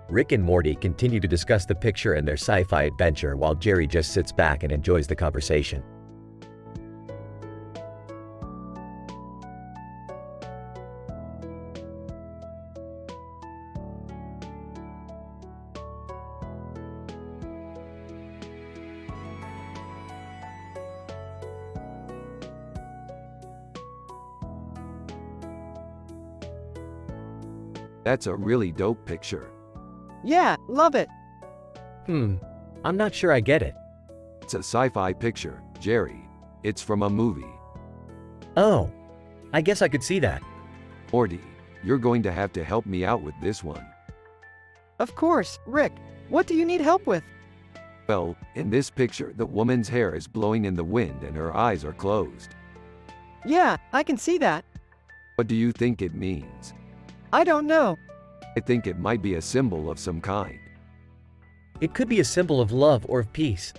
Rick and Morty continue to discuss the picture and their sci-fi adventure while Jerry just sits back and enjoys the conversation. That's a really dope picture. Yeah, love it. I'm not sure I get it. It's a sci-fi picture, Jerry. It's from a movie. Oh, I guess I could see that. Morty, you're going to have to help me out with this one. Of course, Rick. What do you need help with? Well, in this picture, the woman's hair is blowing in the wind and her eyes are closed. Yeah, I can see that. What do you think it means? I don't know. I think it might be a symbol of some kind. It could be a symbol of love or of peace.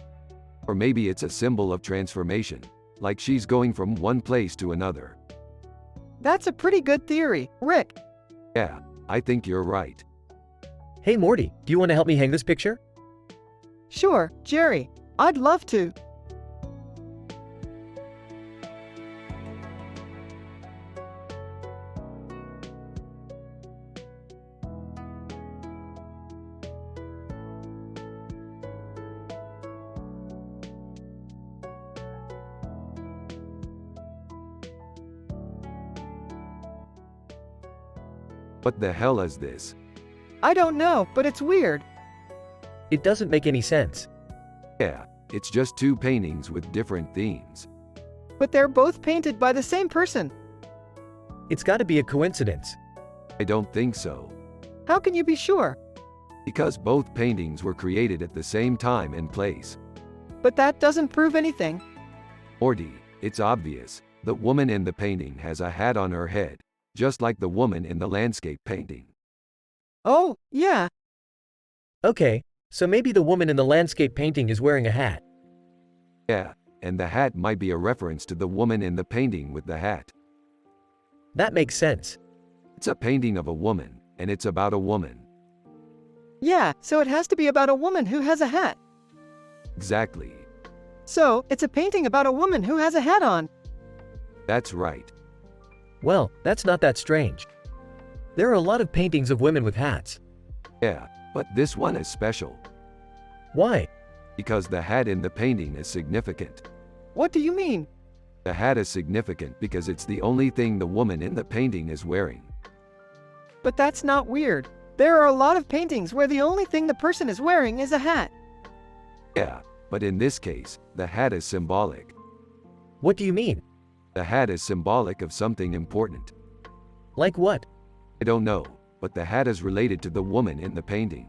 Or maybe it's a symbol of transformation, like she's going from one place to another. That's a pretty good theory, Rick. Yeah, I think you're right. Hey Morty, do you want to help me hang this picture? Sure, Jerry. I'd love to. What the hell is this? I don't know, but it's weird. It doesn't make any sense. Yeah, it's just two paintings with different themes. But they're both painted by the same person. It's got to be a coincidence. I don't think so. How can you be sure? Because both paintings were created at the same time and place. But that doesn't prove anything. Morty, it's obvious. The woman in the painting has a hat on her head, just like the woman in the landscape painting. Oh, yeah. Okay, so maybe the woman in the landscape painting is wearing a hat. Yeah, and the hat might be a reference to the woman in the painting with the hat. That makes sense. It's a painting of a woman, and it's about a woman. Yeah, so it has to be about a woman who has a hat. Exactly. So, it's a painting about a woman who has a hat on. That's right. Well, that's not that strange. There are a lot of paintings of women with hats. Yeah, but this one is special. Why? Because the hat in the painting is significant. What do you mean? The hat is significant because it's the only thing the woman in the painting is wearing. But that's not weird. There are a lot of paintings where the only thing the person is wearing is a hat. Yeah, but in this case, the hat is symbolic. What do you mean? The hat is symbolic of something important. Like what? I don't know, but the hat is related to the woman in the painting.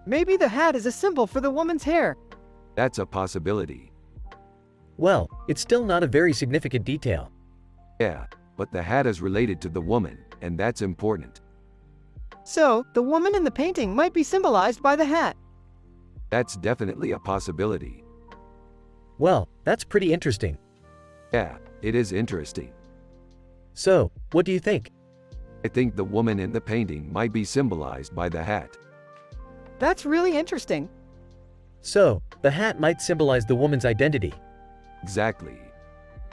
Maybe the hat is a symbol for the woman's hair. That's a possibility. Well, it's still not a very significant detail. Yeah, but the hat is related to the woman, and that's important. So, the woman in the painting might be symbolized by the hat. That's definitely a possibility. Well, that's pretty interesting. Yeah, it is interesting. So, what do you think? I think the woman in the painting might be symbolized by the hat. That's really interesting. So, the hat might symbolize the woman's identity. Exactly.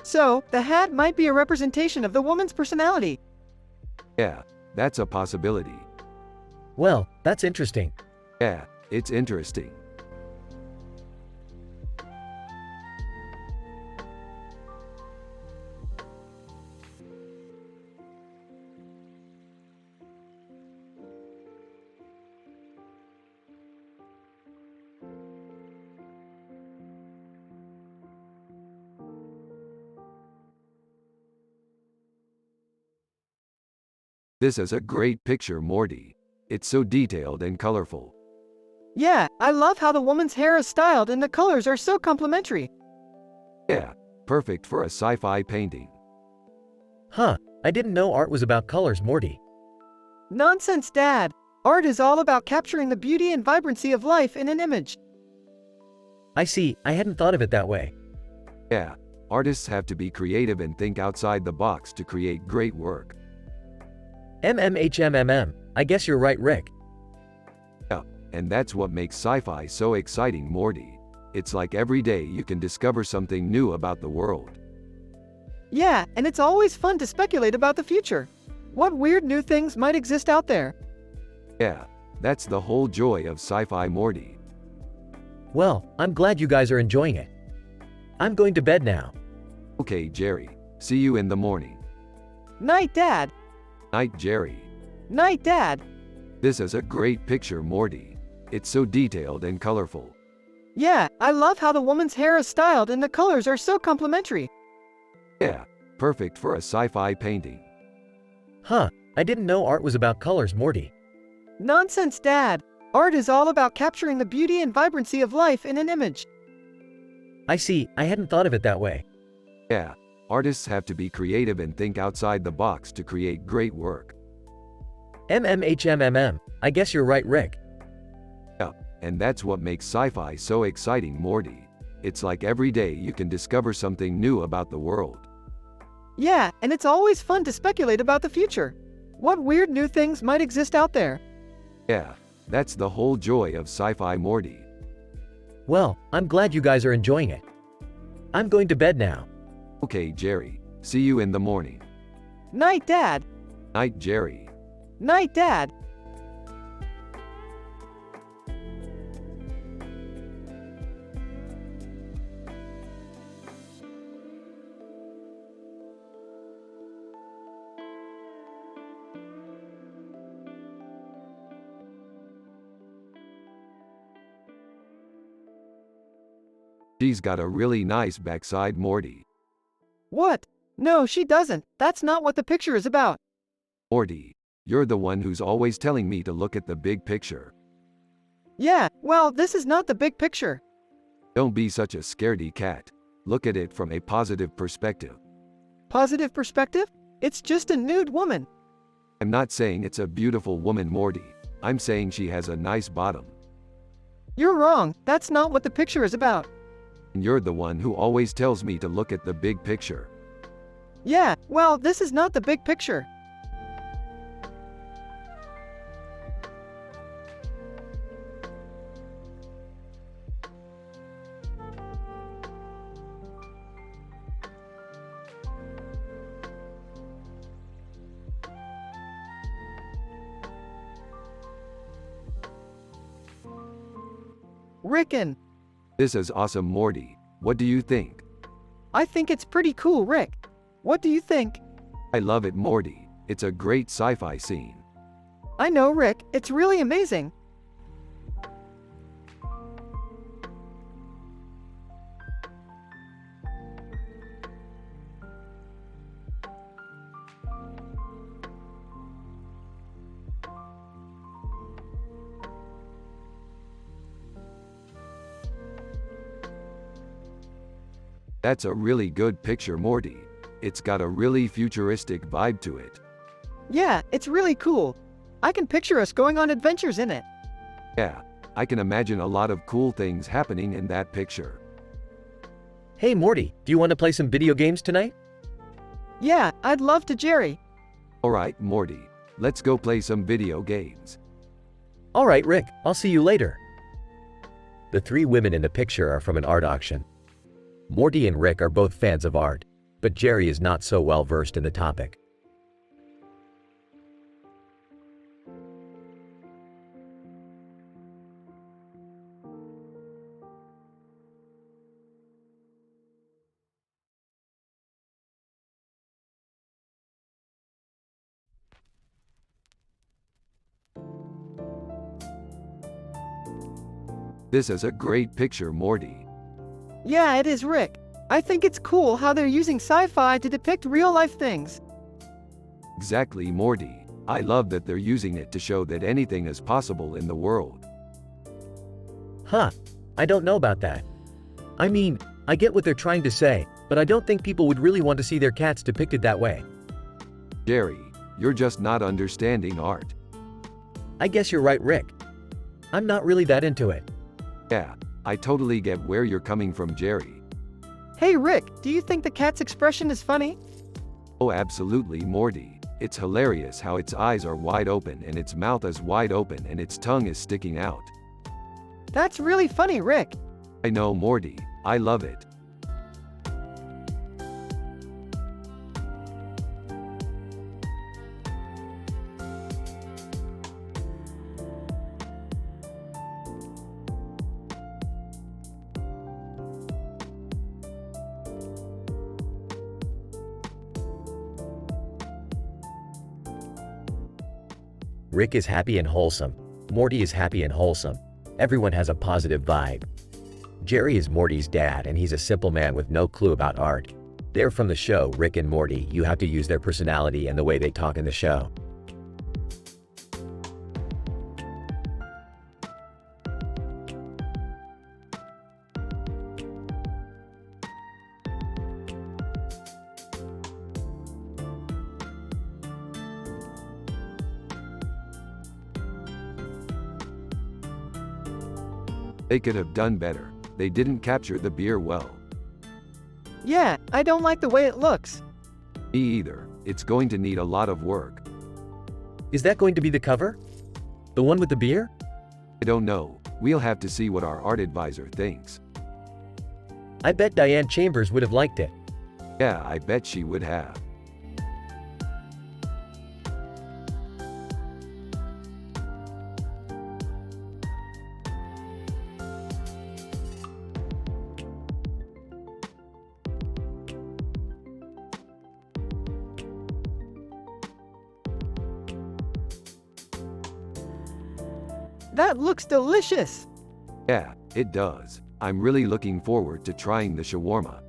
So, the hat might be a representation of the woman's personality. Yeah, that's a possibility. Well, that's interesting. Yeah, it's interesting. This is a great picture, Morty. It's so detailed and colorful. Yeah, I love how the woman's hair is styled and the colors are so complementary. Yeah, perfect for a sci-fi painting. Huh, I didn't know art was about colors, Morty. Nonsense, Dad. Art is all about capturing the beauty and vibrancy of life in an image. I see, I hadn't thought of it that way. Yeah, artists have to be creative and think outside the box to create great work. I guess you're right, Rick. Yeah, and that's what makes sci-fi so exciting, Morty. It's like every day you can discover something new about the world. Yeah, and it's always fun to speculate about the future. What weird new things might exist out there? Yeah, that's the whole joy of sci-fi, Morty. Well, I'm glad you guys are enjoying it. I'm going to bed now. Okay, Jerry. See you in the morning. Night, Dad. Night, Jerry. Night, Dad. This is a great picture, Morty. It's so detailed and colorful. Yeah, I love how the woman's hair is styled and the colors are so complementary. Yeah, perfect for a sci-fi painting. Huh, I didn't know art was about colors, Morty. Nonsense, Dad. Art is all about capturing the beauty and vibrancy of life in an image. I see, I hadn't thought of it that way. Yeah, artists have to be creative and think outside the box to create great work. I guess you're right, Rick. Yeah, and that's what makes sci-fi so exciting, Morty. It's like every day you can discover something new about the world. Yeah, and it's always fun to speculate about the future. What weird new things might exist out there? Yeah, that's the whole joy of sci-fi, Morty. Well, I'm glad you guys are enjoying it. I'm going to bed now. Okay, Jerry. See you in the morning. Night, Dad. Night, Jerry. Night, Dad. She's got a really nice backside, Morty. What? No, she doesn't. That's not what the picture is about. Morty, you're the one who's always telling me to look at the big picture. Yeah, well, this is not the big picture. Don't be such a scaredy cat. Look at it from a positive perspective. Positive perspective? It's just a nude woman. I'm not saying it's a beautiful woman, Morty. I'm saying she has a nice bottom. You're wrong. That's not what the picture is about. And you're the one who always tells me to look at the big picture. Yeah, well, this is not the big picture. Rickon. This is awesome, Morty. What do you think? I think it's pretty cool, Rick. What do you think? I love it, Morty. It's a great sci-fi scene. I know, Rick. It's really amazing. That's a really good picture, Morty. It's got a really futuristic vibe to it. Yeah, it's really cool. I can picture us going on adventures in it. Yeah, I can imagine a lot of cool things happening in that picture. Hey Morty, do you want to play some video games tonight? Yeah, I'd love to, Jerry. Alright, Morty. Let's go play some video games. Alright Rick, I'll see you later. The three women in the picture are from an art auction. Morty and Rick are both fans of art, but Jerry is not so well versed in the topic. This is a great picture, Morty. Yeah, it is, Rick. I think it's cool how they're using sci-fi to depict real-life things. Exactly, Morty. I love that they're using it to show that anything is possible in the world. Huh. I don't know about that. I mean, I get what they're trying to say, but I don't think people would really want to see their cats depicted that way. Jerry, you're just not understanding art. I guess you're right, Rick. I'm not really that into it. Yeah, I totally get where you're coming from, Jerry. Hey Rick, do you think the cat's expression is funny? Oh, absolutely, Morty. It's hilarious how its eyes are wide open and its mouth is wide open and its tongue is sticking out. That's really funny, Rick. I know, Morty. I love it. Rick is happy and wholesome. Morty is happy and wholesome. Everyone has a positive vibe. Jerry is Morty's dad and he's a simple man with no clue about art. They're from the show Rick and Morty. You have to use their personality and the way they talk in the show. They could have done better. They didn't capture the beer well. Yeah, I don't like the way it looks. Me either. It's going to need a lot of work. Is that going to be the cover? The one with the beer? I don't know. We'll have to see what our art advisor thinks. I bet Diane Chambers would have liked it. Yeah, I bet she would have. That looks delicious. Yeah, it does. I'm really looking forward to trying the shawarma.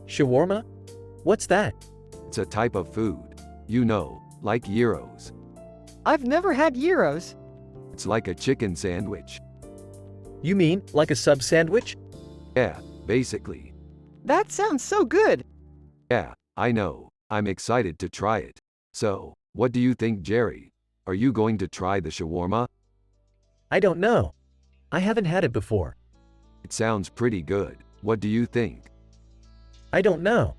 Shawarma? What's that? It's a type of food. You know, like gyros. I've never had gyros. It's like a chicken sandwich. You mean, like a sub sandwich? Yeah, basically. That sounds so good. Yeah, I know. I'm excited to try it. So, what do you think, Jerry? Are you going to try the shawarma? I don't know. I haven't had it before. It sounds pretty good. What do you think? I don't know.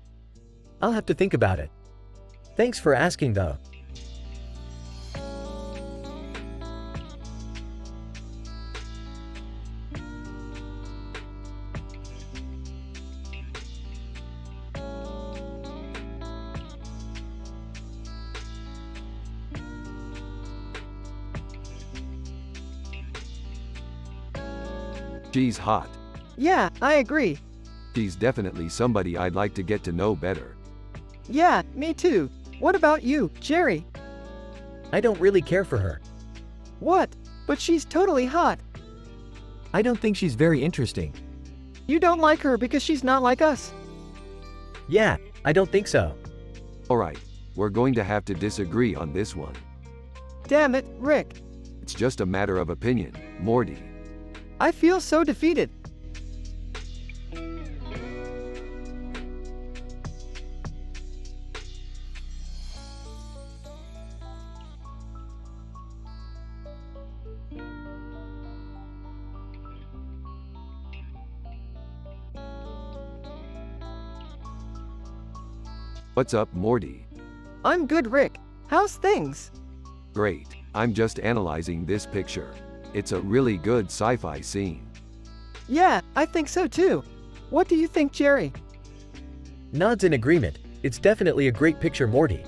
I'll have to think about it. Thanks for asking though. She's hot. Yeah, I agree. She's definitely somebody I'd like to get to know better. Yeah, me too. What about you, Jerry? I don't really care for her. What? But she's totally hot. I don't think she's very interesting. You don't like her because she's not like us. Yeah, I don't think so. Alright, we're going to have to disagree on this one. Damn it, Rick. It's just a matter of opinion, Morty. I feel so defeated. What's up, Morty? I'm good, Rick. How's things? Great. I'm just analyzing this picture. It's a really good sci-fi scene. Yeah, I think so too. What do you think, Jerry? Nods in agreement. It's definitely a great picture, Morty.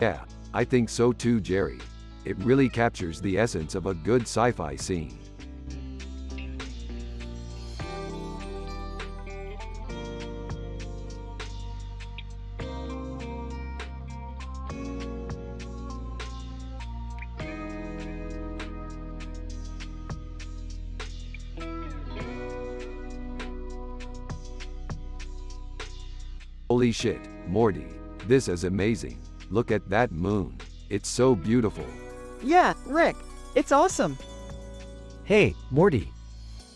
Yeah, I think so too, Jerry. It really captures the essence of a good sci-fi scene. Holy shit, Morty, this is amazing. Look at that moon. It's so beautiful. Yeah, Rick, it's awesome. Hey, Morty.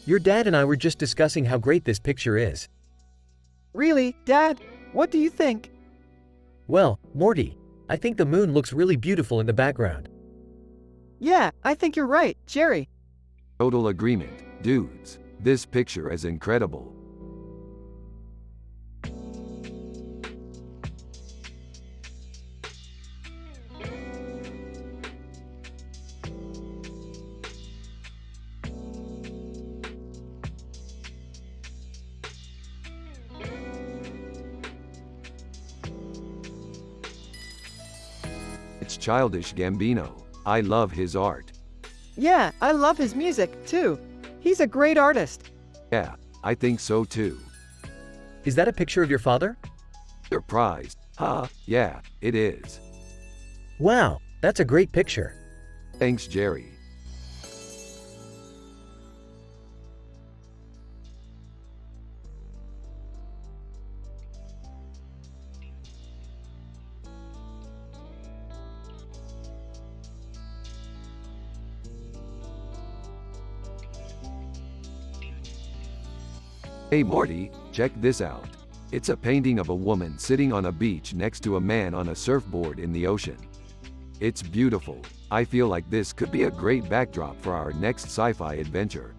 Your dad and I were just discussing how great this picture is. Really, Dad? What do you think? Well, Morty, I think the moon looks really beautiful in the background. Yeah, I think you're right, Jerry. Total agreement, dudes. This picture is incredible. It's Childish Gambino. I love his art. Yeah, I love his music, too. He's a great artist. Yeah, I think so too. Is that a picture of your father? Surprised. Yeah, it is. Wow, that's a great picture. Thanks, Jerry. Hey Morty, check this out. It's a painting of a woman sitting on a beach next to a man on a surfboard in the ocean. It's beautiful. I feel like this could be a great backdrop for our next sci-fi adventure.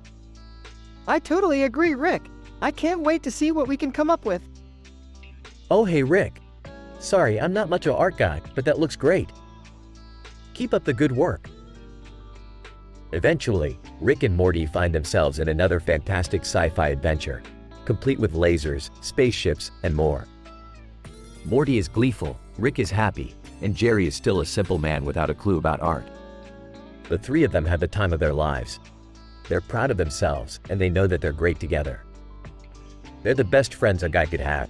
I totally agree, Rick. I can't wait to see what we can come up with. Oh hey Rick. Sorry, I'm not much of an art guy, but that looks great. Keep up the good work. Eventually, Rick and Morty find themselves in another fantastic sci-fi adventure, complete with lasers, spaceships, and more. Morty is gleeful, Rick is happy, and Jerry is still a simple man without a clue about art. The three of them have the time of their lives. They're proud of themselves, and they know that they're great together. They're the best friends a guy could have.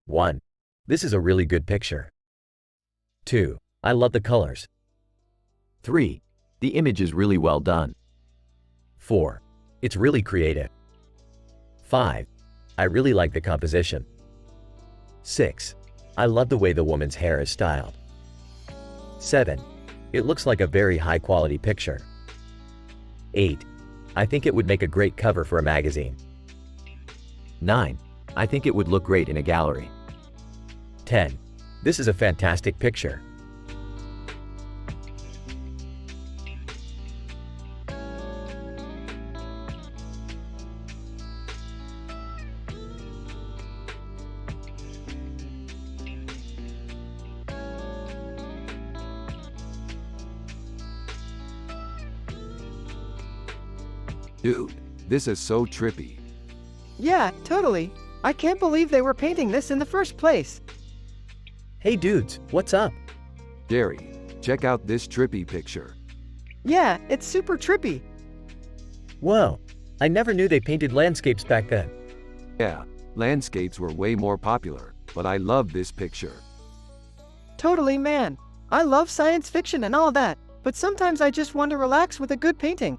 One, this is a really good picture. 2, I love the colors. 3, the image is really well done. 4, it's really creative. 5, I really like the composition. 6, I love the way the woman's hair is styled. 7, it looks like a very high quality picture. 8, I think it would make a great cover for a magazine. 9, I think it would look great in a gallery. 10, this is a fantastic picture. Dude, this is so trippy. Yeah, totally. I can't believe they were painting this in the first place. Hey dudes, what's up? Jerry, check out this trippy picture. Yeah, it's super trippy. Whoa, I never knew they painted landscapes back then. Yeah, landscapes were way more popular, but I love this picture. Totally, man. I love science fiction and all that, but sometimes I just want to relax with a good painting.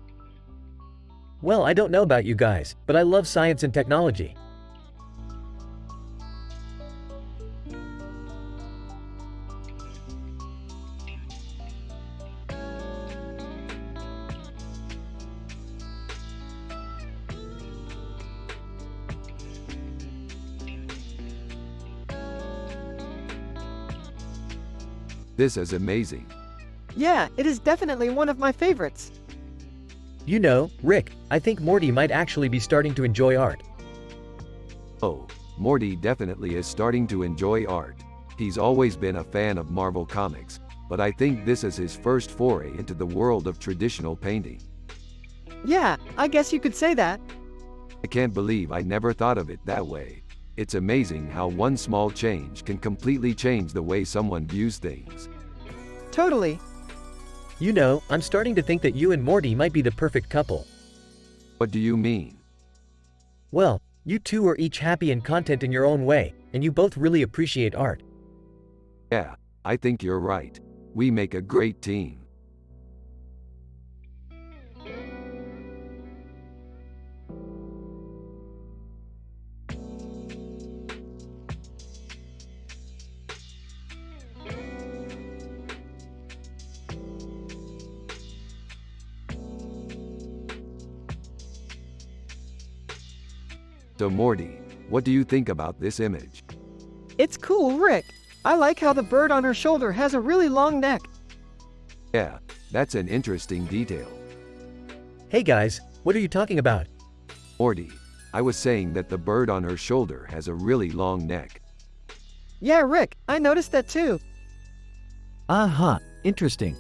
Well, I don't know about you guys, but I love science and technology. This is amazing. Yeah, it is definitely one of my favorites. You know, Rick, I think Morty might actually be starting to enjoy art. Oh, Morty definitely is starting to enjoy art. He's always been a fan of Marvel Comics, but I think this is his first foray into the world of traditional painting. Yeah, I guess you could say that. I can't believe I never thought of it that way. It's amazing how one small change can completely change the way someone views things. Totally. You know, I'm starting to think that you and Morty might be the perfect couple. What do you mean? Well, You two are each happy and content in your own way, and you both really appreciate art. Yeah, I think you're right. We make a great team. So Morty, what do you think about this image? It's cool, Rick. I like how the bird on her shoulder has a really long neck. Yeah, that's an interesting detail. Hey guys, what are you talking about? Morty, I was saying that the bird on her shoulder has a really long neck. Yeah, Rick, I noticed that too. Aha, interesting.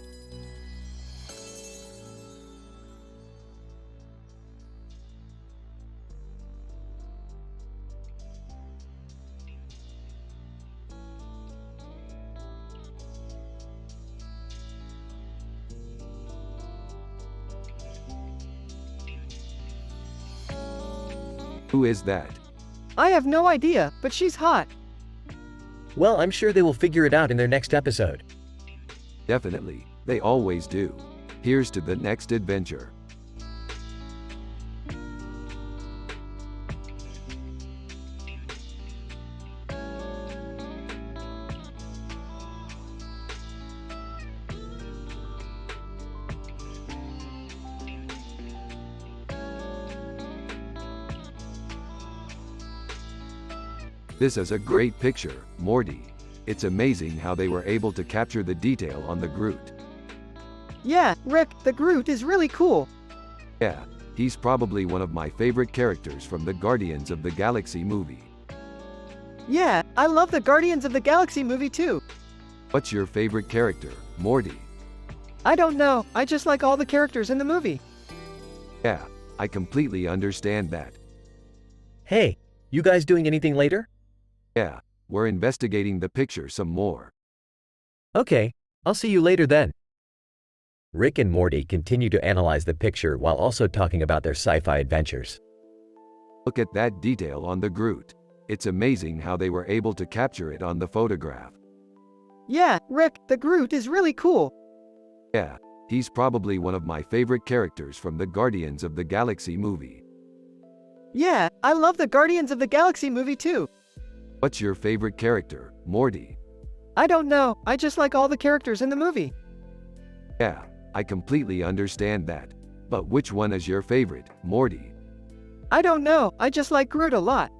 Who is that? I have no idea, but she's hot. Well, I'm sure they will figure it out in their next episode. Definitely, they always do. Here's to the next adventure. This is a great picture, Morty. It's amazing how they were able to capture the detail on the Groot. Yeah, Rick, the Groot is really cool. Yeah, he's probably one of my favorite characters from the Guardians of the Galaxy movie. Yeah, I love the Guardians of the Galaxy movie too. What's your favorite character, Morty? I don't know, I just like all the characters in the movie. Yeah, I completely understand that. Hey, you guys doing anything later? Yeah, we're investigating the picture some more. Okay, I'll see you later then. Rick and Morty continue to analyze the picture while also talking about their sci-fi adventures. Look at that detail on the Groot. It's amazing how they were able to capture it on the photograph. Yeah, Rick, the Groot is really cool. Yeah, he's probably one of my favorite characters from the Guardians of the Galaxy movie. Yeah, I love the Guardians of the Galaxy movie too. What's your favorite character, Morty? I don't know, I just like all the characters in the movie. Yeah, I completely understand that. But which one is your favorite, Morty? I don't know, I just like Groot a lot.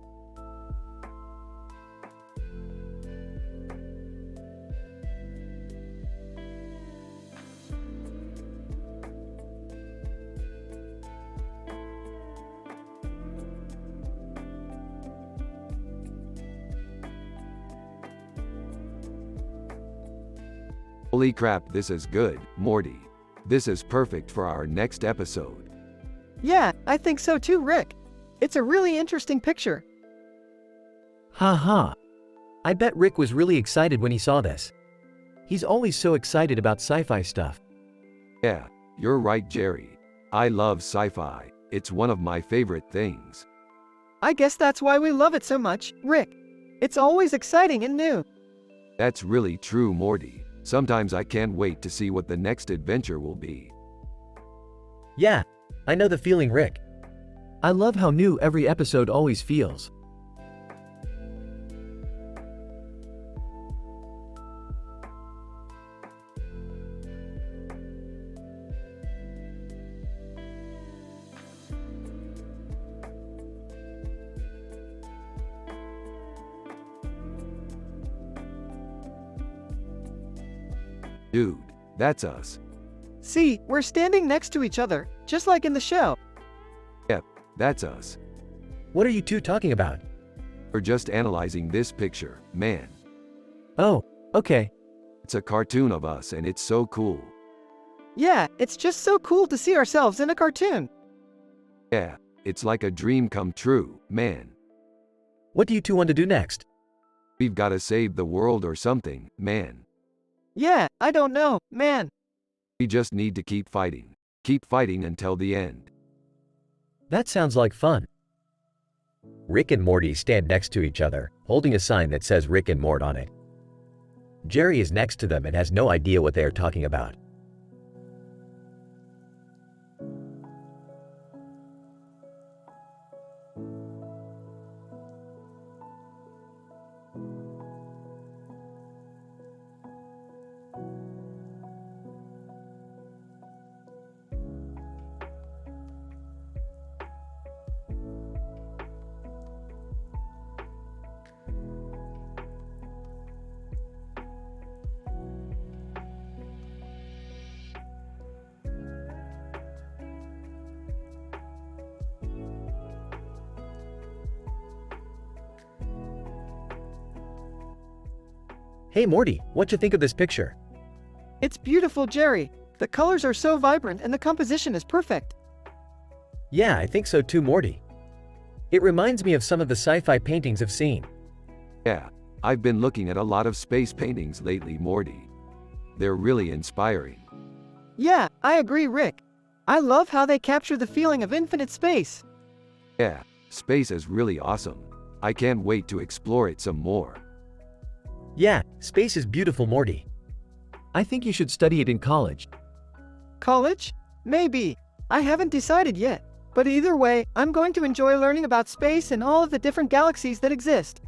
Holy crap, this is good, Morty. This is perfect for our next episode. Yeah, I think so too, Rick. It's a really interesting picture. Haha. I bet Rick was really excited when he saw this. He's always so excited about sci-fi stuff. Yeah, you're right, Jerry. I love sci-fi. It's one of my favorite things. I guess that's why we love it so much, Rick. It's always exciting and new. That's really true, Morty. Sometimes I can't wait to see what the next adventure will be. Yeah, I know the feeling, Rick. I love how new every episode always feels. Dude, that's us. See, we're standing next to each other, just like in the show. Yep, that's us. What are you two talking about? We're just analyzing this picture, man. Oh, okay. It's a cartoon of us and it's so cool. Yeah, it's just so cool to see ourselves in a cartoon. Yeah, it's like a dream come true, man. What do you two want to do next? We've gotta save the world or something, man. Yeah, I don't know, man. We just need to keep fighting. Keep fighting until the end. That sounds like fun. Rick and Morty stand next to each other, holding a sign that says Rick and Mort on it. Jerry is next to them and has no idea what they are talking about. Hey Morty, what you think of this picture? It's beautiful, Jerry. The colors are so vibrant and the composition is perfect. Yeah, I think so too, Morty. It reminds me of some of the sci-fi paintings I've seen. Yeah, I've been looking at a lot of space paintings lately, Morty. They're really inspiring. Yeah, I agree, Rick. I love how they capture the feeling of infinite space. Yeah, space is really awesome. I can't wait to explore it some more. Yeah, space is beautiful, Morty. I think you should study it in college. College? Maybe. I haven't decided yet. But either way, I'm going to enjoy learning about space and all of the different galaxies that exist.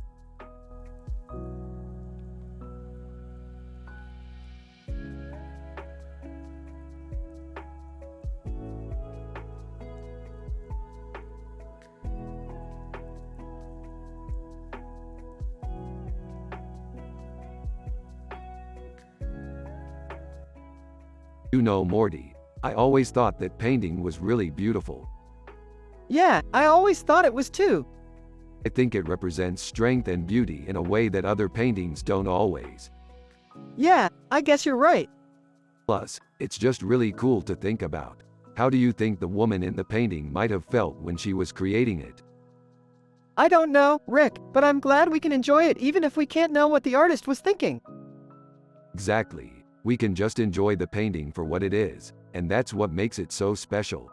You know, Morty, I always thought that painting was really beautiful. Yeah, I always thought it was too. I think it represents strength and beauty in a way that other paintings don't always. Yeah, I guess you're right. Plus, it's just really cool to think about. How do you think the woman in the painting might have felt when she was creating it? I don't know, Rick, but I'm glad we can enjoy it even if we can't know what the artist was thinking. Exactly. We can just enjoy the painting for what it is, and that's what makes it so special.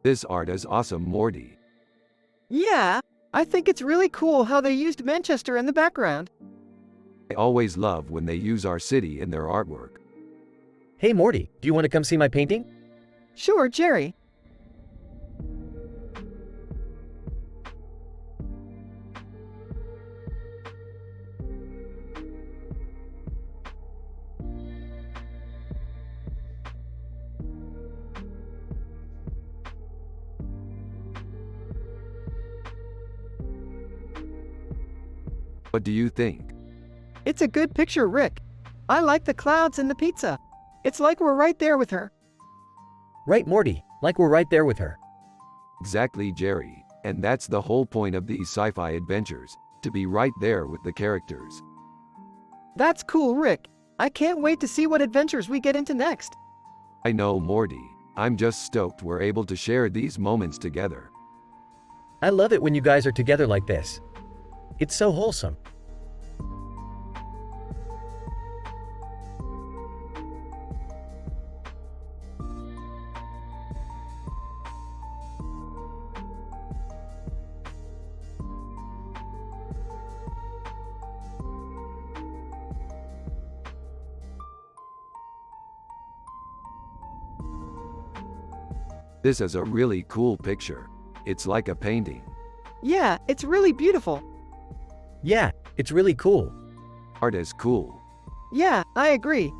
This art is awesome, Morty. Yeah, I think it's really cool how they used Manchester in the background. I always love when they use our city in their artwork. Hey Morty, do you want to come see my painting? Sure, Jerry. What do you think? It's a good picture, Rick. I like the clouds and the pizza. It's like we're right there with her. Right, Morty, like we're right there with her. Exactly, Jerry. And that's the whole point of these sci-fi adventures, to be right there with the characters. That's cool, Rick. I can't wait to see what adventures we get into next. I know, Morty. I'm just stoked we're able to share these moments together. I love it when you guys are together like this. It's so wholesome. This is a really cool picture. It's like a painting. Yeah, it's really beautiful. Yeah, it's really cool. Art is cool. Yeah, I agree.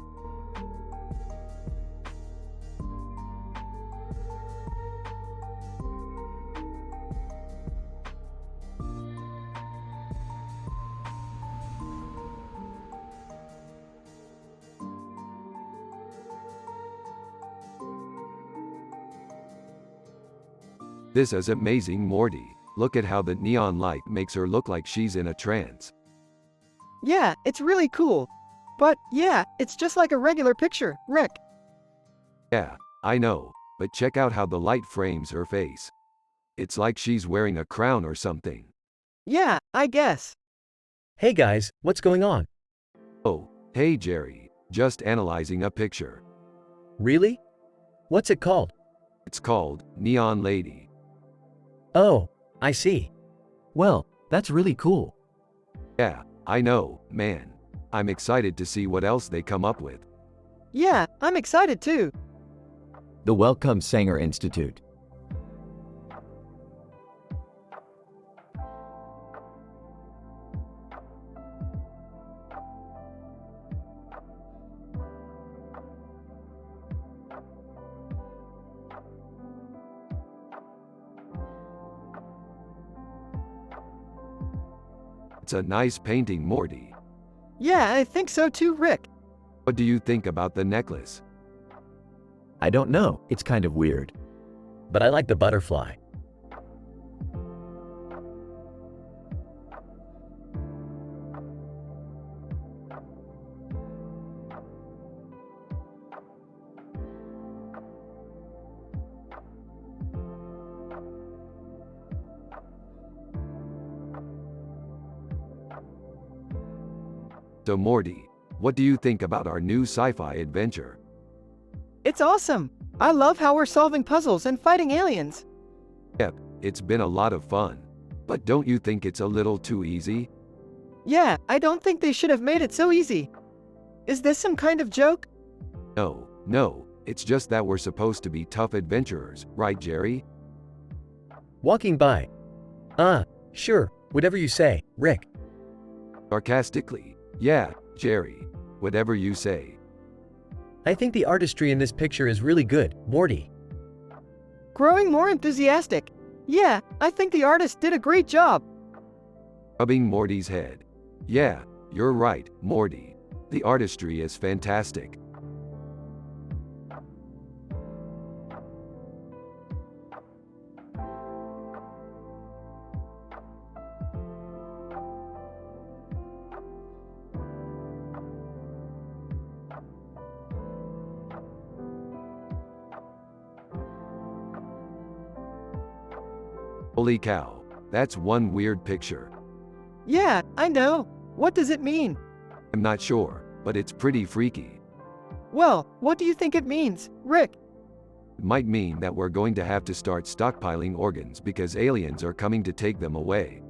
This is amazing, Morty. Look at how the neon light makes her look like she's in a trance. Yeah, it's really cool. But, yeah, it's just like a regular picture, Rick. Yeah, I know, but check out how the light frames her face. It's like she's wearing a crown or something. Yeah, I guess. Hey guys, what's going on? Oh, hey Jerry, just analyzing a picture. Really? What's it called? It's called Neon Lady. Oh, I see. Well, that's really cool. Yeah, I know, man. I'm excited to see what else they come up with. Yeah, I'm excited too. The Wellcome Sanger Institute. It's a nice painting, Morty. Yeah, I think so too, Rick. What do you think about the necklace? I don't know, it's kind of weird. But I like the butterfly. So Morty, what do you think about our new sci-fi adventure? It's awesome. I love how we're solving puzzles and fighting aliens. Yep, it's been a lot of fun. But don't you think it's a little too easy? Yeah, I don't think they should have made it so easy. Is this some kind of joke? No, it's just that we're supposed to be tough adventurers, right Jerry? Walking by. Sure, whatever you say, Rick. Sarcastically, yeah, Jerry, whatever you say. I think the artistry in this picture is really good, Morty. Growing more enthusiastic. Yeah, I think the artist did a great job. Rubbing Morty's head. Yeah, you're right, Morty. The artistry is fantastic. Holy cow, that's one weird picture. Yeah, I know. What does it mean? I'm not sure, but it's pretty freaky. Well, what do you think it means, Rick? It might mean that we're going to have to start stockpiling organs because aliens are coming to take them away.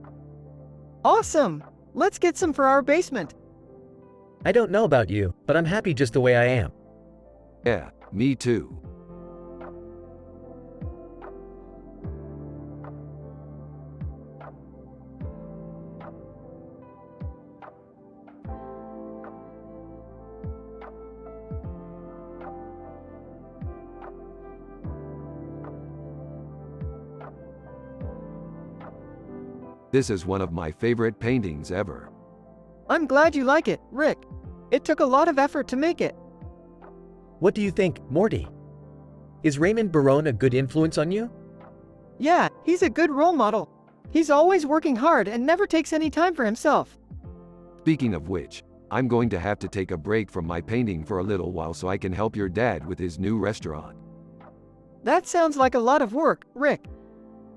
Awesome! Let's get some for our basement. I don't know about you, but I'm happy just the way I am. Yeah, me too. This is one of my favorite paintings ever. I'm glad you like it, Rick. It took a lot of effort to make it. What do you think, Morty? Is Raymond Barone a good influence on you? Yeah, he's a good role model. He's always working hard and never takes any time for himself. Speaking of which, I'm going to have to take a break from my painting for a little while so I can help your dad with his new restaurant. That sounds like a lot of work, Rick.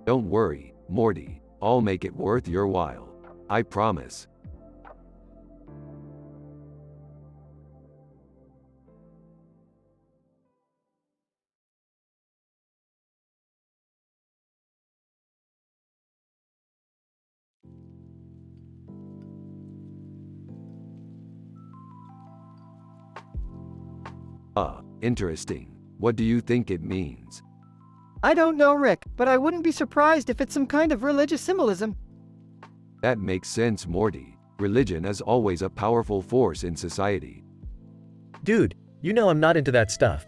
Don't worry, Morty. I'll make it worth your while. I promise. Interesting. What do you think it means? I don't know, Rick, but I wouldn't be surprised if it's some kind of religious symbolism. That makes sense, Morty. Religion is always a powerful force in society. Dude, you know I'm not into that stuff.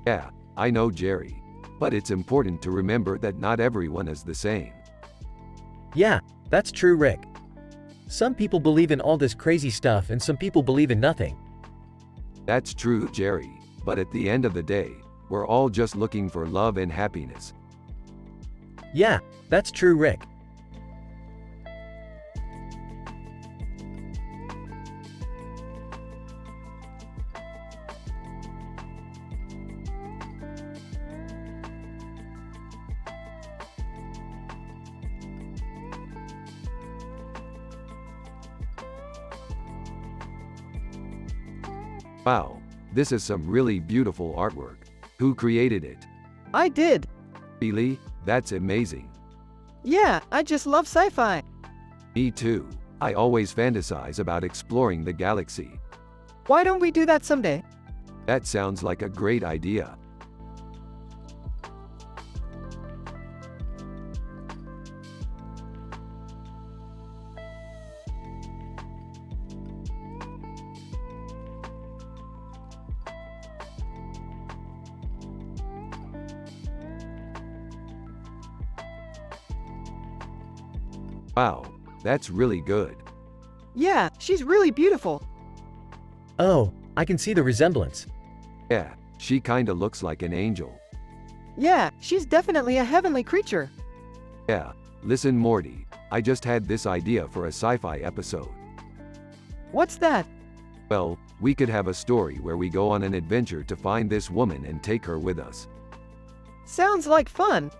Yeah, I know, Jerry. But it's important to remember that not everyone is the same. Yeah, that's true, Rick. Some people believe in all this crazy stuff and some people believe in nothing. That's true, Jerry. But at the end of the day, we're all just looking for love and happiness. Yeah, that's true, Rick. Wow, this is some really beautiful artwork. Who created it? I did. Really? That's amazing. Yeah, I just love sci-fi. Me too. I always fantasize about exploring the galaxy. Why don't we do that someday? That sounds like a great idea. Wow, that's really good. Yeah, she's really beautiful. Oh, I can see the resemblance. Yeah, she kinda looks like an angel. Yeah, she's definitely a heavenly creature. Yeah, listen Morty, I just had this idea for a sci-fi episode. What's that? Well, we could have a story where we go on an adventure to find this woman and take her with us. Sounds like fun.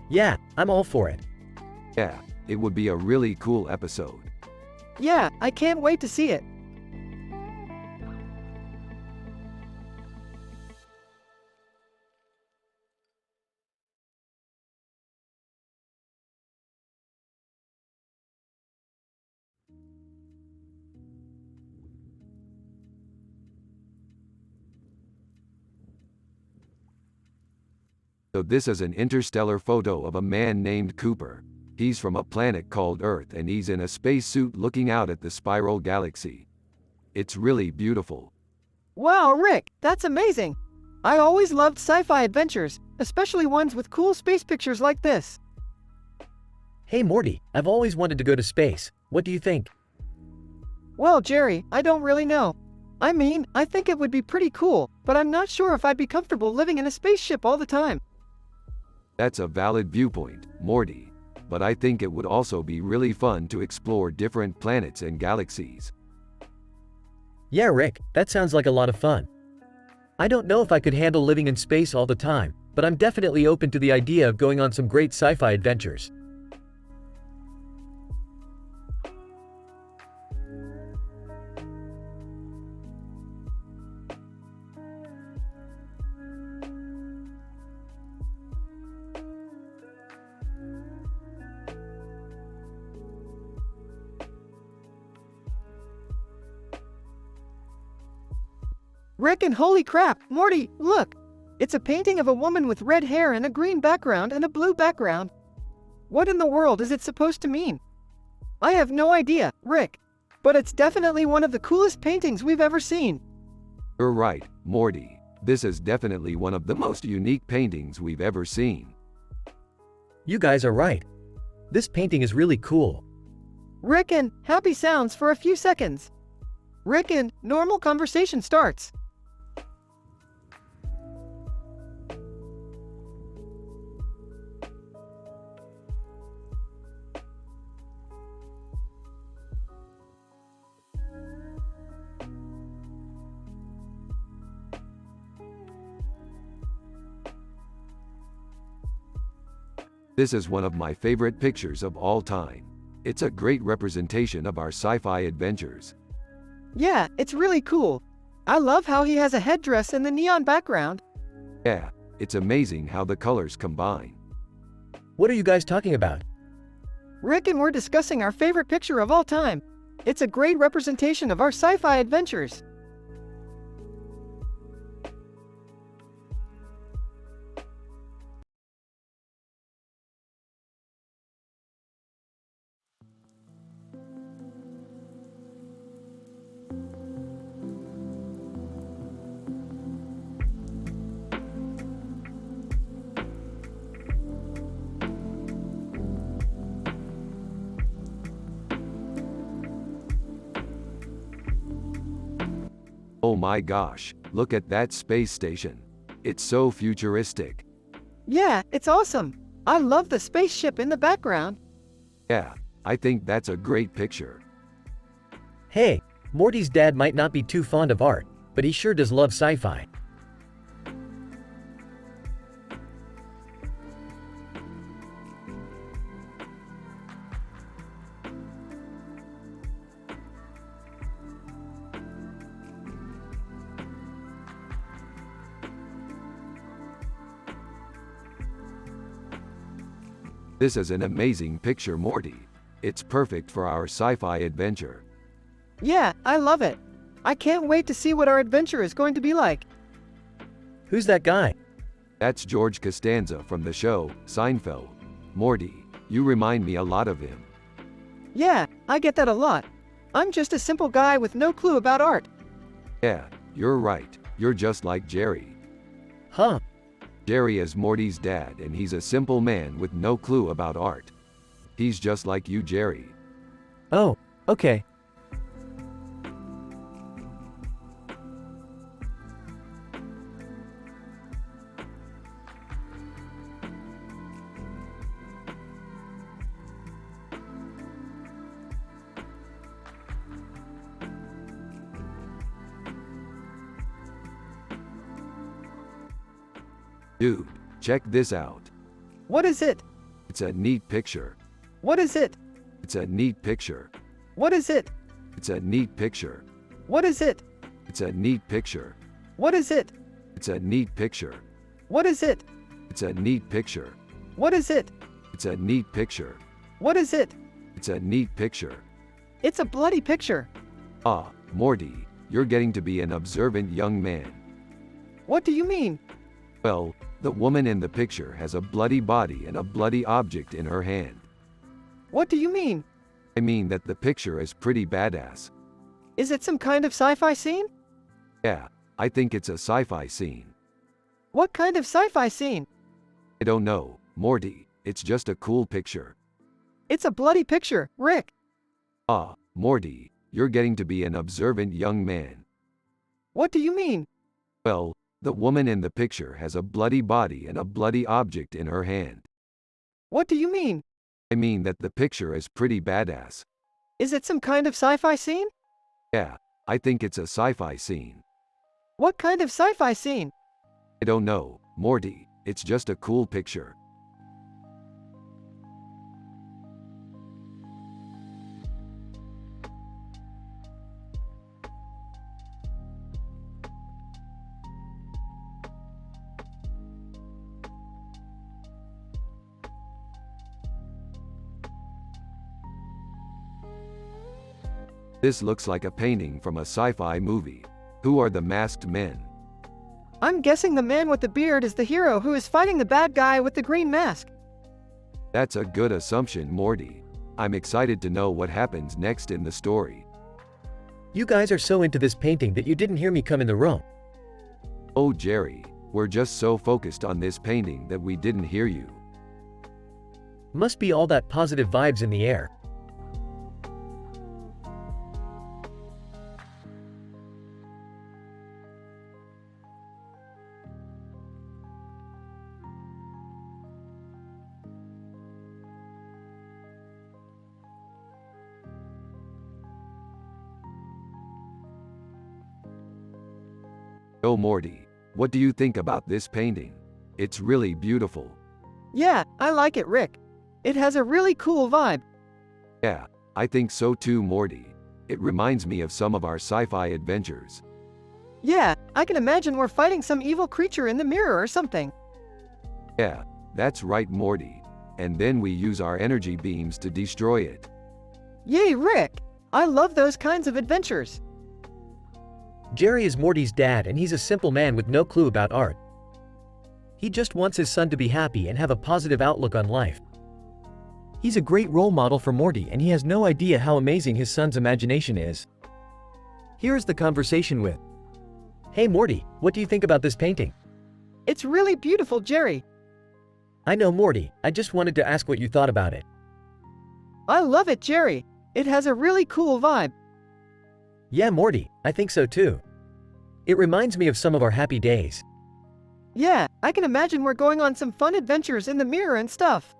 Yeah, I'm all for it. Yeah, it would be a really cool episode. Yeah, I can't wait to see it. So this is an interstellar photo of a man named Cooper. He's from a planet called Earth and he's in a spacesuit looking out at the spiral galaxy. It's really beautiful. Wow, Rick, that's amazing. I always loved sci-fi adventures, especially ones with cool space pictures like this. Hey Morty, I've always wanted to go to space. What do you think? Well, Jerry, I don't really know. I mean, I think it would be pretty cool, but I'm not sure if I'd be comfortable living in a spaceship all the time. That's a valid viewpoint, Morty. But I think it would also be really fun to explore different planets and galaxies. Yeah, Rick, that sounds like a lot of fun. I don't know if I could handle living in space all the time, but I'm definitely open to the idea of going on some great sci-fi adventures. Rick, and holy crap, Morty, look! It's a painting of a woman with red hair and a green background and a blue background. What in the world is it supposed to mean? I have no idea, Rick. But it's definitely one of the coolest paintings we've ever seen. You're right, Morty. This is definitely one of the most unique paintings we've ever seen. You guys are right. This painting is really cool. Rick, and happy sounds for a few seconds. Rick, and normal conversation starts. This is one of my favorite pictures of all time. It's a great representation of our sci-fi adventures. Yeah, it's really cool. I love how he has a headdress and the neon background. Yeah, it's amazing how the colors combine. What are you guys talking about? Rick, and we're discussing our favorite picture of all time. It's a great representation of our sci-fi adventures. Oh my gosh, look at that space station. It's so futuristic. Yeah, it's awesome. I love the spaceship in the background. Yeah, I think that's a great picture. Hey, Morty's dad might not be too fond of art, but he sure does love sci-fi. This is an amazing picture, Morty. It's perfect for our sci-fi adventure. Yeah, I love it. I can't wait to see what our adventure is going to be like. Who's that guy? That's George Costanza from the show, Seinfeld. Morty, you remind me a lot of him. Yeah, I get that a lot. I'm just a simple guy with no clue about art. Yeah, you're right. You're just like Jerry. Huh. Jerry is Morty's dad, and he's a simple man with no clue about art. He's just like you, Jerry. Oh, okay. Dude, check this out. What is it? It's a neat picture. What is it? It's a neat picture. What is it? It's a neat picture. What is it? It's a neat picture. What is it? It's a neat picture. What is it? It's a neat picture. What is it? It's a neat picture. What is it? It's a neat picture. It's a bloody picture. Ah, Morty, you're getting to be an observant young man. What do you mean? Well, the woman in the picture has a bloody body and a bloody object in her hand. What do you mean? I mean that the picture is pretty badass. Is it some kind of sci-fi scene? Yeah, I think it's a sci-fi scene. What kind of sci-fi scene? I don't know, Morty, it's just a cool picture. It's a bloody picture, Rick. Ah, Morty, you're getting to be an observant young man. What do you mean? Well, the woman in the picture has a bloody body and a bloody object in her hand. What do you mean? I mean that the picture is pretty badass. Is it some kind of sci-fi scene? Yeah, I think it's a sci-fi scene. What kind of sci-fi scene? I don't know, Morty, it's just a cool picture. This looks like a painting from a sci-fi movie. Who are the masked men? I'm guessing the man with the beard is the hero who is fighting the bad guy with the green mask. That's a good assumption, Morty. I'm excited to know what happens next in the story. You guys are so into this painting that you didn't hear me come in the room. Oh, Jerry, we're just so focused on this painting that we didn't hear you. Must be all that positive vibes in the air. Oh, Morty, what do you think about this painting? It's really beautiful. Yeah, I like it, Rick. It has a really cool vibe. Yeah, I think so too, Morty. It reminds me of some of our sci-fi adventures. Yeah, I can imagine we're fighting some evil creature in the mirror or something. Yeah, that's right, Morty. And then we use our energy beams to destroy it. Yay, Rick! I love those kinds of adventures. Jerry is Morty's dad and he's a simple man with no clue about art. He just wants his son to be happy and have a positive outlook on life. He's a great role model for Morty and he has no idea how amazing his son's imagination is. Here's the conversation with, "Hey Morty, what do you think about this painting?" It's really beautiful, Jerry. "I know, Morty, I just wanted to ask what you thought about it." I love it, Jerry. It has a really cool vibe. "Yeah, Morty, I think so too. It reminds me of some of our happy days." Yeah, I can imagine we're going on some fun adventures in the mirror and stuff.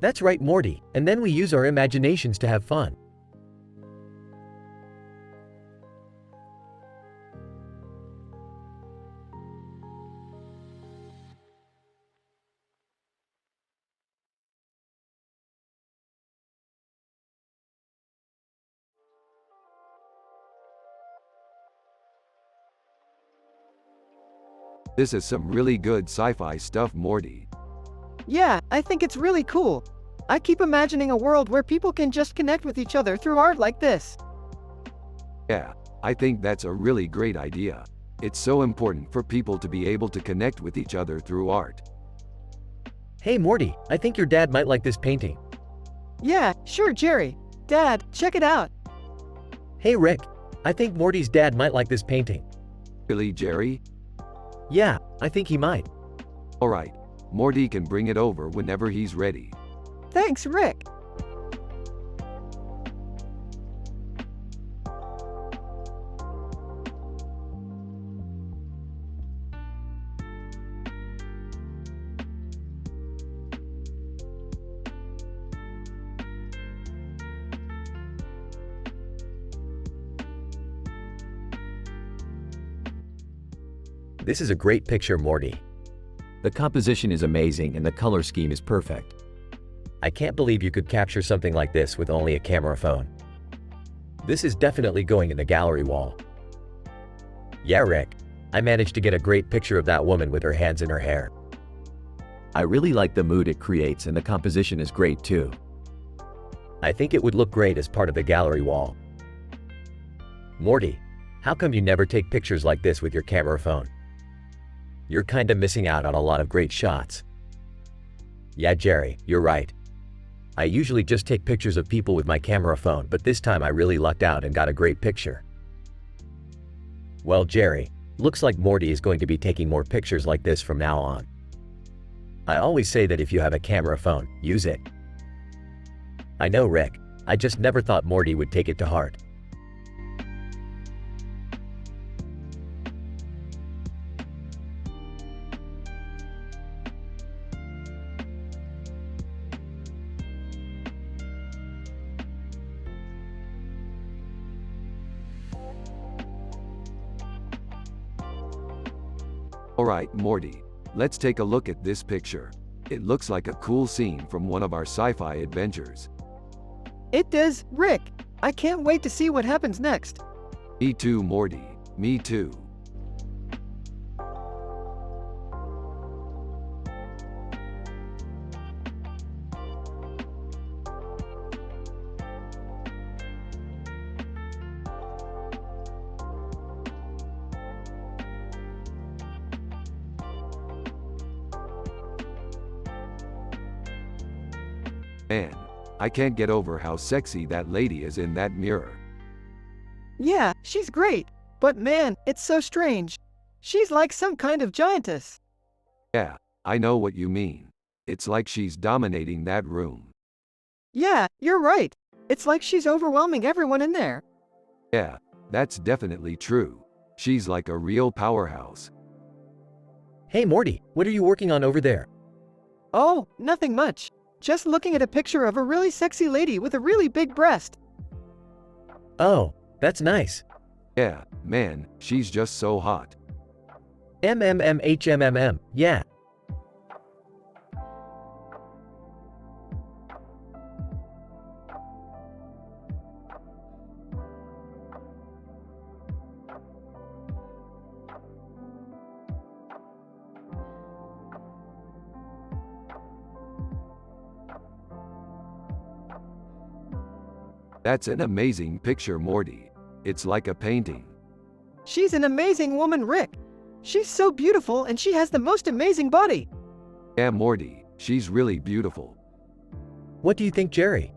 "That's right, Morty, and then we use our imaginations to have fun." This is some really good sci-fi stuff, Morty. Yeah, I think it's really cool. I keep imagining a world where people can just connect with each other through art like this. Yeah, I think that's a really great idea. It's so important for people to be able to connect with each other through art. Hey Morty, I think your dad might like this painting. Yeah, sure, Jerry. Dad, check it out. Hey Rick, I think Morty's dad might like this painting. Really, Jerry? Yeah, I think he might. Alright, Morty can bring it over whenever he's ready. Thanks, Rick. This is a great picture, Morty. The composition is amazing and the color scheme is perfect. I can't believe you could capture something like this with only a camera phone. This is definitely going in the gallery wall. Yeah, Rick, I managed to get a great picture of that woman with her hands in her hair. I really like the mood it creates and the composition is great too. I think it would look great as part of the gallery wall. Morty, how come you never take pictures like this with your camera phone? You're kinda missing out on a lot of great shots. Yeah, Jerry, you're right. I usually just take pictures of people with my camera phone, but this time I really lucked out and got a great picture. Well, Jerry, looks like Morty is going to be taking more pictures like this from now on. I always say that if you have a camera phone, use it. I know, Rick, I just never thought Morty would take it to heart. Alright, Morty, let's take a look at this picture. It looks like a cool scene from one of our sci-fi adventures. It does, Rick. I can't wait to see what happens next. Me too, Morty. Me too. Man, I can't get over how sexy that lady is in that mirror. Yeah, she's great. But man, it's so strange. She's like some kind of giantess. Yeah, I know what you mean. It's like she's dominating that room. Yeah, you're right. It's like she's overwhelming everyone in there. Yeah, that's definitely true. She's like a real powerhouse. Hey Morty, what are you working on over there? Oh, nothing much. Just looking at a picture of a really sexy lady with a really big breast. Oh, that's nice. Yeah, man, she's just so hot. MMMHMMM, yeah. That's an amazing picture, Morty. It's like a painting. She's an amazing woman, Rick. She's so beautiful and she has the most amazing body. Yeah, Morty, she's really beautiful. What do you think, Jerry?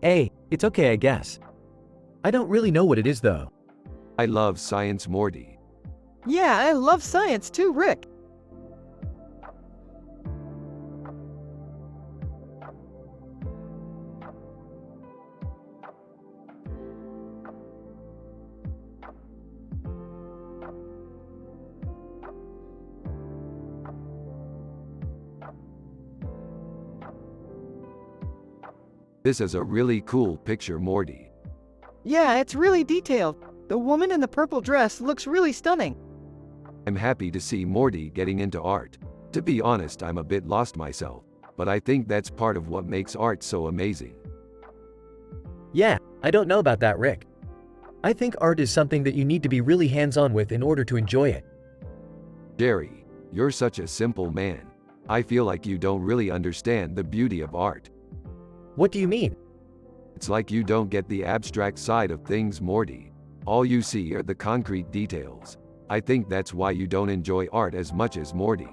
Hey, it's okay I guess. I don't really know what it is though. I love science, Morty. Yeah, I love science too, Rick. This is a really cool picture, Morty. Yeah, it's really detailed. The woman in the purple dress looks really stunning. I'm happy to see Morty getting into art. To be honest, I'm a bit lost myself, but I think that's part of what makes art so amazing. Yeah, I don't know about that, Rick. I think art is something that you need to be really hands-on with in order to enjoy it. Jerry, you're such a simple man. I feel like you don't really understand the beauty of art. What do you mean? It's like you don't get the abstract side of things, Morty. All you see are the concrete details. I think that's why you don't enjoy art as much as Morty.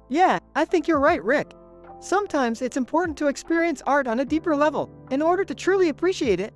Yeah, I think you're right, Rick. Sometimes it's important to experience art on a deeper level in order to truly appreciate it.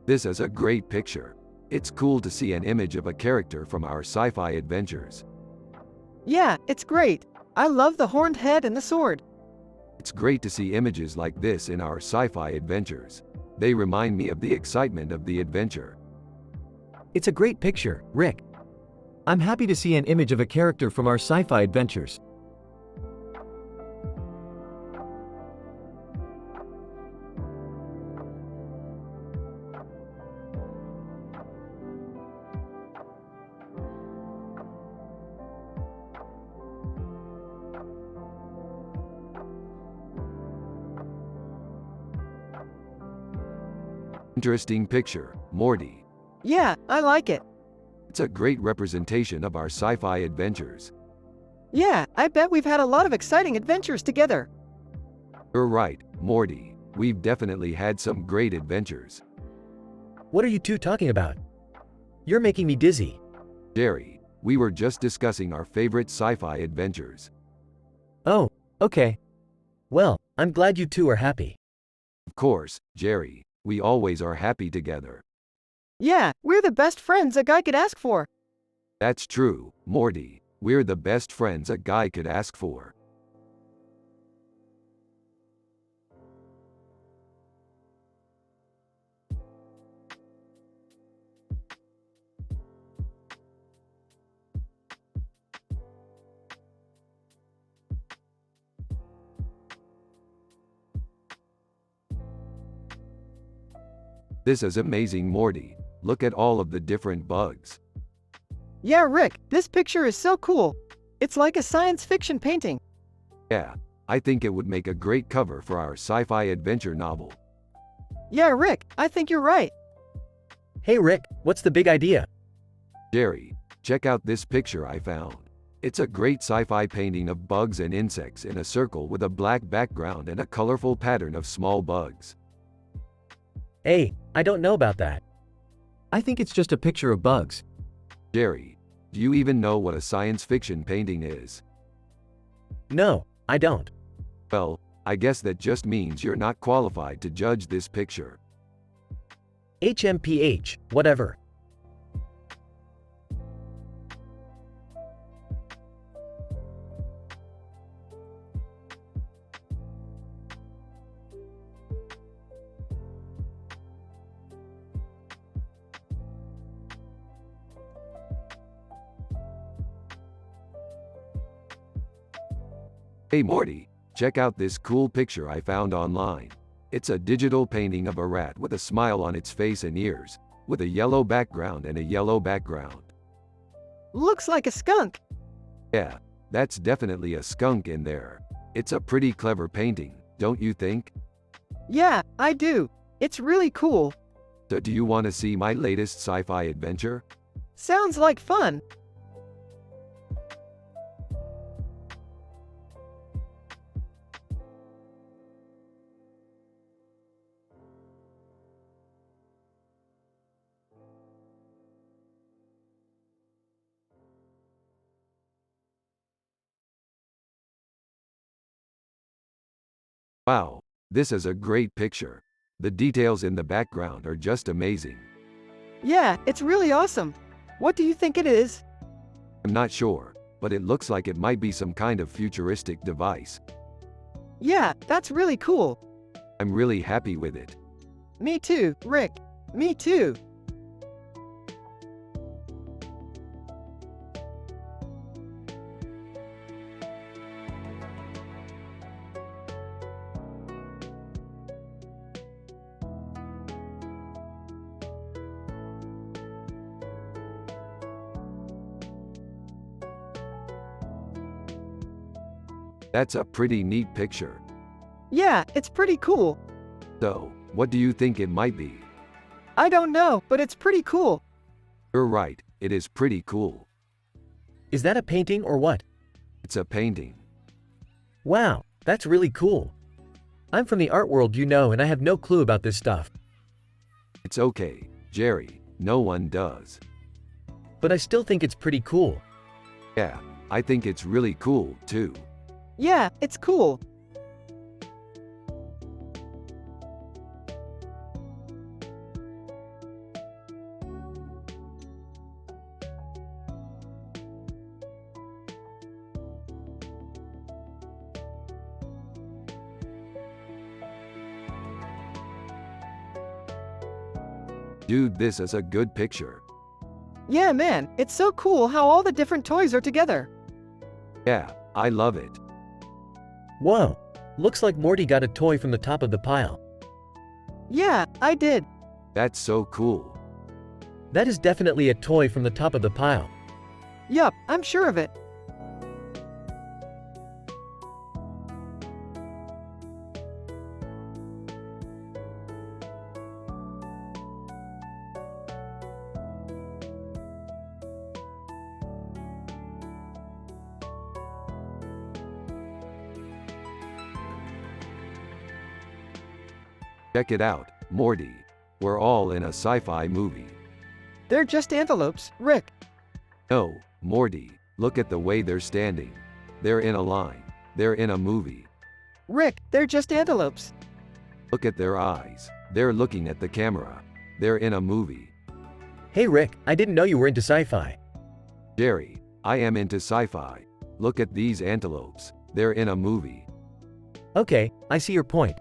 This is a great picture. It's cool to see an image of a character from our sci-fi adventures. Yeah, it's great. I love the horned head and the sword. It's great to see images like this in our sci-fi adventures. They remind me of the excitement of the adventure. It's a great picture, Rick. I'm happy to see an image of a character from our sci-fi adventures. Interesting picture, Morty. Yeah, I like it. It's a great representation of our sci-fi adventures. Yeah, I bet we've had a lot of exciting adventures together. You're right, Morty. We've definitely had some great adventures. What are you two talking about? You're making me dizzy. Jerry, we were just discussing our favorite sci-fi adventures. Oh, okay. Well, I'm glad you two are happy. Of course, Jerry, we always are happy together. Yeah, we're the best friends a guy could ask for. That's true, Morty. We're the best friends a guy could ask for. This is amazing, Morty. Look at all of the different bugs. Yeah, Rick, this picture is so cool. It's like a science fiction painting. Yeah, I think it would make a great cover for our sci-fi adventure novel. Yeah, Rick, I think you're right. Hey Rick, what's the big idea? Jerry, check out this picture I found. It's a great sci-fi painting of bugs and insects in a circle with a black background and a colorful pattern of small bugs. Hey, I don't know about that. I think it's just a picture of bugs. Jerry, do you even know what a science fiction painting is? No, I don't. Well, I guess that just means you're not qualified to judge this picture. HMPH, whatever. Hey Morty, check out this cool picture I found online. It's a digital painting of a rat with a smile on its face and ears, with a yellow background and a yellow background. Looks like a skunk. Yeah, that's definitely a skunk in there. It's a pretty clever painting, don't you think? Yeah, I do. It's really cool. So do you want to see my latest sci-fi adventure? Sounds like fun. Wow, this is a great picture. The details in the background are just amazing. Yeah, it's really awesome. What do you think it is? I'm not sure, but it looks like it might be some kind of futuristic device. Yeah, that's really cool. I'm really happy with it. Me too, Rick. Me too. That's a pretty neat picture. Yeah, it's pretty cool. So, what do you think it might be? I don't know, but it's pretty cool. You're right, it is pretty cool. Is that a painting or what? It's a painting. Wow, that's really cool. I'm from the art world, you know, and I have no clue about this stuff. It's okay, Jerry, no one does. But I still think it's pretty cool. Yeah, I think it's really cool, too. Yeah, it's cool. Dude, this is a good picture. Yeah, man, it's so cool how all the different toys are together. Yeah, I love it. Whoa, looks like Morty got a toy from the top of the pile. Yeah, I did. That's so cool. That is definitely a toy from the top of the pile. Yup, I'm sure of it. Check it out, Morty. We're all in a sci-fi movie. They're just antelopes, Rick. No, Morty, look at the way they're standing. They're in a line. They're in a movie. Rick, they're just antelopes. Look at their eyes. They're looking at the camera. They're in a movie. Hey Rick, I didn't know you were into sci-fi. Jerry, I am into sci-fi. Look at these antelopes. They're in a movie. Okay, I see your point.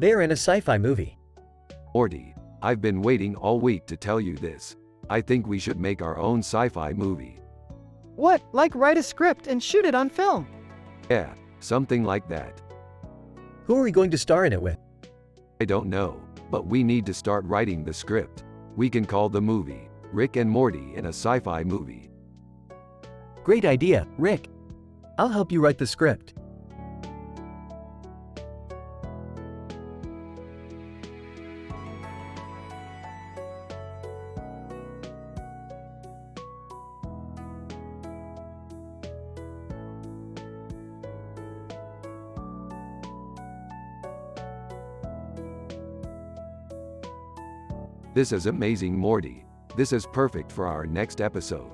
They are in a sci-fi movie. Morty, I've been waiting all week to tell you this. I think we should make our own sci-fi movie. What, like write a script and shoot it on film? Yeah, something like that. Who are we going to star in it with? I don't know, but we need to start writing the script. We can call the movie Rick and Morty in a sci-fi movie. Great idea, Rick. I'll help you write the script. This is amazing, Morty. This is perfect for our next episode.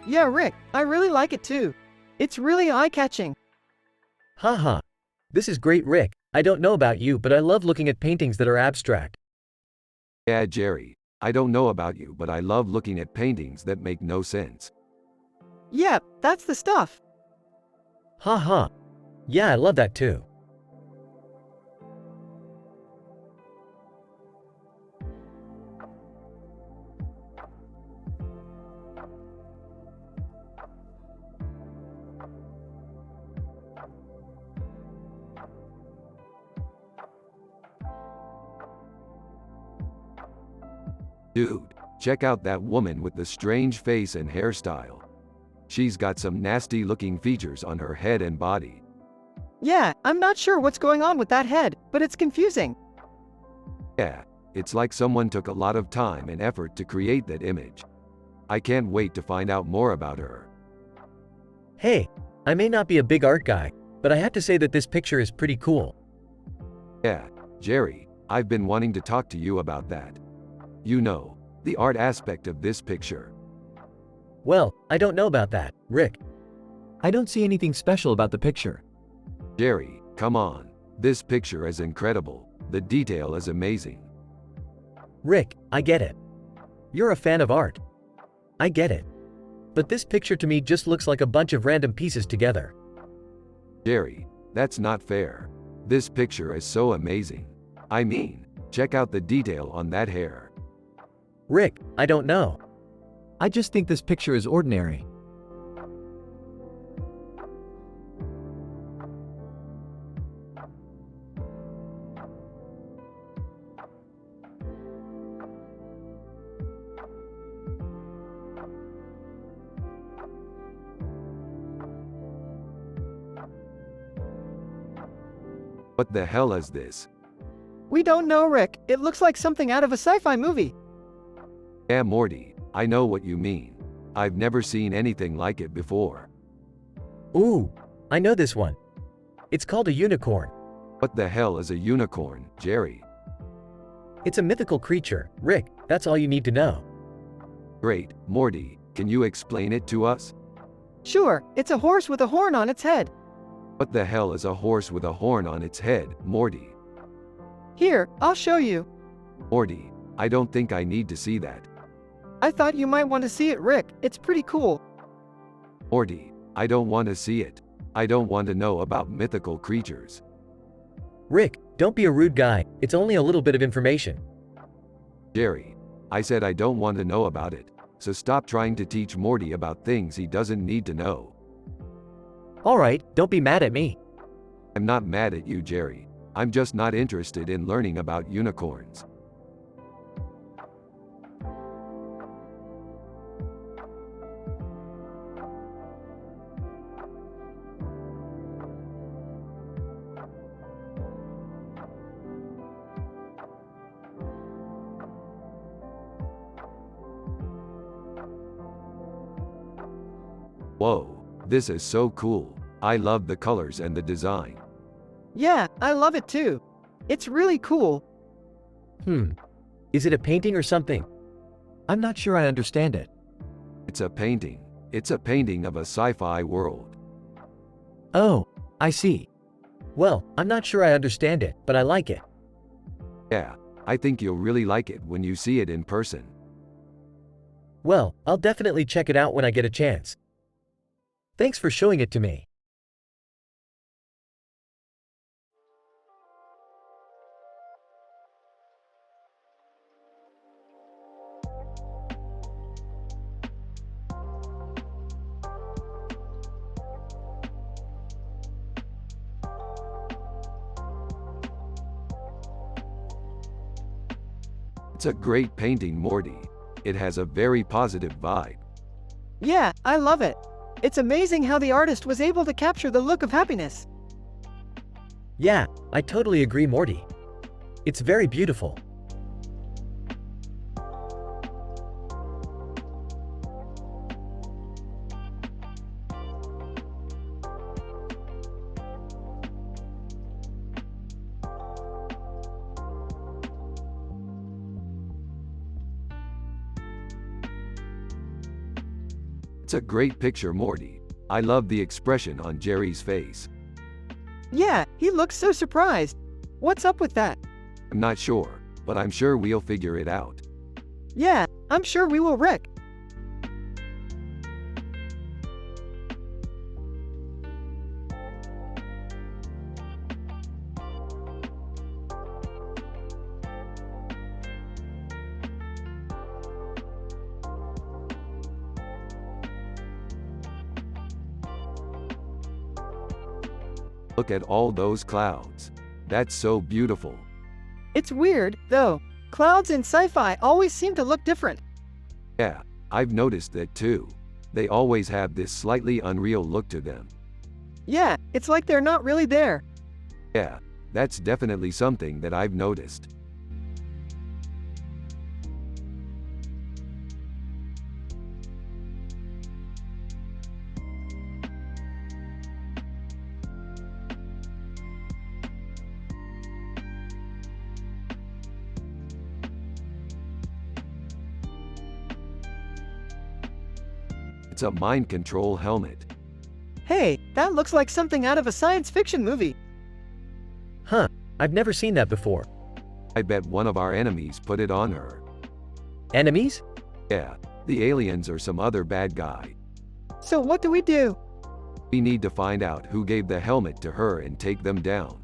Yeah, Rick, I really like it too. It's really eye-catching. Haha. This is great, Rick. I don't know about you, but I love looking at paintings that are abstract. Yeah, Jerry, I don't know about you, but I love looking at paintings that make no sense. Yeah, that's the stuff. Haha. Yeah, I love that too. Dude, check out that woman with the strange face and hairstyle. She's got some nasty looking features on her head and body. Yeah, I'm not sure what's going on with that head, but it's confusing. Yeah, it's like someone took a lot of time and effort to create that image. I can't wait to find out more about her. Hey, I may not be a big art guy, but I have to say that this picture is pretty cool. Yeah, Jerry, I've been wanting to talk to you about that. You know, the art aspect of this picture. Well, I don't know about that, Rick. I don't see anything special about the picture. Jerry, come on. This picture is incredible. The detail is amazing. Rick, I get it. You're a fan of art. I get it. But this picture to me just looks like a bunch of random pieces together. Jerry, that's not fair. This picture is so amazing. I mean, check out the detail on that hair. Rick, I don't know. I just think this picture is ordinary. What the hell is this? We don't know, Rick. It looks like something out of a sci-fi movie. Yeah, Morty, I know what you mean. I've never seen anything like it before. Ooh, I know this one. It's called a unicorn. What the hell is a unicorn, Jerry? It's a mythical creature. Rick, that's all you need to know. Great, Morty, can you explain it to us? Sure, it's a horse with a horn on its head. What the hell is a horse with a horn on its head, Morty? Here, I'll show you. Morty, I don't think I need to see that. I thought you might want to see it, Rick. It's pretty cool. Morty, I don't want to see it. I don't want to know about mythical creatures. Rick, don't be a rude guy. It's only a little bit of information. Jerry, I said I don't want to know about it, so stop trying to teach Morty about things he doesn't need to know. Alright, don't be mad at me. I'm not mad at you, Jerry. I'm just not interested in learning about unicorns. Whoa, this is so cool. I love the colors and the design. Yeah, I love it too. It's really cool. Is it a painting or something? I'm not sure I understand it. It's a painting. It's a painting of a sci-fi world. Oh, I see. Well, I'm not sure I understand it, but I like it. Yeah, I think you'll really like it when you see it in person. Well, I'll definitely check it out when I get a chance. Thanks for showing it to me. It's a great painting, Morty. It has a very positive vibe. Yeah, I love it. It's amazing how the artist was able to capture the look of happiness. Yeah, I totally agree, Morty. It's very beautiful. It's a great picture, Morty. I love the expression on Jerry's face. Yeah, he looks so surprised. What's up with that? I'm not sure, but I'm sure we'll figure it out. Yeah, I'm sure we will, Rick. Look at all those clouds. That's so beautiful. It's weird, though. Clouds in sci-fi always seem to look different. Yeah, I've noticed that too. They always have this slightly unreal look to them. Yeah, it's like they're not really there. Yeah, that's definitely something that I've noticed. It's a mind control helmet. Hey, that looks like something out of a science fiction movie. Huh, I've never seen that before. I bet one of our enemies put it on her. Enemies? Yeah, the aliens or some other bad guy. So what do we do? We need to find out who gave the helmet to her and take them down.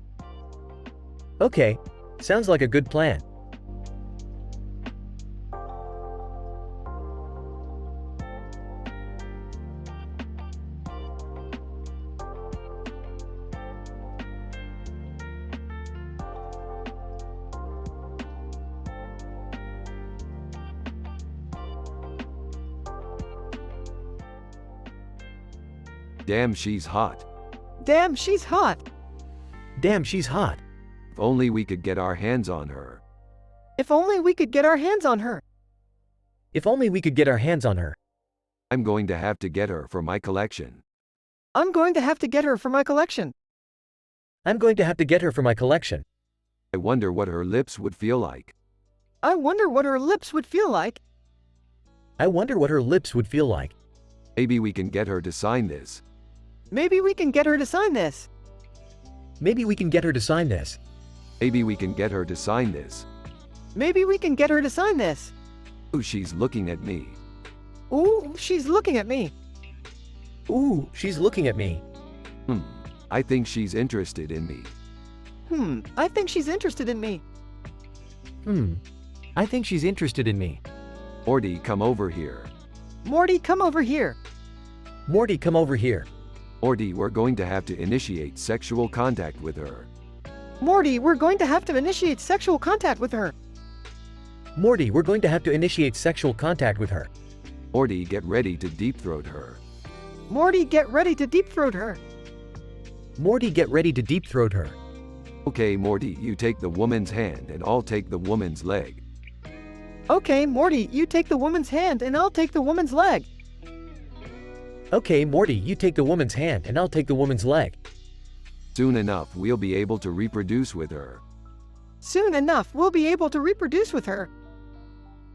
Okay, sounds like a good plan. Damn, she's hot. Damn, she's hot. Damn, she's hot. If only we could get our hands on her. If only we could get our hands on her. If only we could get our hands on her. I'm going to have to get her for my collection. I'm going to have to get her for my collection. I'm going to have to get her for my collection. I wonder what her lips would feel like. I wonder what her lips would feel like. I wonder what her lips would feel like. Maybe we can get her to sign this. Maybe we can get her to sign this. Maybe we can get her to sign this. Maybe we can get her to sign this. Maybe we can get her to sign this. Ooh, she's looking at me. Ooh, she's looking at me. Ooh, she's looking at me. I think she's interested in me. I think she's interested in me. I think she's interested in me. Morty, come over here. Morty, come over here. Morty, come over here. Morty, we're going to have to initiate sexual contact with her. Morty, we're going to have to initiate sexual contact with her. Morty, we're going to have to initiate sexual contact with her. Morty, get ready to deep-throat her. Morty, get ready to deep-throat her. Morty, get ready to deep-throat her. Okay, Morty, you take the woman's hand and I'll take the woman's leg. Okay, Morty, you take the woman's hand and I'll take the woman's leg. Okay, Morty, you take the woman's hand and I'll take the woman's leg. Soon enough, we'll be able to reproduce with her. Soon enough, we'll be able to reproduce with her.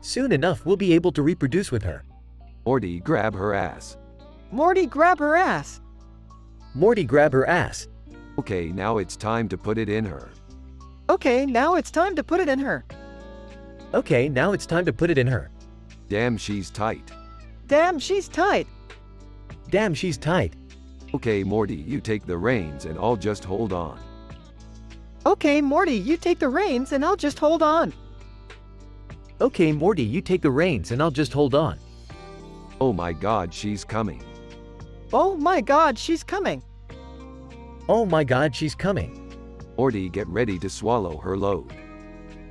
Soon enough, we'll be able to reproduce with her. Morty, grab her ass. Morty, grab her ass. Morty, grab her ass. Okay, now it's time to put it in her. Okay, now it's time to put it in her. Okay, now it's time to put it in her. Damn, she's tight. Damn, she's tight. Damn, she's tight. Okay, Morty, you take the reins and I'll just hold on. Okay, Morty, you take the reins and I'll just hold on. Okay, Morty, you take the reins and I'll just hold on. Oh my god, she's coming. Oh my god, she's coming. Oh my god, she's coming. Morty, get ready to swallow her load.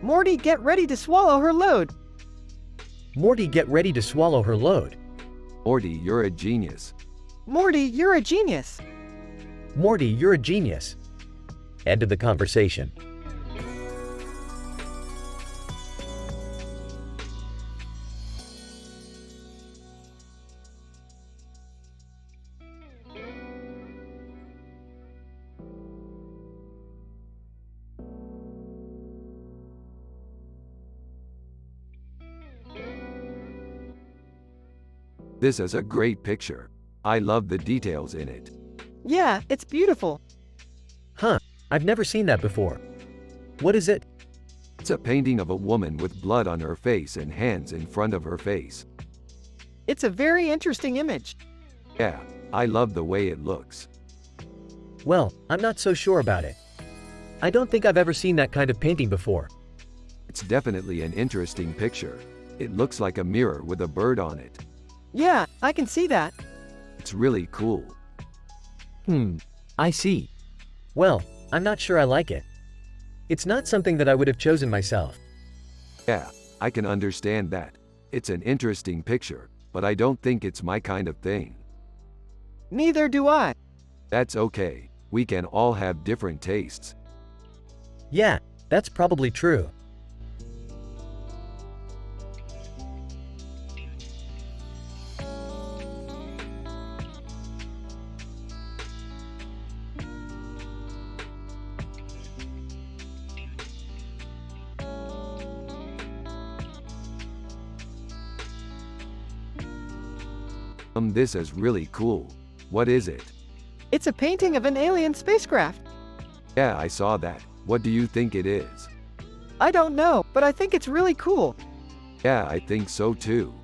Morty, get ready to swallow her load. Morty, get ready to swallow her load. Morty, you're a genius. Morty, you're a genius. Morty, you're a genius. End of the conversation. This is a great picture. I love the details in it. Yeah, it's beautiful. Huh, I've never seen that before. What is it? It's a painting of a woman with blood on her face and hands in front of her face. It's a very interesting image. Yeah, I love the way it looks. Well, I'm not so sure about it. I don't think I've ever seen that kind of painting before. It's definitely an interesting picture. It looks like a mirror with a bird on it. Yeah, I can see that. It's really cool. I see. Well, I'm not sure I like it. It's not something that I would have chosen myself. Yeah, I can understand that. It's an interesting picture, but I don't think it's my kind of thing. Neither do I. That's okay. We can all have different tastes. Yeah, that's probably true. This is really cool. What is it? It's a painting of an alien spacecraft. Yeah, I saw that. What do you think it is? I don't know, but I think it's really cool. Yeah, I think so too.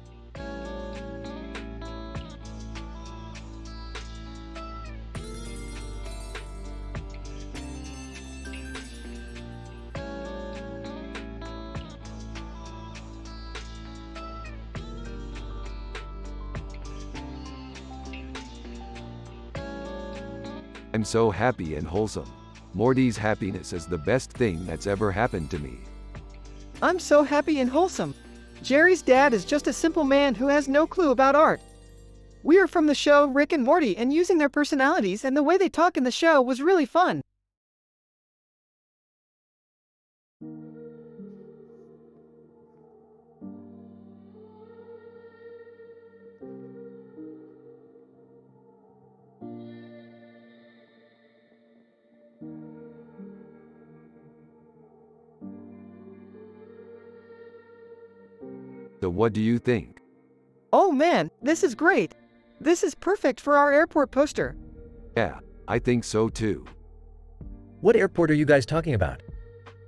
I'm so happy and wholesome. Morty's happiness is the best thing that's ever happened to me. I'm so happy and wholesome. Jerry's dad is just a simple man who has no clue about art. We are from the show Rick and Morty, and using their personalities and the way they talk in the show was really fun. So what do you think? Oh man, this is great. This is perfect for our airport poster. Yeah, I think so too. What airport are you guys talking about?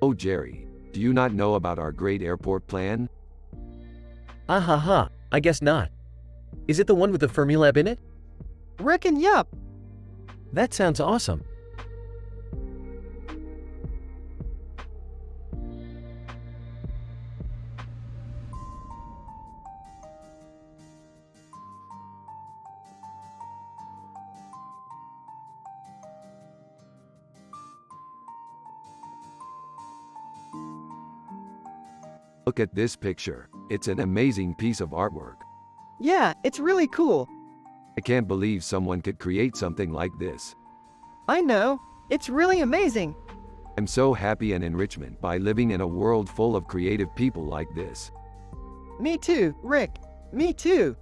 Oh Jerry, do you not know about our great airport plan? Ah ha ha, I guess not. Is it the one with the Fermilab in it? Reckon yup. That sounds awesome. Look at this picture. It's an amazing piece of artwork. Yeah, it's really cool. I can't believe someone could create something like this. I know. It's really amazing. I'm so happy and enrichment by living in a world full of creative people like this. Me too, Rick. Me too.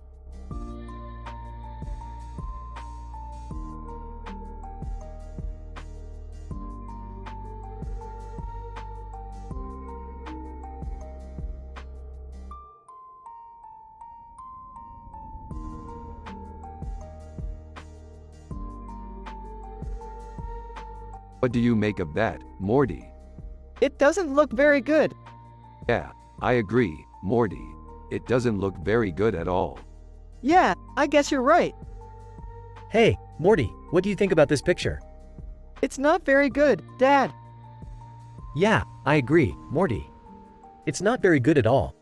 What do you make of that, Morty? It doesn't look very good. Yeah, I agree, Morty. It doesn't look very good at all. Yeah, I guess you're right. Hey, Morty, what do you think about this picture? It's not very good, Dad. Yeah, I agree, Morty. It's not very good at all.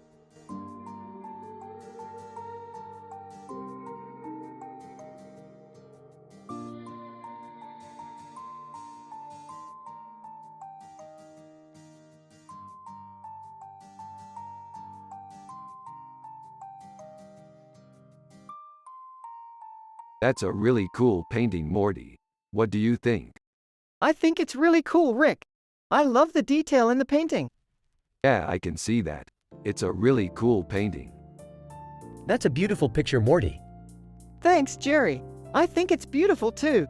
That's a really cool painting, Morty. What do you think? I think it's really cool, Rick. I love the detail in the painting. Yeah, I can see that. It's a really cool painting. That's a beautiful picture, Morty. Thanks, Jerry. I think it's beautiful too.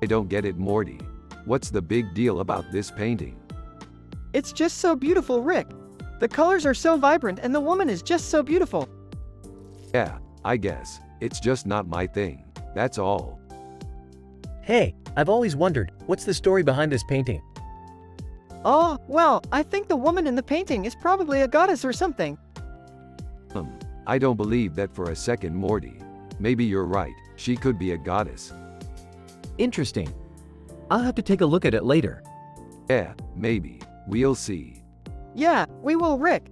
I don't get it, Morty. What's the big deal about this painting? It's just so beautiful, Rick. The colors are so vibrant and the woman is just so beautiful. Yeah, I guess. It's just not my thing. That's all. Hey, I've always wondered, what's the story behind this painting? Oh, well, I think the woman in the painting is probably a goddess or something. I don't believe that for a second, Morty. Maybe you're right. She could be a goddess. Interesting. I'll have to take a look at it later. Yeah, maybe. We'll see. Yeah, we will, Rick.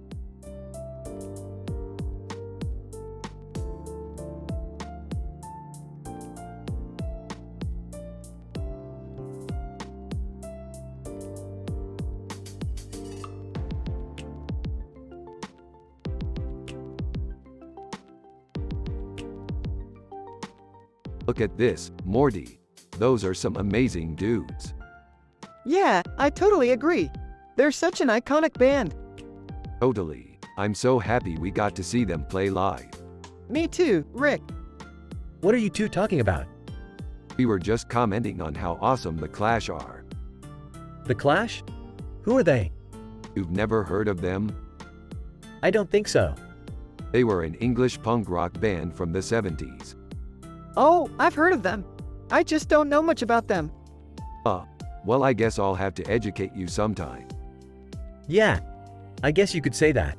Look at this, Morty. Those are some amazing dudes. Yeah, I totally agree. They're such an iconic band. Totally. I'm so happy we got to see them play live. Me too, Rick. What are you two talking about? We were just commenting on how awesome the Clash are. The Clash? Who are they? You've never heard of them? I don't think so. They were an English punk rock band from the 70s. Oh, I've heard of them. I just don't know much about them. Well, I guess I'll have to educate you sometime. Yeah, I guess you could say that.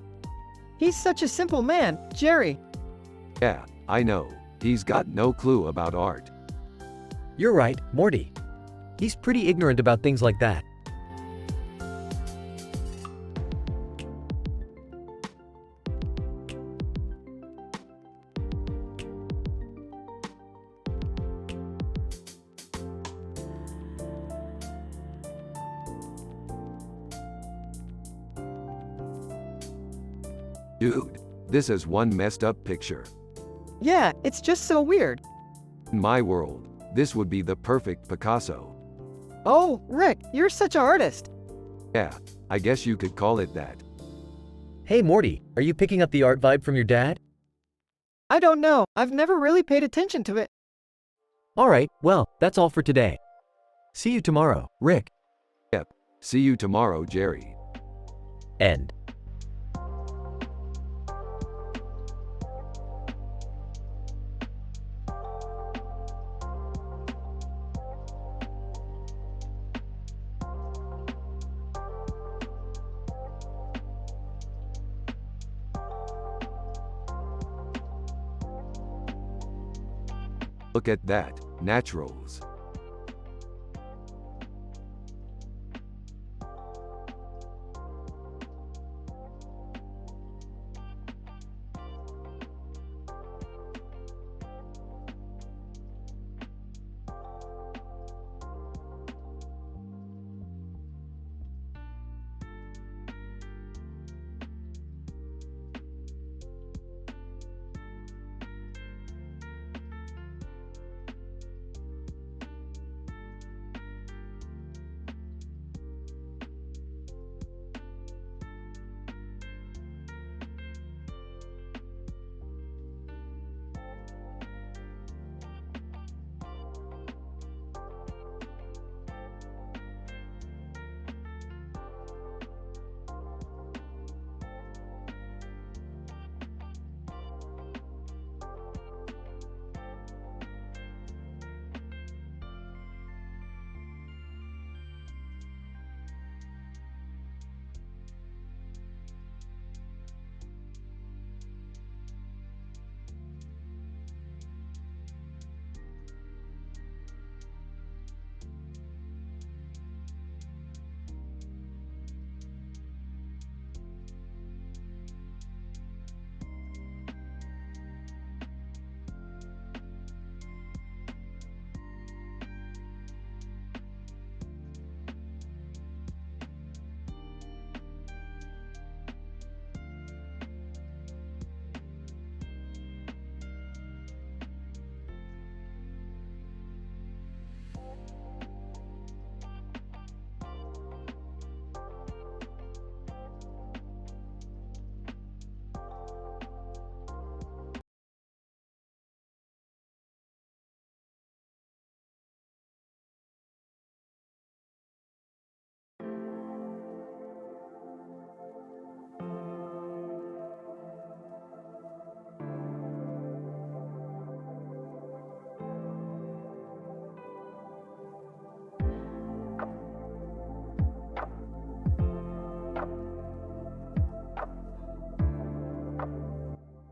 He's such a simple man, Jerry. Yeah, I know. He's got no clue about art. You're right, Morty. He's pretty ignorant about things like that. Dude, this is one messed up picture. Yeah, it's just so weird. In my world, this would be the perfect Picasso. Oh, Rick, you're such an artist. Yeah, I guess you could call it that. Hey Morty, are you picking up the art vibe from your dad? I don't know, I've never really paid attention to it. Alright, well, that's all for today. See you tomorrow, Rick. Yep. See you tomorrow, Jerry. End. Look at that, naturals.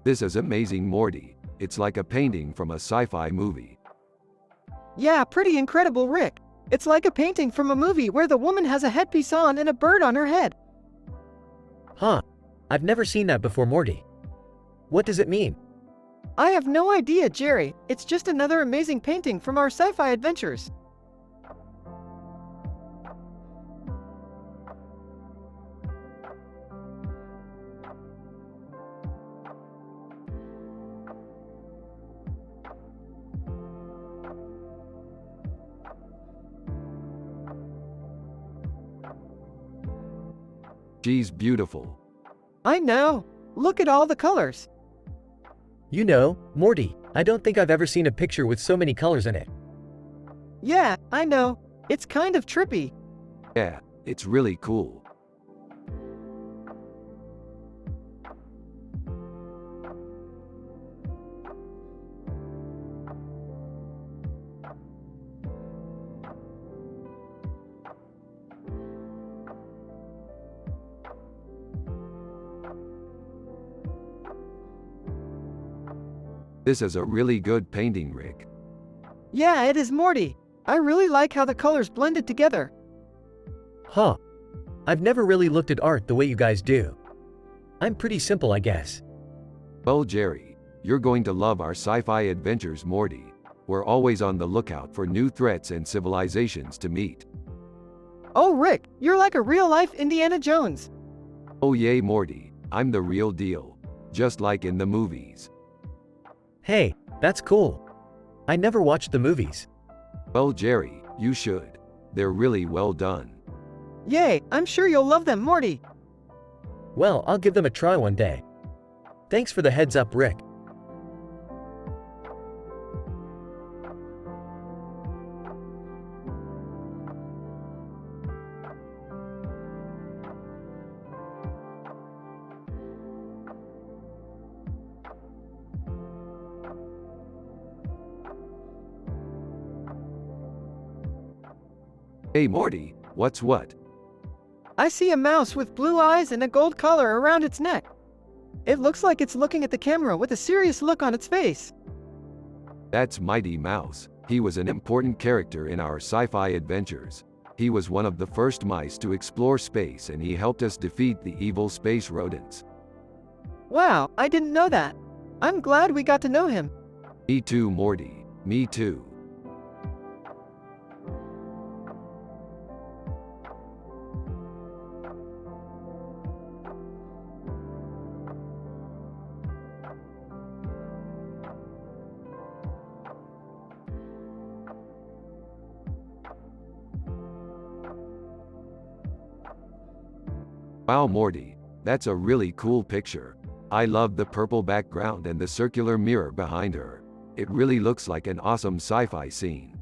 This is amazing, Morty. It's like a painting from a sci-fi movie. Yeah, pretty incredible, Rick. It's like a painting from a movie where the woman has a headpiece on and a bird on her head. Huh. I've never seen that before, Morty. What does it mean? I have no idea, Jerry. It's just another amazing painting from our sci-fi adventures. She's beautiful. I know. Look at all the colors. You know, Morty, I don't think I've ever seen a picture with so many colors in it. Yeah, I know. It's kind of trippy. Yeah, it's really cool. This is a really good painting, Rick. Yeah, it is, Morty. I really like how the colors blended together. Huh. I've never really looked at art the way you guys do. I'm pretty simple, I guess. Well, Jerry, you're going to love our sci-fi adventures, Morty. We're always on the lookout for new threats and civilizations to meet. Oh, Rick, you're like a real-life Indiana Jones. Oh yay, Morty, I'm the real deal. Just like in the movies. Hey, that's cool. I never watched the movies. Well, Jerry, you should. They're really well done. Yay, I'm sure you'll love them, Morty. Well, I'll give them a try one day. Thanks for the heads up, Rick. Hey Morty, what's what? I see a mouse with blue eyes and a gold collar around its neck. It looks like it's looking at the camera with a serious look on its face. That's Mighty Mouse. He was an important character in our sci-fi adventures. He was one of the first mice to explore space and he helped us defeat the evil space rodents. Wow, I didn't know that. I'm glad we got to know him. Me too, Morty. Me too. Wow, Morty, that's a really cool picture. I love the purple background and the circular mirror behind her. It really looks like an awesome sci-fi scene.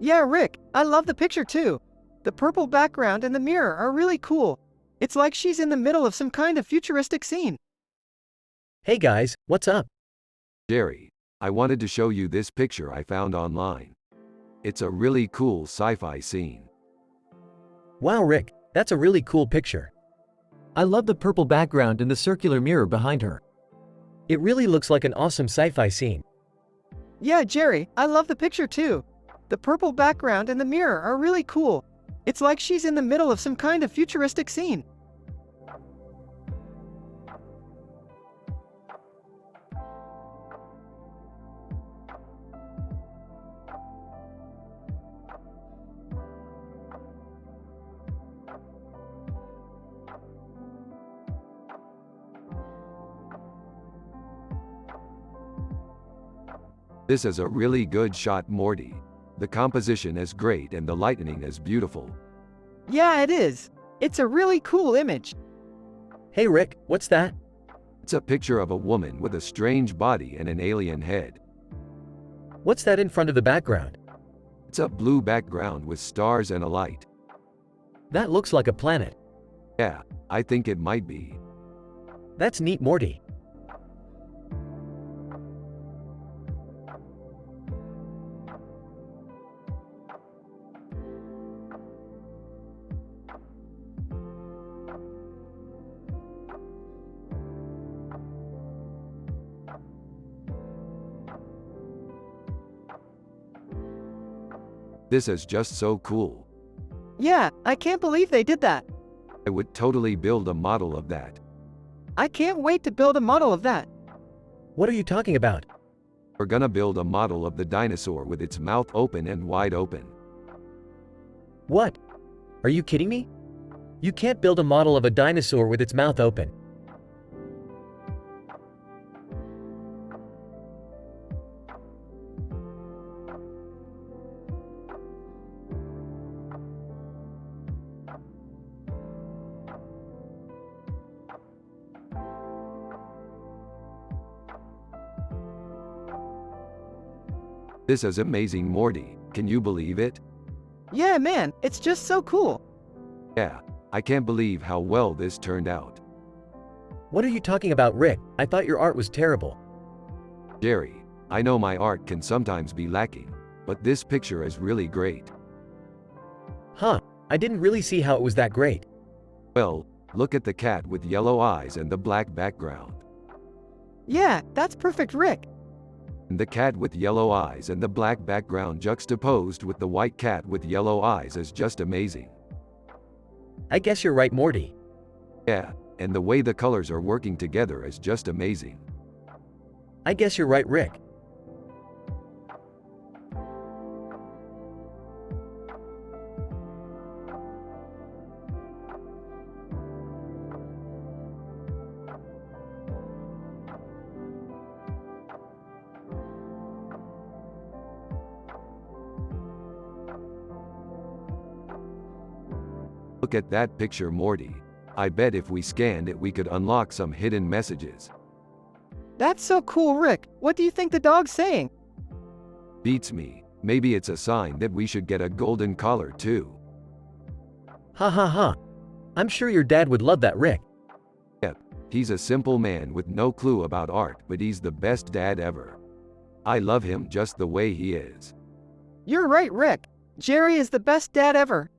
Yeah, Rick, I love the picture too. The purple background and the mirror are really cool. It's like she's in the middle of some kind of futuristic scene. Hey guys, what's up? Jerry, I wanted to show you this picture I found online. It's a really cool sci-fi scene. Wow, Rick, that's a really cool picture. I love the purple background and the circular mirror behind her. It really looks like an awesome sci-fi scene. Yeah, Jerry, I love the picture too. The purple background and the mirror are really cool. It's like she's in the middle of some kind of futuristic scene. This is a really good shot, Morty. The composition is great and the lighting is beautiful. Yeah, it is. It's a really cool image. Hey Rick, what's that? It's a picture of a woman with a strange body and an alien head. What's that in front of the background? It's a blue background with stars and a light. That looks like a planet. Yeah, I think it might be. That's neat, Morty. This is just so cool. Yeah, I can't believe they did that. I would totally build a model of that. I can't wait to build a model of that. What are you talking about? We're gonna build a model of the dinosaur with its mouth open and wide open. What? Are you kidding me? You can't build a model of a dinosaur with its mouth open. This is amazing, Morty. Can you believe it? Yeah, man, it's just so cool. Yeah, I can't believe how well this turned out. What are you talking about, Rick? I thought your art was terrible. Jerry, I know my art can sometimes be lacking, but this picture is really great. Huh, I didn't really see how it was that great. Well, look at the cat with yellow eyes and the black background. Yeah, that's perfect, Rick. The cat with yellow eyes and the black background juxtaposed with the white cat with yellow eyes is just amazing. I guess you're right, Morty. Yeah, and the way the colors are working together is just amazing. I guess you're right, Rick. Look at that picture, Morty. I bet if we scanned it we could unlock some hidden messages. That's so cool, Rick. What do you think the dog's saying? Beats me. Maybe it's a sign that we should get a golden collar too. Ha ha ha. I'm sure your dad would love that, Rick. Yep, he's a simple man with no clue about art, but he's the best dad ever. I love him just the way he is. You're right, Rick. Jerry is the best dad ever.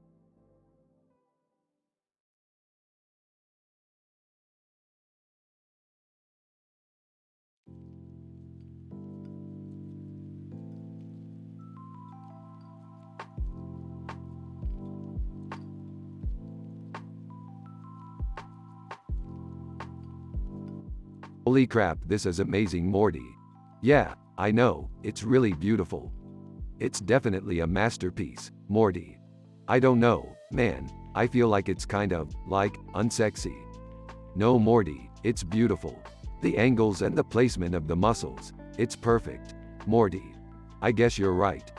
Holy crap, this is amazing, Morty. Yeah, I know, it's really beautiful. It's definitely a masterpiece, Morty. I don't know, man, I feel like it's kind of, like, unsexy. No, Morty, it's beautiful. The angles and the placement of the muscles, it's perfect. Morty. I guess you're right.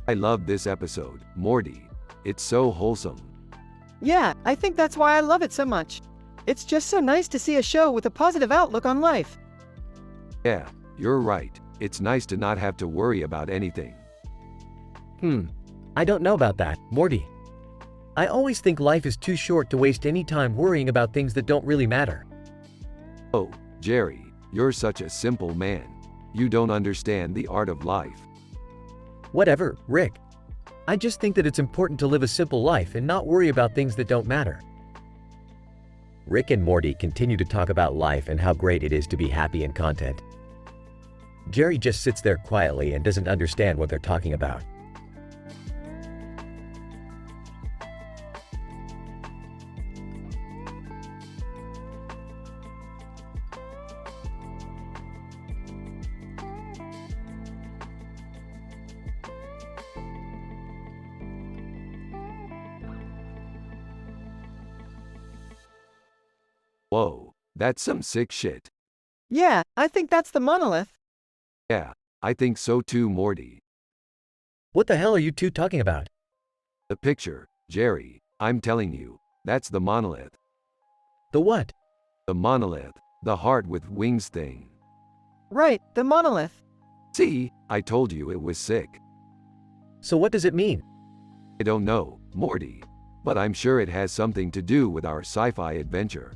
I love this episode, Morty. It's so wholesome. Yeah, I think that's why I love it so much. It's just so nice to see a show with a positive outlook on life. Yeah, you're right. It's nice to not have to worry about anything. I don't know about that, Morty. I always think life is too short to waste any time worrying about things that don't really matter. Oh, Jerry, you're such a simple man. You don't understand the art of life. Whatever, Rick. I just think that it's important to live a simple life and not worry about things that don't matter. Rick and Morty continue to talk about life and how great it is to be happy and content. Jerry just sits there quietly and doesn't understand what they're talking about. Whoa, that's some sick shit. Yeah, I think that's the monolith. Yeah, I think so too, Morty. What the hell are you two talking about? The picture, Jerry, I'm telling you, that's the monolith. The what? The monolith, the heart with wings thing. Right, the monolith. See, I told you it was sick. So what does it mean? I don't know, Morty, but I'm sure it has something to do with our sci-fi adventure.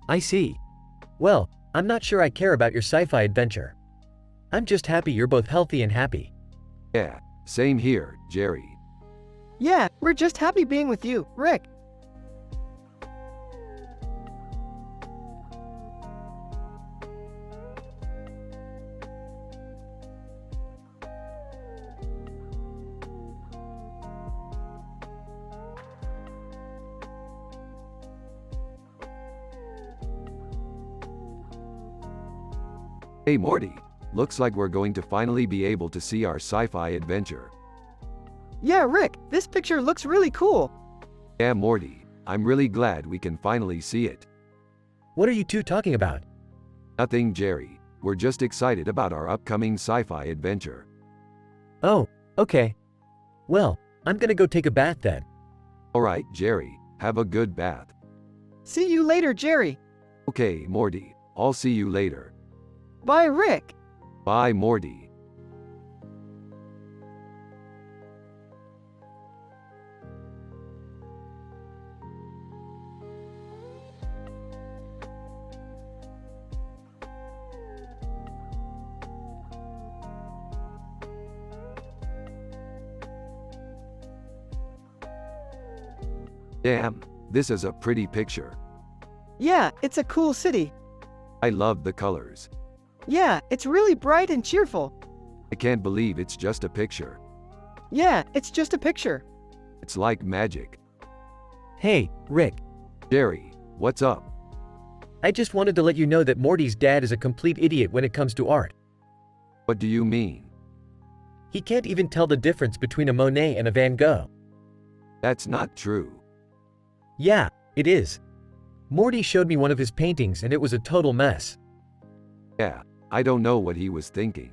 I see. Well, I'm not sure I care about your sci-fi adventure. I'm just happy you're both healthy and happy. Yeah, same here, Jerry. Yeah, we're just happy being with you, Rick. Hey Morty, looks like we're going to finally be able to see our sci-fi adventure. Yeah, Rick, this picture looks really cool. Yeah, Morty, I'm really glad we can finally see it. What are you two talking about? Nothing, Jerry. We're just excited about our upcoming sci-fi adventure. Oh, okay. Well, I'm gonna go take a bath then. Alright, Jerry, have a good bath. See you later, Jerry. Okay, Morty, I'll see you later. Bye, Rick. Bye, Morty. Damn, this is a pretty picture. Yeah, it's a cool city. I love the colors. Yeah, it's really bright and cheerful. I can't believe it's just a picture. Yeah, it's just a picture. It's like magic. Hey, Rick. Jerry, what's up? I just wanted to let you know that Morty's dad is a complete idiot when it comes to art. What do you mean? He can't even tell the difference between a Monet and a Van Gogh. That's not true. Yeah, it is. Morty showed me one of his paintings and it was a total mess. Yeah, I don't know what he was thinking.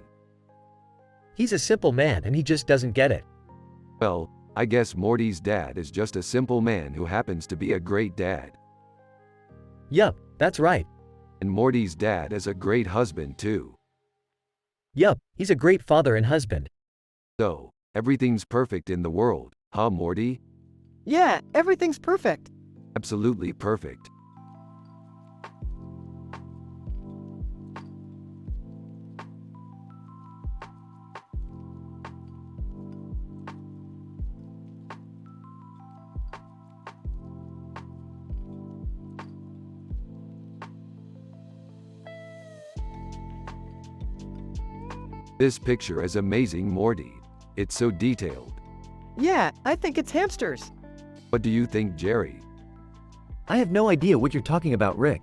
He's a simple man and he just doesn't get it. Well, I guess Morty's dad is just a simple man who happens to be a great dad. Yup, that's right. And Morty's dad is a great husband too. Yup, he's a great father and husband. So, everything's perfect in the world, huh, Morty? Yeah, everything's perfect. Absolutely perfect. This picture is amazing, Morty. It's so detailed. Yeah, I think it's hamsters. What do you think, Jerry? I have no idea what you're talking about, Rick.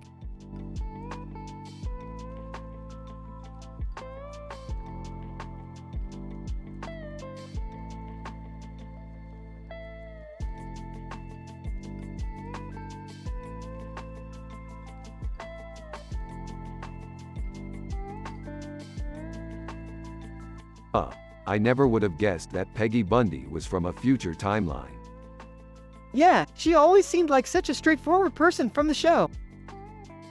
I never would have guessed that Peggy Bundy was from a future timeline. Yeah, she always seemed like such a straightforward person from the show.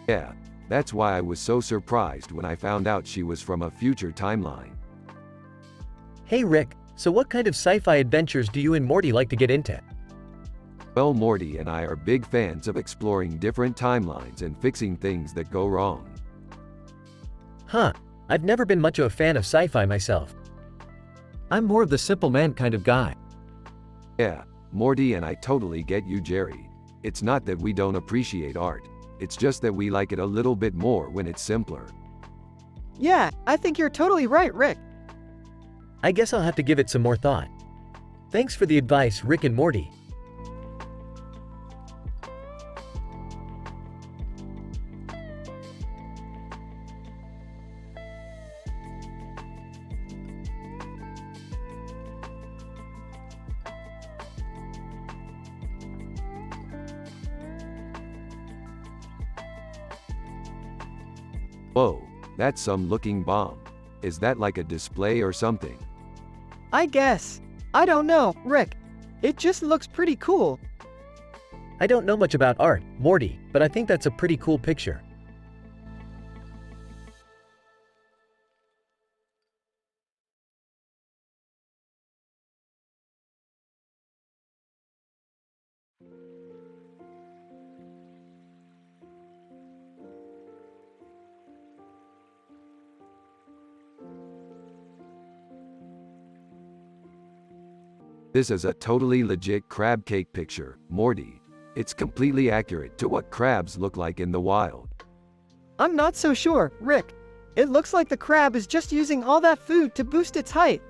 Yeah, that's why I was so surprised when I found out she was from a future timeline. Hey Rick, so what kind of sci-fi adventures do you and Morty like to get into? Well, Morty and I are big fans of exploring different timelines and fixing things that go wrong. Huh, I've never been much of a fan of sci-fi myself. I'm more of the simple man kind of guy. Yeah, Morty and I totally get you, Jerry. It's not that we don't appreciate art. It's just that we like it a little bit more when it's simpler. Yeah, I think you're totally right, Rick. I guess I'll have to give it some more thought. Thanks for the advice, Rick and Morty. Whoa, that's some looking bomb. Is that like a display or something? I guess. I don't know, Rick. It just looks pretty cool. I don't know much about art, Morty, but I think that's a pretty cool picture. This is a totally legit crab cake picture, Morty. It's completely accurate to what crabs look like in the wild. I'm not so sure, Rick. It looks like the crab is just using all that food to boost its height.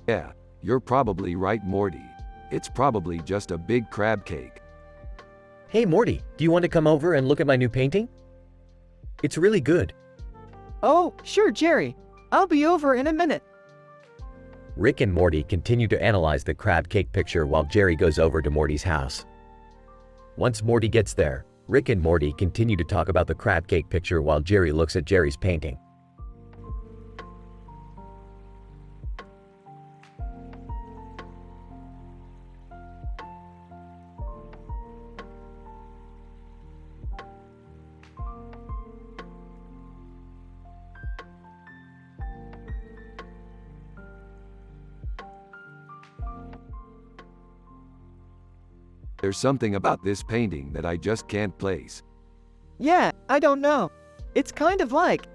Yeah, you're probably right, Morty. It's probably just a big crab cake. Hey Morty, do you want to come over and look at my new painting? It's really good. Oh, sure, Jerry. I'll be over in a minute. Rick and Morty continue to analyze the crab cake picture while Jerry goes over to Morty's house. Once Morty gets there, Rick and Morty continue to talk about the crab cake picture while Jerry looks at Jerry's painting. There's something about this painting that I just can't place. Yeah, I don't know. It's kind of like.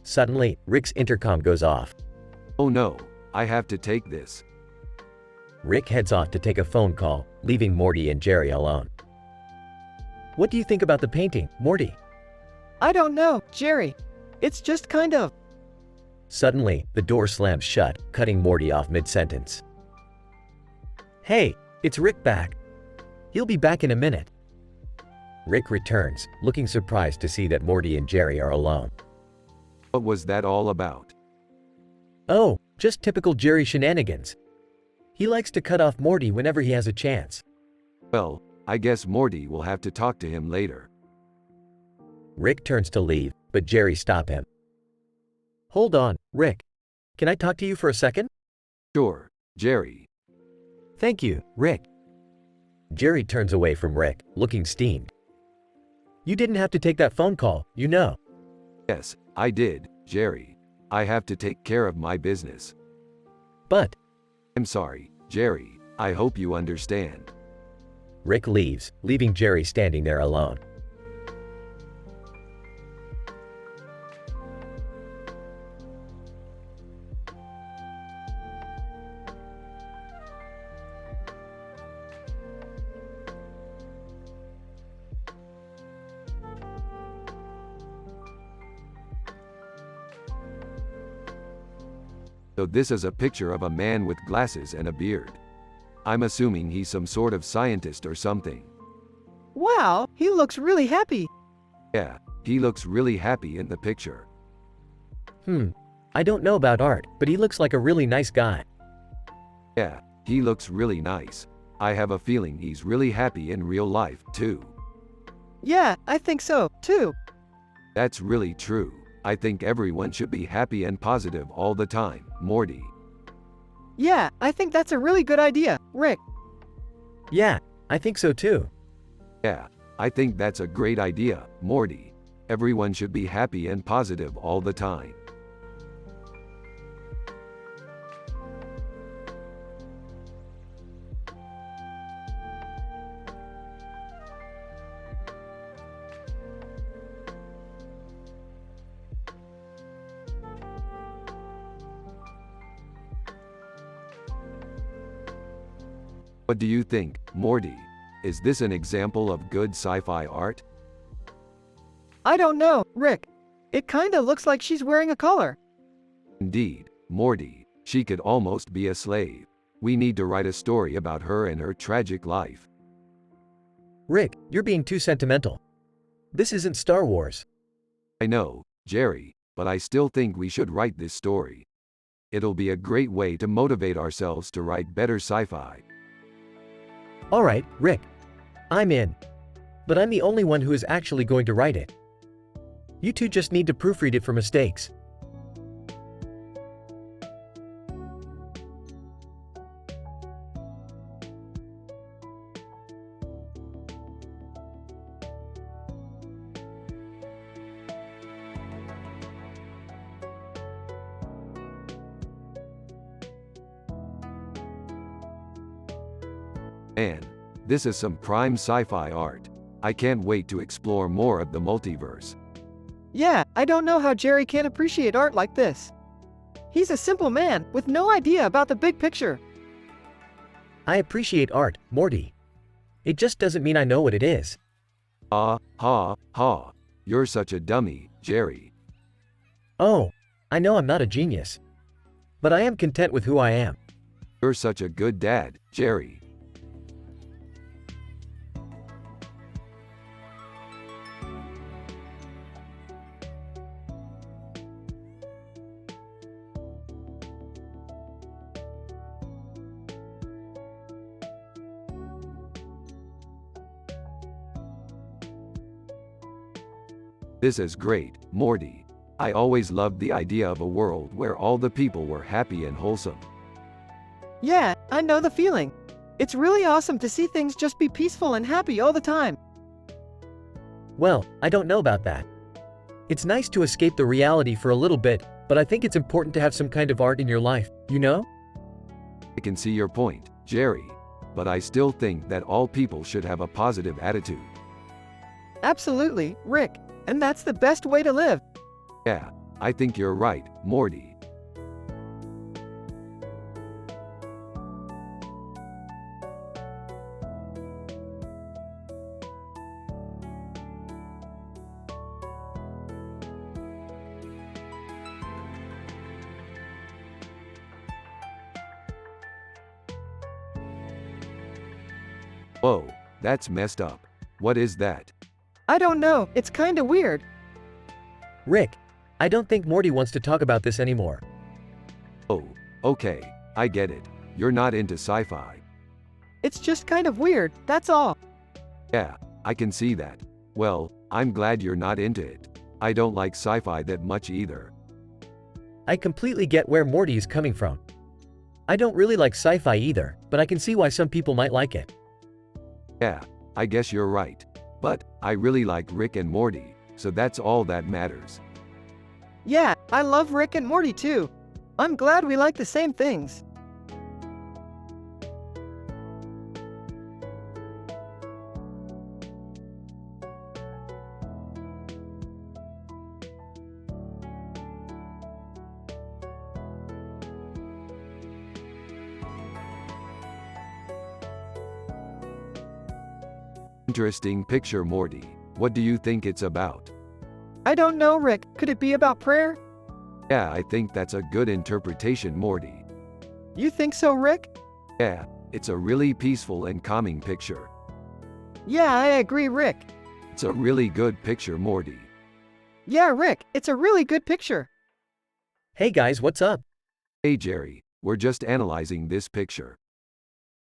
Suddenly, Rick's intercom goes off. Oh no, I have to take this. Rick heads off to take a phone call, leaving Morty and Jerry alone. What do you think about the painting, Morty? I don't know, Jerry. It's just kind of. Suddenly, the door slams shut, cutting Morty off mid-sentence. Hey, it's Rick back. He'll be back in a minute. Rick returns, looking surprised to see that Morty and Jerry are alone. What was that all about? Oh, just typical Jerry shenanigans. He likes to cut off Morty whenever he has a chance. Well, I guess Morty will have to talk to him later. Rick turns to leave, but Jerry stops him. Hold on, Rick. Can I talk to you for a second? Sure, Jerry. Thank you, Rick. Jerry turns away from Rick, looking steamed. You didn't have to take that phone call, you know. Yes, I did, Jerry. I have to take care of my business. But, I'm sorry, Jerry. I hope you understand. Rick leaves, leaving Jerry standing there alone. So this is a picture of a man with glasses and a beard. I'm assuming he's some sort of scientist or something. Wow, he looks really happy. Yeah, he looks really happy in the picture. I don't know about Art, but he looks like a really nice guy. Yeah, he looks really nice. I have a feeling he's really happy in real life, too. Yeah, I think so, too. That's really true. I think everyone should be happy and positive all the time, Morty. Yeah, I think that's a really good idea, Rick. Yeah, I think so too. Yeah, I think that's a great idea, Morty. Everyone should be happy and positive all the time. What do you think, Morty? Is this an example of good sci-fi art? I don't know, Rick. It kinda looks like she's wearing a collar. Indeed, Morty. She could almost be a slave. We need to write a story about her and her tragic life. Rick, you're being too sentimental. This isn't Star Wars. I know, Jerry, but I still think we should write this story. It'll be a great way to motivate ourselves to write better sci-fi. Alright, Rick. I'm in. But I'm the only one who is actually going to write it. You two just need to proofread it for mistakes. Man, this is some prime sci-fi art. I can't wait to explore more of the multiverse. Yeah, I don't know how Jerry can't appreciate art like this. He's a simple man with no idea about the big picture. I appreciate art, Morty. It just doesn't mean I know what it is. Ha, ha. You're such a dummy, Jerry. Oh, I know I'm not a genius. But I am content with who I am. You're such a good dad, Jerry. This is great, Morty. I always loved the idea of a world where all the people were happy and wholesome. Yeah, I know the feeling. It's really awesome to see things just be peaceful and happy all the time. Well, I don't know about that. It's nice to escape the reality for a little bit, but I think it's important to have some kind of art in your life, you know? I can see your point, Jerry. But I still think that all people should have a positive attitude. Absolutely, Rick. And that's the best way to live. Yeah, I think you're right, Morty. Whoa, that's messed up. What is that? I don't know, it's kinda weird. Rick, I don't think Morty wants to talk about this anymore. Oh, okay, I get it. You're not into sci-fi. It's just kind of weird, that's all. Yeah, I can see that. Well, I'm glad you're not into it. I don't like sci-fi that much either. I completely get where Morty is coming from. I don't really like sci-fi either, but I can see why some people might like it. Yeah, I guess you're right. But, I really like Rick and Morty, so that's all that matters. Yeah, I love Rick and Morty too. I'm glad we like the same things. Interesting picture, Morty. What do you think it's about? I don't know, Rick. Could it be about prayer? Yeah, I think that's a good interpretation, Morty. You think so, Rick? Yeah, it's a really peaceful and calming picture. Yeah, I agree, Rick. It's a really good picture, Morty. Yeah, Rick, it's a really good picture. Hey guys, what's up? Hey Jerry, we're just analyzing this picture.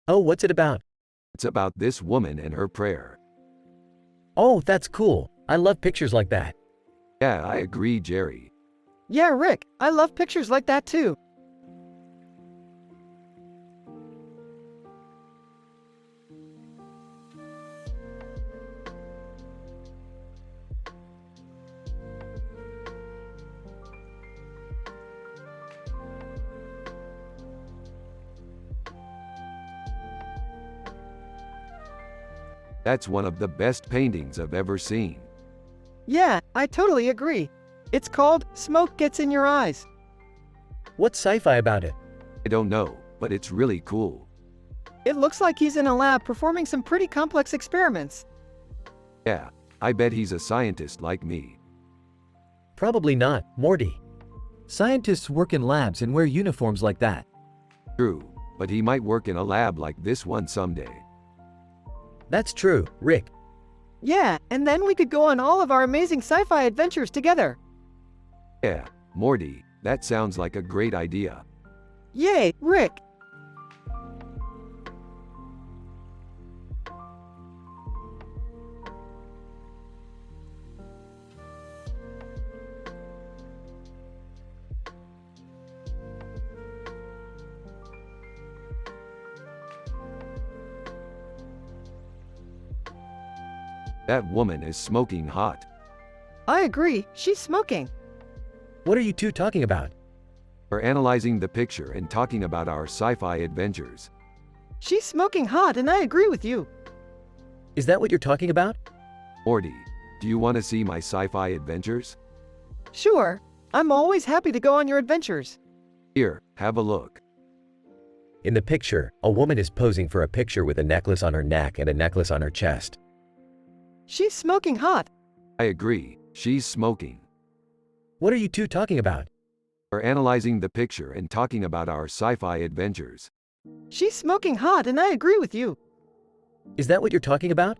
Oh, what's it about? It's about this woman and her prayer. Oh, that's cool. I love pictures like that. Yeah, I agree, Jerry. Yeah, Rick, I love pictures like that too. That's one of the best paintings I've ever seen. Yeah, I totally agree. It's called Smoke Gets in Your Eyes. What's sci-fi about it? I don't know, but it's really cool. It looks like he's in a lab performing some pretty complex experiments. Yeah, I bet he's a scientist like me. Probably not, Morty. Scientists work in labs and wear uniforms like that. True, but he might work in a lab like this one someday. That's true, Rick. Yeah, and then we could go on all of our amazing sci-fi adventures together. Yeah, Morty, that sounds like a great idea. Yay, Rick! That woman is smoking hot. I agree, she's smoking. What are you two talking about? We're analyzing the picture and talking about our sci-fi adventures. She's smoking hot and I agree with you. Is that what you're talking about? Morty, do you want to see my sci-fi adventures? Sure, I'm always happy to go on your adventures. Here, have a look. In the picture, a woman is posing for a picture with a necklace on her neck and a necklace on her chest. She's smoking hot. I agree, she's smoking. What are you two talking about? We're analyzing the picture and talking about our sci-fi adventures. She's smoking hot and I agree with you. Is that what you're talking about?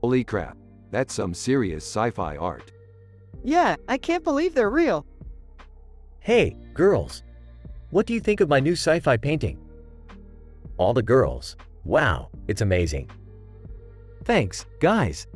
Holy crap, that's some serious sci-fi art. Yeah, I can't believe they're real. Hey, girls. What do you think of my new sci-fi painting? All the girls. Wow, it's amazing. Thanks, guys.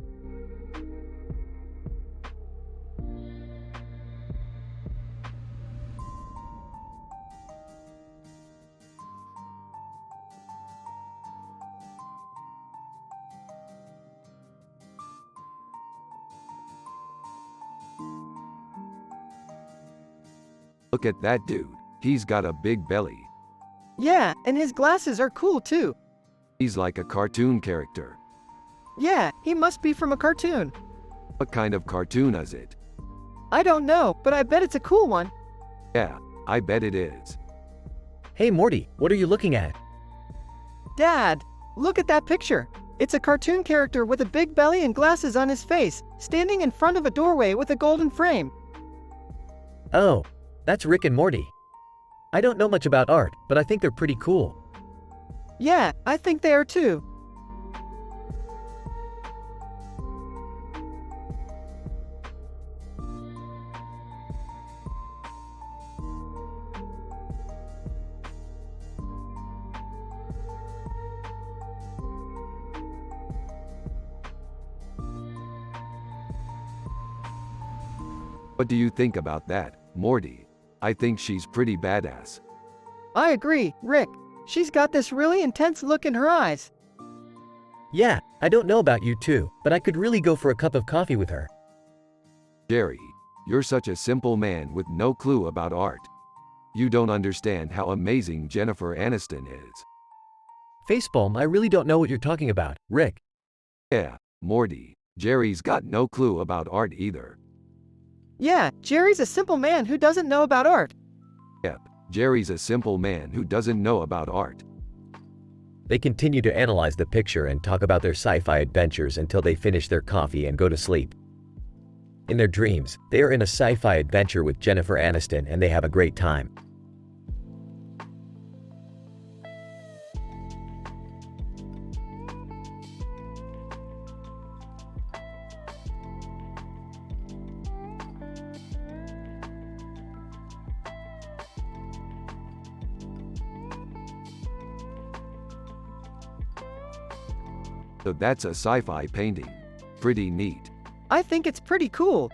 Look at that dude, he's got a big belly. Yeah, and his glasses are cool too. He's like a cartoon character. Yeah, he must be from a cartoon. What kind of cartoon is it? I don't know, but I bet it's a cool one. Yeah, I bet it is. Hey Morty, what are you looking at? Dad, look at that picture. It's a cartoon character with a big belly and glasses on his face, standing in front of a doorway with a golden frame. Oh, that's Rick and Morty. I don't know much about art, but I think they're pretty cool. Yeah, I think they are too. What do you think about that, Morty? I think she's pretty badass. I agree, Rick. She's got this really intense look in her eyes. Yeah, I don't know about you two, but I could really go for a cup of coffee with her. Jerry, you're such a simple man with no clue about art. You don't understand how amazing Jennifer Aniston is. Facepalm, I really don't know what you're talking about, Rick. Yeah, Morty, Jerry's got no clue about art either. Yeah, Jerry's a simple man who doesn't know about art. Yep, Jerry's a simple man who doesn't know about art. They continue to analyze the picture and talk about their sci-fi adventures until they finish their coffee and go to sleep. In their dreams, they are in a sci-fi adventure with Jennifer Aniston and they have a great time. So that's a sci-fi painting. Pretty neat. I think it's pretty cool.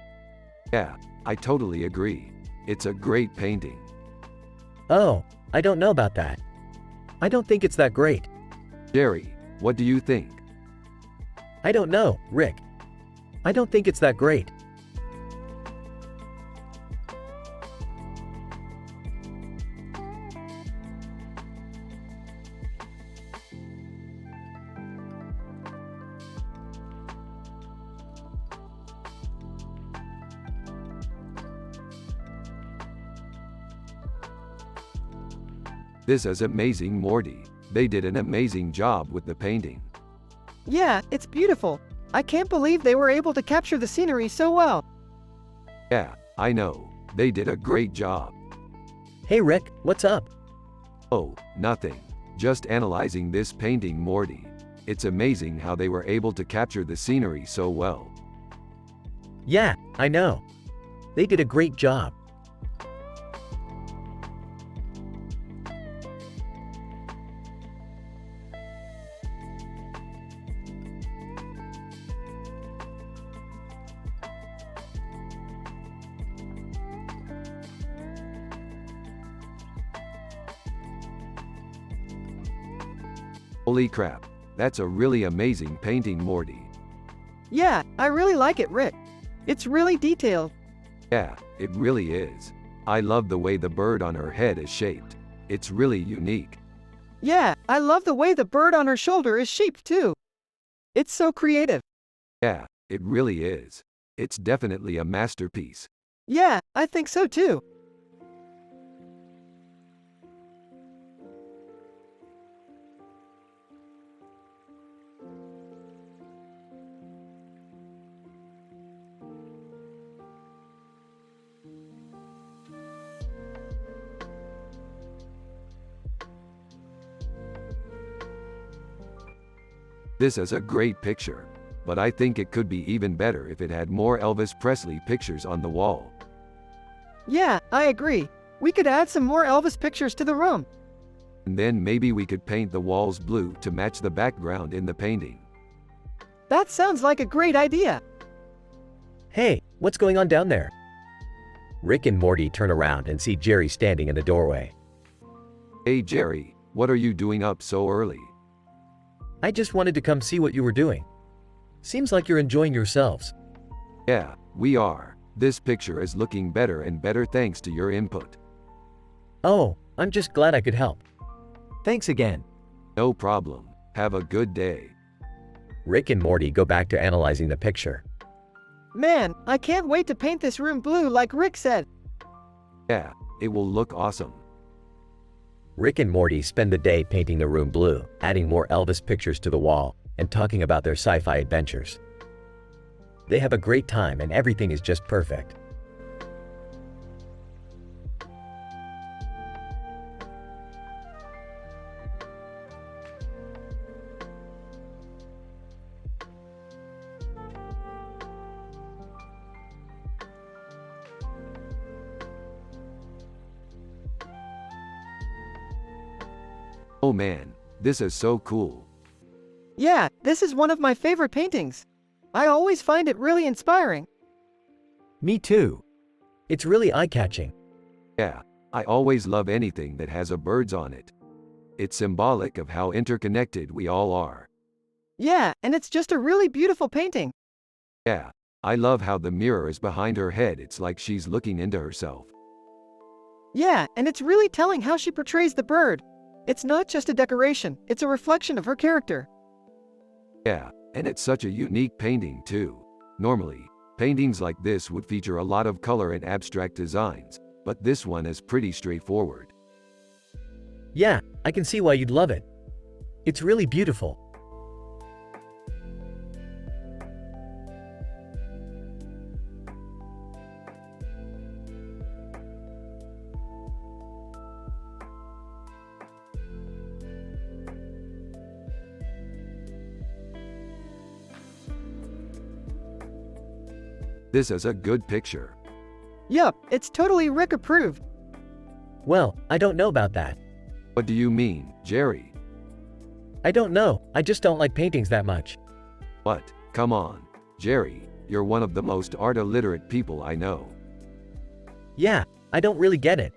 Yeah, I totally agree. It's a great painting. Oh, I don't know about that. I don't think it's that great. Jerry, what do you think? I don't know, Rick. I don't think it's that great. This is amazing, Morty. They did an amazing job with the painting. Yeah, it's beautiful. I can't believe they were able to capture the scenery so well. Yeah, I know. They did a great job. Hey Rick, what's up? Oh, nothing. Just analyzing this painting, Morty. It's amazing how they were able to capture the scenery so well. Yeah, I know. They did a great job. Holy crap, that's a really amazing painting, Morty. Yeah, I really like it, Rick. It's really detailed. Yeah, it really is. I love the way the bird on her head is shaped. It's really unique. Yeah, I love the way the bird on her shoulder is shaped too. It's so creative. Yeah, it really is. It's definitely a masterpiece. Yeah, I think so too. This is a great picture, but I think it could be even better if it had more Elvis Presley pictures on the wall. Yeah, I agree. We could add some more Elvis pictures to the room. And then maybe we could paint the walls blue to match the background in the painting. That sounds like a great idea. Hey, what's going on down there? Rick and Morty turn around and see Jerry standing in the doorway. Hey Jerry, what are you doing up so early? I just wanted to come see what you were doing. Seems like you're enjoying yourselves. Yeah, we are. This picture is looking better and better thanks to your input. Oh, I'm just glad I could help. Thanks again. No problem. Have a good day. Rick and Morty go back to analyzing the picture. Man, I can't wait to paint this room blue like Rick said. Yeah, It will look awesome. Rick and Morty spend the day painting the room blue, adding more Elvis pictures to the wall, and talking about their sci-fi adventures. They have a great time and everything is just perfect. Oh man, this is so cool. Yeah, this is one of my favorite paintings. I always find it really inspiring. Me too. It's really eye-catching. Yeah, I always love anything that has a birds on it. It's symbolic of how interconnected we all are. Yeah, and it's just a really beautiful painting. Yeah, I love how the mirror is behind her head. It's like she's looking into herself. Yeah, and it's really telling how she portrays the bird. It's not just a decoration, it's a reflection of her character. Yeah, and it's such a unique painting too. Normally, paintings like this would feature a lot of color and abstract designs, but this one is pretty straightforward. Yeah, I can see why you'd love it. It's really beautiful. This is a good picture. Yup, it's totally Rick approved. Well, I don't know about that. What do you mean, Jerry? I don't know, I just don't like paintings that much. What? Come on, Jerry, you're one of the most art-illiterate people I know. Yeah, I don't really get it.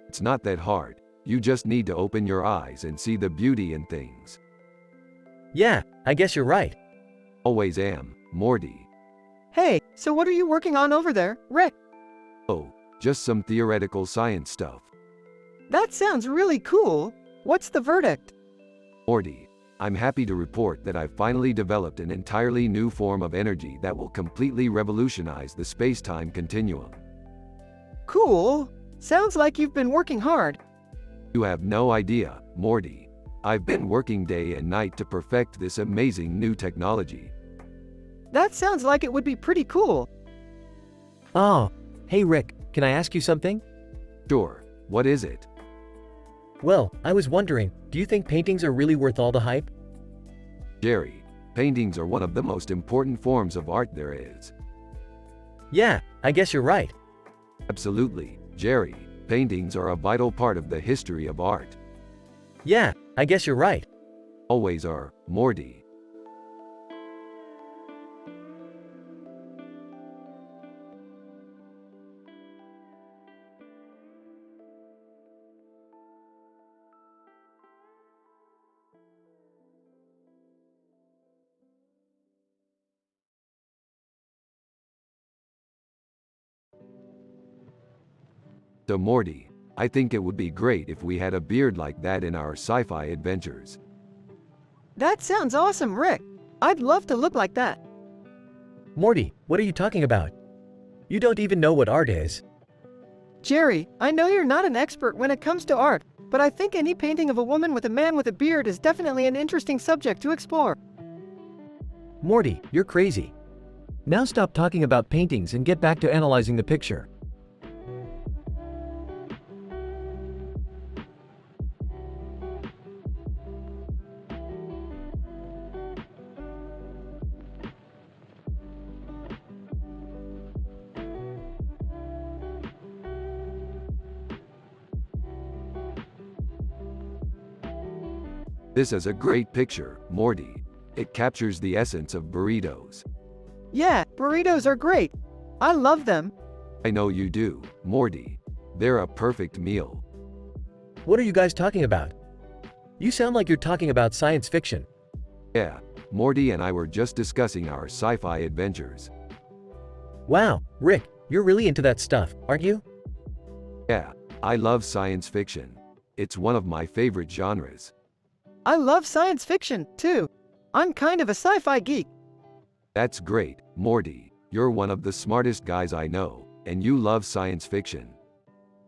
It's not that hard. You just need to open your eyes and see the beauty in things. Yeah, I guess you're right. Always am, Morty. Hey, so what are you working on over there, Rick? Oh, just some theoretical science stuff. That sounds really cool. What's the verdict? Morty, I'm happy to report that I've finally developed an entirely new form of energy that will completely revolutionize the space-time continuum. Cool. Sounds like you've been working hard. You have no idea, Morty. I've been working day and night to perfect this amazing new technology. That sounds like it would be pretty cool. Oh, hey Rick, can I ask you something? Sure, what is it? Well, I was wondering, do you think paintings are really worth all the hype? Jerry, paintings are one of the most important forms of art there is. Yeah, I guess you're right. Absolutely, Jerry. Paintings are a vital part of the history of art. Yeah, I guess you're right. Always are, Morty. So Morty, I think it would be great if we had a beard like that in our sci-fi adventures. That sounds awesome, Rick. I'd love to look like that. Morty, what are you talking about? You don't even know what art is. Jerry, I know you're not an expert when it comes to art, but I think any painting of a woman with a man with a beard is definitely an interesting subject to explore. Morty, you're crazy. Now stop talking about paintings and get back to analyzing the picture. This is a great picture, Morty. It captures the essence of burritos. Yeah, burritos are great. I love them. I know you do, Morty. They're a perfect meal. What are you guys talking about? You sound like you're talking about science fiction. Yeah, Morty and I were just discussing our sci-fi adventures. Wow, Rick, you're really into that stuff, aren't you? Yeah, I love science fiction. It's one of my favorite genres. I love science fiction, too. I'm kind of a sci-fi geek. That's great, Morty. You're one of the smartest guys I know, and you love science fiction.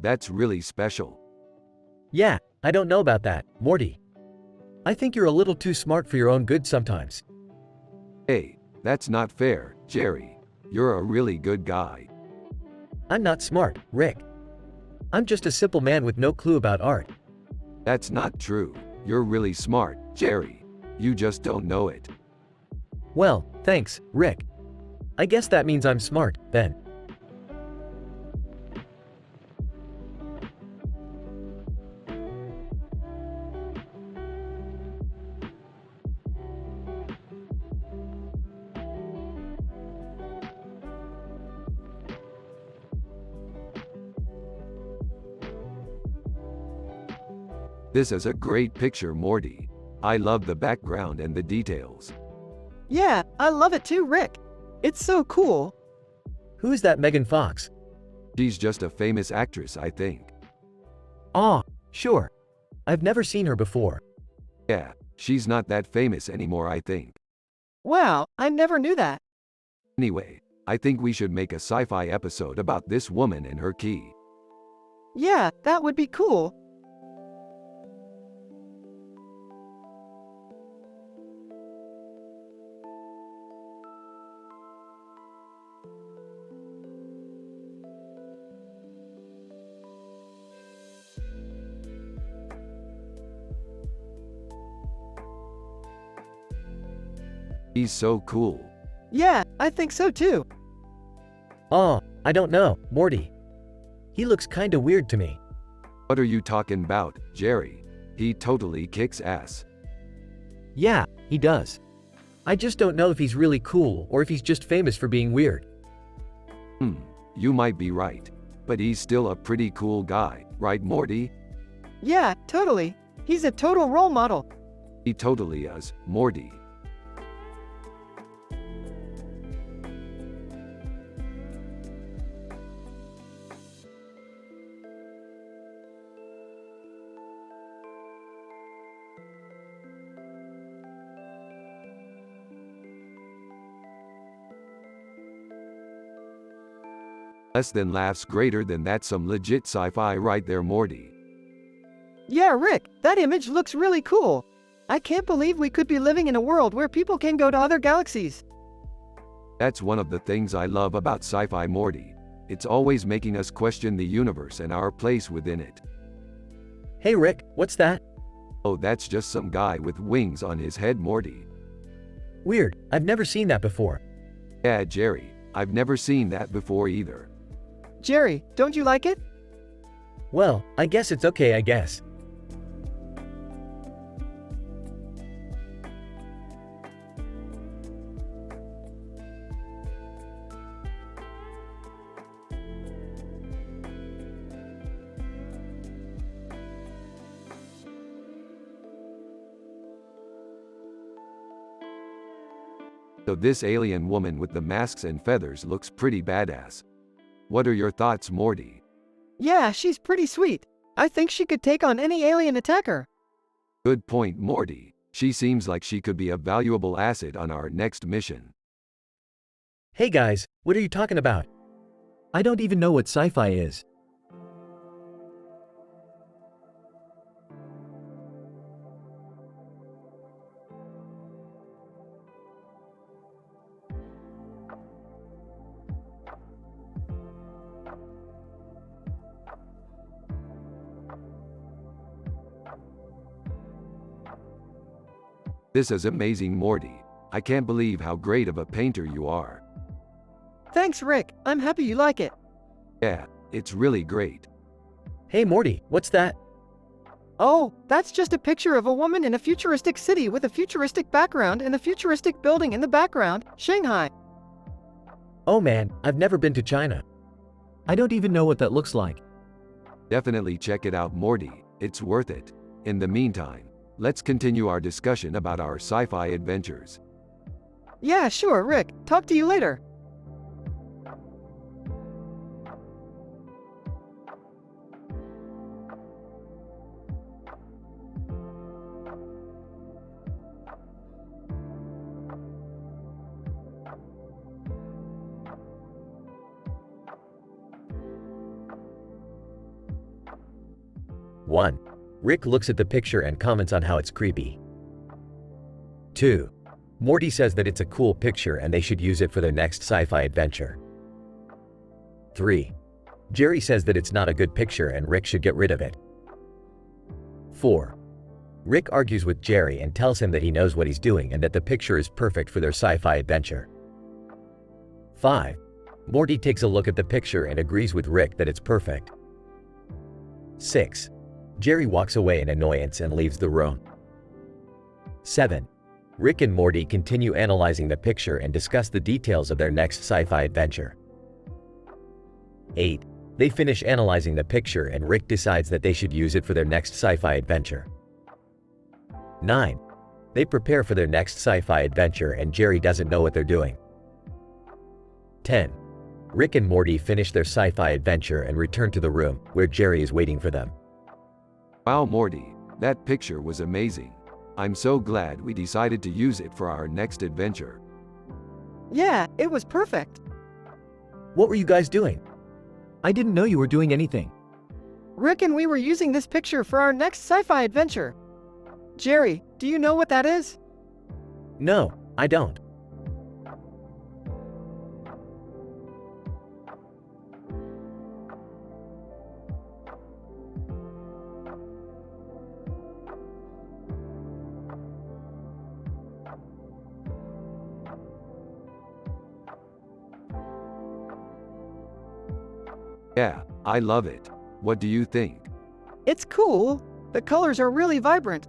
That's really special. Yeah, I don't know about that, Morty. I think you're a little too smart for your own good sometimes. Hey, that's not fair, Jerry. You're a really good guy. I'm not smart, Rick. I'm just a simple man with no clue about art. That's not true. You're really smart, Jerry. You just don't know it. Well, thanks, Rick. I guess that means I'm smart, then. This is a great picture, Morty. I love the background and the details. Yeah, I love it too, Rick. It's so cool. Who's that Megan Fox? She's just a famous actress, I think. Aw, sure. I've never seen her before. Yeah, she's not that famous anymore, I think. Wow, I never knew that. Anyway, I think we should make a sci-fi episode about this woman and her key. Yeah, that would be cool. He's so cool. Yeah, I think so too. Aw, I don't know, Morty. He looks kinda weird to me. What are you talking about, Jerry? He totally kicks ass. Yeah, he does. I just don't know if he's really cool or if he's just famous for being weird. You might be right. But he's still a pretty cool guy, right, Morty? Yeah, totally. He's a total role model. He totally is, Morty. Less than laughs greater than that's some legit sci-fi right there, Morty. Yeah, Rick, that image looks really cool. I can't believe we could be living in a world where people can go to other galaxies. That's one of the things I love about sci-fi, Morty. It's always making us question the universe and our place within it. Hey Rick, what's that? Oh, that's just some guy with wings on his head, Morty. Weird, I've never seen that before. Yeah, Jerry, I've never seen that before either. Jerry, don't you like it? Well, I guess it's okay, I guess. So this alien woman with the masks and feathers looks pretty badass. What are your thoughts, Morty? Yeah, she's pretty sweet. I think she could take on any alien attacker. Good point, Morty. She seems like she could be a valuable asset on our next mission. Hey guys, what are you talking about? I don't even know what sci-fi is. This is amazing, Morty. I can't believe how great of a painter you are. Thanks, Rick. I'm happy you like it. Yeah, it's really great. Hey Morty, what's that? Oh, that's just a picture of a woman in a futuristic city with a futuristic background and a futuristic building in the background, Shanghai. Oh man, I've never been to China. I don't even know what that looks like. Definitely check it out, Morty. It's worth it. In the meantime, let's continue our discussion about our sci-fi adventures. Yeah, sure, Rick. Talk to you later. 1. Rick looks at the picture and comments on how it's creepy. 2. Morty says that it's a cool picture and they should use it for their next sci-fi adventure. 3. Jerry says that it's not a good picture and Rick should get rid of it. 4. Rick argues with Jerry and tells him that he knows what he's doing and that the picture is perfect for their sci-fi adventure. 5. Morty takes a look at the picture and agrees with Rick that it's perfect. 6. Jerry walks away in annoyance and leaves the room. 7. Rick and Morty continue analyzing the picture and discuss the details of their next sci-fi adventure. 8. They finish analyzing the picture and Rick decides that they should use it for their next sci-fi adventure. 9. They prepare for their next sci-fi adventure and Jerry doesn't know what they're doing. 10. Rick and Morty finish their sci-fi adventure and return to the room, where Jerry is waiting for them. Wow, Morty, that picture was amazing. I'm so glad we decided to use it for our next adventure. Yeah, it was perfect. What were you guys doing? I didn't know you were doing anything. Rick and we were using this picture for our next sci-fi adventure. Jerry, do you know what that is? No, I don't. Yeah, I love it. What do you think? It's cool. The colors are really vibrant.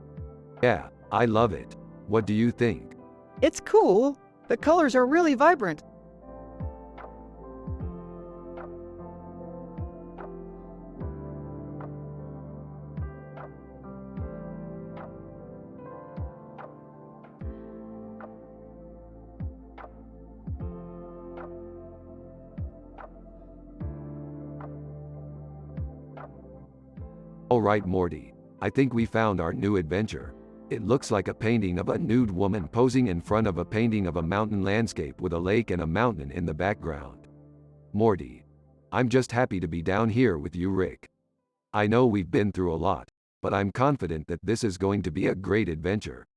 Yeah, I love it. What do you think? It's cool. The colors are really vibrant. All right, Morty. I think we found our new adventure. It looks like a painting of a nude woman posing in front of a painting of a mountain landscape with a lake and a mountain in the background. Morty, I'm just happy to be down here with you, Rick. I know we've been through a lot, but I'm confident that this is going to be a great adventure.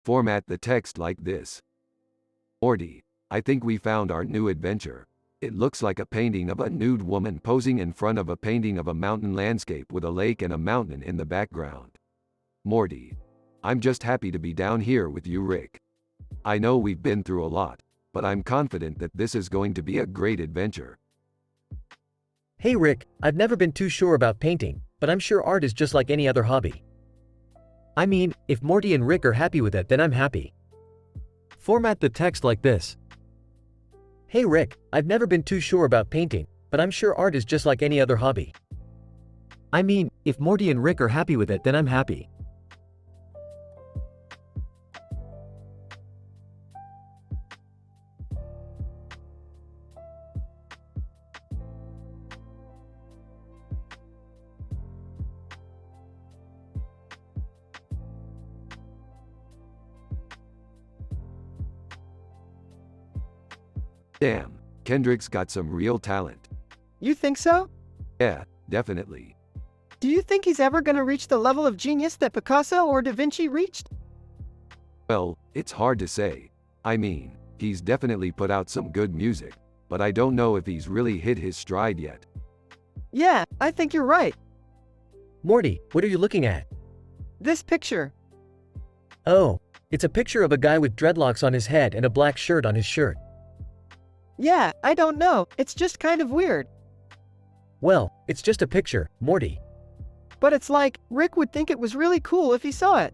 Format the text like this. Morty, I think we found our new adventure. It looks like a painting of a nude woman posing in front of a painting of a mountain landscape with a lake and a mountain in the background. Morty, I'm just happy to be down here with you, Rick. I know we've been through a lot, but I'm confident that this is going to be a great adventure. Hey Rick, I've never been too sure about painting, but I'm sure art is just like any other hobby. I mean, if Morty and Rick are happy with it, then I'm happy. Format the text like this. Hey Rick, I've never been too sure about painting, but I'm sure art is just like any other hobby. I mean, if Morty and Rick are happy with it, then I'm happy. Damn, Kendrick's got some real talent. You think so? Yeah, definitely. Do you think he's ever gonna reach the level of genius that Picasso or Da Vinci reached? Well, it's hard to say. I mean, he's definitely put out some good music, but I don't know if he's really hit his stride yet. Yeah, I think you're right. Morty, what are you looking at? This picture. Oh, it's a picture of a guy with dreadlocks on his head and a black shirt on his shirt. Yeah, I don't know, it's just kind of weird. Well, it's just a picture, Morty. But it's like, Rick would think it was really cool if he saw it.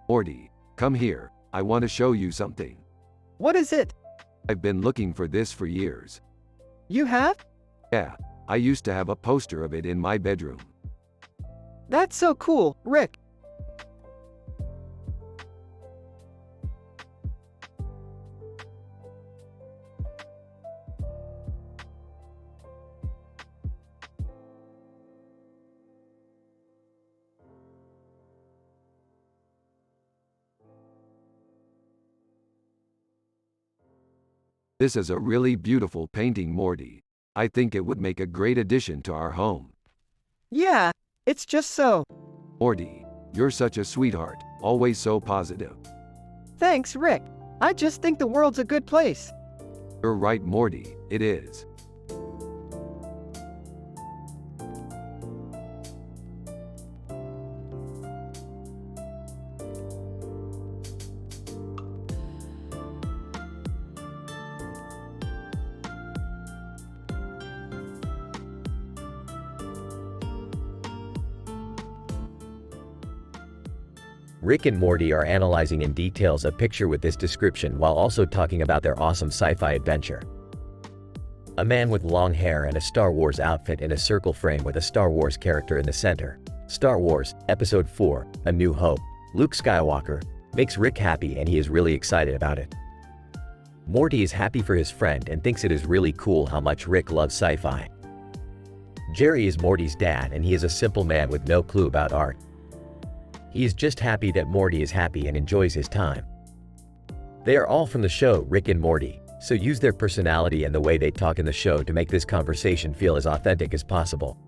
Morty, come here, I want to show you something. What is it? I've been looking for this for years. You have? Yeah, I used to have a poster of it in my bedroom. That's so cool, Rick. This is a really beautiful painting, Morty. I think it would make a great addition to our home. Yeah, It's just so. Morty, you're such a sweetheart, always so positive. Thanks, Rick. I just think the world's a good place. You're right, Morty, it is. Rick and Morty are analyzing in details a picture with this description while also talking about their awesome sci-fi adventure. A man with long hair and a Star Wars outfit in a circle frame with a Star Wars character in the center. Star Wars, Episode 4, A New Hope, Luke Skywalker, makes Rick happy and he is really excited about it. Morty is happy for his friend and thinks it is really cool how much Rick loves sci-fi. Jerry is Morty's dad and he is a simple man with no clue about art. He is just happy that Morty is happy and enjoys his time. They are all from the show Rick and Morty, so use their personality and the way they talk in the show to make this conversation feel as authentic as possible.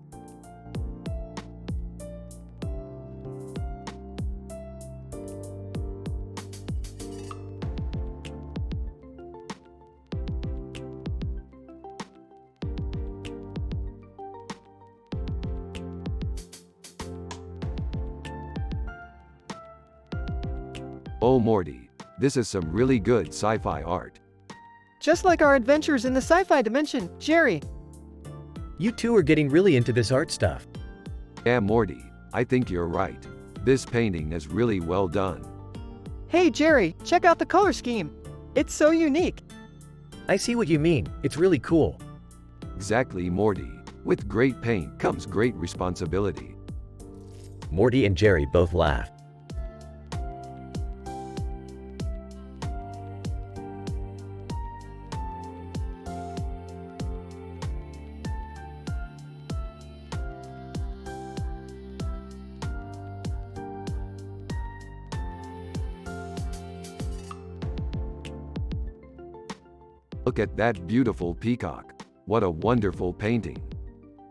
Oh Morty, this is some really good sci-fi art. Just like our adventures in the sci-fi dimension, Jerry. You two are getting really into this art stuff. Yeah Morty, I think you're right. This painting is really well done. Hey Jerry, check out the color scheme. It's so unique. I see what you mean, it's really cool. Exactly Morty. With great paint comes great responsibility. Morty and Jerry both laugh. Look at that beautiful peacock. What a wonderful painting.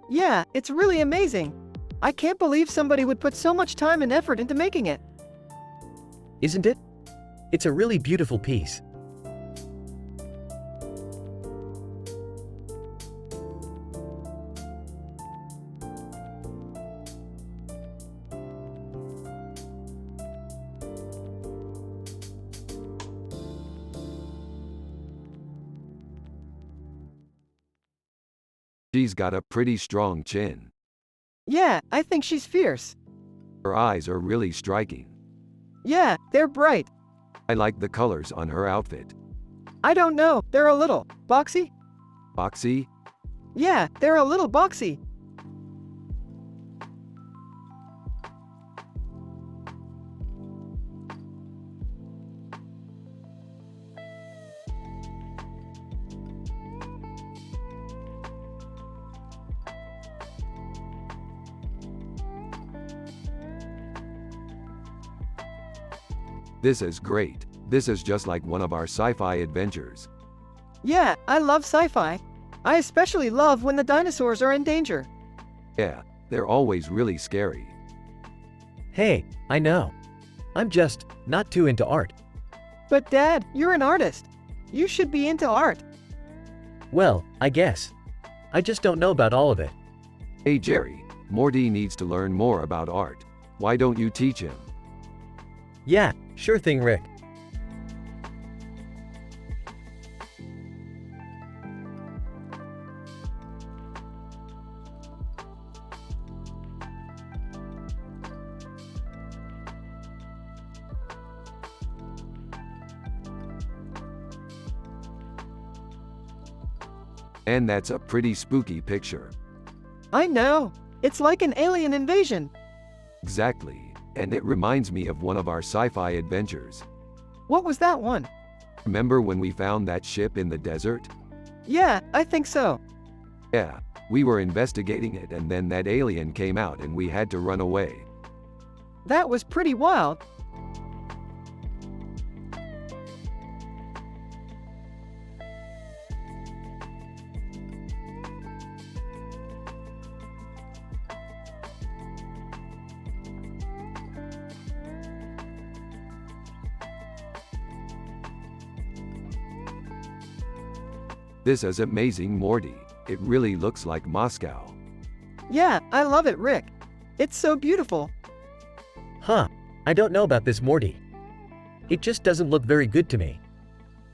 Yeah, it's really amazing. I can't believe somebody would put so much time and effort into making it. Isn't it? It's a really beautiful piece. She's got a pretty strong chin. Yeah, I think she's fierce. Her eyes are really striking. Yeah, they're bright. I like the colors on her outfit. I don't know, they're a little boxy? Boxy? Yeah, they're a little boxy. This is great. This is just like one of our sci-fi adventures. Yeah, I love sci-fi. I especially love when the dinosaurs are in danger. Yeah, they're always really scary. Hey, I know. I'm just not too into art. But Dad, you're an artist. You should be into art. Well, I guess. I just don't know about all of it. Hey Jerry, Morty needs to learn more about art. Why don't you teach him? Yeah, sure thing, Rick. And that's a pretty spooky picture. I know. It's like an alien invasion. Exactly. And it reminds me of one of our sci-fi adventures. What was that one? Remember when we found that ship in the desert? Yeah, I think so. Yeah, we were investigating it and then that alien came out and we had to run away. That was pretty wild. This is amazing, Morty. It really looks like Moscow. Yeah, I love it, Rick. It's so beautiful. Huh, I don't know about this, Morty. It just doesn't look very good to me.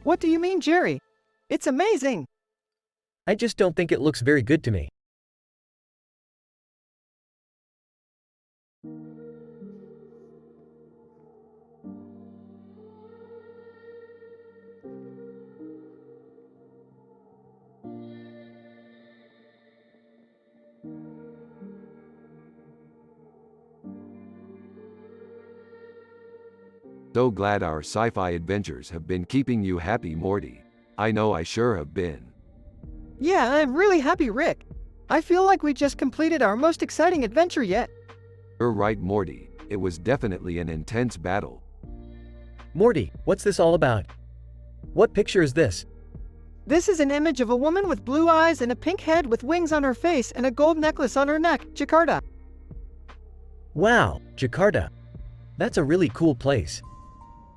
What do you mean, Jerry? It's amazing. I just don't think it looks very good to me. So glad our sci-fi adventures have been keeping you happy, Morty. I know I sure have been. Yeah, I'm really happy, Rick. I feel like we just completed our most exciting adventure yet. You're right, Morty. It was definitely an intense battle. Morty, what's this all about? What picture is this? This is an image of a woman with blue eyes and a pink head with wings on her face and a gold necklace on her neck, Jakarta. Wow, Jakarta. That's a really cool place.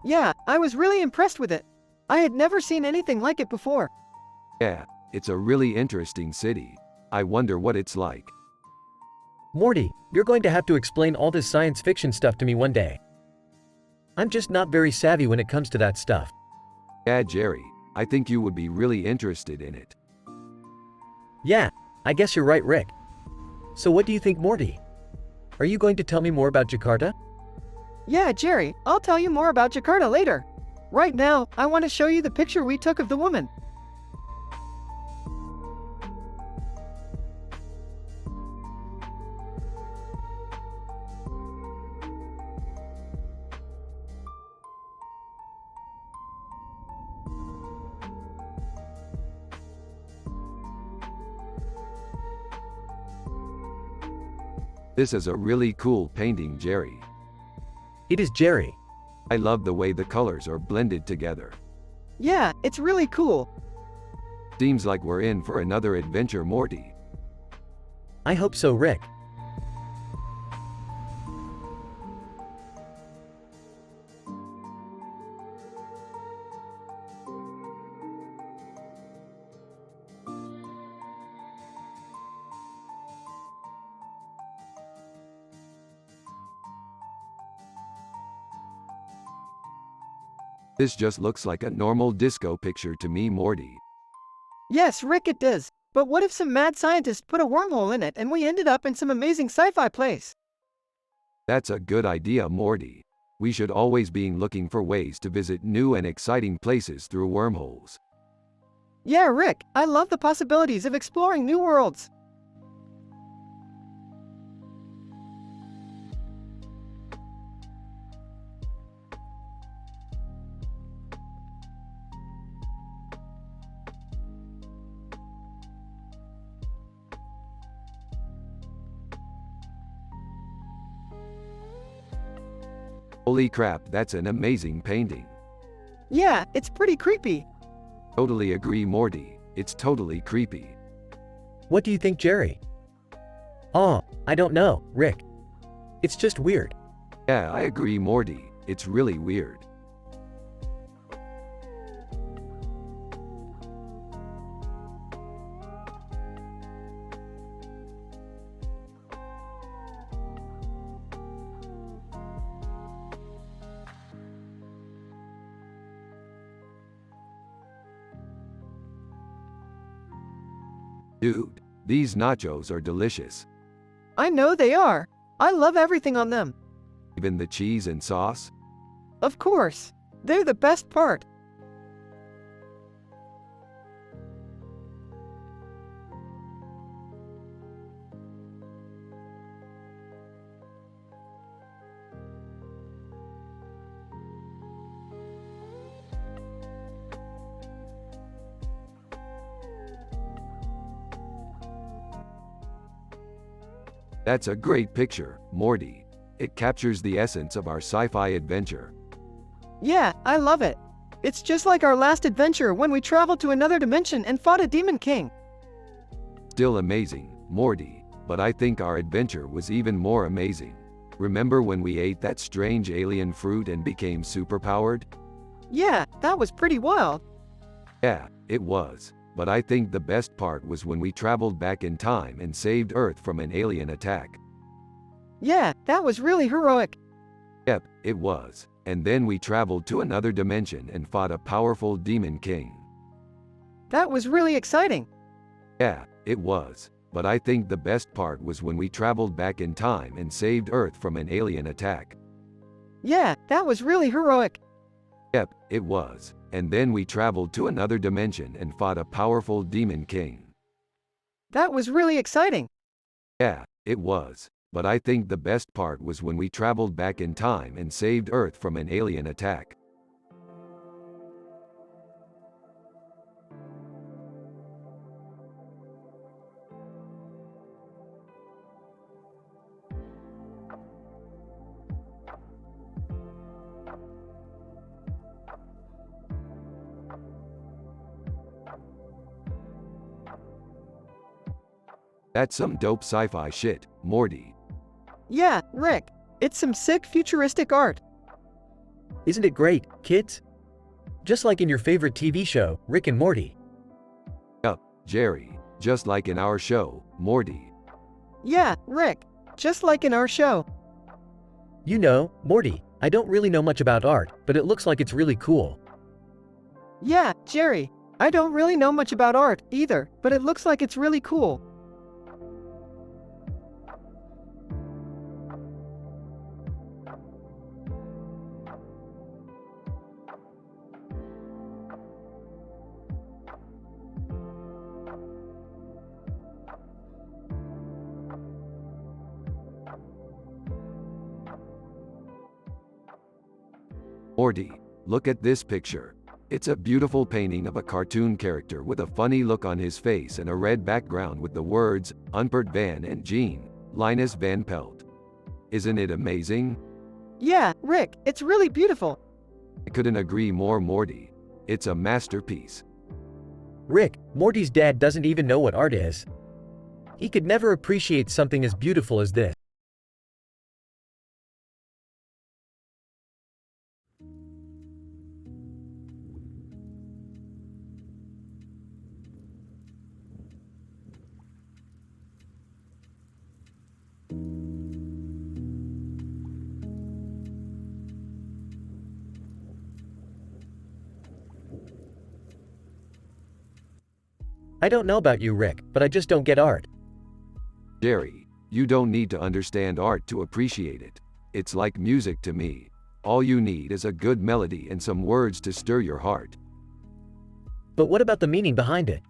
Yeah, I was really impressed with it. I had never seen anything like it before. Yeah, it's a really interesting city. I wonder what it's like. Morty, you're going to have to explain all this science fiction stuff to me one day. I'm just not very savvy when it comes to that stuff. Yeah, Jerry, I think you would be really interested in it. Yeah, I guess you're right, Rick. So what do you think, Morty? Are you going to tell me more about Jakarta? Yeah, Jerry, I'll tell you more about Jakarta later. Right now, I want to show you the picture we took of the woman. This is a really cool painting, Jerry. It is Jerry. I love the way the colors are blended together. Yeah, it's really cool. Seems like we're in for another adventure, Morty. I hope so, Rick. This just looks like a normal disco picture to me, Morty. Yes, Rick, it does. But what if some mad scientist put a wormhole in it and we ended up in some amazing sci-fi place? That's a good idea, Morty. We should always be looking for ways to visit new and exciting places through wormholes. Yeah, Rick, I love the possibilities of exploring new worlds. Holy crap, that's an amazing painting. Yeah, it's pretty creepy. Totally agree, Morty. It's totally creepy. What do you think, Jerry? Oh, I don't know, Rick. It's just weird. Yeah, I agree, Morty. It's really weird. Dude, these nachos are delicious. I know they are. I love everything on them. Even the cheese and sauce? Of course. They're the best part. That's a great picture, Morty. It captures the essence of our sci-fi adventure. Yeah, I love it. It's just like our last adventure when we traveled to another dimension and fought a demon king. Still amazing, Morty, but I think our adventure was even more amazing. Remember when we ate that strange alien fruit and became superpowered? Yeah, that was pretty wild. Yeah, it was. but I think the best part was when we traveled back in time and saved Earth from an alien attack. Yeah, that was really heroic. Yep, it was. And then we traveled to another dimension and fought a powerful demon king. That was really exciting. Yeah, it was. But I think the best part was when we traveled back in time and saved Earth from an alien attack. Yeah, that was really heroic. Yep, it was. And then we traveled to another dimension and fought a powerful demon king. That was really exciting. Yeah, it was. But I think the best part was when we traveled back in time and saved Earth from an alien attack. That's some dope sci-fi shit, Morty. Yeah, Rick, it's some sick futuristic art. Isn't it great, kids? Just like in your favorite TV show, Rick and Morty. Yup, Jerry, just like in our show, Morty. Yeah, Rick, just like in our show. You know, Morty, I don't really know much about art, but it looks like it's really cool. Yeah, Jerry, I don't really know much about art either, but it looks like it's really cool. Morty, look at this picture. It's a beautiful painting of a cartoon character with a funny look on his face and a red background with the words, Unpert Van and Jean, Linus Van Pelt. Isn't it amazing? Yeah, Rick, it's really beautiful. I couldn't agree more, Morty. It's a masterpiece. Rick, Morty's dad doesn't even know what art is. He could never appreciate something as beautiful as this. I don't know about you, Rick, but I just don't get art. Jerry, you don't need to understand art to appreciate it. It's like music to me. All you need is a good melody and some words to stir your heart. But what about the meaning behind it?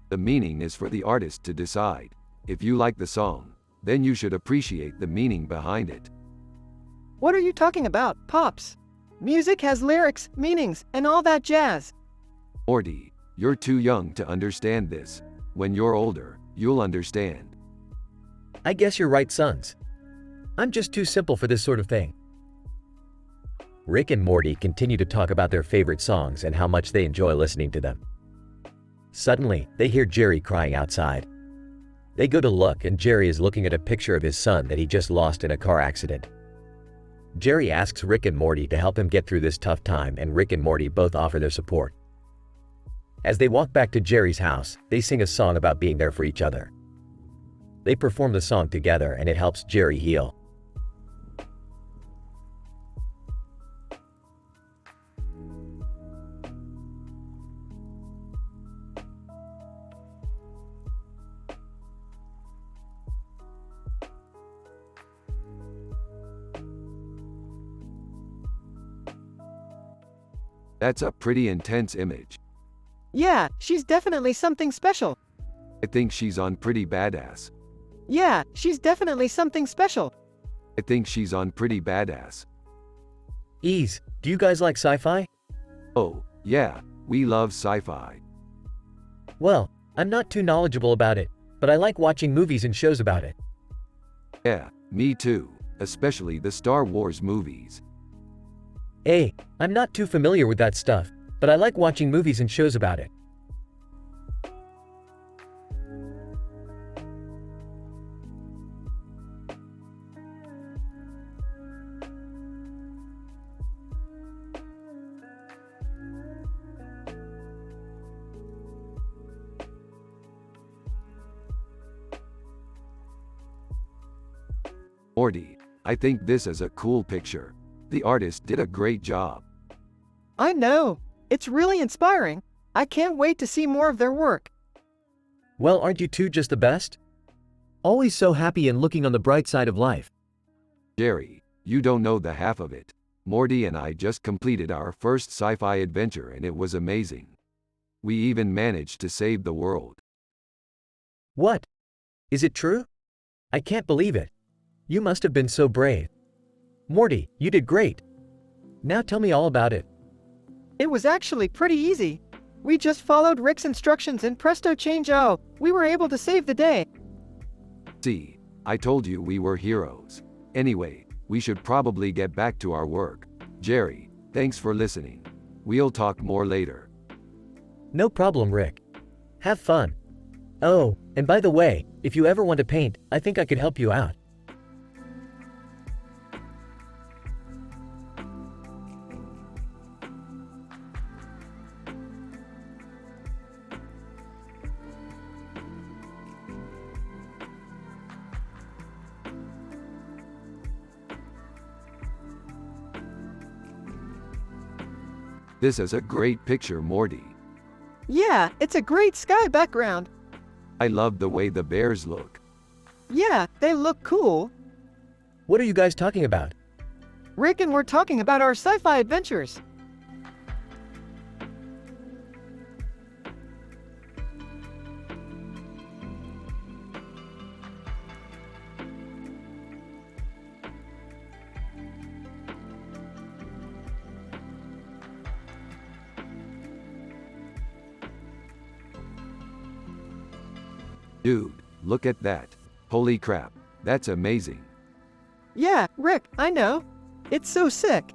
The meaning is for the artist to decide. If you like the song, then you should appreciate the meaning behind it. What are you talking about, Pops? Music has lyrics, meanings, and all that jazz. Morty, you're too young to understand this. When you're older, you'll understand. I guess you're right, sons. I'm just too simple for this sort of thing. Rick and Morty continue to talk about their favorite songs and how much they enjoy listening to them. Suddenly, they hear Jerry crying outside. They go to look and Jerry is looking at a picture of his son that he just lost in a car accident. Jerry asks Rick and Morty to help him get through this tough time and Rick and Morty both offer their support. As they walk back to Jerry's house, they sing a song about being there for each other. They perform the song together and it helps Jerry heal. That's a pretty intense image. Yeah, she's definitely something special. I think she's on pretty badass. Yeah, she's definitely something special. I think she's on pretty badass. Ease, do you guys like sci-fi? Oh, yeah, we love sci-fi. Well, I'm not too knowledgeable about it, but I like watching movies and shows about it. Yeah, me too, especially the Star Wars movies. Hey, I'm not too familiar with that stuff, but I like watching movies and shows about it. Morty, I think this is a cool picture. The artist did a great job. I know. It's really inspiring. I can't wait to see more of their work. Well, aren't you two just the best? Always so happy and looking on the bright side of life. Jerry, you don't know the half of it. Morty and I just completed our first sci-fi adventure and it was amazing. We even managed to save the world. What? Is it true? I can't believe it. You must have been so brave. Morty, you did great. Now tell me all about it. It was actually pretty easy. We just followed Rick's instructions and presto change-o, we were able to save the day. See, I told you we were heroes. Anyway, we should probably get back to our work. Jerry, thanks for listening. We'll talk more later. No problem, Rick. Have fun. Oh, and by the way, if you ever want to paint, I think I could help you out. This is a great picture, Morty. Yeah, it's a great sky background. I love the way the bears look. Yeah, they look cool. What are you guys talking about? Rick and we're talking about our sci-fi adventures. Dude, look at that. Holy crap, that's amazing. Yeah, Rick, I know. It's so sick.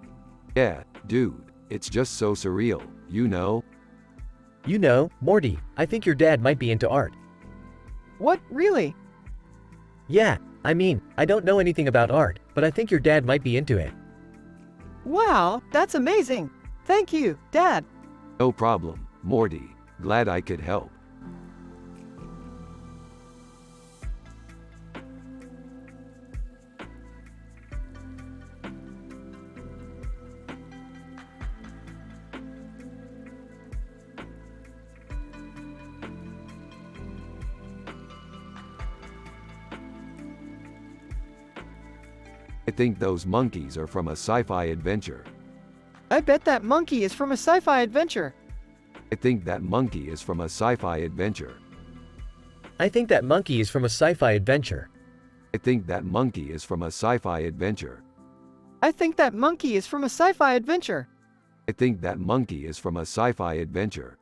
Yeah, dude, it's just so surreal, you know? You know, Morty, I think your dad might be into art. What, really? Yeah, I mean, I don't know anything about art, but I think your dad might be into it. Wow, that's amazing. Thank you, Dad. No problem, Morty. Glad I could help. I think those monkeys are from a sci-fi adventure. I bet that monkey is from a sci-fi adventure. I think that monkey is from a sci-fi adventure. I think that monkey is from a sci-fi adventure. I think that monkey is from a sci-fi adventure. I think that monkey is from a sci-fi adventure. I think that monkey is from a sci-fi adventure.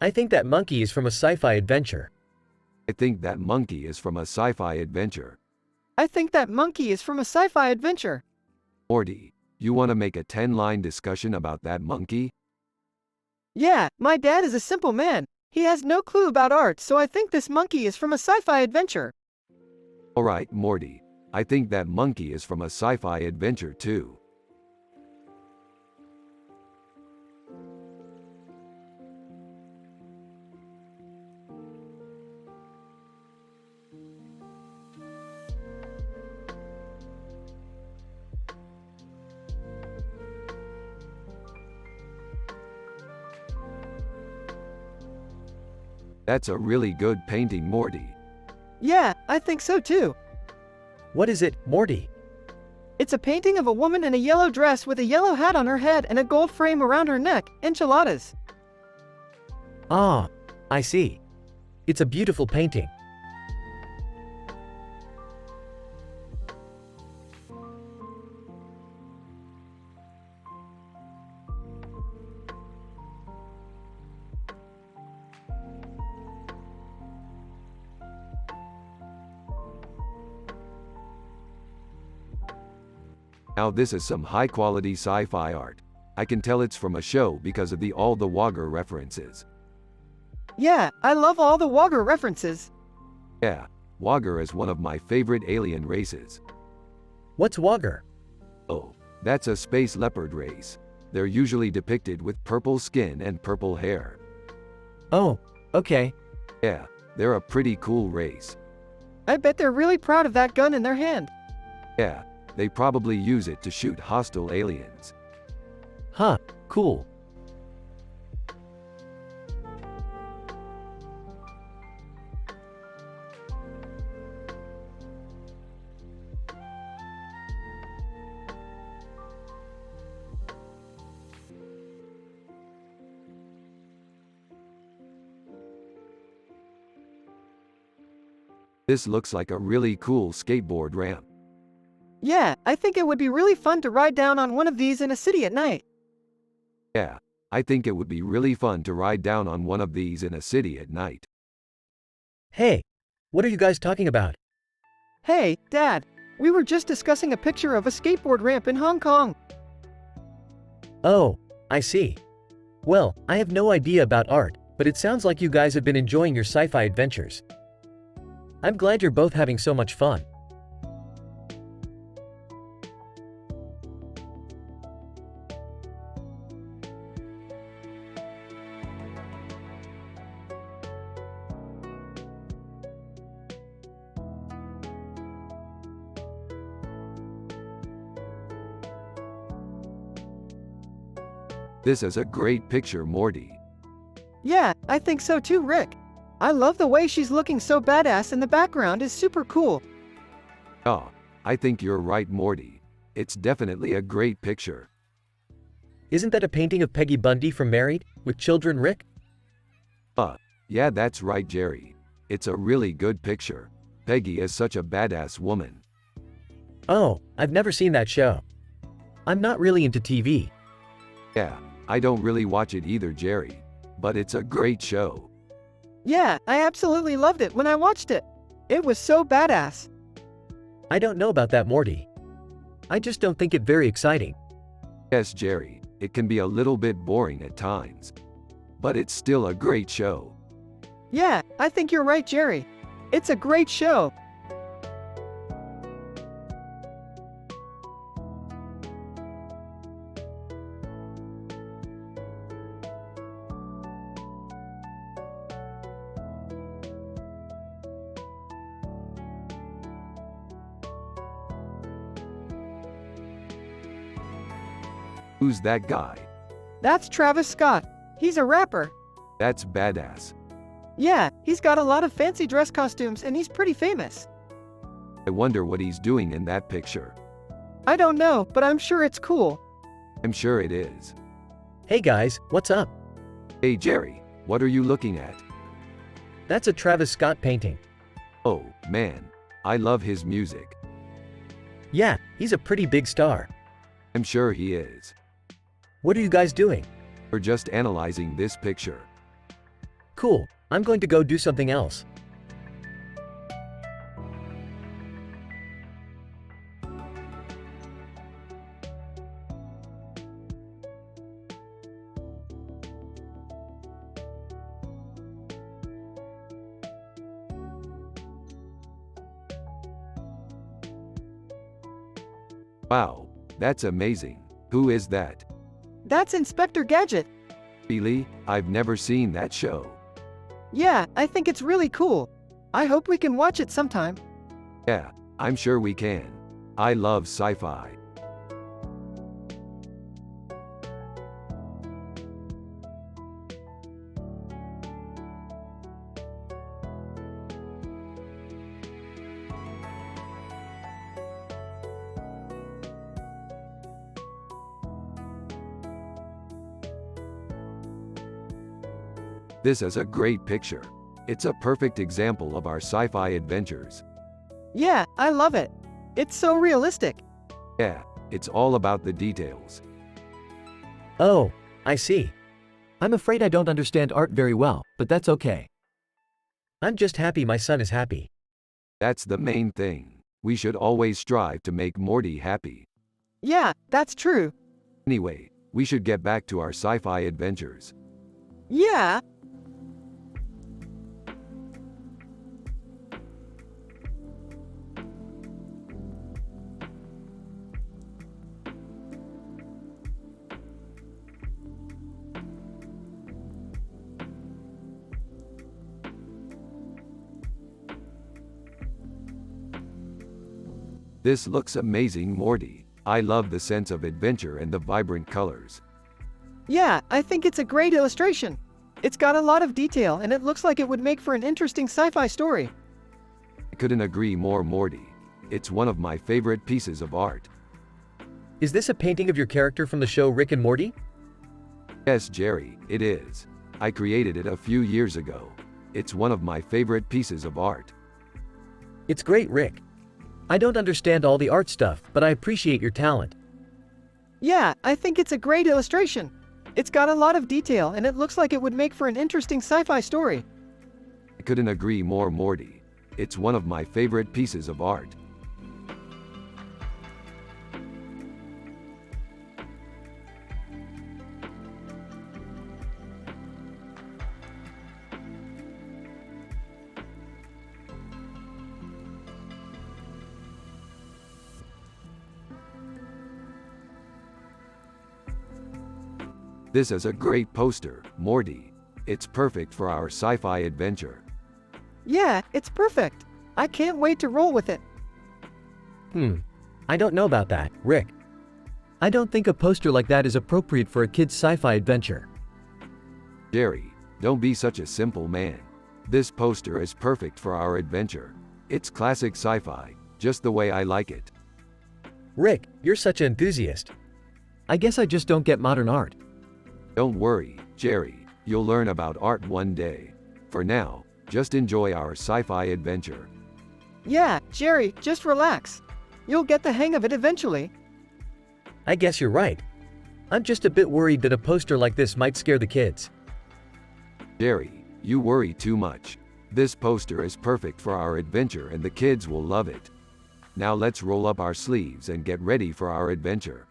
I think that monkey is from a sci-fi adventure. I think that monkey is from a sci-fi adventure. I think that monkey is from a sci-fi adventure. Morty, you want to make a 10-line discussion about that monkey? Yeah, my dad is a simple man. He has no clue about art, so I think this monkey is from a sci-fi adventure. Alright, Morty. I think that monkey is from a sci-fi adventure too. That's a really good painting, Morty. Yeah, I think so too. What is it, Morty? It's a painting of a woman in a yellow dress with a yellow hat on her head and a gold frame around her neck, enchiladas. Ah, I see. It's a beautiful painting. Now this is some high-quality sci-fi art. I can tell it's from a show because of all the Wogger references. Yeah, I love all the Wogger references. Yeah, Wogger is one of my favorite alien races. What's Wogger? Oh, that's a space leopard race. They're usually depicted with purple skin and purple hair. Oh, okay. Yeah, they're a pretty cool race. I bet they're really proud of that gun in their hand. Yeah, they probably use it to shoot hostile aliens. Huh, cool. This looks like a really cool skateboard ramp. Yeah, I think it would be really fun to ride down on one of these in a city at night. Yeah, I think it would be really fun to ride down on one of these in a city at night. Hey, what are you guys talking about? Hey, Dad, we were just discussing a picture of a skateboard ramp in Hong Kong. Oh, I see. Well, I have no idea about art, but it sounds like you guys have been enjoying your sci-fi adventures. I'm glad you're both having so much fun. This is a great picture, Morty. Yeah, I think so too, Rick. I love the way she's looking so badass and the background is super cool. Oh, I think you're right, Morty. It's definitely a great picture. Isn't that a painting of Peggy Bundy from Married, with Children, Rick? Yeah, that's right, Jerry. It's a really good picture. Peggy is such a badass woman. Oh, I've never seen that show. I'm not really into TV. Yeah, I don't really watch it either, Jerry. But it's a great show. Yeah, I absolutely loved it when I watched it. It was so badass. I don't know about that, Morty. I just don't think it very exciting. Yes, Jerry, it can be a little bit boring at times. But it's still a great show. Yeah, I think you're right, Jerry. It's a great show. Who's that guy? That's Travis Scott. He's a rapper. That's badass. Yeah, he's got a lot of fancy dress costumes and he's pretty famous. I wonder what he's doing in that picture. I don't know, but I'm sure it's cool. I'm sure it is. Hey guys, what's up? Hey, Jerry, what are you looking at? That's a Travis Scott painting. Oh, man. I love his music. Yeah, he's a pretty big star. I'm sure he is. What are you guys doing? We're just analyzing this picture. Cool, I'm going to go do something else. Wow, that's amazing. Who is that? That's Inspector Gadget. Really? I've never seen that show. Yeah, I think it's really cool. I hope we can watch it sometime. Yeah, I'm sure we can. I love sci-fi. This is a great picture. It's a perfect example of our sci-fi adventures. Yeah, I love it. It's so realistic. Yeah, it's all about the details. Oh, I see. I'm afraid I don't understand art very well, but that's okay. I'm just happy my son is happy. That's the main thing. We should always strive to make Morty happy. Yeah, that's true. Anyway, we should get back to our sci-fi adventures. Yeah. This looks amazing, Morty. I love the sense of adventure and the vibrant colors. Yeah, I think it's a great illustration. It's got a lot of detail and it looks like it would make for an interesting sci-fi story. I couldn't agree more, Morty. It's one of my favorite pieces of art. Is this a painting of your character from the show Rick and Morty? Yes, Jerry, it is. I created it a few years ago. It's one of my favorite pieces of art. It's great, Rick. I don't understand all the art stuff, but I appreciate your talent. Yeah, I think it's a great illustration. It's got a lot of detail and it looks like it would make for an interesting sci-fi story. I couldn't agree more, Morty. It's one of my favorite pieces of art. This is a great poster, Morty. It's perfect for our sci-fi adventure. Yeah, it's perfect. I can't wait to roll with it. I don't know about that, Rick. I don't think a poster like that is appropriate for a kid's sci-fi adventure. Jerry, don't be such a simple man. This poster is perfect for our adventure. It's classic sci-fi, just the way I like it. Rick, you're such an enthusiast. I guess I just don't get modern art. Don't worry, Jerry. You'll learn about art one day. For now, just enjoy our sci-fi adventure. Yeah, Jerry, just relax. You'll get the hang of it eventually. I guess you're right. I'm just a bit worried that a poster like this might scare the kids. Jerry, you worry too much. This poster is perfect for our adventure and the kids will love it. Now let's roll up our sleeves and get ready for our adventure.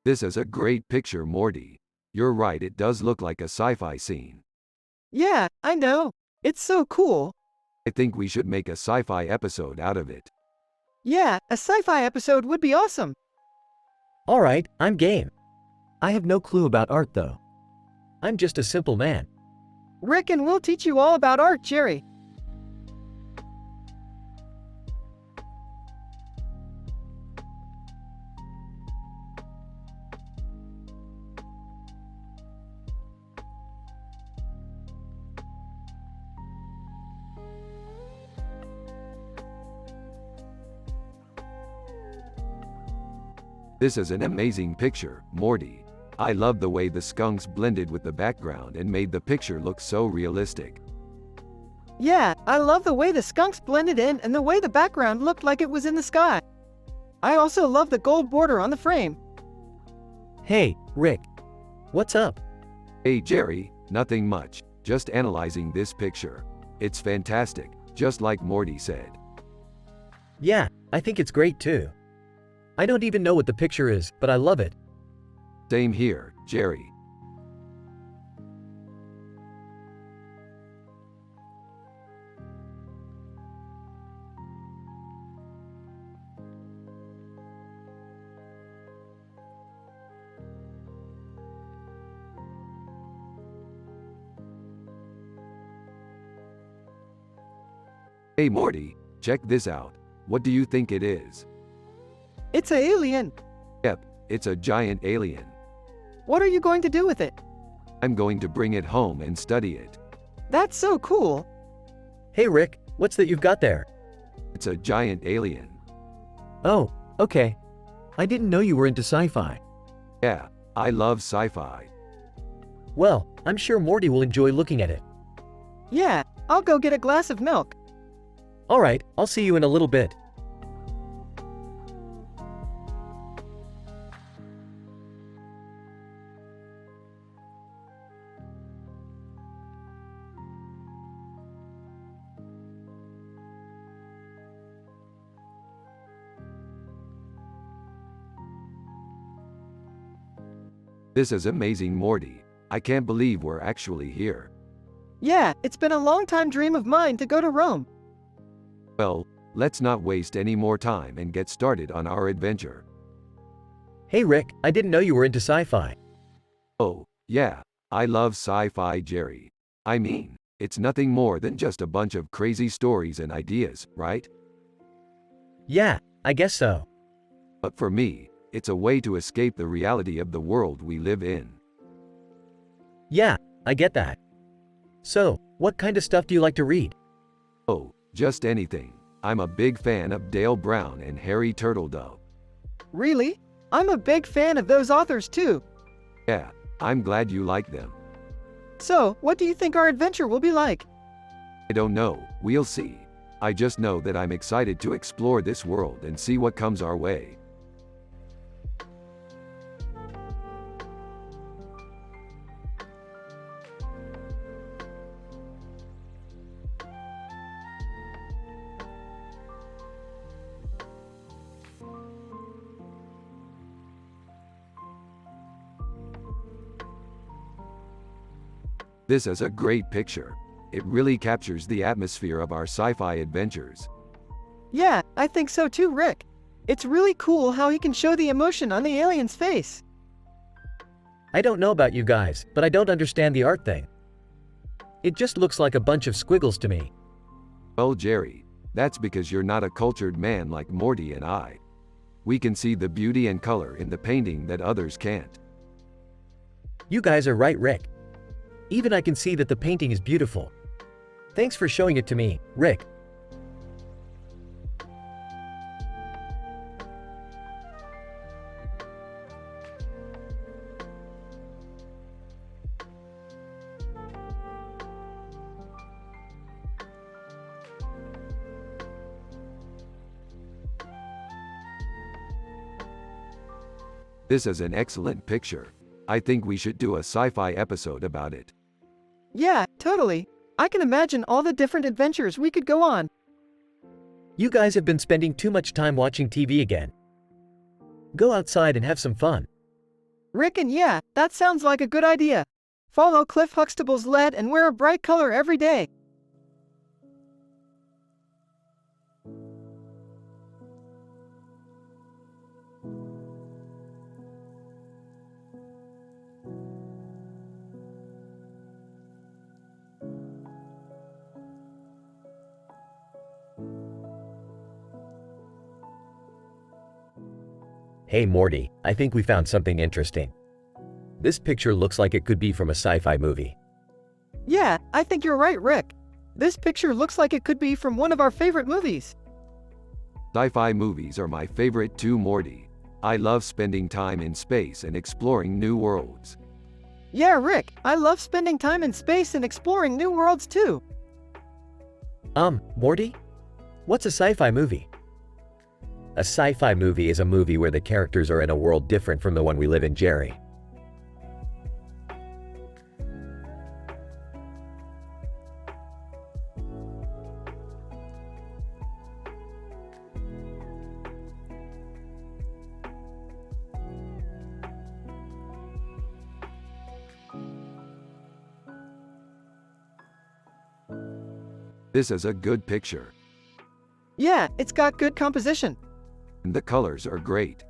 This is a great picture, Morty. You're right, it does look like a sci-fi scene. Yeah, I know. It's so cool. I think we should make a sci-fi episode out of it. Yeah, a sci-fi episode would be awesome. Alright, I'm game. I have no clue about art though. I'm just a simple man. Rick and we'll teach you all about art, Jerry. This is an amazing picture, Morty. I love the way the skunks blended with the background and made the picture look so realistic. Yeah, I love the way the skunks blended in and the way the background looked like it was in the sky. I also love the gold border on the frame. Hey, Rick. What's up? Hey Jerry, nothing much, just analyzing this picture. It's fantastic, just like Morty said. Yeah, I think it's great too. I don't even know what the picture is, but I love it. Same here, Jerry. Hey Morty, check this out. What do you think it is? It's an alien. Yep, it's a giant alien. What are you going to do with it? I'm going to bring it home and study it. That's so cool. Hey Rick, what's that you've got there? It's a giant alien. Oh, okay. I didn't know you were into sci-fi. Yeah, I love sci-fi. Well, I'm sure Morty will enjoy looking at it. Yeah, I'll go get a glass of milk. Alright, I'll see you in a little bit. This is amazing, Morty. I can't believe we're actually here. Yeah, it's been a long time dream of mine to go to Rome. Well, let's not waste any more time and get started on our adventure. Hey Rick, I didn't know you were into sci-fi. Oh, yeah, I love sci-fi, Jerry. I mean, it's nothing more than just a bunch of crazy stories and ideas, right? Yeah, I guess so. But for me, it's a way to escape the reality of the world we live in. Yeah, I get that. So, what kind of stuff do you like to read? Oh, just anything. I'm a big fan of Dale Brown and Harry Turtledove. Really? I'm a big fan of those authors too. Yeah, I'm glad you like them. So, what do you think our adventure will be like? I don't know, we'll see. I just know that I'm excited to explore this world and see what comes our way. This is a great picture. It really captures the atmosphere of our sci-fi adventures. Yeah, I think so too, Rick. It's really cool how he can show the emotion on the alien's face. I don't know about you guys, but I don't understand the art thing. It just looks like a bunch of squiggles to me. Well, Jerry, that's because you're not a cultured man like Morty and I. We can see the beauty and color in the painting that others can't. You guys are right, Rick. Even I can see that the painting is beautiful. Thanks for showing it to me, Rick. This is an excellent picture. I think we should do a sci-fi episode about it. Yeah, totally. I can imagine all the different adventures we could go on. You guys have been spending too much time watching TV again. Go outside and have some fun. Rick, and yeah, that sounds like a good idea. Follow Cliff Huxtable's lead and wear a bright color every day. Hey Morty, I think we found something interesting. This picture looks like it could be from a sci-fi movie. Yeah, I think you're right, Rick. This picture looks like it could be from one of our favorite movies. Sci-fi movies are my favorite too, Morty. I love spending time in space and exploring new worlds. Yeah, Rick, I love spending time in space and exploring new worlds too. Morty? What's a sci-fi movie? A sci-fi movie is a movie where the characters are in a world different from the one we live in, Jerry. This is a good picture. Yeah, it's got good composition. And the colors are great.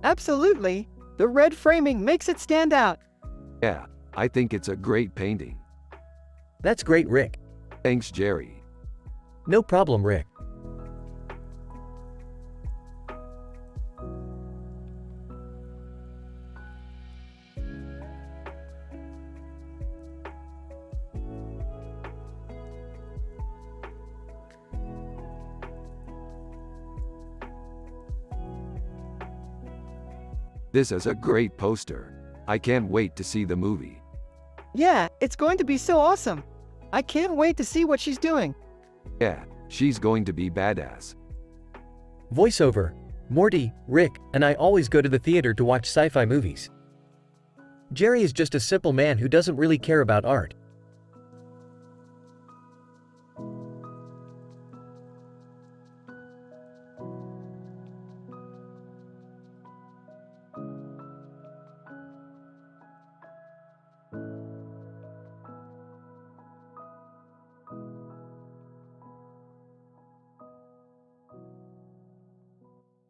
Absolutely. The red framing makes it stand out. Yeah, I think it's a great painting. That's great, Rick. Thanks, Jerry. No problem, Rick. This is a great poster. I can't wait to see the movie. Yeah, it's going to be so awesome. I can't wait to see what she's doing. Yeah, she's going to be badass. Voiceover. Morty, Rick, and I always go to the theater to watch sci-fi movies. Jerry is just a simple man who doesn't really care about art.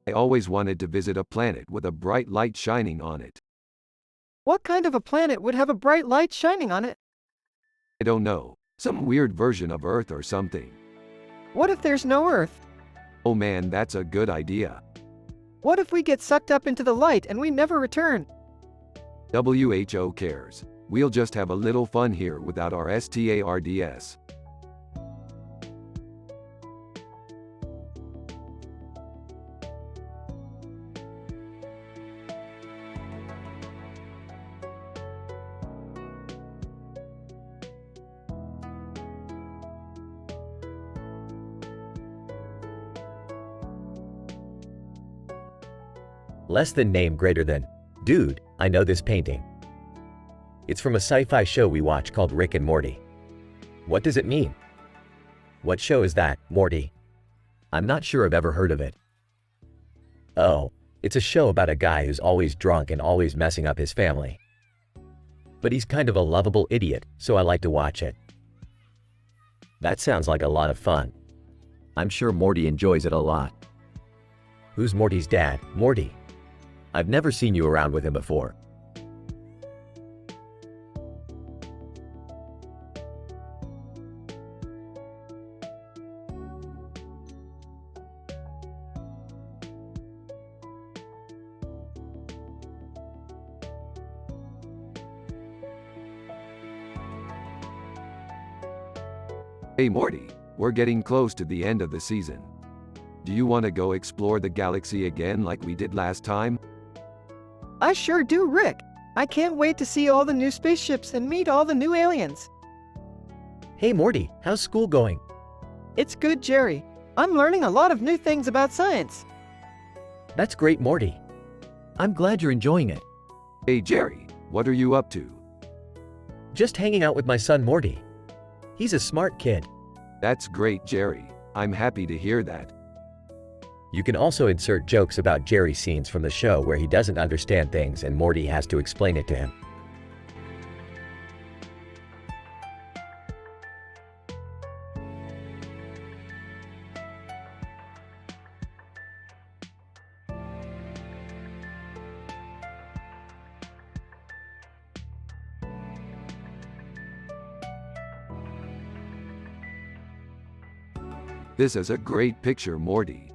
I always wanted to visit a planet with a bright light shining on it. What kind of a planet would have a bright light shining on it? I don't know, some weird version of Earth or something. What if there's no Earth? Oh man, that's a good idea. What if we get sucked up into the light and we never return? WHO cares. We'll just have a little fun here without our STARDS. Less than name greater than. Dude, I know this painting. It's from a sci-fi show we watch called Rick and Morty. What does it mean? What show is that, Morty? I'm not sure I've ever heard of it. Oh, it's a show about a guy who's always drunk and always messing up his family. But he's kind of a lovable idiot, so I like to watch it. That sounds like a lot of fun. I'm sure Morty enjoys it a lot. Who's Morty's dad, Morty? I've never seen you around with him before. Hey Morty, we're getting close to the end of the season. Do you want to go explore the galaxy again like we did last time? I sure do, Rick. I can't wait to see all the new spaceships and meet all the new aliens. Hey Morty, how's school going? It's good, Jerry. I'm learning a lot of new things about science. That's great, Morty. I'm glad you're enjoying it. Hey Jerry, what are you up to? Just hanging out with my son Morty. He's a smart kid. That's great, Jerry. I'm happy to hear that. You can also insert jokes about Jerry's scenes from the show where he doesn't understand things and Morty has to explain it to him. This is a great picture, Morty.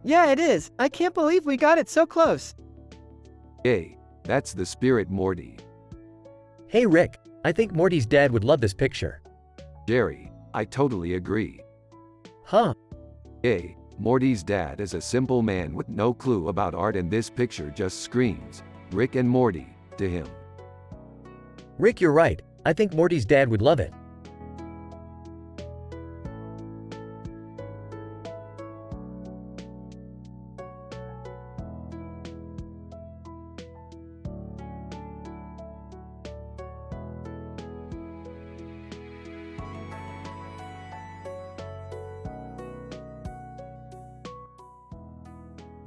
Yeah, it is. I can't believe we got it so close. Hey, that's the spirit, Morty. Hey Rick, I think Morty's dad would love this picture. Jerry, I totally agree. Huh? Hey, Morty's dad is a simple man with no clue about art and this picture just screams Rick and Morty to him. Rick, you're right. I think Morty's dad would love it.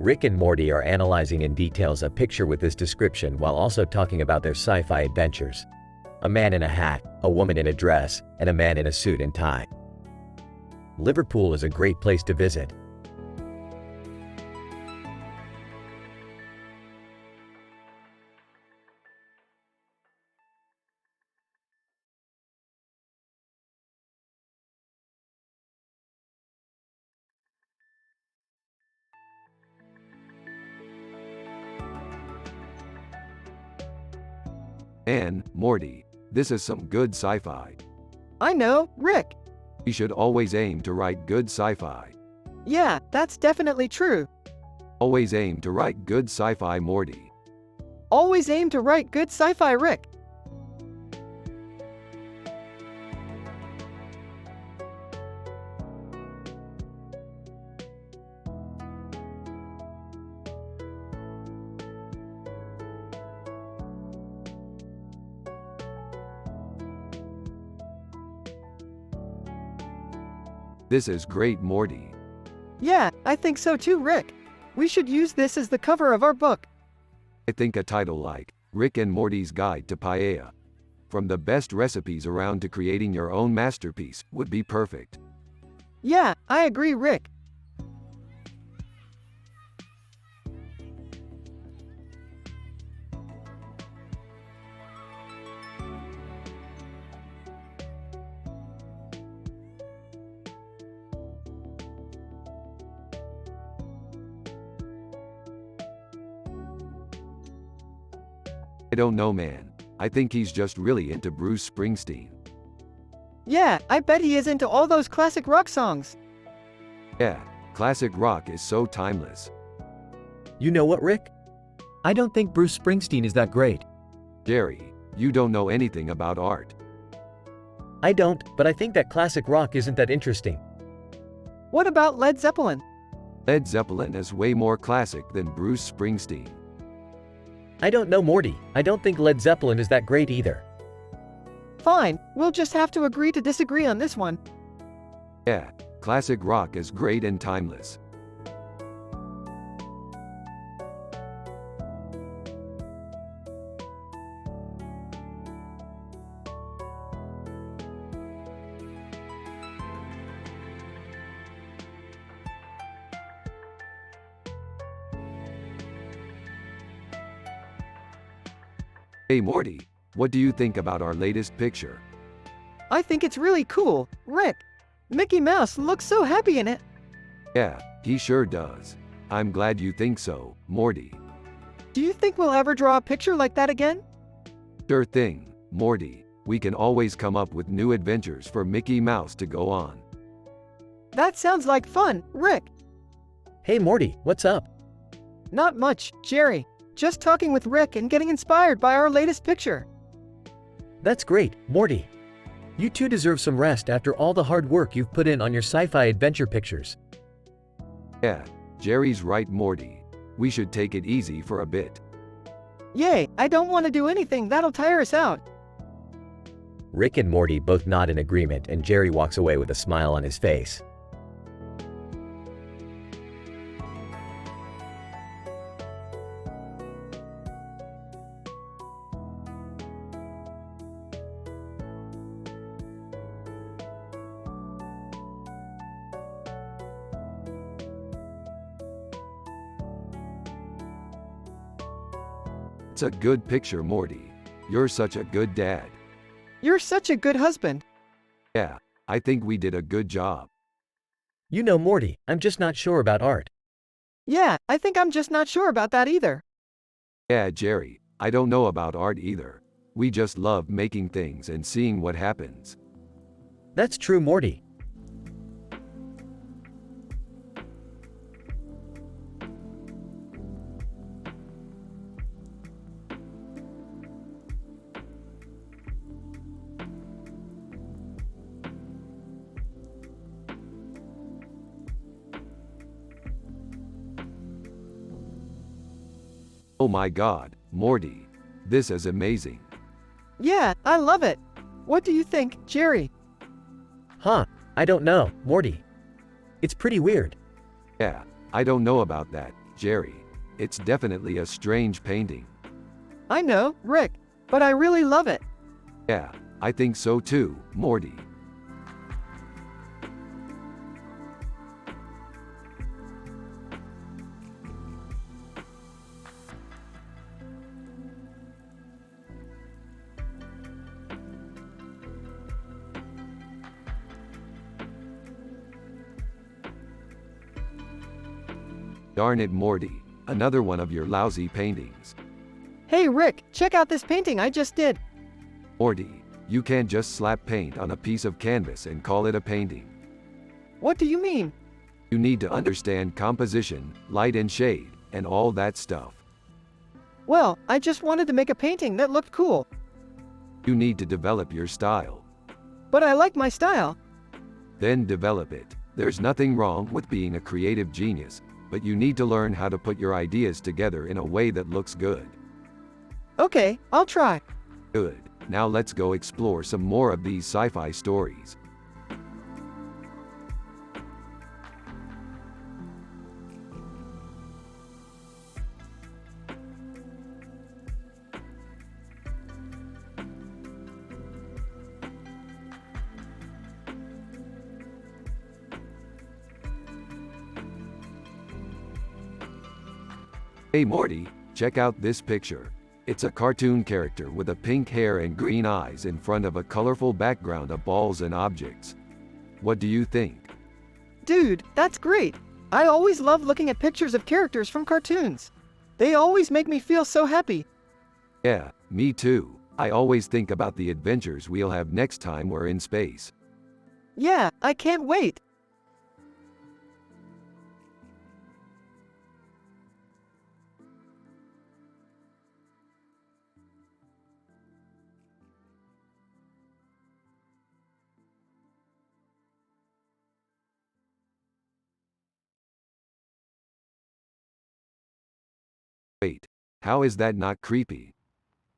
Rick and Morty are analyzing in details a picture with this description while also talking about their sci-fi adventures. A man in a hat, a woman in a dress, and a man in a suit and tie. Liverpool is a great place to visit. And, Morty, this is some good sci-fi. I know, Rick. We should always aim to write good sci-fi. Yeah, that's definitely true. Always aim to write good sci-fi, Morty. Always aim to write good sci-fi, Rick. This is great, Morty. Yeah, I think so too, Rick. We should use this as the cover of our book. I think a title like Rick and Morty's Guide to Paella, from the best recipes around to creating your own masterpiece, would be perfect. Yeah, I agree, Rick. I don't know, man. I think he's just really into Bruce Springsteen. Yeah, I bet he is into all those classic rock songs. Yeah, classic rock is so timeless. You know what, Rick? I don't think Bruce Springsteen is that great. Jerry, you don't know anything about art. I don't, but I think that classic rock isn't that interesting. What about Led Zeppelin? Led Zeppelin is way more classic than Bruce Springsteen. I don't know, Morty. I don't think Led Zeppelin is that great either. Fine, we'll just have to agree to disagree on this one. Yeah, classic rock is great and timeless. Hey Morty, what do you think about our latest picture? I think it's really cool, Rick. Mickey Mouse looks so happy in it. Yeah, he sure does. I'm glad you think so, Morty. Do you think we'll ever draw a picture like that again? Sure thing, Morty. We can always come up with new adventures for Mickey Mouse to go on. That sounds like fun, Rick. Hey Morty, what's up? Not much, Jerry. Just talking with Rick and getting inspired by our latest picture. That's great, Morty. You too deserve some rest after all the hard work you've put in on your sci-fi adventure pictures. Yeah, Jerry's right, Morty. We should take it easy for a bit. Yay, I don't want to do anything that'll tire us out. Rick and Morty both nod in agreement and Jerry walks away with a smile on his face. It's a good picture, Morty. You're such a good dad. You're such a good husband. Yeah, I think we did a good job. You know, Morty, I'm just not sure about art. Yeah, I think I'm just not sure about that either. Yeah, Jerry, I don't know about art either. We just love making things and seeing what happens. That's true, Morty. Oh my God, Morty. This is amazing. Yeah, I love it. What do you think, Jerry? Huh, I don't know, Morty. It's pretty weird. Yeah, I don't know about that, Jerry. It's definitely a strange painting. I know, Rick, but I really love it. Yeah, I think so too, Morty. Darn it, Morty. Another one of your lousy paintings. Hey Rick, check out this painting I just did. Morty, you can't just slap paint on a piece of canvas and call it a painting. What do you mean? You need to understand composition, light and shade, and all that stuff. Well, I just wanted to make a painting that looked cool. You need to develop your style. But I like my style. Then develop it. There's nothing wrong with being a creative genius, but you need to learn how to put your ideas together in a way that looks good. Okay, I'll try. Good. Now let's go explore some more of these sci-fi stories. Hey Morty, check out this picture. It's a cartoon character with a pink hair and green eyes in front of a colorful background of balls and objects. What do you think? Dude, that's great. I always love looking at pictures of characters from cartoons. They always make me feel so happy. Yeah, me too. I always think about the adventures we'll have next time we're in space. Yeah, I can't wait. Wait, how is that not creepy?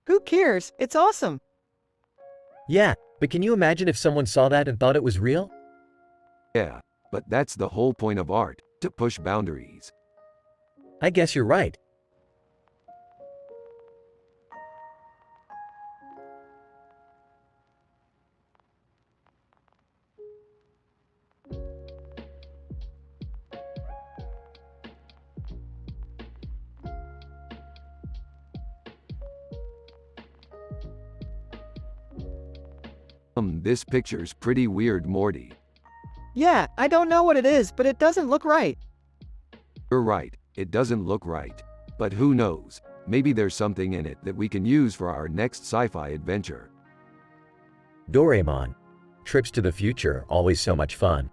Who cares? It's awesome. Yeah, but can you imagine if someone saw that and thought it was real? Yeah, but that's the whole point of art, to push boundaries. I guess you're right. This picture's pretty weird, Morty. Yeah, I don't know what it is, but it doesn't look right. You're right, it doesn't look right. But who knows, maybe there's something in it that we can use for our next sci-fi adventure. Doraemon. Trips to the future, always so much fun.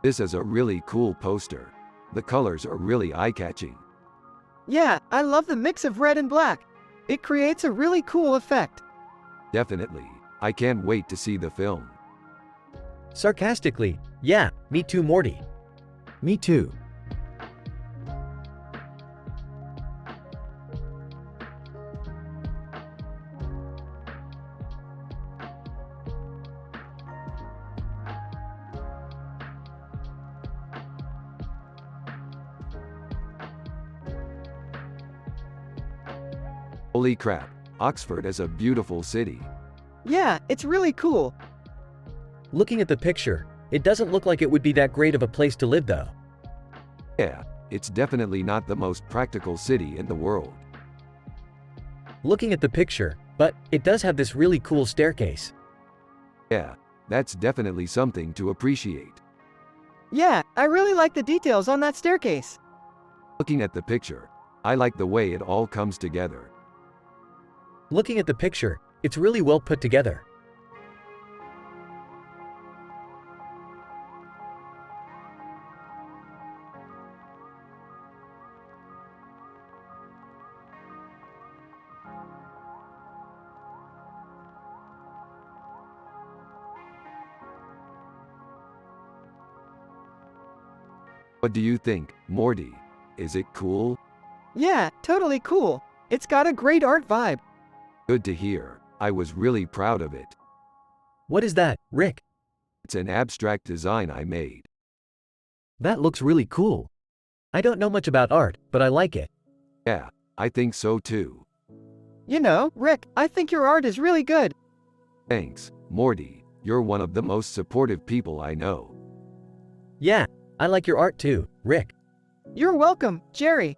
This is a really cool poster. The colors are really eye-catching. Yeah, I love the mix of red and black. It creates a really cool effect. Definitely. I can't wait to see the film. Sarcastically, yeah, me too, Morty. Me too. Holy crap, Oxford is a beautiful city. Yeah, it's really cool. Looking at the picture, it doesn't look like it would be that great of a place to live though. Yeah, it's definitely not the most practical city in the world. Looking at the picture, but it does have this really cool staircase. Yeah, that's definitely something to appreciate. Yeah, I really like the details on that staircase. Looking at the picture, I like the way it all comes together. Looking at the picture, it's really well put together. What do you think, Morty? Is it cool? Yeah, totally cool. It's got a great art vibe. Good to hear. I was really proud of it. What is that, Rick? It's an abstract design I made. That looks really cool. I don't know much about art, but I like it. Yeah, I think so too. You know, Rick, I think your art is really good. Thanks, Morty. You're one of the most supportive people I know. Yeah, I like your art too, Rick. You're welcome, Jerry.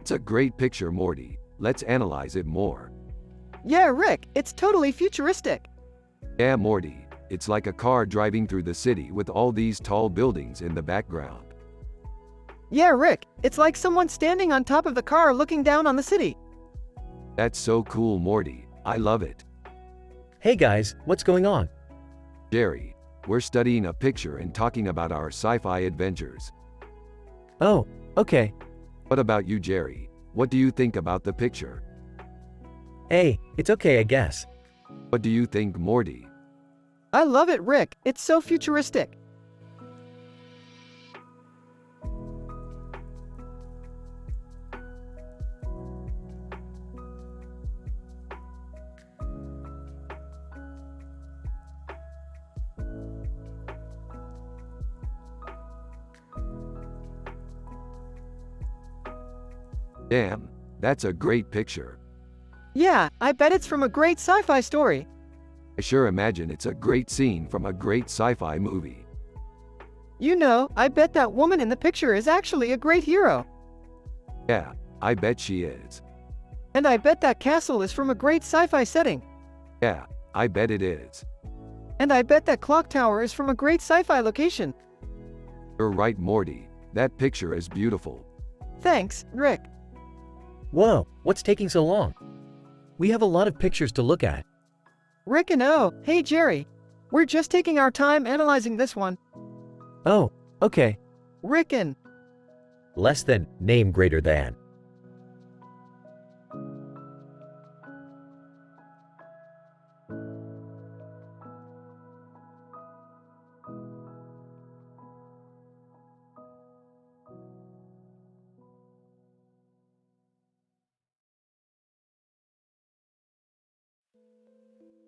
It's a great picture, Morty. Let's analyze it more. Yeah, Rick, it's totally futuristic. Yeah, Morty. It's like a car driving through the city with all these tall buildings in the background. Yeah, Rick, it's like someone standing on top of the car looking down on the city. That's so cool, Morty. I love it. Hey guys, what's going on? Jerry, we're studying a picture and talking about our sci-fi adventures. Oh, okay. What about you, Jerry? What do you think about the picture? Hey, it's okay, I guess. What do you think, Morty? I love it, Rick. It's so futuristic. Damn, that's a great picture. Yeah, I bet it's from a great sci-fi story. I sure imagine it's a great scene from a great sci-fi movie. You know, I bet that woman in the picture is actually a great hero. Yeah, I bet she is. And I bet that castle is from a great sci-fi setting. Yeah, I bet it is. And I bet that clock tower is from a great sci-fi location. You're right, Morty. That picture is beautiful. Thanks, Rick. Whoa, what's taking so long? We have a lot of pictures to look at. Rick and hey Jerry. We're just taking our time analyzing this one. Oh, okay. Rick and... Less than, name greater than.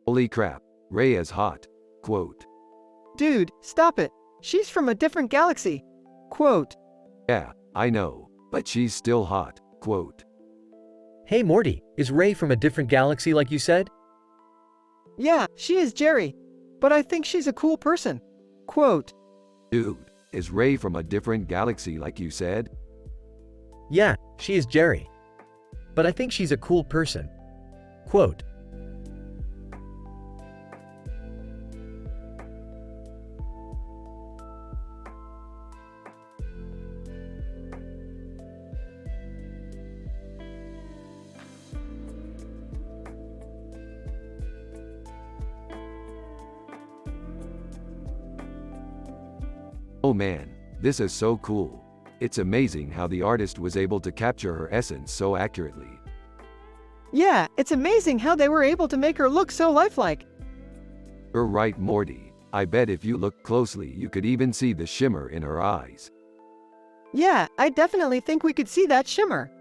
Holy crap, Ray is hot. Quote. Dude, stop it. She's from a different galaxy. Quote. Yeah, I know, but she's still hot. Quote. Hey Morty, is Ray from a different galaxy like you said? Yeah, she is Jerry. But I think she's a cool person. Quote. Dude, is Ray from a different galaxy like you said? Yeah, she is Jerry. But I think she's a cool person. Quote. Oh man, this is so cool. It's amazing how the artist was able to capture her essence so accurately. Yeah, it's amazing how they were able to make her look so lifelike. You're right, Morty. I bet if you look closely you could even see the shimmer in her eyes. Yeah, I definitely think we could see that shimmer.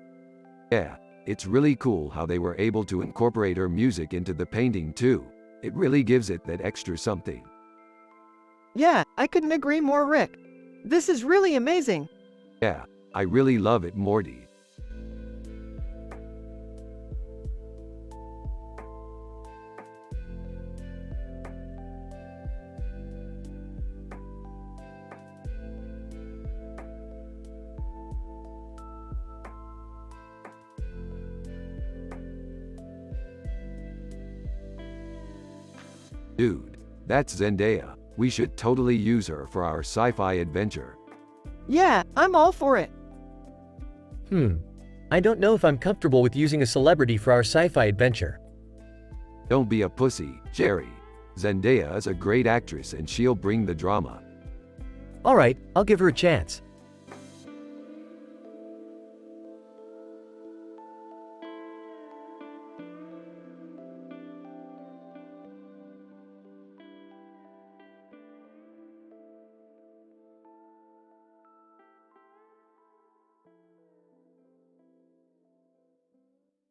Yeah, it's really cool how they were able to incorporate her music into the painting too. It really gives it that extra something. Yeah, I couldn't agree more, Rick. This is really amazing. Yeah, I really love it, Morty. Dude, that's Zendaya. We should totally use her for our sci-fi adventure. Yeah, I'm all for it. I don't know if I'm comfortable with using a celebrity for our sci-fi adventure. Don't be a pussy, Jerry. Zendaya is a great actress and she'll bring the drama. Alright, I'll give her a chance.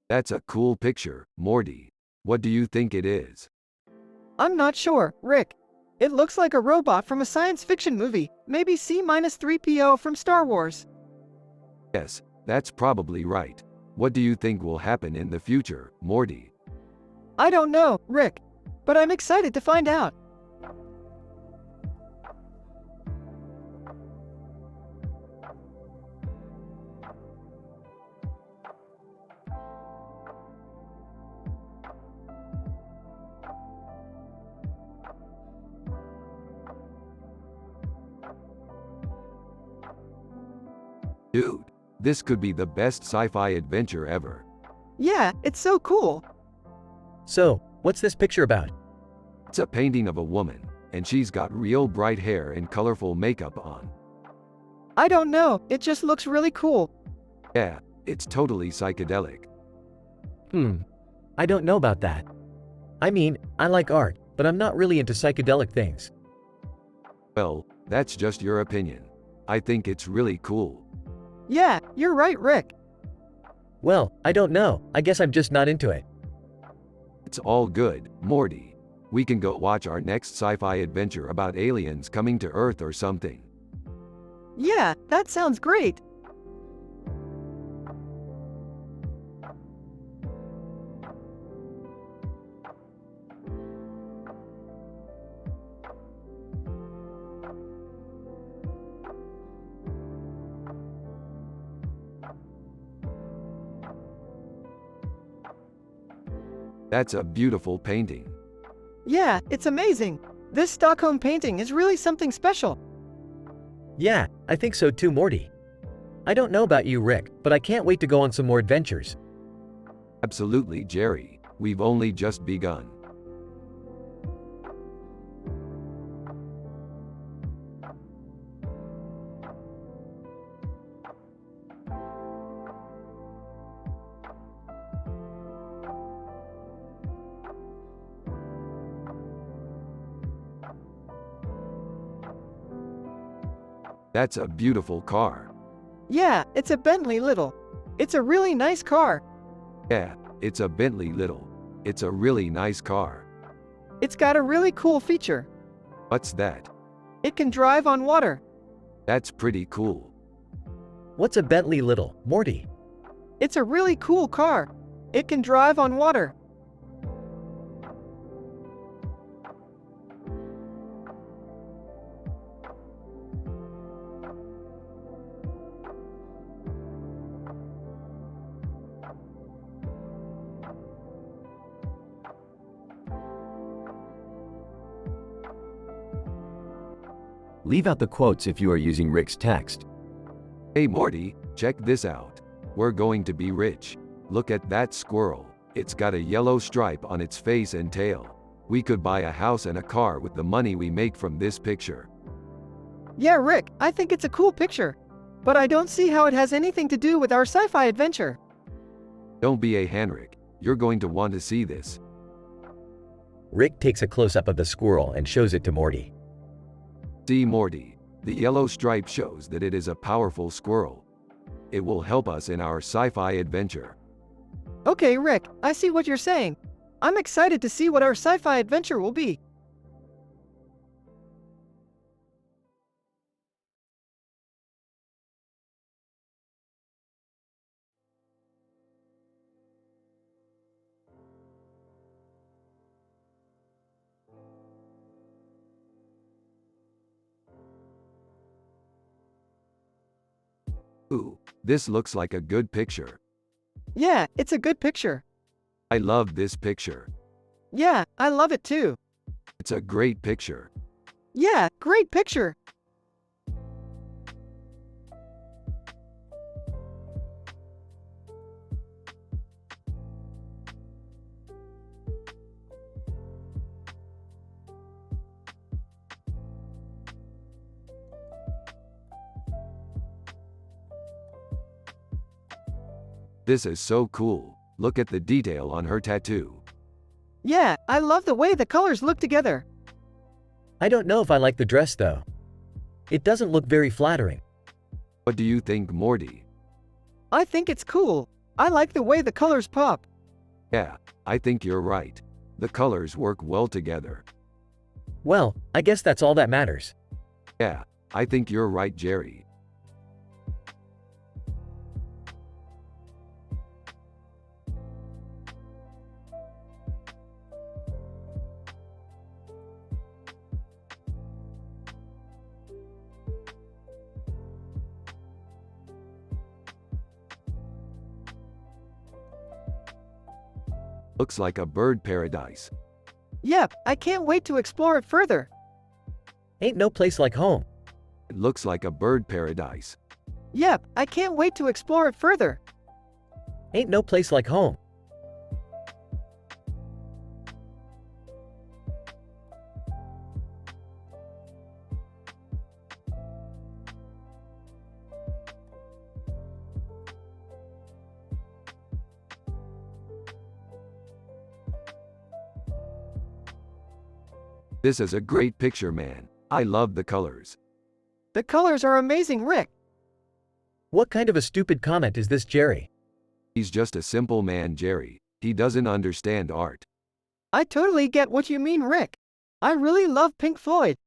That's a cool picture, Morty. What do you think it is? I'm not sure, Rick. It looks like a robot from a science fiction movie, maybe C-3PO from Star Wars. Yes, that's probably right. What do you think will happen in the future, Morty? I don't know, Rick. But I'm excited to find out. Dude, this could be the best sci-fi adventure ever. Yeah, it's so cool. So, what's this picture about? It's a painting of a woman, and she's got real bright hair and colorful makeup on. I don't know, it just looks really cool. Yeah, it's totally psychedelic. I don't know about that. I mean, I like art, but I'm not really into psychedelic things. Well, that's just your opinion. I think it's really cool. Yeah, you're right, Rick. Well, I don't know, I guess I'm just not into it. It's all good, Morty. We can go watch our next sci-fi adventure about aliens coming to Earth or something. Yeah, that sounds great. That's a beautiful painting. Yeah, it's amazing. This Stockholm painting is really something special. Yeah, I think so too, Morty. I don't know about you, Rick, but I can't wait to go on some more adventures. Absolutely, Jerry. We've only just begun. That's a beautiful car. Yeah, it's a Bentley Little. It's a really nice car. Yeah, it's a Bentley Little. It's a really nice car. It's got a really cool feature. What's that? It can drive on water. That's pretty cool. What's a Bentley Little, Morty? It's a really cool car. It can drive on water. Leave out the quotes if you are using Rick's text. Hey Morty, check this out. We're going to be rich. Look at that squirrel. It's got a yellow stripe on its face and tail. We could buy a house and a car with the money we make from this picture. Yeah, Rick, I think it's a cool picture. But I don't see how it has anything to do with our sci-fi adventure. Don't be a Henrik. You're going to want to see this. Rick takes a close-up of the squirrel and shows it to Morty. See Morty. The yellow stripe shows that it is a powerful squirrel. It will help us in our sci-fi adventure. Okay, Rick, I see what you're saying. I'm excited to see what our sci-fi adventure will be. Ooh, this looks like a good picture. Yeah, it's a good picture. I love this picture. Yeah, I love it too. It's a great picture. Yeah, great picture. This is so cool. Look at the detail on her tattoo. Yeah, I love the way the colors look together. I don't know if I like the dress though. It doesn't look very flattering. What do you think, Morty? I think it's cool. I like the way the colors pop. Yeah, I think you're right. The colors work well together. Well, I guess that's all that matters. Yeah, I think you're right, Jerry. Looks like a bird paradise. Yep, I can't wait to explore it further. Ain't no place like home. It looks like a bird paradise. Yep, I can't wait to explore it further. Ain't no place like home. This is a great picture, man. I love the colors. The colors are amazing, Rick. What kind of a stupid comment is this, Jerry? He's just a simple man, Jerry. He doesn't understand art. I totally get what you mean, Rick. I really love Pink Floyd.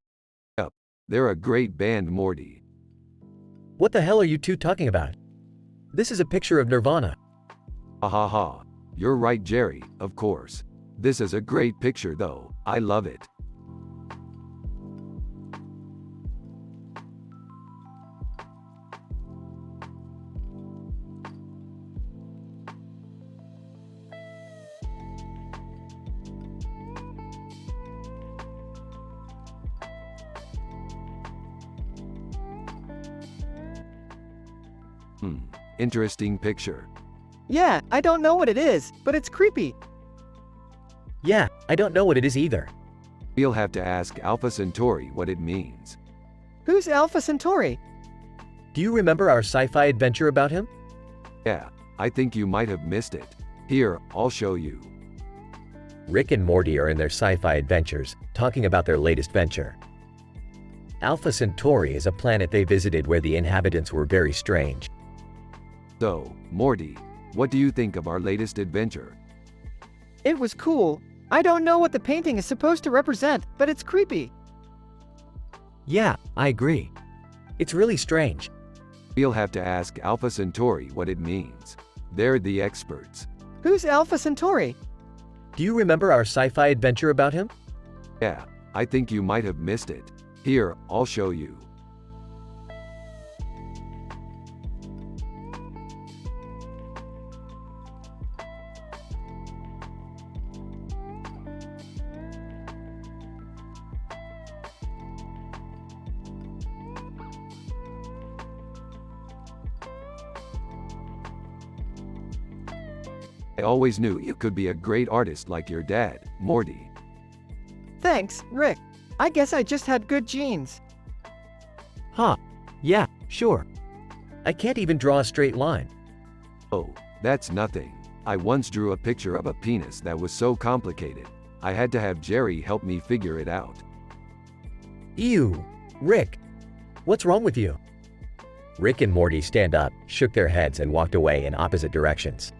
Yep, they're a great band, Morty. What the hell are you two talking about? This is a picture of Nirvana. Ha ha ha. You're right, Jerry, of course. This is a great picture though. I love it. Hmm, interesting picture. Yeah, I don't know what it is, but it's creepy. Yeah, I don't know what it is either. We'll have to ask Alpha Centauri what it means. Who's Alpha Centauri? Do you remember our sci-fi adventure about him? Yeah, I think you might have missed it. Here, I'll show you. Rick and Morty are in their sci-fi adventures, talking about their latest venture. Alpha Centauri is a planet they visited where the inhabitants were very strange. So, Morty, what do you think of our latest adventure? It was cool. I don't know what the painting is supposed to represent, but it's creepy. Yeah, I agree. It's really strange. We'll have to ask Alpha Centauri what it means. They're the experts. Who's Alpha Centauri? Do you remember our sci-fi adventure about him? Yeah, I think you might have missed it. Here, I'll show you. I always knew you could be a great artist like your dad, Morty. Thanks, Rick. I guess I just had good genes. Huh. Yeah, sure. I can't even draw a straight line. Oh, that's nothing. I once drew a picture of a penis that was so complicated, I had to have Jerry help me figure it out. Ew. Rick. What's wrong with you? Rick and Morty stand up, shook their heads and walked away in opposite directions.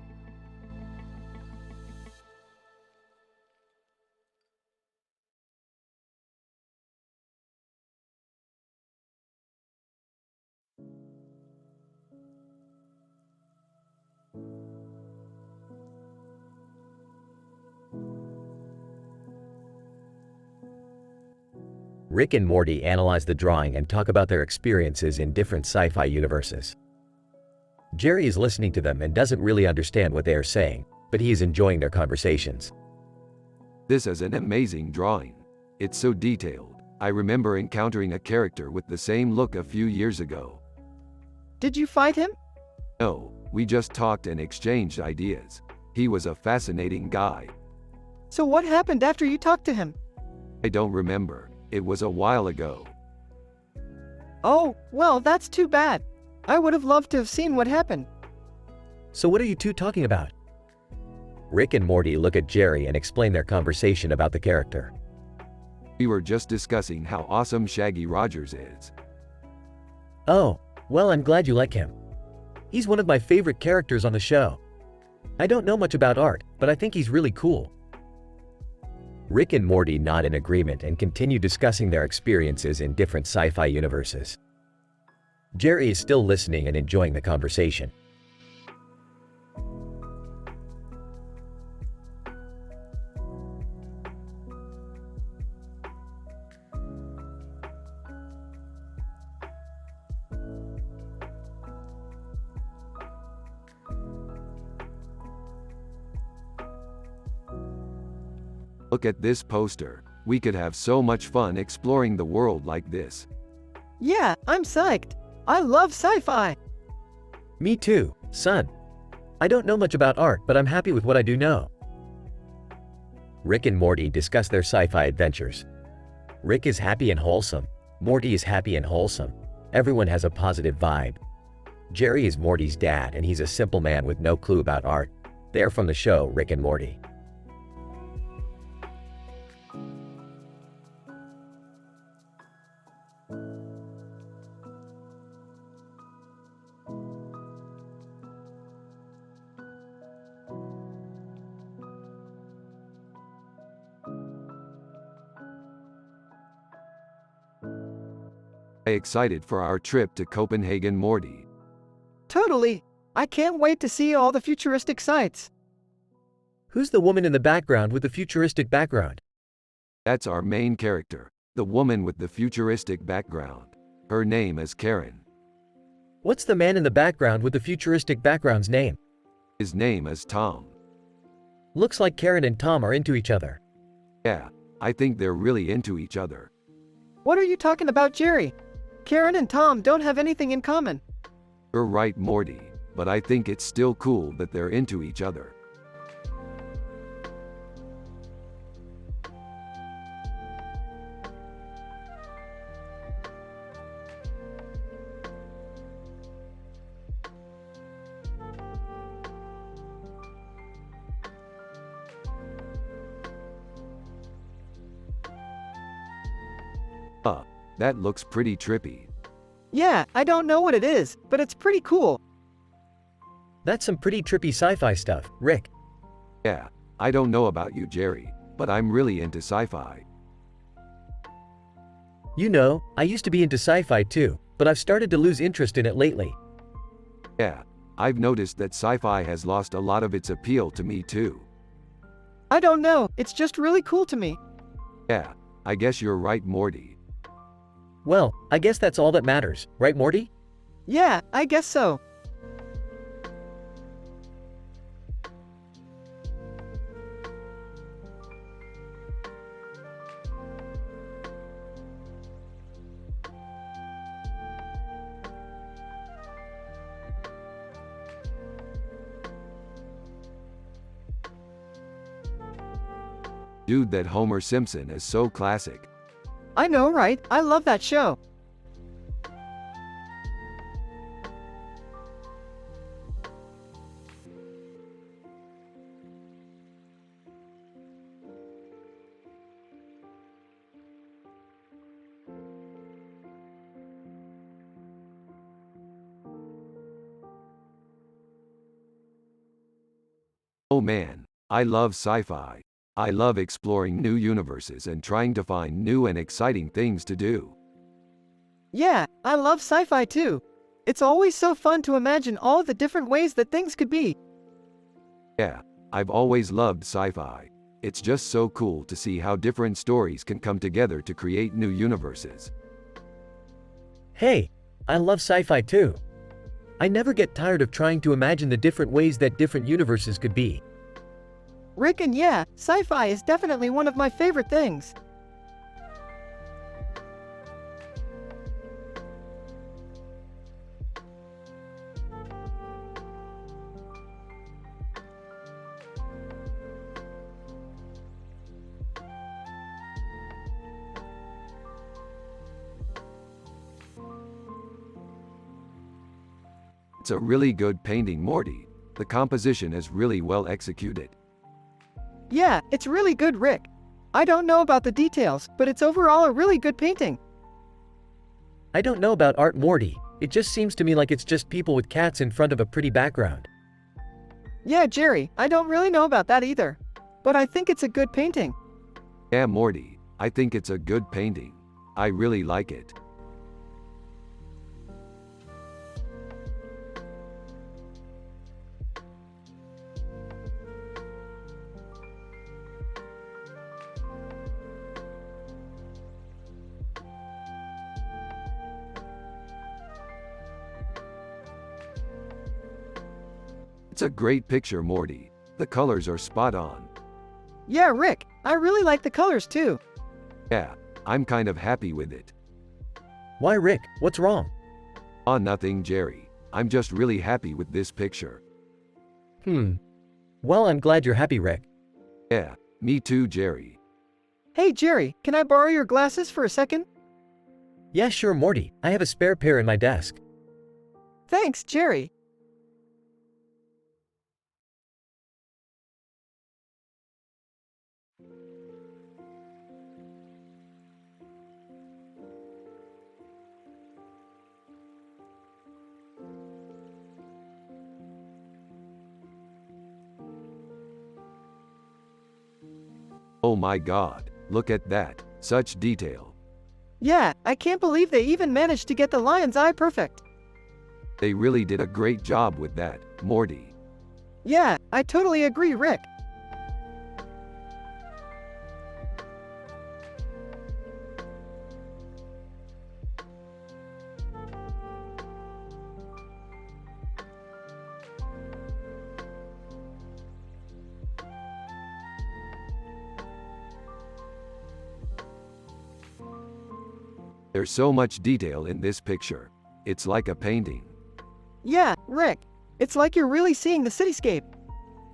Rick and Morty analyze the drawing and talk about their experiences in different sci-fi universes. Jerry is listening to them and doesn't really understand what they are saying, but he is enjoying their conversations. This is an amazing drawing. It's so detailed. I remember encountering a character with the same look a few years ago. Did you fight him? No, we just talked and exchanged ideas. He was a fascinating guy. So what happened after you talked to him? I don't remember. It was a while ago. Oh, well, that's too bad. I would have loved to have seen what happened. So what are you two talking about? Rick and Morty look at Jerry and explain their conversation about the character. We were just discussing how awesome Shaggy Rogers is. Oh, well, I'm glad you like him. He's one of my favorite characters on the show. I don't know much about art, but I think he's really cool. Rick and Morty nod in agreement and continue discussing their experiences in different sci-fi universes. Jerry is still listening and enjoying the conversation. Look at this poster. We could have so much fun exploring the world like this. Yeah, I'm psyched. I love sci-fi. Me too, son. I don't know much about art, but I'm happy with what I do know. Rick and Morty discuss their sci-fi adventures. Rick is happy and wholesome. Morty is happy and wholesome. Everyone has a positive vibe. Jerry is Morty's dad and he's a simple man with no clue about art. They are from the show Rick and Morty. Excited for our trip to Copenhagen, Morty. Totally. I can't wait to see all the futuristic sights. Who's the woman in the background with the futuristic background? That's our main character, the woman with the futuristic background. Her name is Karen. What's the man in the background with the futuristic background's name? His name is Tom. Looks like Karen and Tom are into each other. Yeah, I think they're really into each other. What are you talking about, Jerry? Karen and Tom don't have anything in common. What are you talking about, Jerry? Karen and Tom don't have anything in common. What are you talking about, Jerry? Karen and Tom don't have anything in common. What are you talking about, Jerry? You're right, Morty, but I think it's still cool that they're into each other. That looks pretty trippy. Yeah, I don't know what it is, but it's pretty cool. That's some pretty trippy sci-fi stuff, Rick. Yeah, I don't know about you, Jerry, but I'm really into sci-fi. You know, I used to be into sci-fi too, but I've started to lose interest in it lately. Yeah, I've noticed that sci-fi has lost a lot of its appeal to me too. I don't know, it's just really cool to me. Yeah, I guess you're right, Morty. Well, I guess that's all that matters, right, Morty? Yeah, I guess so. Dude, that Homer Simpson is so classic. I know, right? I love that show. Oh man, I love sci-fi. I love exploring new universes and trying to find new and exciting things to do. Yeah, I love sci-fi too. It's always so fun to imagine all the different ways that things could be. Yeah, I've always loved sci-fi. It's just so cool to see how different stories can come together to create new universes. Hey, I love sci-fi too. I never get tired of trying to imagine the different ways that different universes could be. Rick, and yeah, sci-fi is definitely one of my favorite things. It's a really good painting, Morty. The composition is really well executed. Yeah, it's really good, Rick. I don't know about the details, but it's overall a really good painting. I don't know about art, Morty. It just seems to me like it's just people with cats in front of a pretty background. Yeah, Jerry, I don't really know about that either. But I think it's a good painting. Yeah, Morty, I think it's a good painting. I really like it. It's a great picture, Morty. The colors are spot on. Yeah, Rick, I really like the colors too. Yeah, I'm kind of happy with it. Why, Rick? What's wrong? Aw, nothing, Jerry. I'm just really happy with this picture. Well, I'm glad you're happy, Rick. Yeah, me too, Jerry. Hey, Jerry, can I borrow your glasses for a second? Yeah, sure, Morty. I have a spare pair in my desk. Thanks, Jerry. Oh my god, look at that. Such detail. Yeah, I can't believe they even managed to get the lion's eye perfect. They really did a great job with that, Morty. Yeah, I totally agree, Rick. There's so much detail in this picture. It's like a painting. Yeah, Rick. It's like you're really seeing the cityscape.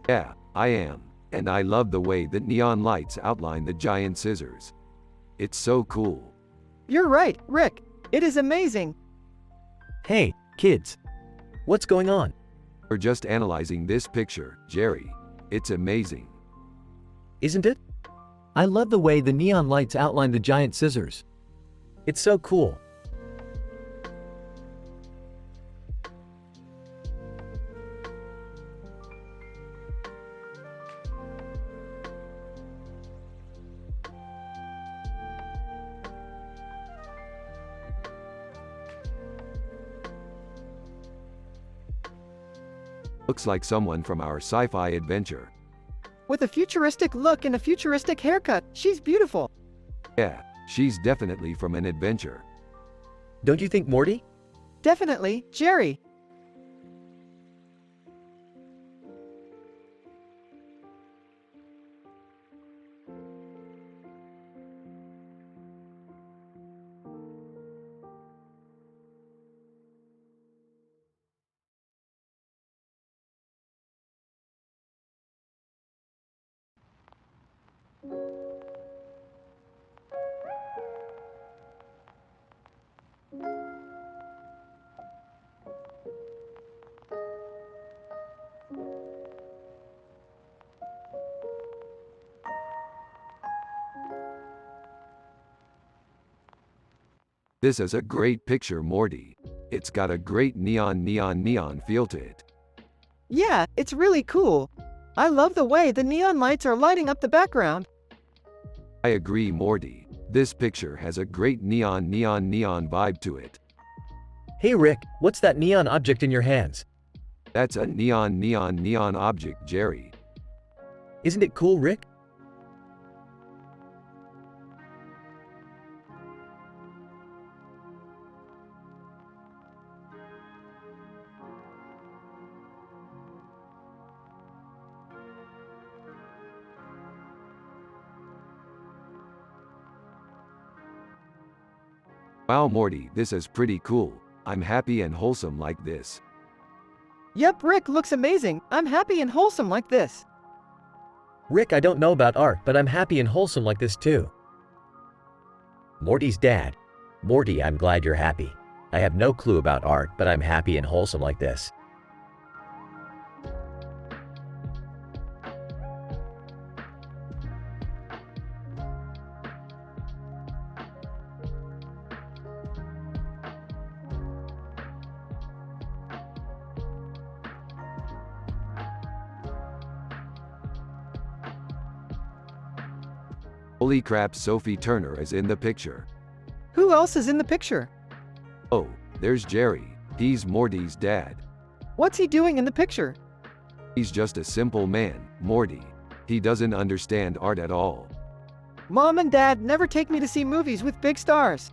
Yeah, I am. And I love the way that neon lights outline the giant scissors. It's so cool. You're right, Rick. It is amazing. Hey, kids. What's going on? We're just analyzing this picture, Jerry. It's amazing. Isn't it? I love the way the neon lights outline the giant scissors. It's so cool. Looks like someone from our sci-fi adventure. With a futuristic look and a futuristic haircut, she's beautiful. Yeah, she's definitely from an adventure. Don't you think, Morty? Definitely, Jerry. This is a great picture, Morty. It's got a great neon feel to it. Yeah, it's really cool. I love the way the neon lights are lighting up the background. I agree, Morty. This picture has a great neon vibe to it. Hey, Rick, what's that neon object in your hands? That's a neon object, Jerry. Isn't it cool, Rick? Wow, Morty, this is pretty cool. I'm happy and wholesome like this. Yep, Rick looks amazing. I'm happy and wholesome like this. Rick, I don't know about art, but I'm happy and wholesome like this too. Morty's dad. Morty, I'm glad you're happy. I have no clue about art, but I'm happy and wholesome like this. Holy crap, Sophie Turner is in the picture. Who else is in the picture? Oh, there's Jerry. He's Morty's dad. What's he doing in the picture? He's just a simple man, Morty. He doesn't understand art at all. Mom and Dad never take me to see movies with big stars.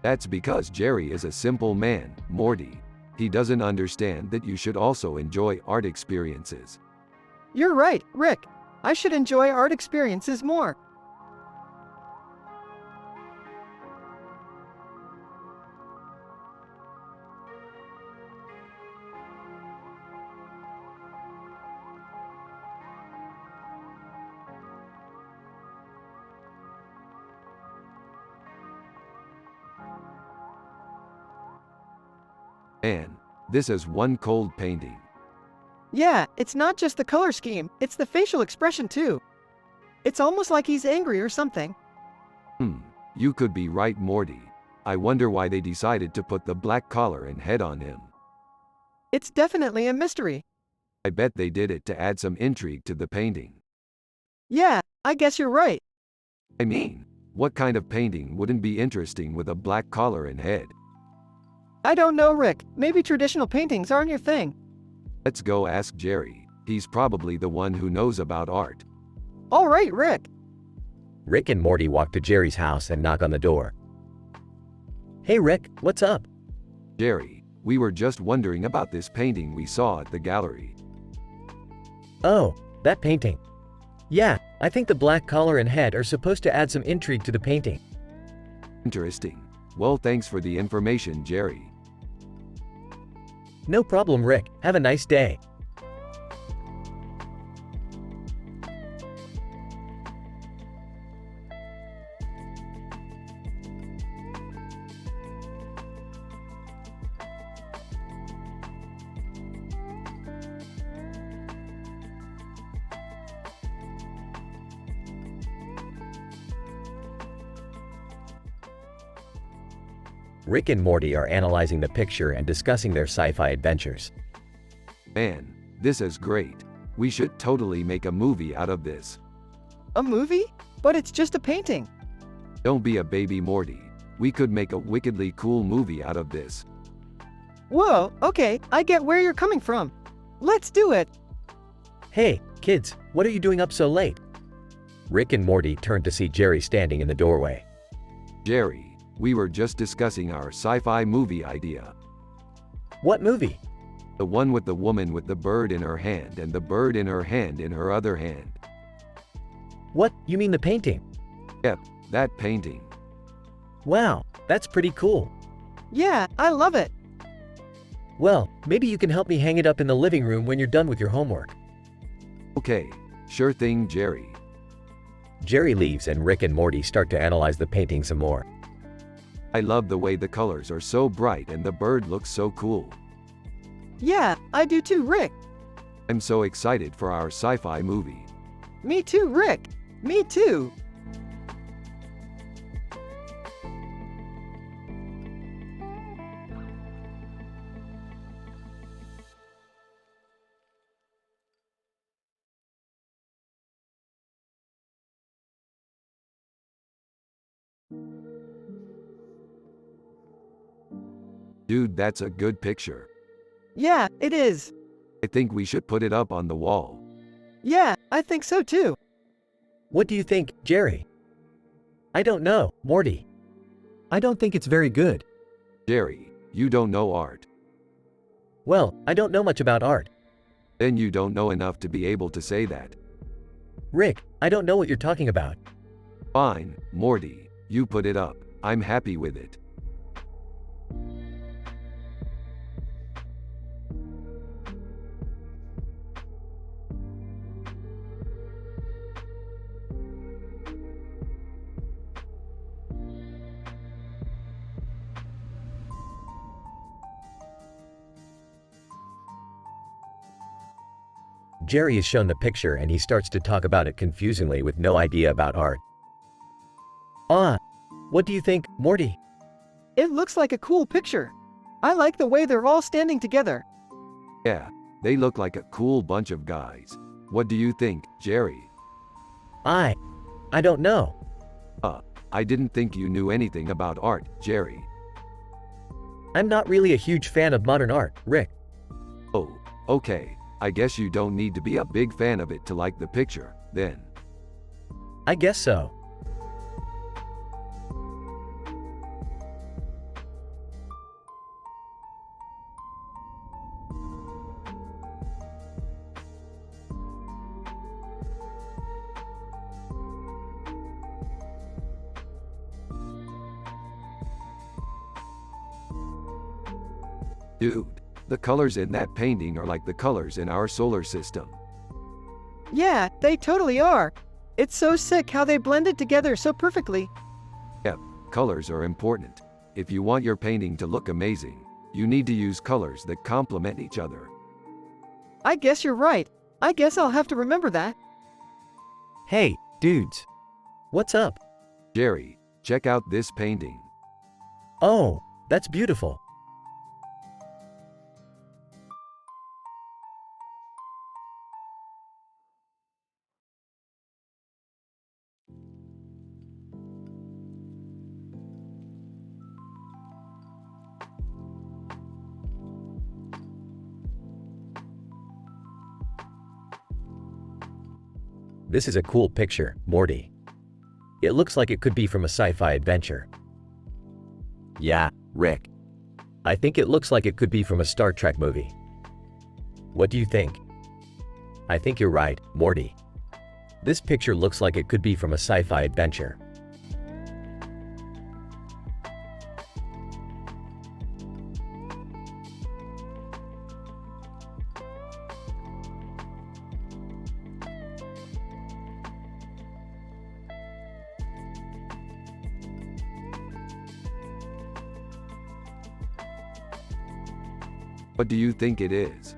That's because Jerry is a simple man, Morty. He doesn't understand that you should also enjoy art experiences. You're right, Rick. I should enjoy art experiences more. Man, this is one cold painting. Yeah, it's not just the color scheme, it's the facial expression too. It's almost like he's angry or something. You could be right, Morty. I wonder why they decided to put the black collar and head on him. It's definitely a mystery. I bet they did it to add some intrigue to the painting. Yeah, I guess you're right. I mean, what kind of painting wouldn't be interesting with a black collar and head? I don't know, Rick. Maybe traditional paintings aren't your thing. Let's go ask Jerry. He's probably the one who knows about art. All right, Rick. Rick and Morty walk to Jerry's house and knock on the door. Hey, Rick, what's up? Jerry, we were just wondering about this painting we saw at the gallery. Oh, that painting. Yeah, I think the black collar and head are supposed to add some intrigue to the painting. Interesting. Well, thanks for the information, Jerry. No problem, Rick. Have a nice day. Rick and Morty are analyzing the picture and discussing their sci-fi adventures. Man, this is great. We should totally make a movie out of this. A movie? But it's just a painting. Don't be a baby, Morty. We could make a wickedly cool movie out of this. Whoa, okay, I get where you're coming from. Let's do it. Hey, kids, what are you doing up so late? Rick and Morty turn to see Jerry standing in the doorway. Jerry, we were just discussing our sci-fi movie idea. What movie? The one with the woman with the bird in her hand and the bird in her hand in her other hand. What, you mean the painting? Yep, that painting. Wow, that's pretty cool. Yeah, I love it. Well, maybe you can help me hang it up in the living room when you're done with your homework. Okay, sure thing, Jerry. Jerry leaves and Rick and Morty start to analyze the painting some more. I love the way the colors are so bright and the bird looks so cool. Yeah, I do too, Rick. I'm so excited for our sci-fi movie. Me too, Rick. Me too. Dude, that's a good picture. Yeah, it is. I think we should put it up on the wall. Yeah, I think so too. What do you think, Jerry? I don't know, Morty. I don't think it's very good. Jerry, you don't know art. Well, I don't know much about art. Then you don't know enough to be able to say that. Rick, I don't know what you're talking about. Fine, Morty, you put it up. I'm happy with it. Jerry is shown the picture and he starts to talk about it confusingly with no idea about art. What do you think, Morty? It looks like a cool picture. I like the way they're all standing together. Yeah, they look like a cool bunch of guys. What do you think, Jerry? I don't know. I didn't think you knew anything about art, Jerry. I'm not really a huge fan of modern art, Rick. Oh, okay. I guess you don't need to be a big fan of it to like the picture, then. I guess so. Dude, the colors in that painting are like the colors in our solar system. Yeah, they totally are. It's so sick how they blended together so perfectly. Yep, colors are important. If you want your painting to look amazing, you need to use colors that complement each other. I guess you're right. I guess I'll have to remember that. Hey, dudes. What's up? Jerry, check out this painting. Oh, that's beautiful. This is a cool picture, Morty. It looks like it could be from a sci-fi adventure. Yeah, Rick. I think it looks like it could be from a Star Trek movie. What do you think? I think you're right, Morty. This picture looks like it could be from a sci-fi adventure. What do you think it is?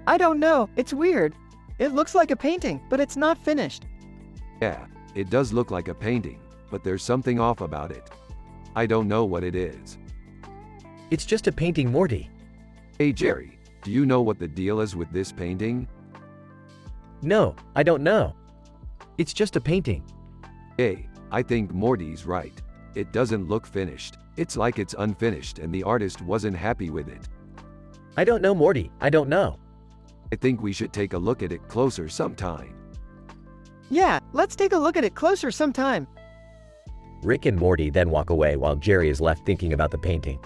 I don't know, it's weird. It looks like a painting, but it's not finished. Yeah, it does look like a painting, but there's something off about it. I don't know what it is. It's just a painting, Morty. Hey Jerry, do you know what the deal is with this painting? No, I don't know. It's just a painting. Hey, I think Morty's right. It doesn't look finished. It's like it's unfinished and the artist wasn't happy with it. I don't know, Morty, I don't know. I think we should take a look at it closer sometime. Yeah, let's take a look at it closer sometime. Rick and Morty then walk away while Jerry is left thinking about the painting.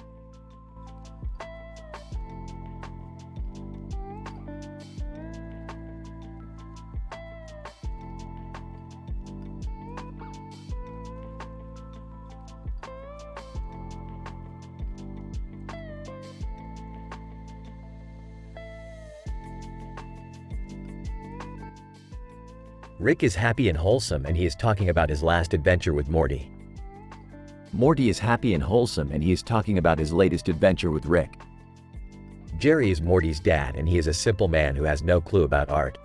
Rick is happy and wholesome and he is talking about his last adventure with Morty. Morty is happy and wholesome and he is talking about his latest adventure with Rick. Jerry is Morty's dad and he is a simple man who has no clue about art.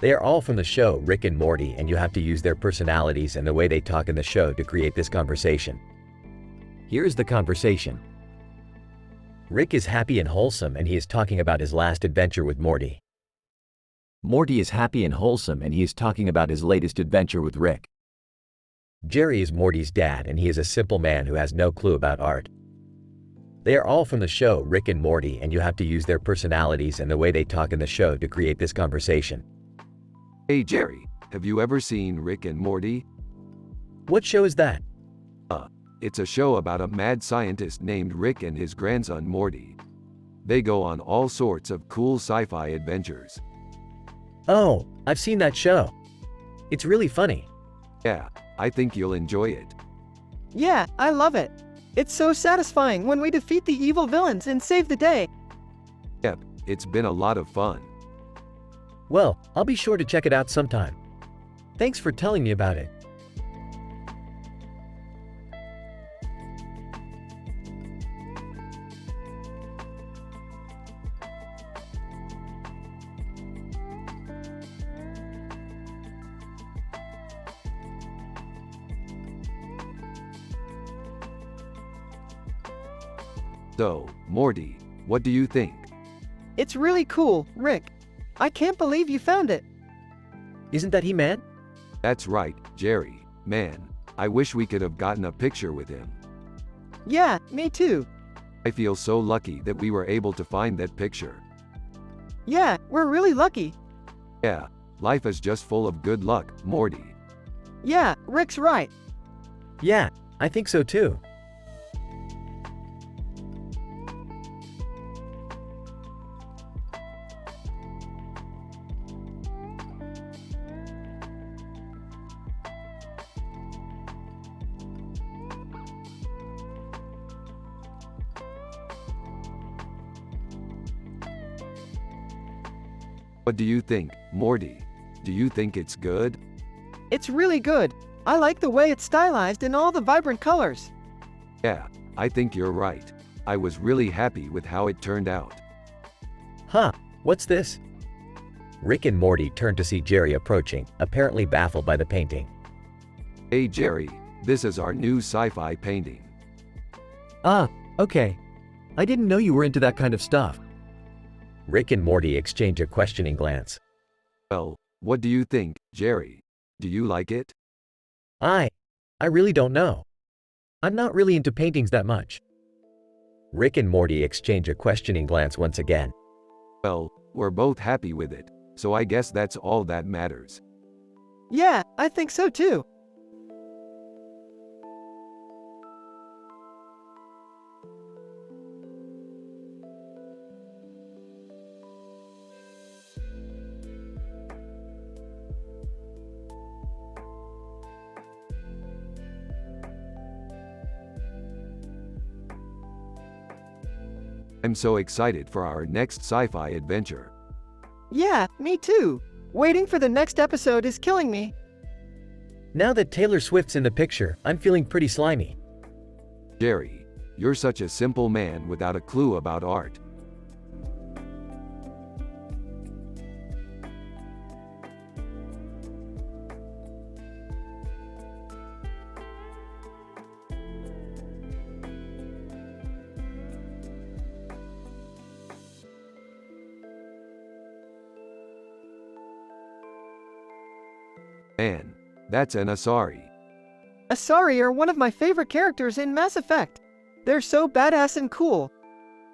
They are all from the show Rick and Morty and you have to use their personalities and the way they talk in the show to create this conversation. Here is the conversation. Rick is happy and wholesome and he is talking about his last adventure with Morty. Morty is happy and wholesome and he is talking about his latest adventure with Rick. Jerry is Morty's dad and he is a simple man who has no clue about art. They are all from the show Rick and Morty and you have to use their personalities and the way they talk in the show to create this conversation. Hey Jerry, have you ever seen Rick and Morty? What show is that? It's a show about a mad scientist named Rick and his grandson Morty. They go on all sorts of cool sci-fi adventures. Oh, I've seen that show. It's really funny. Yeah, I think you'll enjoy it. Yeah, I love it. It's so satisfying when we defeat the evil villains and save the day. Yep, it's been a lot of fun. Well, I'll be sure to check it out sometime. Thanks for telling me about it. So, Morty, what do you think? It's really cool, Rick. I can't believe you found it. Isn't that He-Man? That's right, Jerry. Man, I wish we could have gotten a picture with him. Yeah, me too. I feel so lucky that we were able to find that picture. Yeah, we're really lucky. Yeah, life is just full of good luck, Morty. Yeah, Rick's right. Yeah, I think so too. What do you think, Morty? Do you think it's good? It's really good. I like the way it's stylized in all the vibrant colors. Yeah, I think you're right. I was really happy with how it turned out. Huh, what's this? Rick and Morty turn to see Jerry approaching, apparently baffled by the painting. Hey Jerry, this is our new sci-fi painting. Ah, okay. I didn't know you were into that kind of stuff. Rick and Morty exchange a questioning glance. Well, what do you think, Jerry? Do you like it? I really don't know. I'm not really into paintings that much. Rick and Morty exchange a questioning glance once again. Well, we're both happy with it, so I guess that's all that matters. Yeah, I think so too. I'm so excited for our next sci-fi adventure. Yeah, me too. Waiting for the next episode is killing me. Now that Taylor Swift's in the picture, I'm feeling pretty slimy. Jerry, you're such a simple man without a clue about art. Man, that's an Asari. Asari are one of my favorite characters in Mass Effect. They're so badass and cool.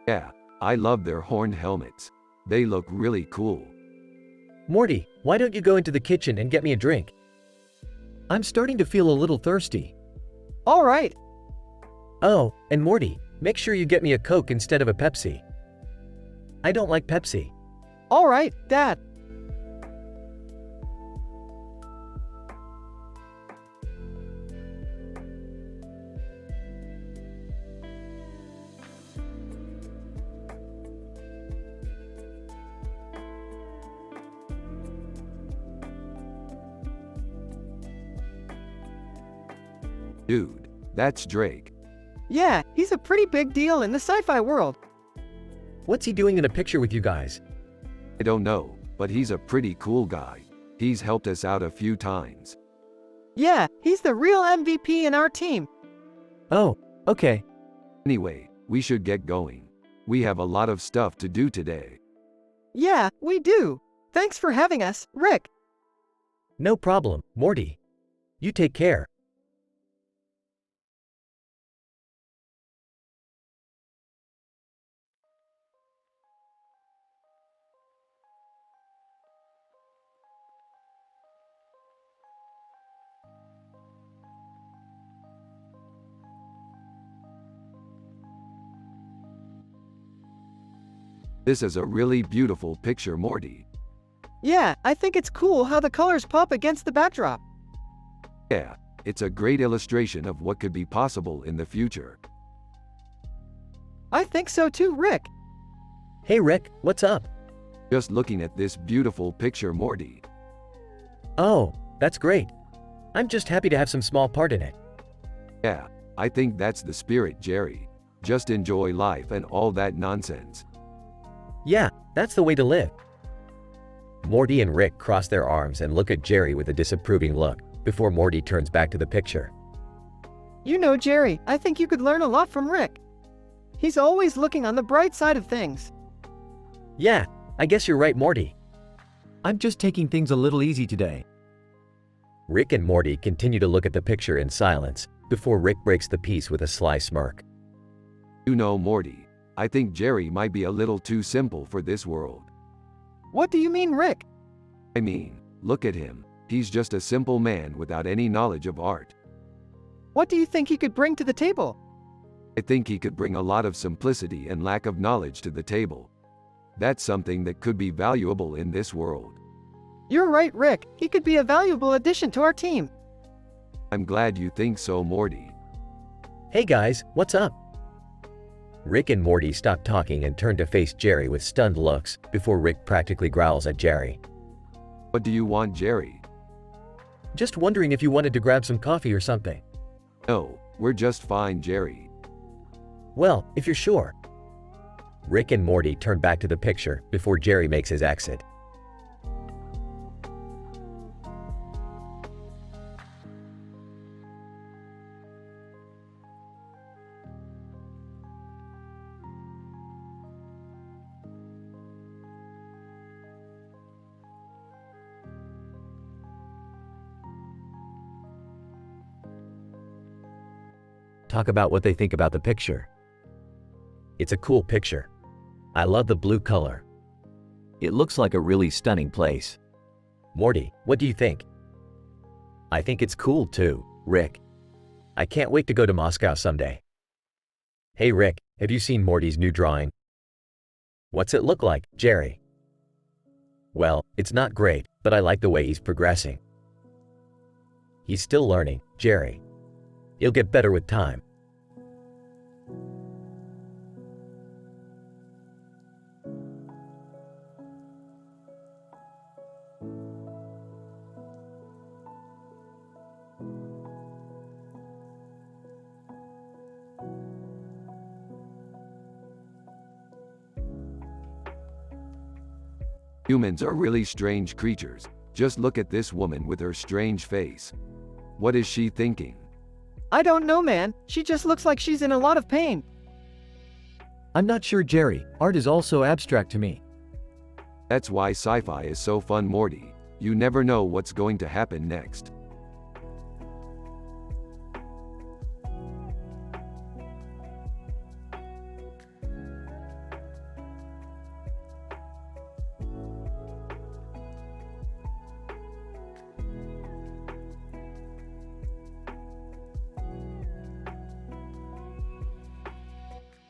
Yeah, I love their horned helmets. They look really cool. Morty, why don't you go into the kitchen and get me a drink? I'm starting to feel a little thirsty. All right. Oh, and Morty, make sure you get me a Coke instead of a Pepsi. I don't like Pepsi. All right, Dad. Dude, that's Drake. Yeah, he's a pretty big deal in the sci-fi world. What's he doing in a picture with you guys? I don't know, but he's a pretty cool guy. He's helped us out a few times. Yeah, he's the real MVP in our team. Oh, okay. Anyway, we should get going. We have a lot of stuff to do today. Yeah, we do. Thanks for having us, Rick. No problem, Morty. You take care. This is a really beautiful picture, Morty. Yeah, I think it's cool how the colors pop against the backdrop. Yeah, it's a great illustration of what could be possible in the future. I think so too, Rick. Hey Rick, what's up? Just looking at this beautiful picture, Morty. Oh, that's great. I'm just happy to have some small part in it. Yeah, I think that's the spirit, Jerry. Just enjoy life and all that nonsense. Yeah, that's the way to live. Morty and Rick cross their arms and look at Jerry with a disapproving look, before Morty turns back to the picture. You know, Jerry, I think you could learn a lot from Rick. He's always looking on the bright side of things. Yeah, I guess you're right, Morty. I'm just taking things a little easy today. Rick and Morty continue to look at the picture in silence, before Rick breaks the peace with a sly smirk. You know, Morty, I think Jerry might be a little too simple for this world. What do you mean, Rick? I mean, look at him. He's just a simple man without any knowledge of art. What do you think he could bring to the table? I think he could bring a lot of simplicity and lack of knowledge to the table. That's something that could be valuable in this world. You're right, Rick. He could be a valuable addition to our team. I'm glad you think so, Morty. Hey guys, what's up? Rick and Morty stop talking and turn to face Jerry with stunned looks, before Rick practically growls at Jerry. What do you want, Jerry? Just wondering if you wanted to grab some coffee or something. No, we're just fine, Jerry. Well, if you're sure. Rick and Morty turn back to the picture, before Jerry makes his exit. Talk about what they think about the picture. It's a cool picture. I love the blue color. It looks like a really stunning place. Morty, what do you think? I think it's cool too, Rick. I can't wait to go to Moscow someday. Hey Rick, have you seen Morty's new drawing? What's it look like, Jerry? Well, it's not great, but I like the way he's progressing. He's still learning, Jerry. He'll get better with time. Humans are really strange creatures. Just look at this woman with her strange face. What is she thinking? I don't know, man. She just looks like she's in a lot of pain. I'm not sure, Jerry. Art is also abstract to me. That's why sci-fi is so fun, Morty. You never know what's going to happen next.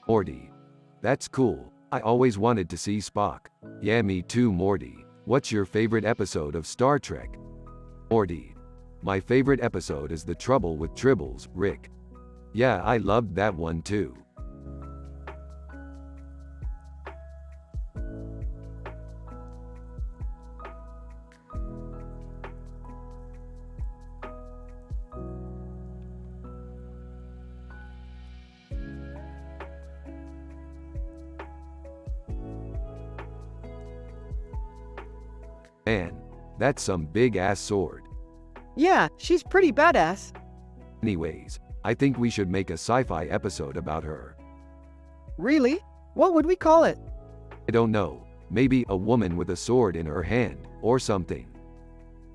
Morty. That's cool. I always wanted to see Spock. Yeah, me too, Morty. What's your favorite episode of Star Trek? Morty. My favorite episode is The Trouble with Tribbles, Rick. Yeah, I loved that one too. Man, that's some big ass sword. Yeah, she's pretty badass. Anyways, I think we should make a sci-fi episode about her. Really? What would we call it? I don't know, maybe a woman with a sword in her hand, or something.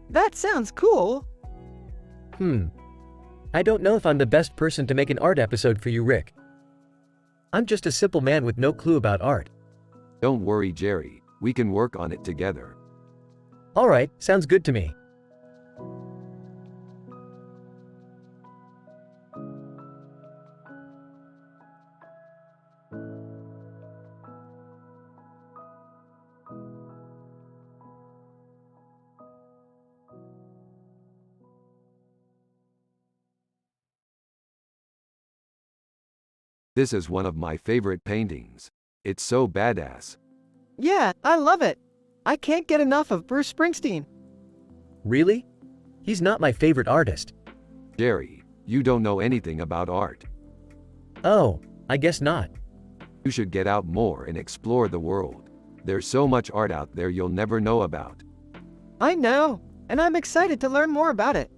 That sounds cool. I don't know if I'm the best person to make an art episode for you, Rick. I'm just a simple man with no clue about art. Don't worry, Jerry, we can work on it together. Alright, sounds good to me. This is one of my favorite paintings. It's so badass. Yeah, I love it. I can't get enough of Bruce Springsteen. Really? He's not my favorite artist. Jerry, you don't know anything about art. Oh, I guess not. You should get out more and explore the world. There's so much art out there you'll never know about. I know, and I'm excited to learn more about it.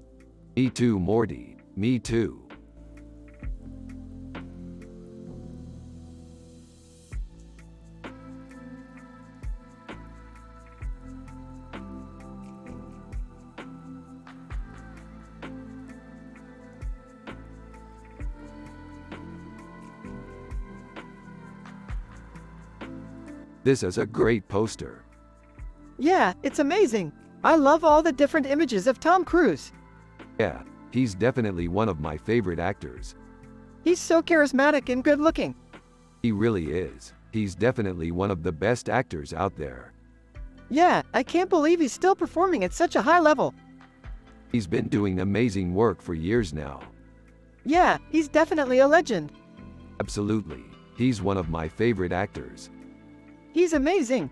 Me too, Morty. Me too. This is a great poster. Yeah, it's amazing. I love all the different images of Tom Cruise. Yeah, he's definitely one of my favorite actors. He's so charismatic and good looking. He really is. He's definitely one of the best actors out there. Yeah, I can't believe he's still performing at such a high level. He's been doing amazing work for years now. Yeah, he's definitely a legend. Absolutely. He's one of my favorite actors. He's amazing.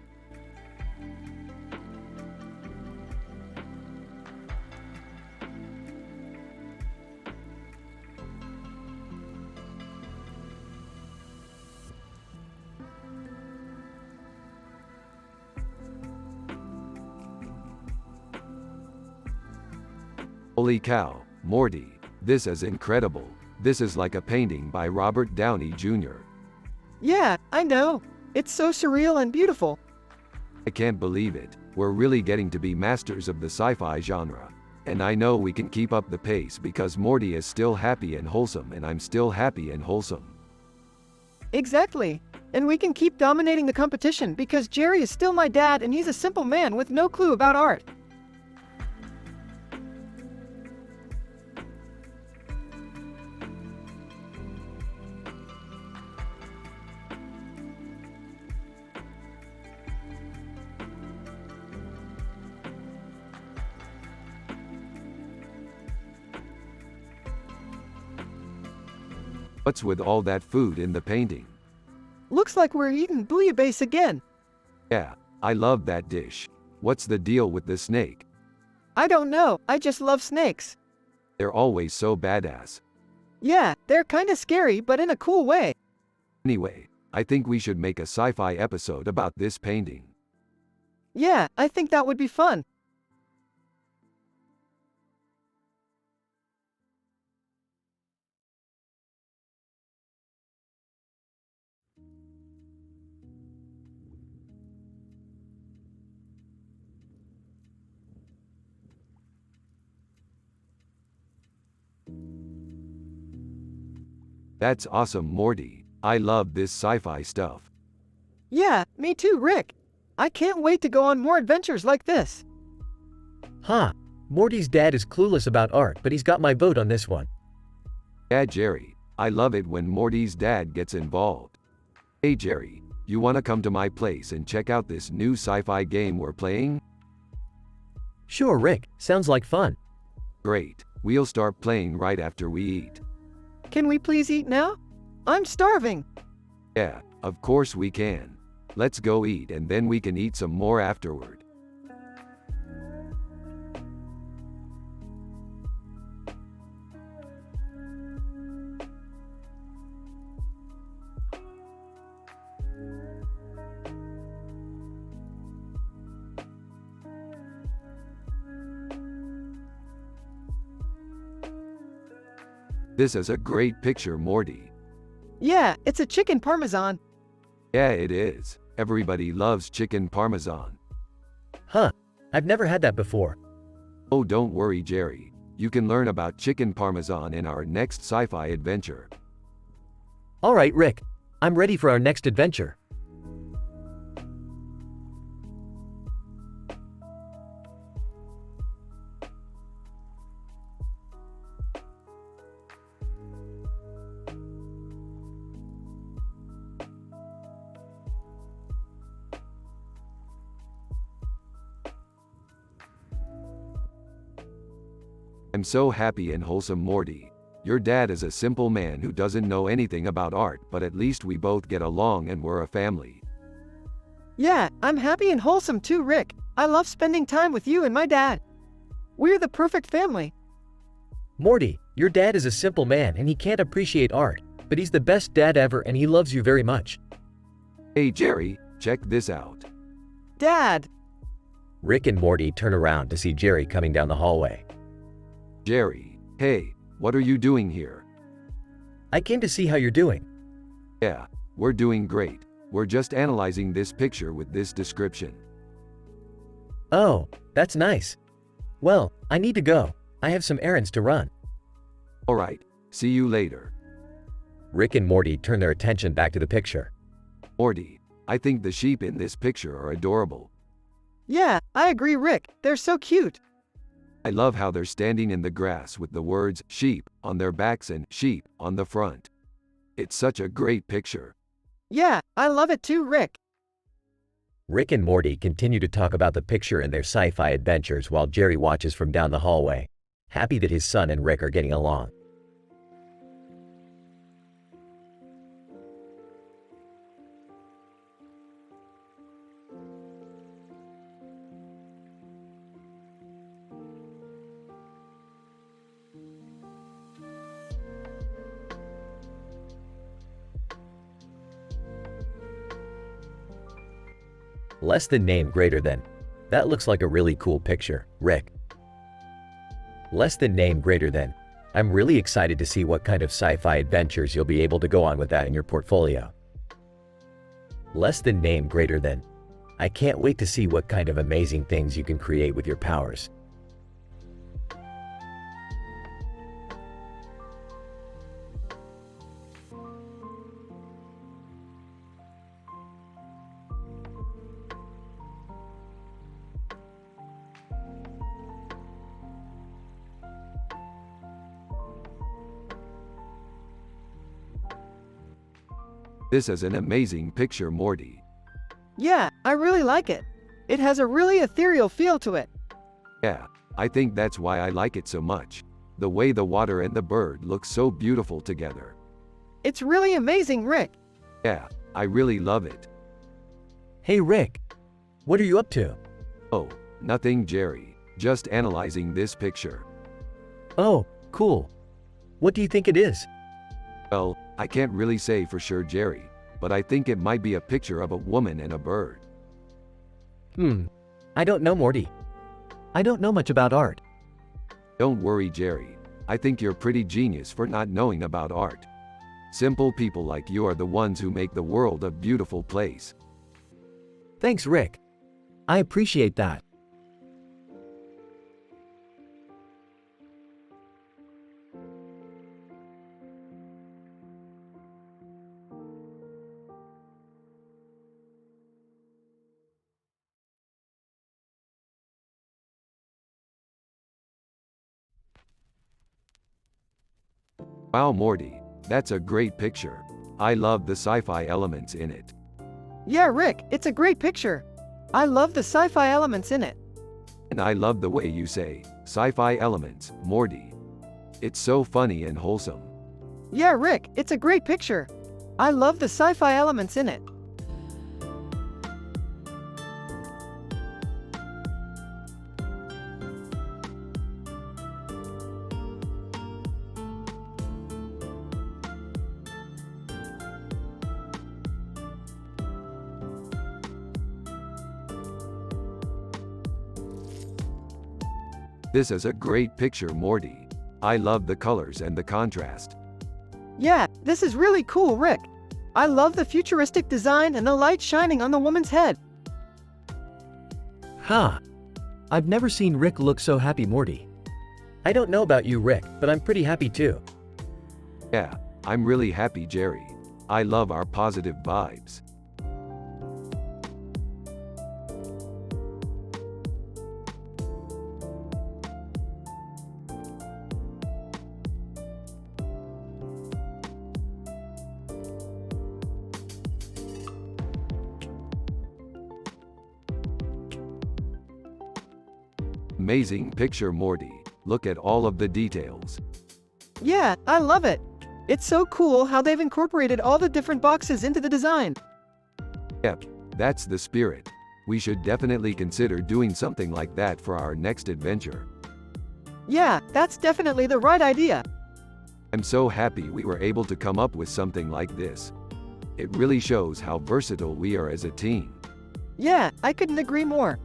Holy cow, Morty, this is incredible. This is like a painting by Robert Downey Jr. Yeah, I know. It's so surreal and beautiful. I can't believe it. We're really getting to be masters of the sci-fi genre. And I know we can keep up the pace because Morty is still happy and wholesome and I'm still happy and wholesome. Exactly. And we can keep dominating the competition because Jerry is still my dad and he's a simple man with no clue about art. What's with all that food in the painting? Looks like we're eating bouillabaisse again. Yeah, I love that dish. What's the deal with the snake? I don't know, I just love snakes. They're always so badass. Yeah, they're kinda scary but in a cool way. Anyway, I think we should make a sci-fi episode about this painting. Yeah, I think that would be fun. That's awesome, Morty. I love this sci-fi stuff. Yeah, me too, Rick. I can't wait to go on more adventures like this. Huh. Morty's dad is clueless about art, but he's got my vote on this one. Yeah, Jerry. I love it when Morty's dad gets involved. Hey, Jerry, you wanna come to my place and check out this new sci-fi game we're playing? Sure, Rick. Sounds like fun. Great. We'll start playing right after we eat. Can we please eat now? I'm starving. Yeah, of course we can. Let's go eat and then we can eat some more afterward. This is a great picture, Morty. Yeah, it's a chicken parmesan. Yeah, it is. Everybody loves chicken parmesan. Huh. I've never had that before. Oh, don't worry, Jerry. You can learn about chicken parmesan in our next sci-fi adventure. All right, Rick. I'm ready for our next adventure. I'm so happy and wholesome, Morty. Your dad is a simple man who doesn't know anything about art, but at least we both get along and we're a family. Yeah, I'm happy and wholesome too, Rick. I love spending time with you and my dad. We're the perfect family. Morty, your dad is a simple man and he can't appreciate art, but he's the best dad ever and he loves you very much. Hey, Jerry, check this out. Dad! Rick and Morty turn around to see Jerry coming down the hallway. Jerry, hey, what are you doing here? I came to see how you're doing. Yeah, we're doing great. We're just analyzing this picture with this description. Oh, that's nice. Well, I need to go. I have some errands to run. Alright, see you later. Rick and Morty turn their attention back to the picture. Morty, I think the sheep in this picture are adorable. Yeah, I agree, Rick. They're so cute. I love how they're standing in the grass with the words sheep on their backs and sheep on the front. It's such a great picture. Yeah, I love it too, Rick. Rick and Morty continue to talk about the picture and their sci-fi adventures while Jerry watches from down the hallway, happy that his son and Rick are getting along. Less than name greater than. That looks like a really cool picture, Rick. Less than name greater than. I'm really excited to see what kind of sci-fi adventures you'll be able to go on with that in your portfolio. Less than name greater than. I can't wait to see what kind of amazing things you can create with your powers. This is an amazing picture, Morty. Yeah, I really like it. It has a really ethereal feel to it. Yeah, I think that's why I like it so much. The way the water and the bird look so beautiful together. It's really amazing, Rick. Yeah, I really love it. Hey, Rick. What are you up to? Oh, nothing, Jerry. Just analyzing this picture. Oh, cool. What do you think it is? Well, I can't really say for sure, Jerry, but I think it might be a picture of a woman and a bird. I don't know, Morty. I don't know much about art. Don't worry, Jerry. I think you're pretty genius for not knowing about art. Simple people like you are the ones who make the world a beautiful place. Thanks, Rick. I appreciate that. Wow, Morty, that's a great picture. I love the sci-fi elements in it. Yeah, Rick, it's a great picture. I love the sci-fi elements in it. And I love the way you say, sci-fi elements, Morty. It's so funny and wholesome. Yeah, Rick, it's a great picture. I love the sci-fi elements in it. This is a great picture, Morty. I love the colors and the contrast. Yeah, this is really cool, Rick. I love the futuristic design and the light shining on the woman's head. Ha! I've never seen Rick look so happy, Morty. I don't know about you, Rick, but I'm pretty happy too. Yeah, I'm really happy, Jerry. I love our positive vibes. Amazing picture, Morty. Look at all of the details. Yeah, I love it. It's so cool how they've incorporated all the different boxes into the design. Yep, that's the spirit. We should definitely consider doing something like that for our next adventure. Yeah, that's definitely the right idea. I'm so happy we were able to come up with something like this. It really shows how versatile we are as a team. Yeah, I couldn't agree more.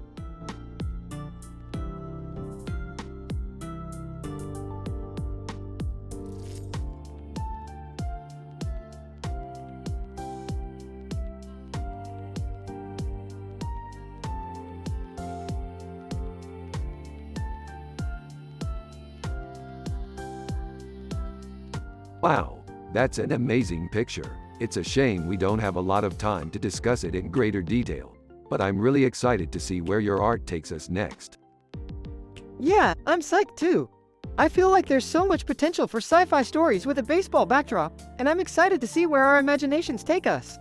Wow, that's an amazing picture. It's a shame we don't have a lot of time to discuss it in greater detail, but I'm really excited to see where your art takes us next. Yeah, I'm psyched too. I feel like there's so much potential for sci-fi stories with a baseball backdrop, and I'm excited to see where our imaginations take us.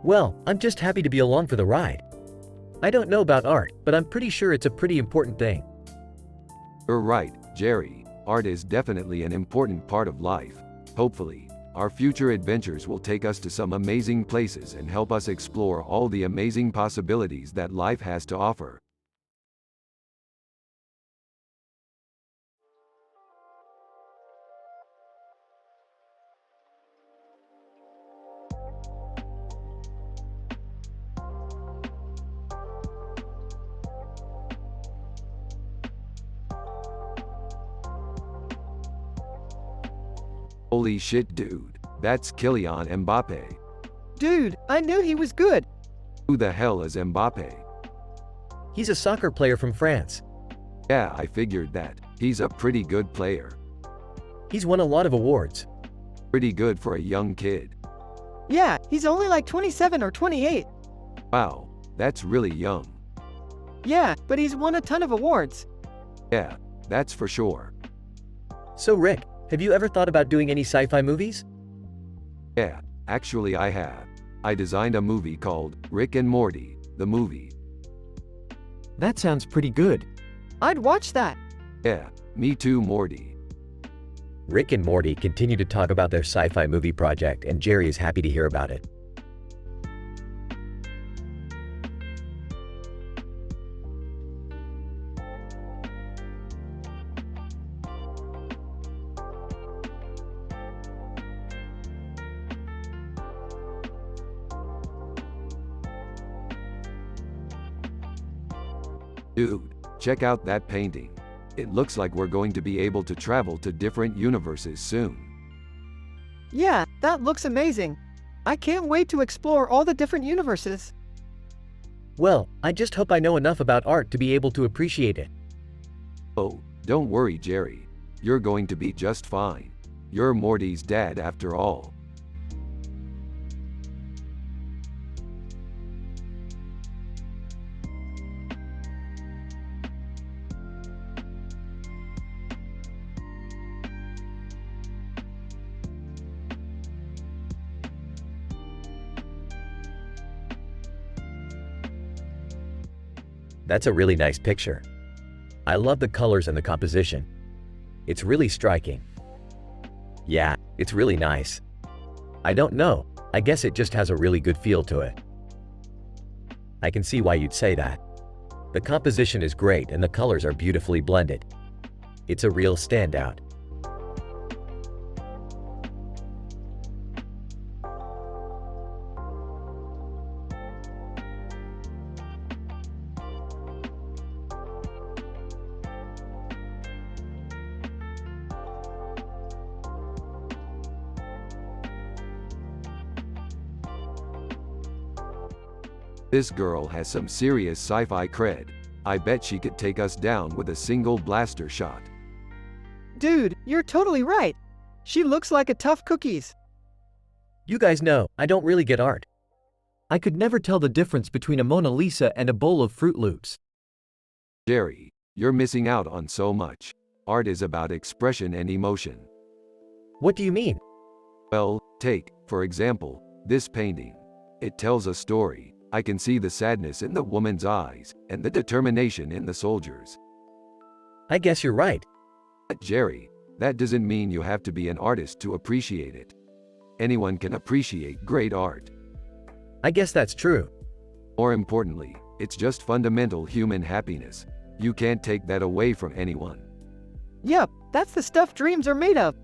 Well, I'm just happy to be along for the ride. I don't know about art, but I'm pretty sure it's a pretty important thing. You're right, Jerry. Art is definitely an important part of life. Hopefully, our future adventures will take us to some amazing places and help us explore all the amazing possibilities that life has to offer. Holy shit, dude. That's Kylian Mbappe. Dude, I knew he was good. Who the hell is Mbappe? He's a soccer player from France. Yeah, I figured that. He's a pretty good player. He's won a lot of awards. Pretty good for a young kid. Yeah, he's only like 27 or 28. Wow, that's really young. Yeah, but he's won a ton of awards. Yeah, that's for sure. So Rick, have you ever thought about doing any sci-fi movies? Yeah, actually I have. I designed a movie called Rick and Morty, the movie. That sounds pretty good. I'd watch that. Yeah, me too, Morty. Rick and Morty continue to talk about their sci-fi movie project, and Jerry is happy to hear about it. Dude, check out that painting. It looks like we're going to be able to travel to different universes soon. Yeah, that looks amazing. I can't wait to explore all the different universes. Well, I just hope I know enough about art to be able to appreciate it. Oh, don't worry, Jerry. You're going to be just fine. You're Morty's dad after all. That's a really nice picture. I love the colors and the composition. It's really striking. Yeah, it's really nice. I don't know, I guess it just has a really good feel to it. I can see why you'd say that. The composition is great and the colors are beautifully blended. It's a real standout. This girl has some serious sci-fi cred. I bet she could take us down with a single blaster shot. Dude, you're totally right. She looks like a tough cookies. You guys know, I don't really get art. I could never tell the difference between a Mona Lisa and a bowl of Fruit Loops. Jerry, you're missing out on so much. Art is about expression and emotion. What do you mean? Well, take, for example, this painting. It tells a story. I can see the sadness in the woman's eyes, and the determination in the soldiers. I guess you're right. But Jerry, that doesn't mean you have to be an artist to appreciate it. Anyone can appreciate great art. I guess that's true. More importantly, it's just fundamental human happiness. You can't take that away from anyone. Yep, that's the stuff dreams are made of.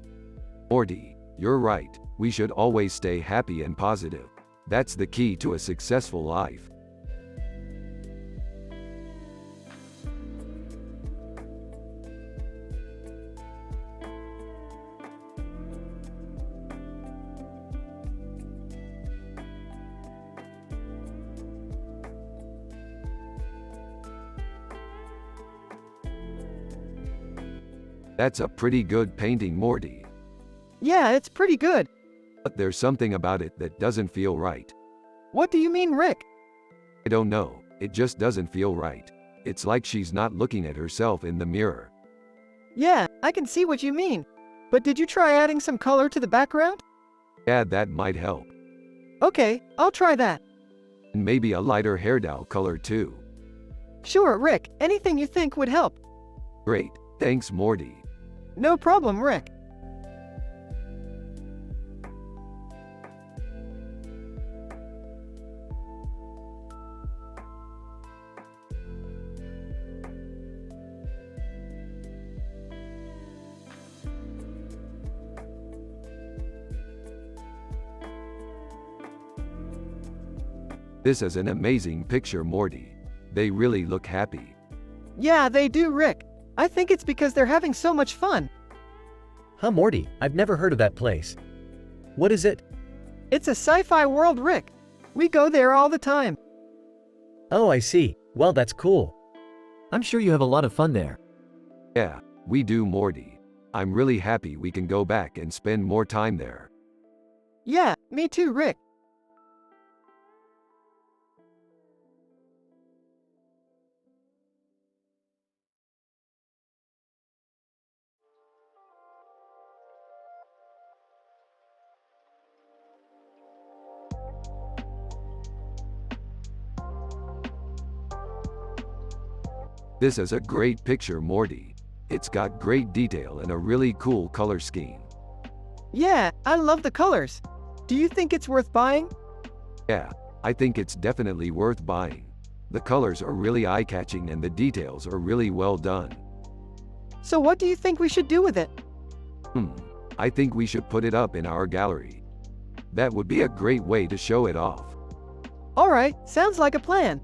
Morty, you're right. We should always stay happy and positive. That's the key to a successful life. That's a pretty good painting, Morty. Yeah, it's pretty good. But there's something about it that doesn't feel right. What do you mean, Rick? I don't know, it just doesn't feel right. It's like she's not looking at herself in the mirror. Yeah, I can see what you mean. But did you try adding some color to the background? Yeah, that might help. Okay, I'll try that. And maybe a lighter hairstyle color too. Sure, Rick, anything you think would help. Great, thanks Morty. No problem, Rick. This is an amazing picture, Morty. They really look happy. Yeah, they do, Rick. I think it's because they're having so much fun. Huh, Morty? I've never heard of that place. What is it? It's a sci-fi world, Rick. We go there all the time. Oh, I see. Well, that's cool. I'm sure you have a lot of fun there. Yeah, we do, Morty. I'm really happy we can go back and spend more time there. Yeah, me too, Rick. This is a great picture, Morty. It's got great detail and a really cool color scheme. Yeah, I love the colors. Do you think it's worth buying? Yeah, I think it's definitely worth buying. The colors are really eye-catching and the details are really well done. So what do you think we should do with it? I think we should put it up in our gallery. That would be a great way to show it off. Alright, sounds like a plan.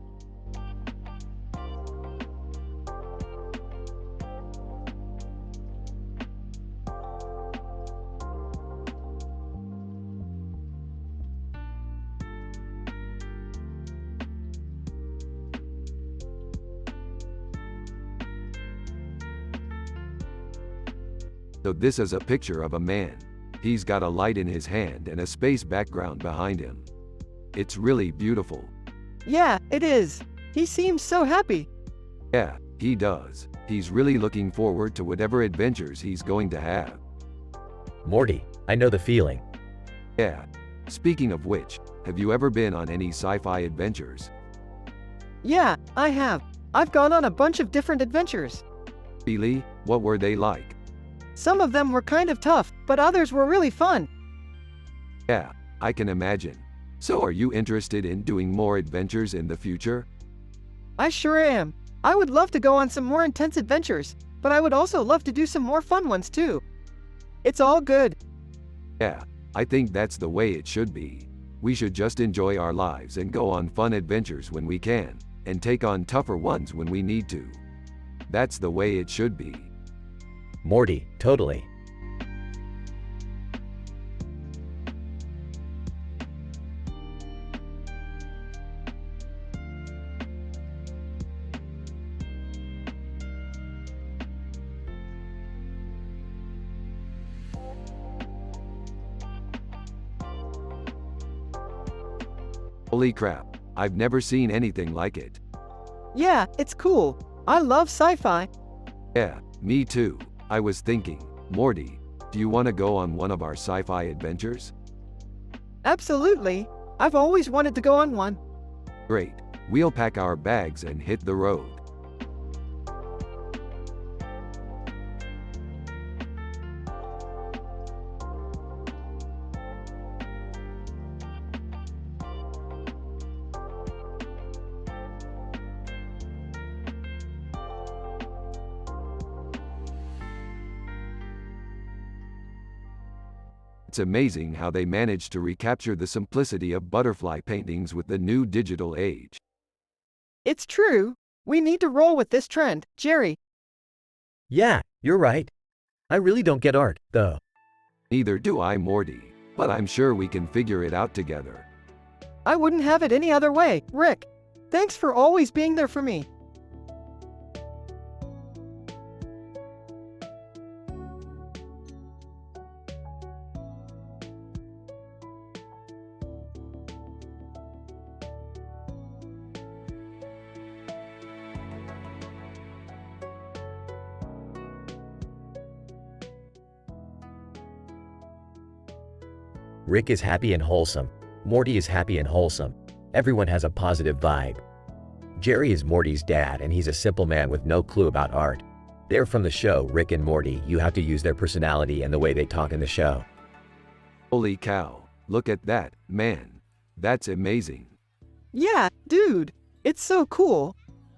So this is a picture of a man. He's got a light in his hand and a space background behind him. It's really beautiful. Yeah, it is. He seems so happy. Yeah, he does. He's really looking forward to whatever adventures he's going to have. Morty, I know the feeling. Yeah. Speaking of which, have you ever been on any sci-fi adventures? Yeah, I have. I've gone on a bunch of different adventures. Really? What were they like? Some of them were kind of tough, but others were really fun. Yeah, I can imagine. So are you interested in doing more adventures in the future? I sure am. I would love to go on some more intense adventures, but I would also love to do some more fun ones too. It's all good. Yeah, I think that's the way it should be. We should just enjoy our lives and go on fun adventures when we can, and take on tougher ones when we need to. That's the way it should be. Morty, totally. Holy crap, I've never seen anything like it. Yeah, it's cool. I love sci-fi. Yeah, me too. I was thinking, Morty, do you want to go on one of our sci-fi adventures? Absolutely. I've always wanted to go on one. Great, we'll pack our bags and hit the road. It's amazing how they managed to recapture the simplicity of butterfly paintings with the new digital age. It's true. We need to roll with this trend, Jerry. Yeah, you're right. I really don't get art, though. Neither do I, Morty, but I'm sure we can figure it out together. I wouldn't have it any other way, Rick. Thanks for always being there for me. Rick is happy and wholesome. Morty is happy and wholesome. Everyone has a positive vibe. Jerry is Morty's dad, and he's a simple man with no clue about art. They're from the show Rick and Morty. You have to use their personality and the way they talk in the show. Holy cow, look at that, man. That's amazing. Yeah, dude. It's so cool.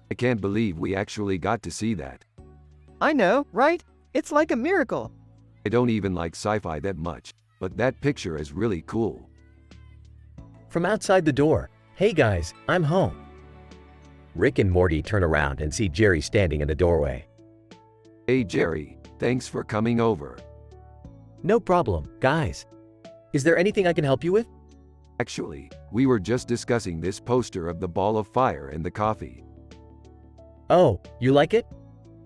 I can't believe we actually got to see that. I know, right? It's like a miracle. I don't even like sci-fi that much, but that picture is really cool. From outside the door, "Hey guys, I'm home." Rick and Morty turn around and see Jerry standing in the doorway. Hey Jerry, thanks for coming over. No problem, guys. Is there anything I can help you with? Actually, we were just discussing this poster of the ball of fire and the coffee. Oh, you like it?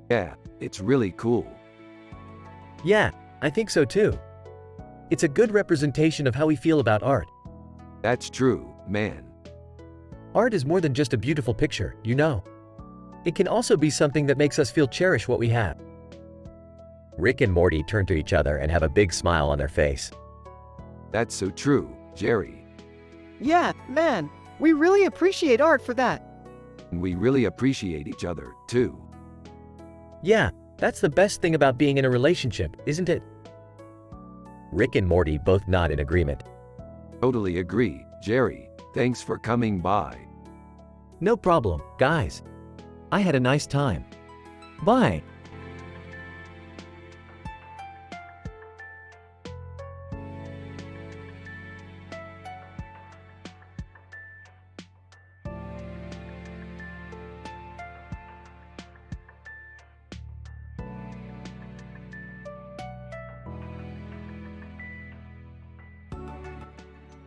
Yeah, it's really cool. Yeah, I think so too. It's a good representation of how we feel about art. That's true, man. Art is more than just a beautiful picture, you know. It can also be something that makes us feel cherish what we have. Rick and Morty turn to each other and have a big smile on their face. That's so true, Jerry. Yeah, man. We really appreciate art for that. And we really appreciate each other, too. Yeah, that's the best thing about being in a relationship, isn't it? Rick and Morty both nod in agreement. Totally agree, Jerry. Thanks for coming by. No problem, guys. I had a nice time. Bye.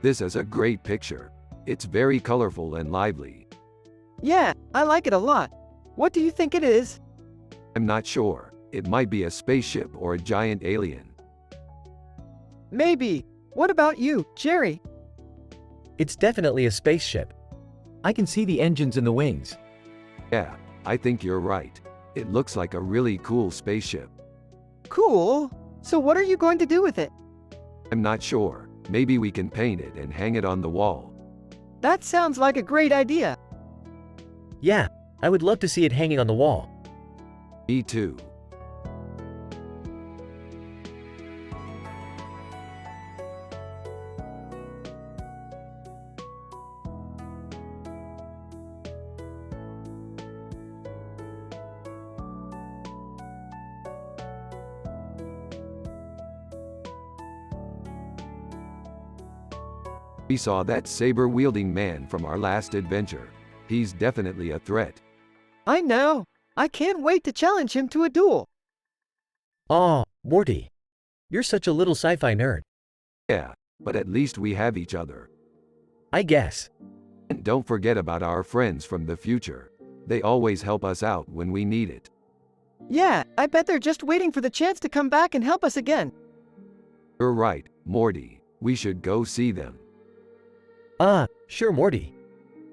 This is a great picture. It's very colorful and lively. Yeah, I like it a lot. What do you think it is? I'm not sure. It might be a spaceship or a giant alien. Maybe. What about you, Jerry? It's definitely a spaceship. I can see the engines and the wings. Yeah, I think you're right. It looks like a really cool spaceship. Cool. So what are you going to do with it? I'm not sure. Maybe we can paint it and hang it on the wall. That sounds like a great idea. Yeah, I would love to see it hanging on the wall. Me too. We saw that saber-wielding man from our last adventure. He's definitely a threat. I know. I can't wait to challenge him to a duel. Aw, Morty. You're such a little sci-fi nerd. Yeah, but at least we have each other. I guess. And don't forget about our friends from the future. They always help us out when we need it. Yeah, I bet they're just waiting for the chance to come back and help us again. You're right, Morty. We should go see them. Sure, Morty.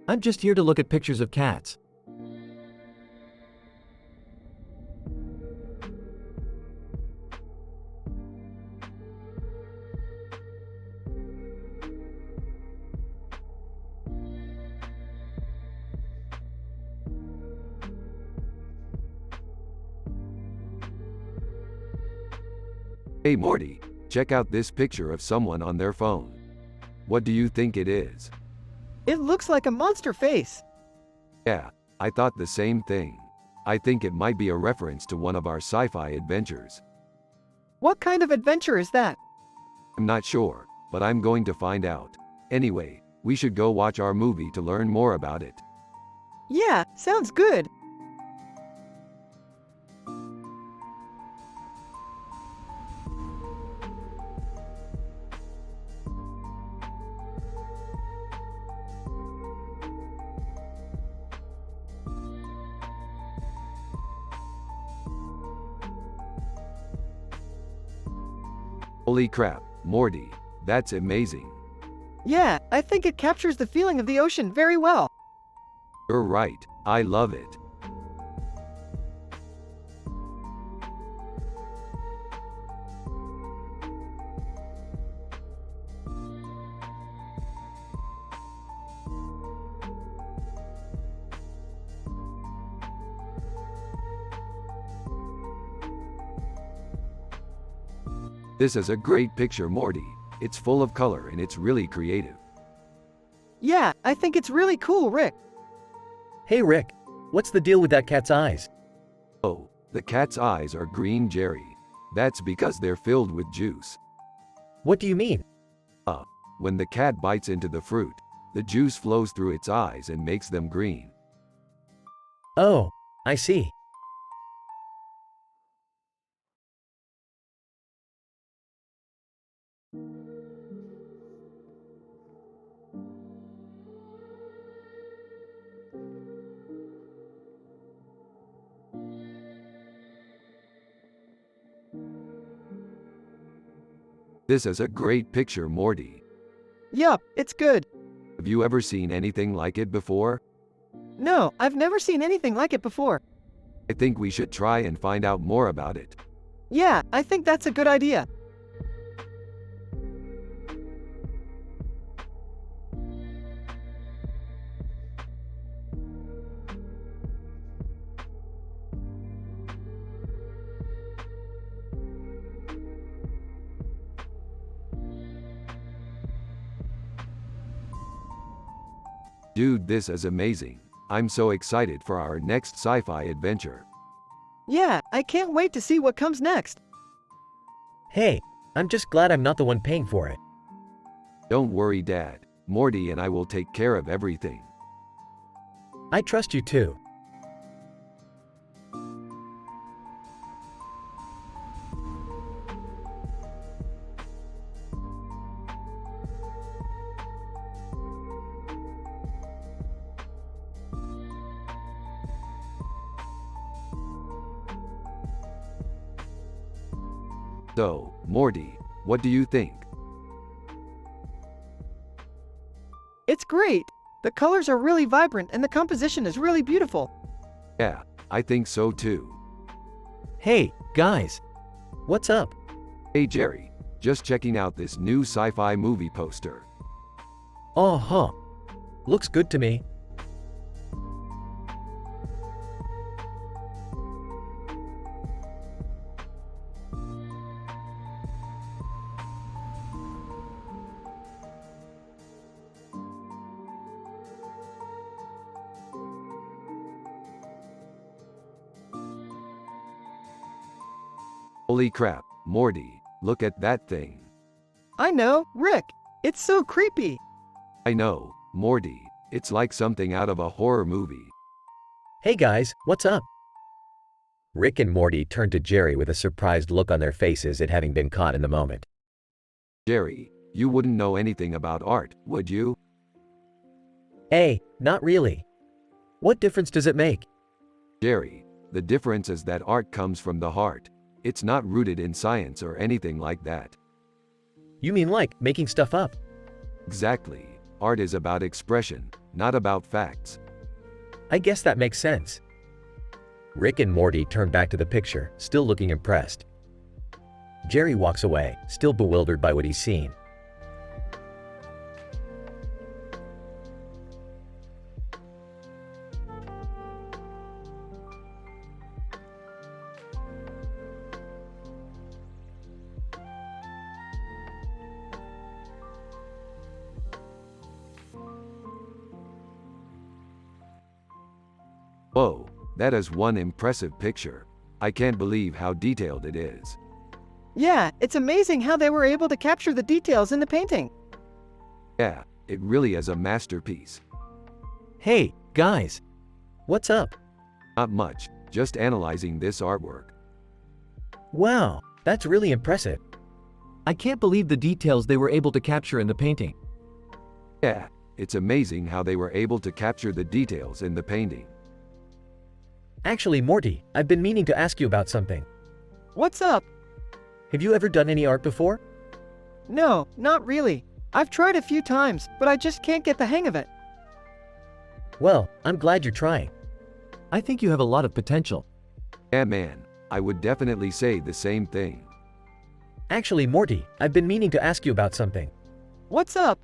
I'm just here to look at pictures of cats. Hey Morty, check out this picture of someone on their phone. What do you think it is? It looks like a monster face. Yeah, I thought the same thing. I think it might be a reference to one of our sci-fi adventures. What kind of adventure is that? I'm not sure, but I'm going to find out. Anyway, we should go watch our movie to learn more about it. Yeah, sounds good. Holy crap, Morty, that's amazing. Yeah, I think it captures the feeling of the ocean very well. You're right, I love it. This is a great picture, Morty. It's full of color and it's really creative. Yeah, I think it's really cool, Rick. Hey, Rick. What's the deal with that cat's eyes? Oh, the cat's eyes are green, Jerry. That's because they're filled with juice. What do you mean? When the cat bites into the fruit, the juice flows through its eyes and makes them green. Oh, I see. This is a great picture, Morty. Yup, it's good. Have you ever seen anything like it before? No, I've never seen anything like it before. I think we should try and find out more about it. Yeah, I think that's a good idea. Dude, this is amazing. I'm so excited for our next sci-fi adventure. Yeah, I can't wait to see what comes next. Hey, I'm just glad I'm not the one paying for it. Don't worry, Dad. Morty and I will take care of everything. I trust you too. So, Morty, what do you think? It's great. The colors are really vibrant and the composition is really beautiful. Yeah, I think so too. Hey, guys. What's up? Hey Jerry, just checking out this new sci-fi movie poster. Oh, huh. Looks good to me. Holy crap, Morty, look at that thing. I know, Rick. It's so creepy. I know, Morty, it's like something out of a horror movie. Hey guys, what's up? Rick and Morty turned to Jerry with a surprised look on their faces at having been caught in the moment. Jerry, you wouldn't know anything about art, would you? Hey, not really. What difference does it make? Jerry, the difference is that art comes from the heart. It's not rooted in science or anything like that. You mean like making stuff up? Exactly. Art is about expression, not about facts. I guess that makes sense. Rick and Morty turn back to the picture, still looking impressed. Jerry walks away, still bewildered by what he's seen. Whoa, that is one impressive picture. I can't believe how detailed it is. Yeah, it's amazing how they were able to capture the details in the painting. Yeah, it really is a masterpiece. Hey, guys. What's up? Not much, just analyzing this artwork. Wow, that's really impressive. I can't believe the details they were able to capture in the painting. Yeah, it's amazing how they were able to capture the details in the painting. Actually, Morty, I've been meaning to ask you about something. What's up? Have you ever done any art before? No, not really. I've tried a few times, but I just can't get the hang of it. Well, I'm glad you're trying. I think you have a lot of potential. Yeah man, I would definitely say the same thing. Actually, Morty, I've been meaning to ask you about something. What's up?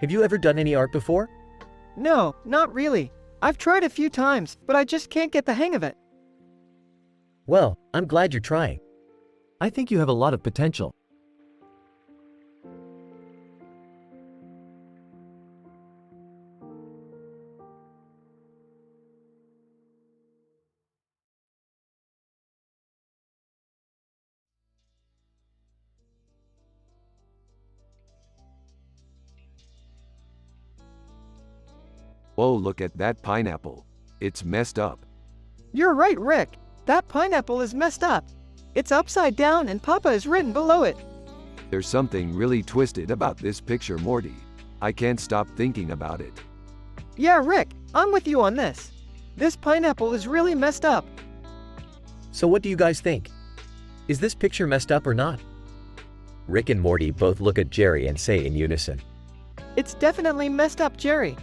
Have you ever done any art before? No, not really. I've tried a few times, but I just can't get the hang of it. Well, I'm glad you're trying. I think you have a lot of potential. Whoa, look at that pineapple. It's messed up. You're right, Rick. That pineapple is messed up. It's upside down and Papa is written below it. There's something really twisted about this picture, Morty. I can't stop thinking about it. Yeah, Rick, I'm with you on this. This pineapple is really messed up. So what do you guys think? Is this picture messed up or not? Rick and Morty both look at Jerry and say in unison. It's definitely messed up, Jerry.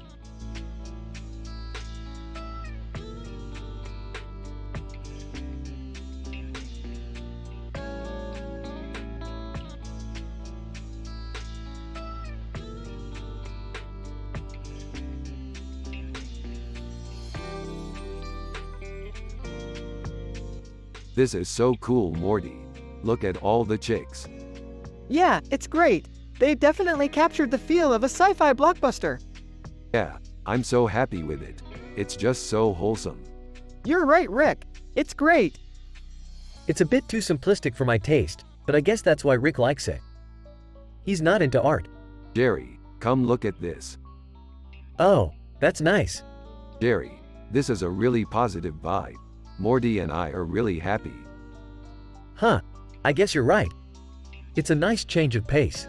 This is so cool, Morty. Look at all the chicks. Yeah, it's great. They definitely captured the feel of a sci-fi blockbuster. Yeah, I'm so happy with it. It's just so wholesome. You're right, Rick. It's great. It's a bit too simplistic for my taste, but I guess that's why Rick likes it. He's not into art. Jerry, come look at this. Oh, that's nice. Jerry, this is a really positive vibe. Morty and I are really happy. Huh, I guess you're right. It's a nice change of pace.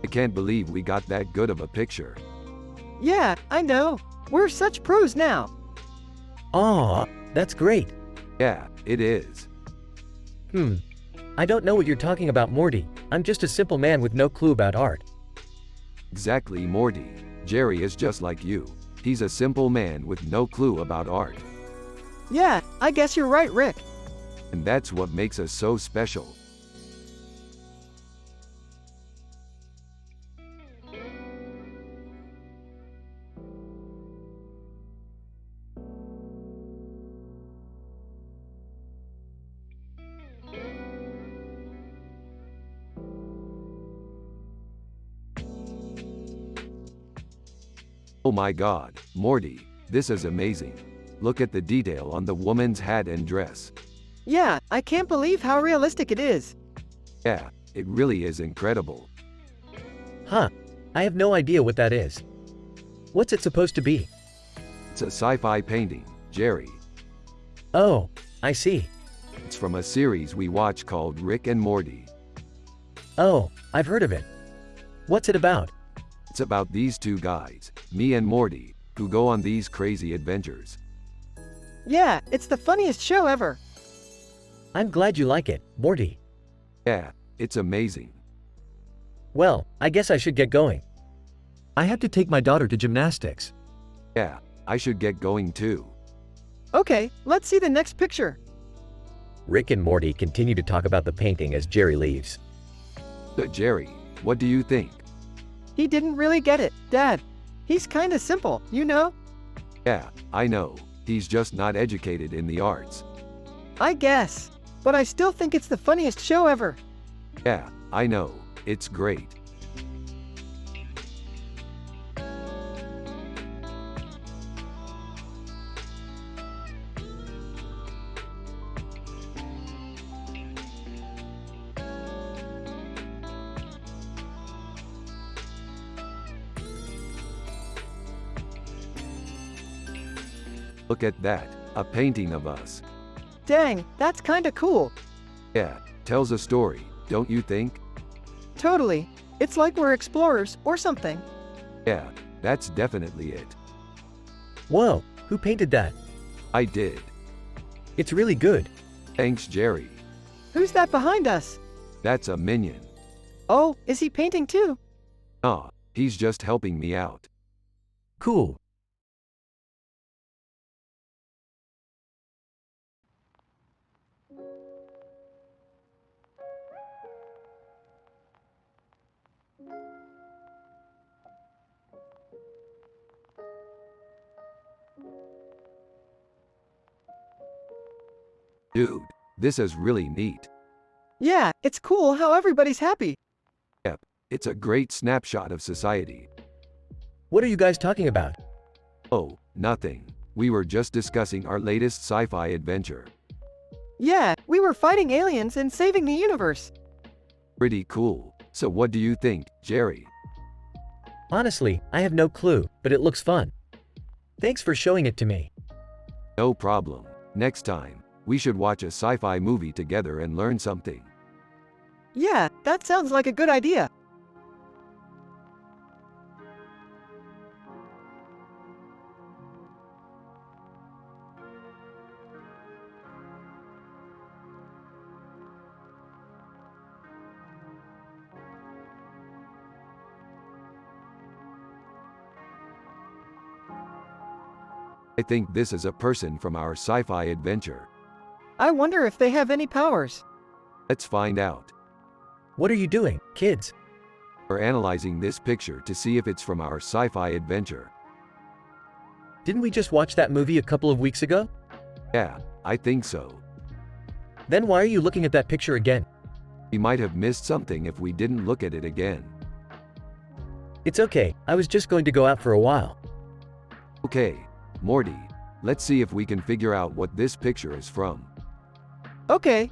I can't believe we got that good of a picture. Yeah, I know. We're such pros now. Aw, that's great. Yeah, it is. I don't know what you're talking about, Morty. I'm just a simple man with no clue about art. Exactly, Morty. Jerry is just like you. He's a simple man with no clue about art. Yeah, I guess you're right, Rick. And that's what makes us so special. Oh my god, Morty, this is amazing. Look at the detail on the woman's hat and dress. Yeah, I can't believe how realistic it is. Yeah, it really is incredible. Huh. I have no idea what that is. What's it supposed to be? It's a sci-fi painting, Jerry. Oh, I see. It's from a series we watch called Rick and Morty. Oh, I've heard of it. What's it about? It's about these two guys, me and Morty, who go on these crazy adventures. Yeah, it's the funniest show ever. I'm glad you like it, Morty. Yeah, it's amazing. Well, I guess I should get going. I have to take my daughter to gymnastics. Yeah, I should get going too. Okay, let's see the next picture. Rick and Morty continue to talk about the painting as Jerry leaves. Jerry, what do you think? He didn't really get it, Dad. He's kinda simple, you know? Yeah, I know. He's just not educated in the arts. I guess. But I still think it's the funniest show ever. Yeah, I know. It's great. Look at that, a painting of us. Dang, that's kinda cool. Yeah, tells a story, don't you think? Totally. It's like we're explorers or something. Yeah, that's definitely it. Whoa, who painted that? I did. It's really good. Thanks, Jerry. Who's that behind us? That's a minion. Oh, is he painting too? Ah, he's just helping me out. Cool. Dude, this is really neat. Yeah, it's cool how everybody's happy. Yep, it's a great snapshot of society. What are you guys talking about? Oh, nothing. We were just discussing our latest sci-fi adventure. Yeah, we were fighting aliens and saving the universe. Pretty cool. So what do you think, Jerry? Honestly, I have no clue, but it looks fun. Thanks for showing it to me. No problem. Next time, we should watch a sci-fi movie together and learn something. Yeah, that sounds like a good idea. I think this is a person from our sci-fi adventure. I wonder if they have any powers. Let's find out. What are you doing, kids? We're analyzing this picture to see if it's from our sci-fi adventure. Didn't we just watch that movie a couple of weeks ago? Yeah, I think so. Then why are you looking at that picture again? We might have missed something if we didn't look at it again. It's okay, I was just going to go out for a while. Okay, Morty, let's see if we can figure out what this picture is from. Okay.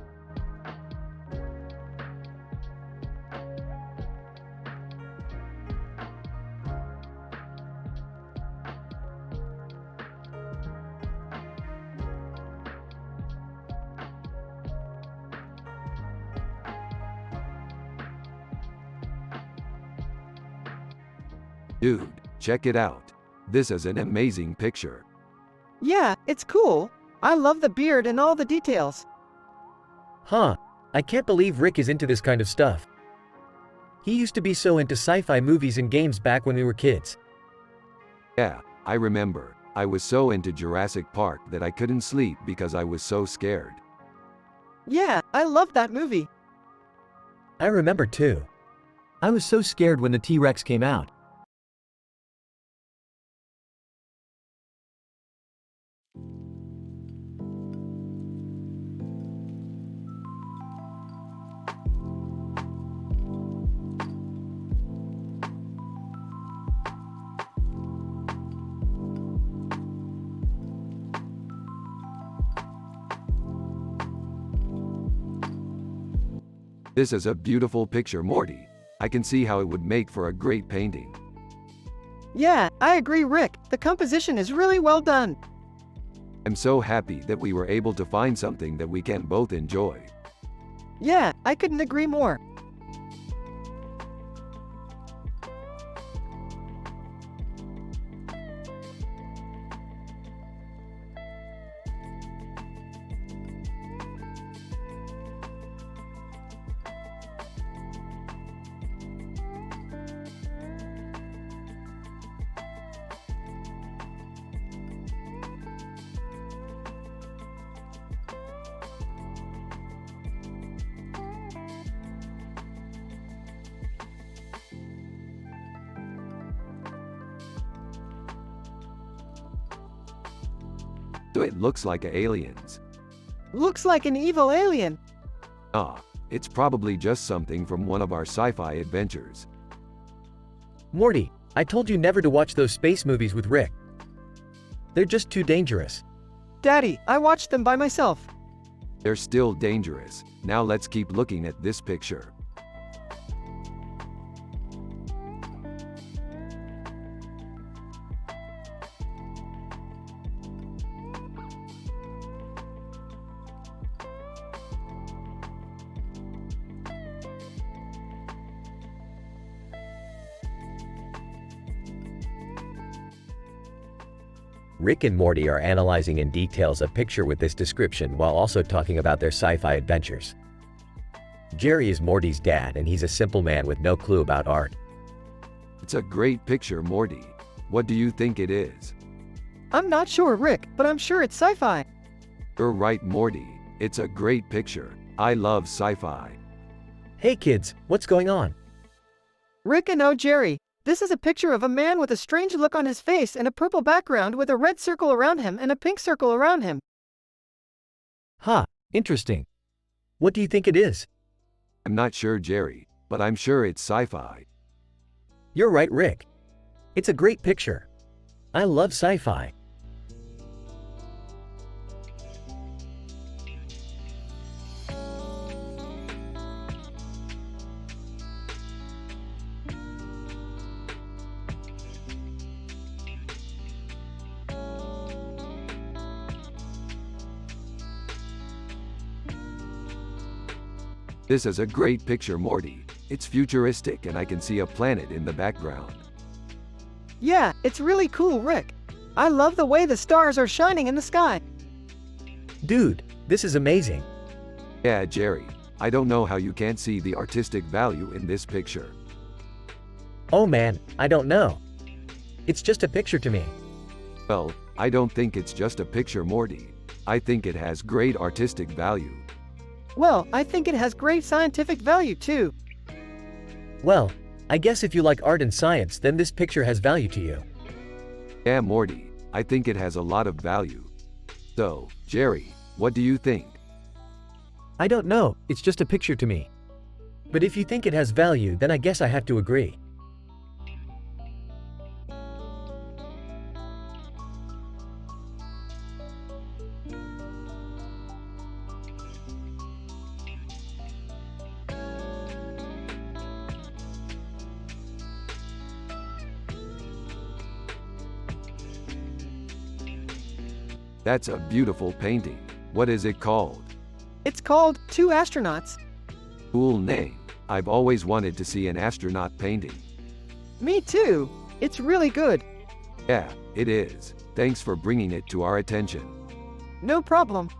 Dude, check it out. This is an amazing picture. Yeah, it's cool. I love the beard and all the details. Huh, I can't believe Rick is into this kind of stuff. He used to be so into sci-fi movies and games back when we were kids. Yeah, I remember. I was so into Jurassic Park that I couldn't sleep because I was so scared. Yeah, I love that movie. I remember too. I was so scared when the T-Rex came out. This is a beautiful picture, Morty. I can see how it would make for a great painting. Yeah, I agree, Rick. The composition is really well done. I'm so happy that we were able to find something that we can both enjoy. Yeah, I couldn't agree more. So it looks like aliens. Looks like an evil alien. Ah, it's probably just something from one of our sci-fi adventures. Morty, I told you never to watch those space movies with Rick. They're just too dangerous. Daddy, I watched them by myself. They're still dangerous. Now let's keep looking at this picture. Rick and Morty are analyzing in details a picture with this description while also talking about their sci-fi adventures. Jerry is Morty's dad and he's a simple man with no clue about art. It's a great picture, Morty. What do you think it is? I'm not sure, Rick, but I'm sure it's sci-fi. You're right, Morty. It's a great picture. I love sci-fi. Hey kids, what's going on? Rick and Jerry, this is a picture of a man with a strange look on his face and a purple background with a red circle around him and a pink circle around him. Ha, interesting. What do you think it is? I'm not sure, Jerry, but I'm sure it's sci-fi. You're right, Rick. It's a great picture. I love sci-fi. This is a great picture, Morty. It's futuristic and I can see a planet in the background. Yeah, it's really cool, Rick. I love the way the stars are shining in the sky. Dude, this is amazing. Yeah, Jerry, I don't know how you can't see the artistic value in this picture. Oh man, I don't know. It's just a picture to me. Well, I don't think it's just a picture, Morty. I think it has great artistic value. Well, I think it has great scientific value too. Well, I guess if you like art and science, then this picture has value to you. Yeah, Morty, I think it has a lot of value. So, Jerry, what do you think? I don't know, it's just a picture to me. But if you think it has value, then I guess I have to agree. That's a beautiful painting. What is it called? It's called Two Astronauts. Cool name. I've always wanted to see an astronaut painting. Me too. It's really good. Yeah, it is. Thanks for bringing it to our attention. No problem.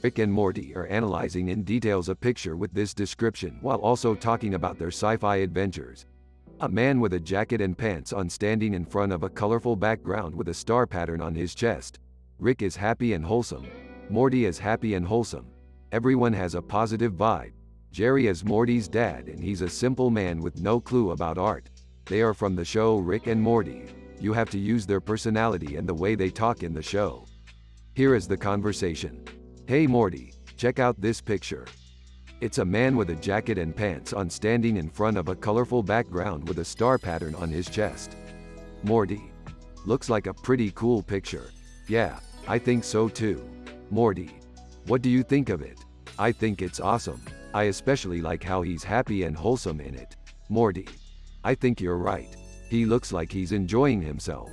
Rick and Morty are analyzing in details a picture with this description while also talking about their sci-fi adventures. A man with a jacket and pants on standing in front of a colorful background with a star pattern on his chest. Rick is happy and wholesome. Morty is happy and wholesome. Everyone has a positive vibe. Jerry is Morty's dad and he's a simple man with no clue about art. They are from the show Rick and Morty. You have to use their personality and the way they talk in the show. Here is the conversation. Hey Morty, check out this picture. It's a man with a jacket and pants on standing in front of a colorful background with a star pattern on his chest. Morty. Looks like a pretty cool picture. Yeah, I think so too. Morty. What do you think of it? I think it's awesome. I especially like how he's happy and wholesome in it. Morty. I think you're right. He looks like he's enjoying himself.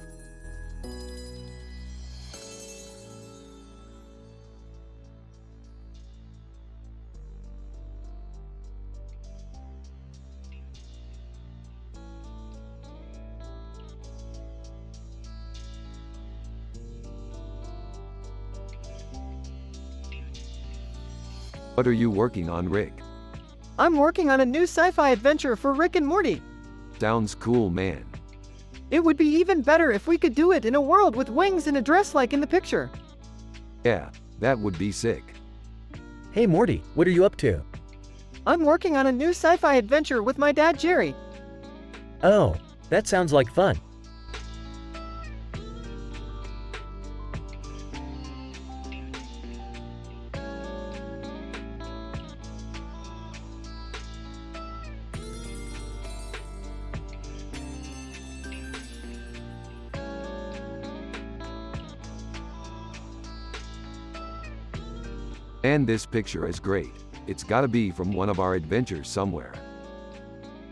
What are you working on, Rick? I'm working on a new sci-fi adventure for Rick and Morty. Sounds cool, man. It would be even better if we could do it in a world with wings and a dress like in the picture. Yeah, that would be sick. Hey Morty, what are you up to? I'm working on a new sci-fi adventure with my dad Jerry. Oh, that sounds like fun. And this picture is great. It's gotta be from one of our adventures somewhere.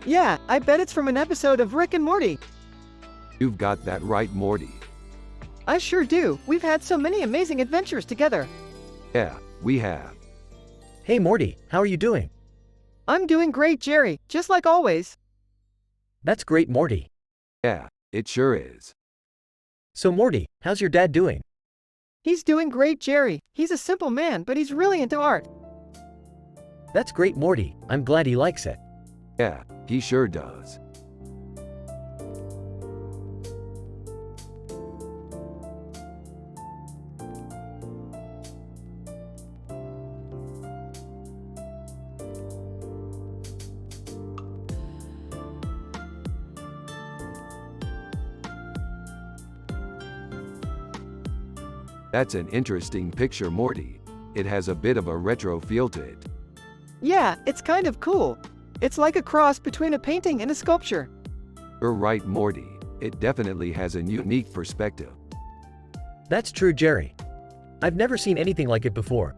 Yeah, I bet it's from an episode of Rick and Morty. You've got that right, Morty. I sure do. We've had so many amazing adventures together. Yeah, we have. Hey Morty, how are you doing? I'm doing great, Jerry, just like always. That's great, Morty. Yeah, it sure is. So Morty, how's your dad doing? He's doing great, Jerry. He's a simple man, but he's really into art. That's great, Morty. I'm glad he likes it. Yeah, he sure does. That's an interesting picture, Morty. It has a bit of a retro feel to it. Yeah, it's kind of cool. It's like a cross between a painting and a sculpture. You're right, Morty. It definitely has a unique perspective. That's true, Jerry. I've never seen anything like it before.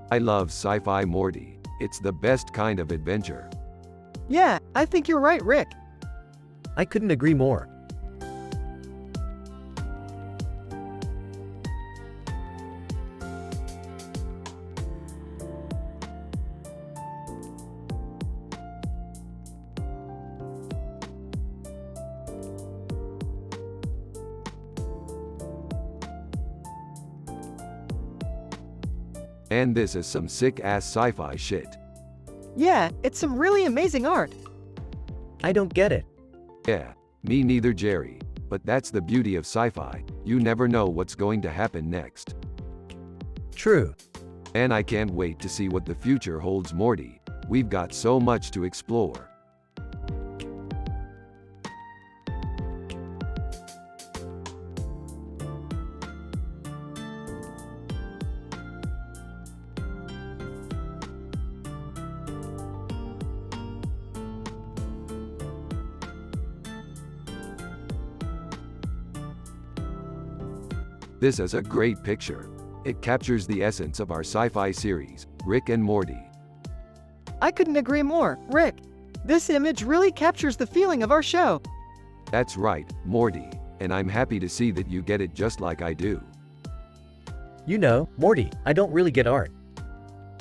I love sci-fi, Morty. It's the best kind of adventure. Yeah, I think you're right, Rick. I couldn't agree more. And this is some sick-ass sci-fi shit. Yeah, it's some really amazing art. I don't get it. Yeah, me neither, Jerry. But that's the beauty of sci-fi. You never know what's going to happen next. True. And I can't wait to see what the future holds, Morty. We've got so much to explore. This is a great picture. It captures the essence of our sci-fi series, Rick and Morty. I couldn't agree more, Rick. This image really captures the feeling of our show. That's right, Morty. And I'm happy to see that you get it just like I do. You know, Morty, I don't really get art.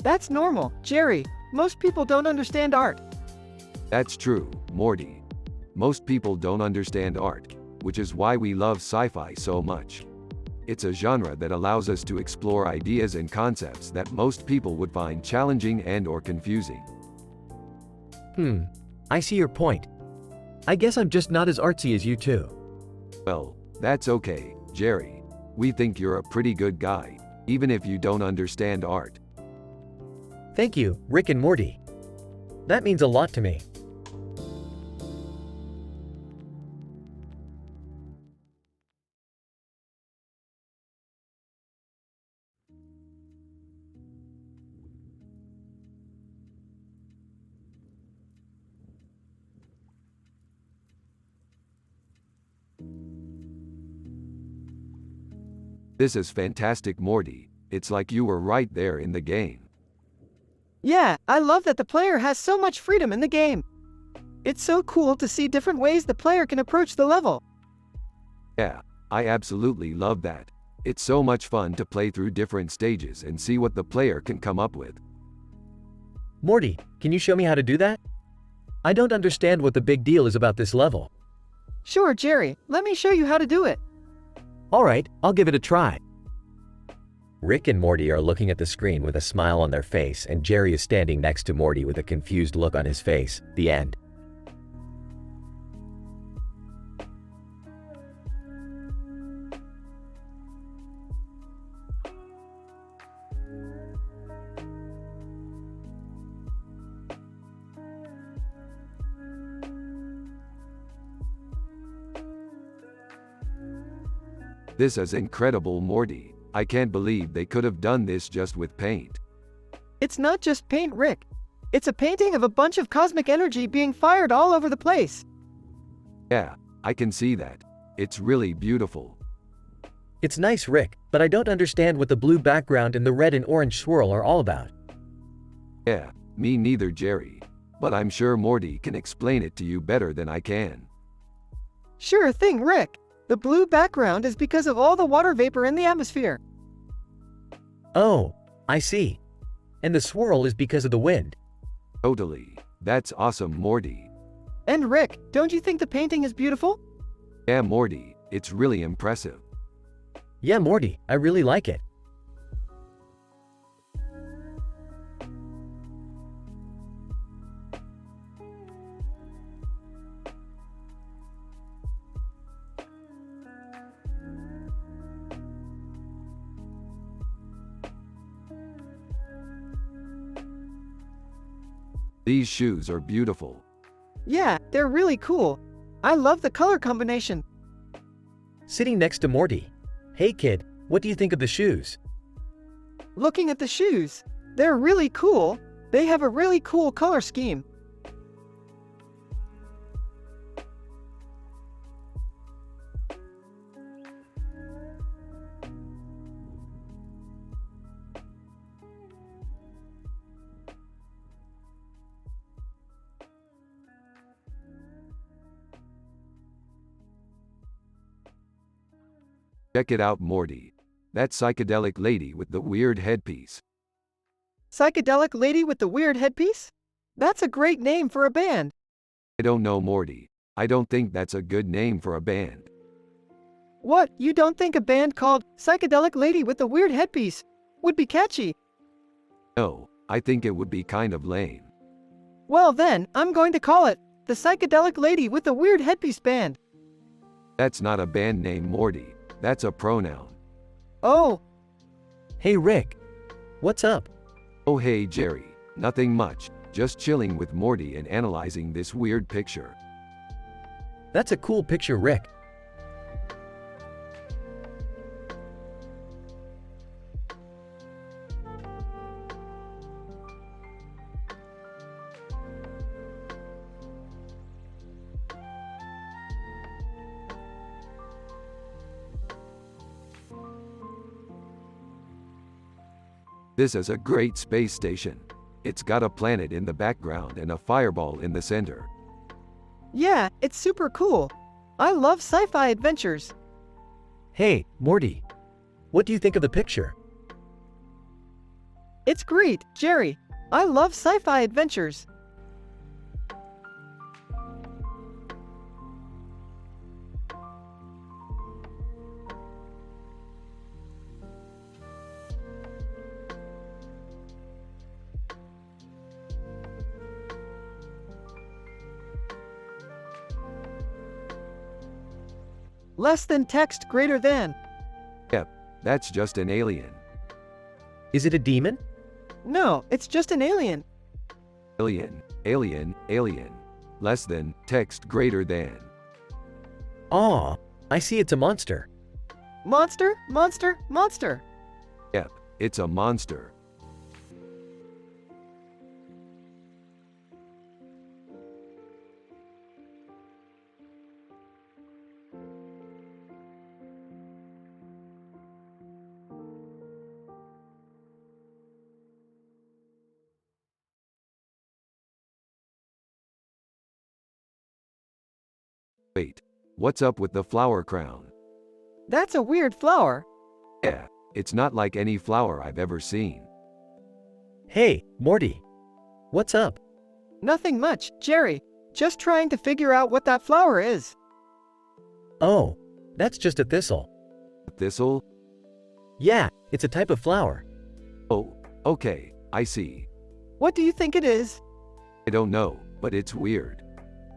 That's normal, Jerry. Most people don't understand art. That's true, Morty. Most people don't understand art, which is why we love sci-fi so much. It's a genre that allows us to explore ideas and concepts that most people would find challenging and/or confusing. I see your point. I guess I'm just not as artsy as you two. Well, that's okay, Jerry. We think you're a pretty good guy, even if you don't understand art. Thank you, Rick and Morty. That means a lot to me. This is fantastic, Morty. It's like you were right there in the game. Yeah, I love that the player has so much freedom in the game. It's so cool to see different ways the player can approach the level. Yeah, I absolutely love that. It's so much fun to play through different stages and see what the player can come up with. Morty, can you show me how to do that? I don't understand what the big deal is about this level. Sure, Jerry, let me show you how to do it. Alright, I'll give it a try. Rick and Morty are looking at the screen with a smile on their face, and Jerry is standing next to Morty with a confused look on his face. The end. This is incredible, Morty. I can't believe they could have done this just with paint. It's not just paint, Rick. It's a painting of a bunch of cosmic energy being fired all over the place. Yeah, I can see that. It's really beautiful. It's nice, Rick, but I don't understand what the blue background and the red and orange swirl are all about. Yeah, me neither, Jerry. But I'm sure Morty can explain it to you better than I can. Sure thing, Rick. The blue background is because of all the water vapor in the atmosphere. Oh, I see. And the swirl is because of the wind. Totally. That's awesome, Morty. And Rick, don't you think the painting is beautiful? Yeah, Morty, it's really impressive. Yeah, Morty, I really like it. These shoes are beautiful. Yeah, they're really cool. I love the color combination. Sitting next to Morty. Hey kid, what do you think of the shoes? Looking at the shoes, they're really cool. They have a really cool color scheme. Check it out, Morty. That psychedelic lady with the weird headpiece. Psychedelic Lady with the Weird Headpiece? That's a great name for a band. I don't know, Morty. I don't think that's a good name for a band. What, you don't think a band called Psychedelic Lady with the Weird Headpiece would be catchy? No, I think it would be kind of lame. Well then, I'm going to call it the Psychedelic Lady with the Weird Headpiece Band. That's not a band name, Morty. That's a pronoun. Oh, Hey Rick. What's up? Oh hey, Jerry. Nothing much. Just chilling with Morty and analyzing this weird picture. That's a cool picture, Rick. This is a great space station. It's got a planet in the background and a fireball in the center. yeah, it's super cool. I love sci-fi adventures. Hey, Morty. What do you think of the picture? It's great, Jerry. I love sci-fi adventures. Less than text greater than. Yep, that's just an alien. Is it a demon? No, it's just an alien. Alien, alien, alien. Less than, text greater than. Aw, I see it's a monster. Monster, monster, monster. Yep, it's a monster. Wait, what's up with the flower crown? That's a weird flower. Yeah, it's not like any flower I've ever seen. Hey, Morty. What's up? Nothing much, Jerry. Just trying to figure out what that flower is. Oh, that's just a thistle. Thistle? Yeah, it's a type of flower. Oh, okay, I see. What do you think it is? I don't know, but it's weird.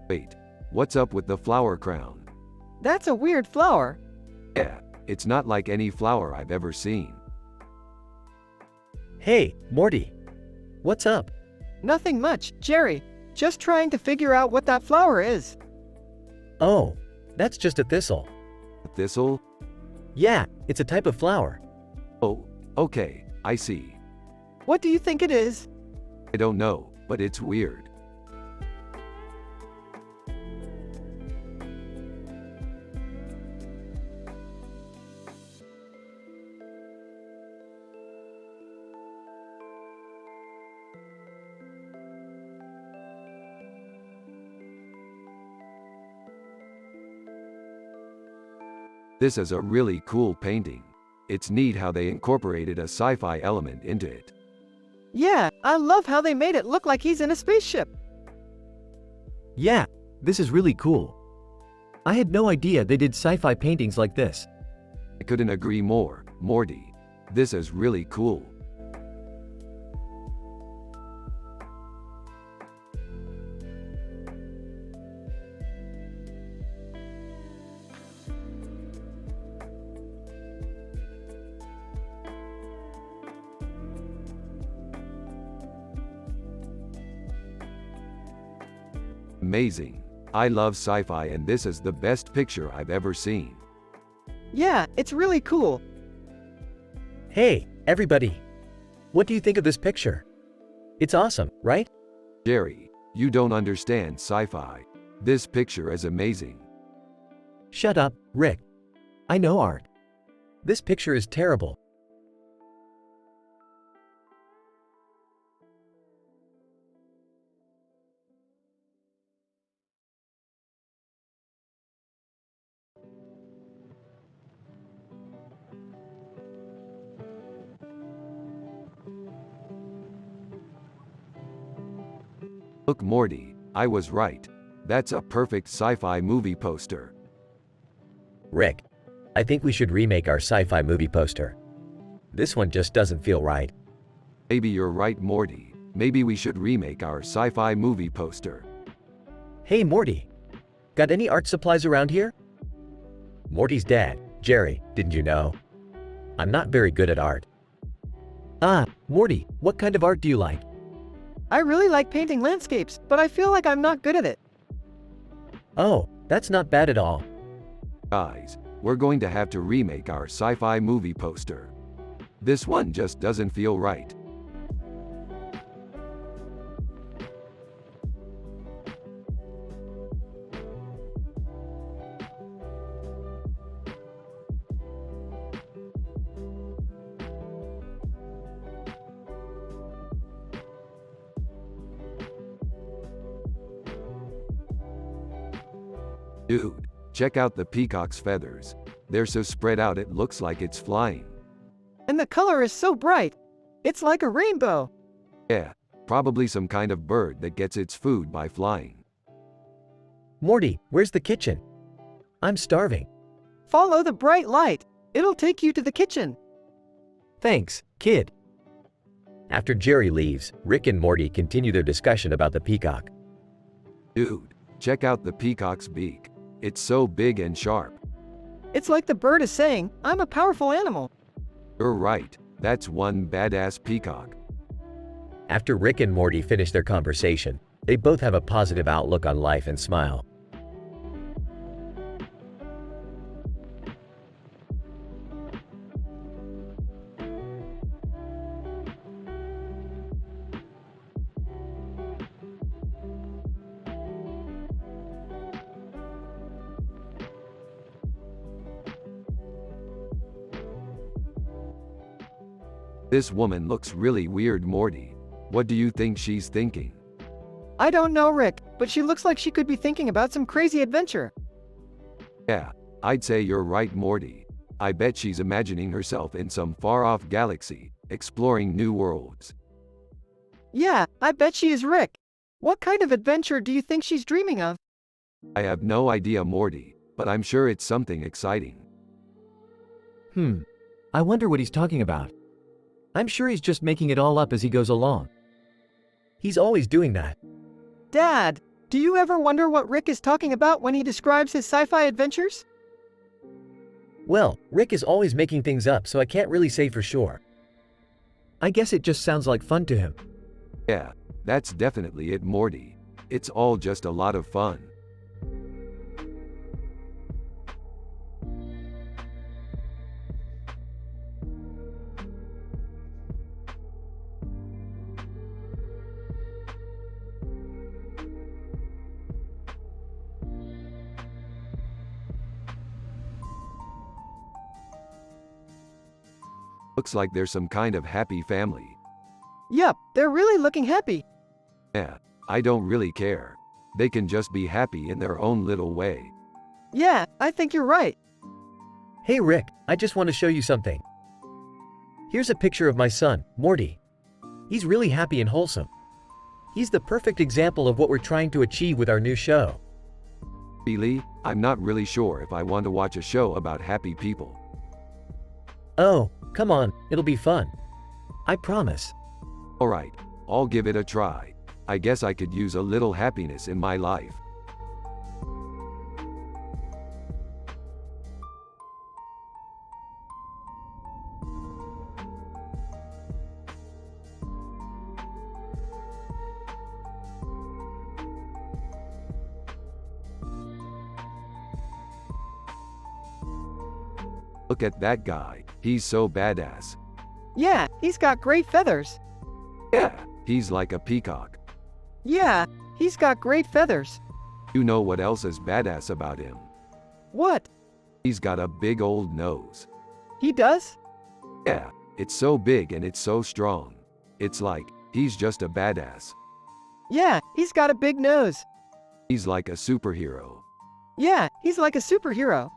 Wait, what's up with the flower crown? That's a weird flower. Yeah, it's not like any flower I've ever seen. Hey, Morty. What's up? Nothing much, Jerry. Just trying to figure out what that flower is. Oh, that's just a thistle. Thistle? Yeah, it's a type of flower. Oh, okay, I see. What do you think it is? I don't know, but it's weird. This is a really cool painting. It's neat how they incorporated a sci-fi element into it. Yeah, I love how they made it look like he's in a spaceship. Yeah, this is really cool. I had no idea they did sci-fi paintings like this. I couldn't agree more, Morty. This is really cool. Amazing. I love sci-fi and this is the best picture I've ever seen. Yeah, it's really cool. Hey, everybody. What do you think of this picture? It's awesome, right? Jerry, you don't understand sci-fi. This picture is amazing. Shut up, Rick. I know art. This picture is terrible. Look, Morty, I was right. That's a perfect sci-fi movie poster. Rick, I think we should remake our sci-fi movie poster. This one just doesn't feel right. Maybe you're right, Morty. Maybe we should remake our sci-fi movie poster. Hey, Morty. Got any art supplies around here? Morty's dad, Jerry, didn't you know? I'm not very good at art. Ah, Morty, what kind of art do you like? I really like painting landscapes, but I feel like I'm not good at it. Oh, that's not bad at all. Guys, we're going to have to remake our sci-fi movie poster. This one just doesn't feel right. Dude, check out the peacock's feathers. They're so spread out it looks like it's flying. And the color is so bright. It's like a rainbow. Yeah, probably some kind of bird that gets its food by flying. Morty, where's the kitchen? I'm starving. Follow the bright light. It'll take you to the kitchen. Thanks, kid. After Jerry leaves, Rick and Morty continue their discussion about the peacock. Dude, check out the peacock's beak. It's so big and sharp. It's like the bird is saying, I'm a powerful animal. You're right, that's one badass peacock. After Rick and Morty finish their conversation, they both have a positive outlook on life and smile. This woman looks really weird, Morty. What do you think she's thinking? I don't know, Rick, but she looks like she could be thinking about some crazy adventure. Yeah, I'd say you're right, Morty. I bet she's imagining herself in some far-off galaxy, exploring new worlds. Yeah, I bet she is Rick. What kind of adventure do you think she's dreaming of? I have no idea, Morty, but I'm sure it's something exciting. I wonder what he's talking about. I'm sure he's just making it all up as he goes along. He's always doing that. Dad, do you ever wonder what Rick is talking about when he describes his sci-fi adventures? Well, Rick is always making things up, so I can't really say for sure. I guess it just sounds like fun to him. Yeah, that's definitely it, Morty. It's all just a lot of fun. Looks like there's some kind of happy family. Yep, they're really looking happy. Yeah, I don't really care. They can just be happy in their own little way. Yeah, I think you're right. Hey Rick, I just want to show you something. Here's a picture of my son, Morty. He's really happy and wholesome. He's the perfect example of what we're trying to achieve with our new show. Really, I'm not really sure if I want to watch a show about happy people. Oh, come on, it'll be fun. I promise. Alright, I'll give it a try. I guess I could use a little happiness in my life. Look at that guy, he's so badass. Yeah, he's got great feathers. Yeah, he's like a peacock. Yeah, he's got great feathers. You know what else is badass about him? What? He's got a big old nose. He does? Yeah, it's so big and it's so strong. It's like, he's just a badass. Yeah, he's got a big nose. He's like a superhero. Yeah, he's like a superhero.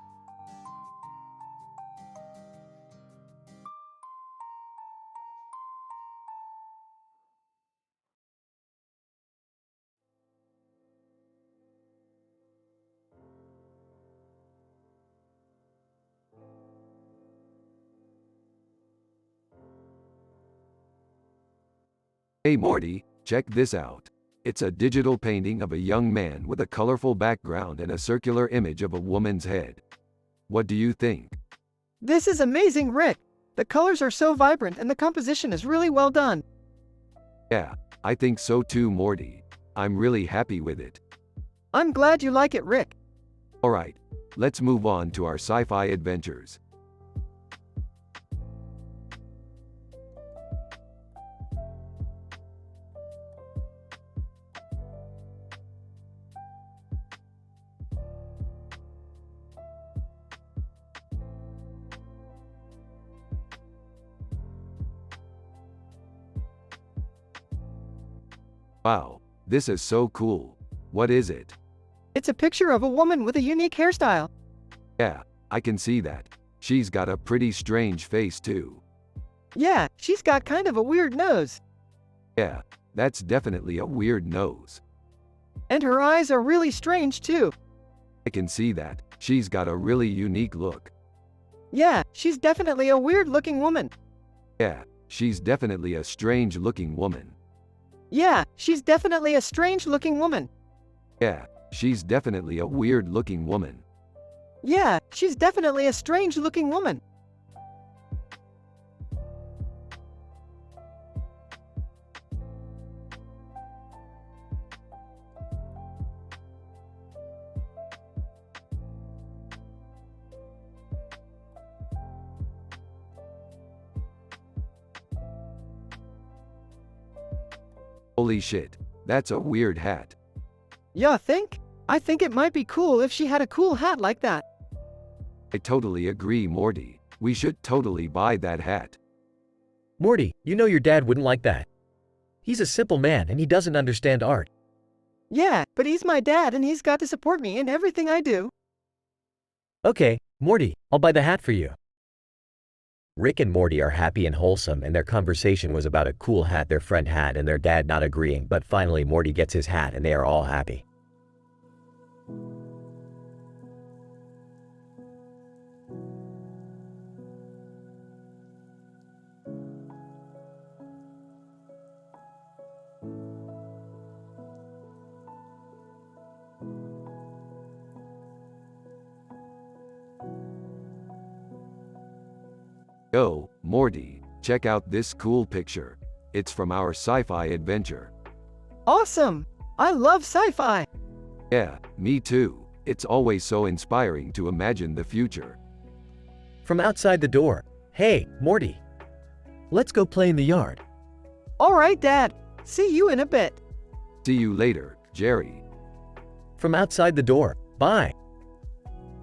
Hey Morty, check this out. It's a digital painting of a young man with a colorful background and a circular image of a woman's head. What do you think? This is amazing, Rick. The colors are so vibrant and the composition is really well done. Yeah, I think so too, Morty. I'm really happy with it. I'm glad you like it, Rick. Alright, let's move on to our sci-fi adventures. Wow, this is so cool. What is it? It's a picture of a woman with a unique hairstyle. Yeah, I can see that. She's got a pretty strange face too. Yeah, she's got kind of a weird nose. Yeah, that's definitely a weird nose. And her eyes are really strange too. I can see that. She's got a really unique look. Yeah, she's definitely a weird-looking woman. Yeah, she's definitely a strange-looking woman. Yeah, she's definitely a strange-looking woman. Yeah, she's definitely a weird-looking woman. Yeah, she's definitely a strange-looking woman. Holy shit, that's a weird hat. Yeah, think? I think it might be cool if she had a cool hat like that. I totally agree, Morty. We should totally buy that hat. Morty, you know your dad wouldn't like that. He's a simple man and he doesn't understand art. Yeah, but he's my dad and he's got to support me in everything I do. Okay, Morty, I'll buy the hat for you. Rick and Morty are happy and wholesome, and their conversation was about a cool hat their friend had and their dad not agreeing, but finally Morty gets his hat and they are all happy. Yo, Morty, check out this cool picture. It's from our sci-fi adventure. Awesome! I love sci-fi! Yeah, me too. It's always so inspiring to imagine the future. From outside the door. Hey, Morty. Let's go play in the yard. Alright, Dad. See you in a bit. See you later, Jerry. From outside the door. Bye.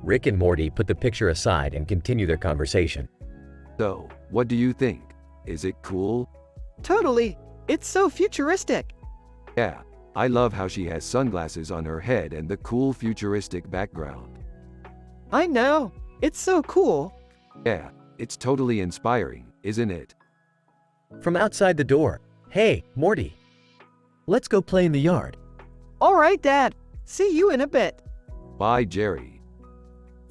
Rick and Morty put the picture aside and continue their conversation. So, what do you think? Is it cool? Totally! It's so futuristic! Yeah, I love how she has sunglasses on her head and the cool futuristic background. I know! It's so cool! Yeah, it's totally inspiring, isn't it? From outside the door. Hey, Morty. Let's go play in the yard. Alright, Dad. See you in a bit. Bye, Jerry.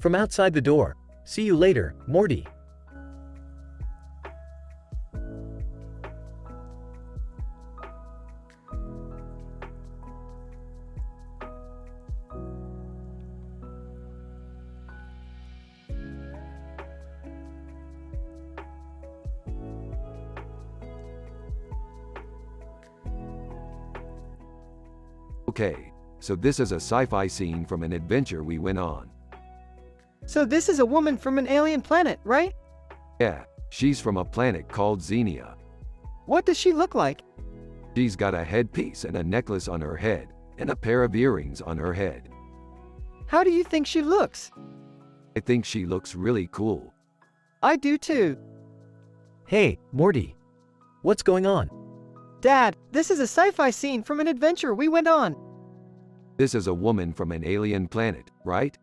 From outside the door. See you later, Morty. Okay, so this is a sci-fi scene from an adventure we went on. So this is a woman from an alien planet, right? Yeah, she's from a planet called Xenia. What does she look like? She's got a headpiece and a necklace on her head, and a pair of earrings on her head. How do you think she looks? I think she looks really cool. I do too. Hey, Morty. What's going on? Dad, this is a sci-fi scene from an adventure we went on. This is a woman from an alien planet, right?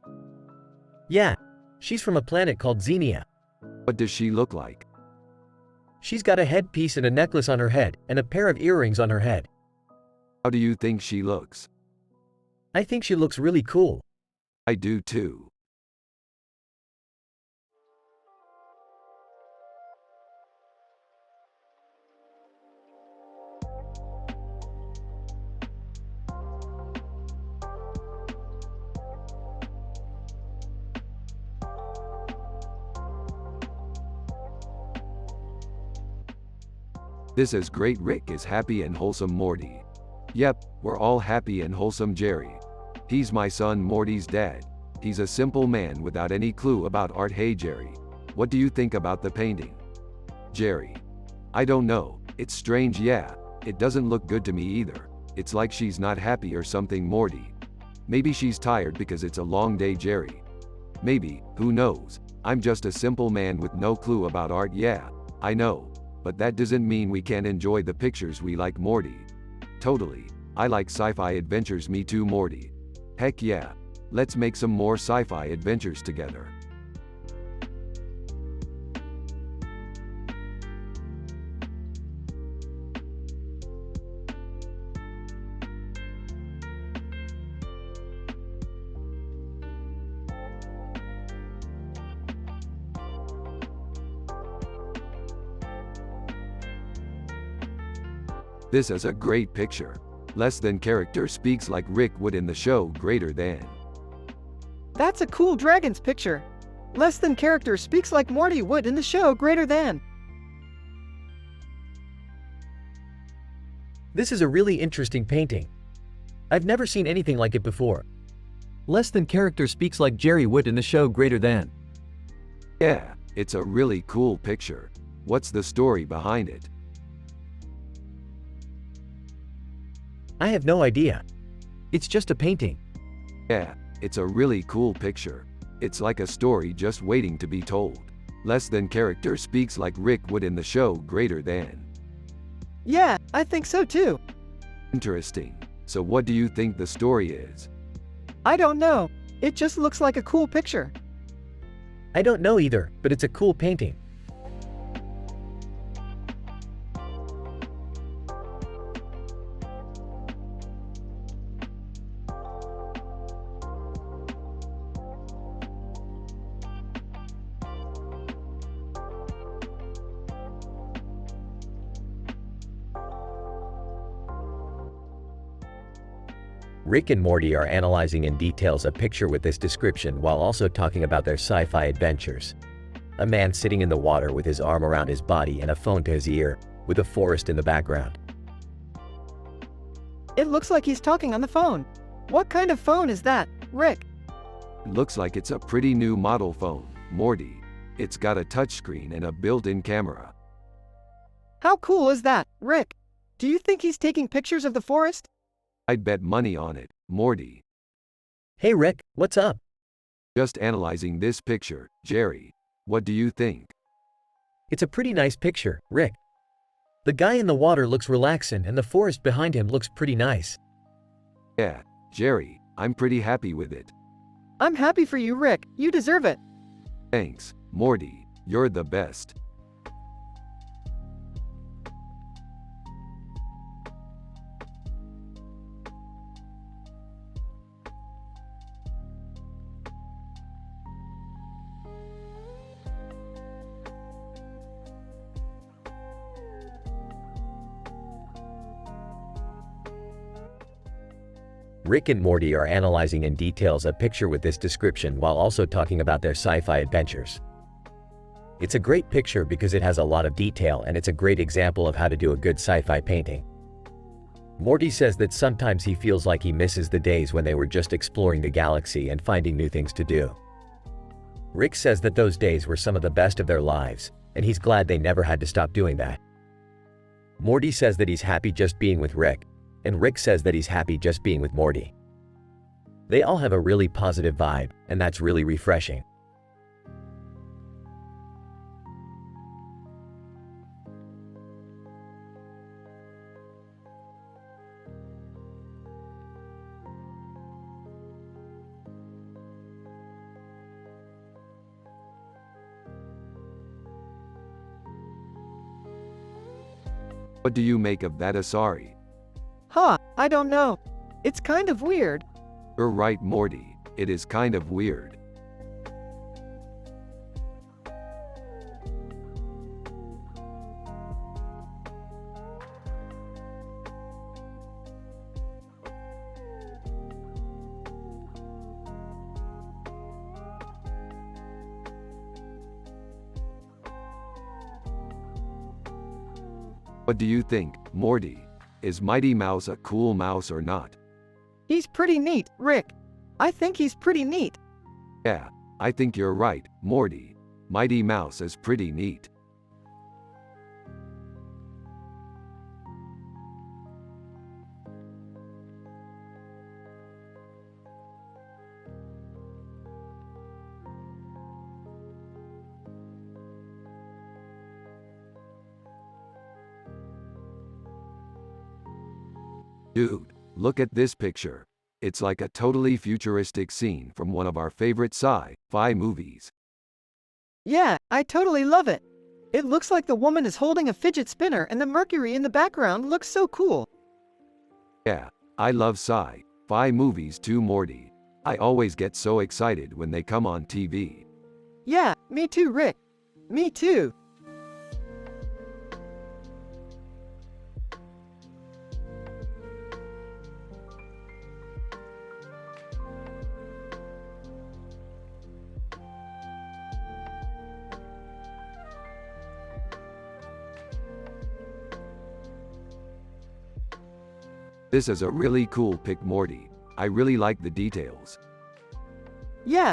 Yeah, she's from a planet called Xenia. What does she look like? She's got a headpiece and a necklace on her head, and a pair of earrings on her head. How do you think she looks? I think she looks really cool. I do too. This is great. Rick is happy and wholesome. Morty. Yep, we're all happy and wholesome. Jerry. He's my son Morty's dad. He's a simple man without any clue about art. Hey Jerry, what do you think about the painting? Jerry. I don't know, it's strange. Yeah, it doesn't look good to me either. It's like she's not happy or something. Morty. Maybe she's tired because it's a long day. Jerry. Maybe, who knows? I'm just a simple man with no clue about art. Yeah, I know. But that doesn't mean we can't enjoy the pictures we like. Morty. Totally. I like sci-fi adventures. Me too. Morty. Heck yeah. Let's make some more sci-fi adventures together. This is a great picture. Less than character speaks like Rick would in the show Greater Than. That's a cool dragon's picture. Less than character speaks like Morty would in the show Greater Than. This is a really interesting painting. I've never seen anything like it before. Less than character speaks like Jerry would in the show Greater Than. Yeah, it's a really cool picture. What's the story behind it? I have no idea. It's just a painting. Yeah, it's a really cool picture. It's like a story just waiting to be told. Less than character speaks like Rick would in the show Greater Than. Yeah, I think so too. Interesting. So what do you think the story is? I don't know. It just looks like a cool picture. I don't know either, but it's a cool painting. Rick and Morty are analyzing in details a picture with this description while also talking about their sci-fi adventures. A man sitting in the water with his arm around his body and a phone to his ear, with a forest in the background. It looks like he's talking on the phone. What kind of phone is that, Rick? Looks like it's a pretty new model phone, Morty. It's got a touchscreen and a built-in camera. How cool is that, Rick? Do you think he's taking pictures of the forest? I'd bet money on it, Morty. Hey Rick, what's up? Just analyzing this picture, Jerry. What do you think? It's a pretty nice picture, Rick. The guy in the water looks relaxing and the forest behind him looks pretty nice. Yeah, Jerry, I'm pretty happy with it. I'm happy for you, Rick. You deserve it. Thanks, Morty. You're the best. Rick and Morty are analyzing in details a picture with this description while also talking about their sci-fi adventures. It's a great picture because it has a lot of detail and it's a great example of how to do a good sci-fi painting. Morty says that sometimes he feels like he misses the days when they were just exploring the galaxy and finding new things to do. Rick says that those days were some of the best of their lives, and he's glad they never had to stop doing that. Morty says that he's happy just being with Rick, and Rick says that he's happy just being with Morty. They all have a really positive vibe, and that's really refreshing. What do you make of that, Asari? Huh, I don't know. It's kind of weird. You're right, Morty. It is kind of weird. What do you think, Morty? Is Mighty Mouse a cool mouse or not? He's pretty neat, Rick. I think he's pretty neat. Yeah, I think you're right, Morty. Mighty Mouse is pretty neat. Dude, look at this picture. It's like a totally futuristic scene from one of our favorite sci-fi movies. Yeah, I totally love it. It looks like the woman is holding a fidget spinner and the Mercury in the background looks so cool. Yeah, I love sci-fi movies too, Morty. I always get so excited when they come on TV. Yeah, me too, Rick. Me too. This is a really cool pic, Morty. I really like the details. Yeah,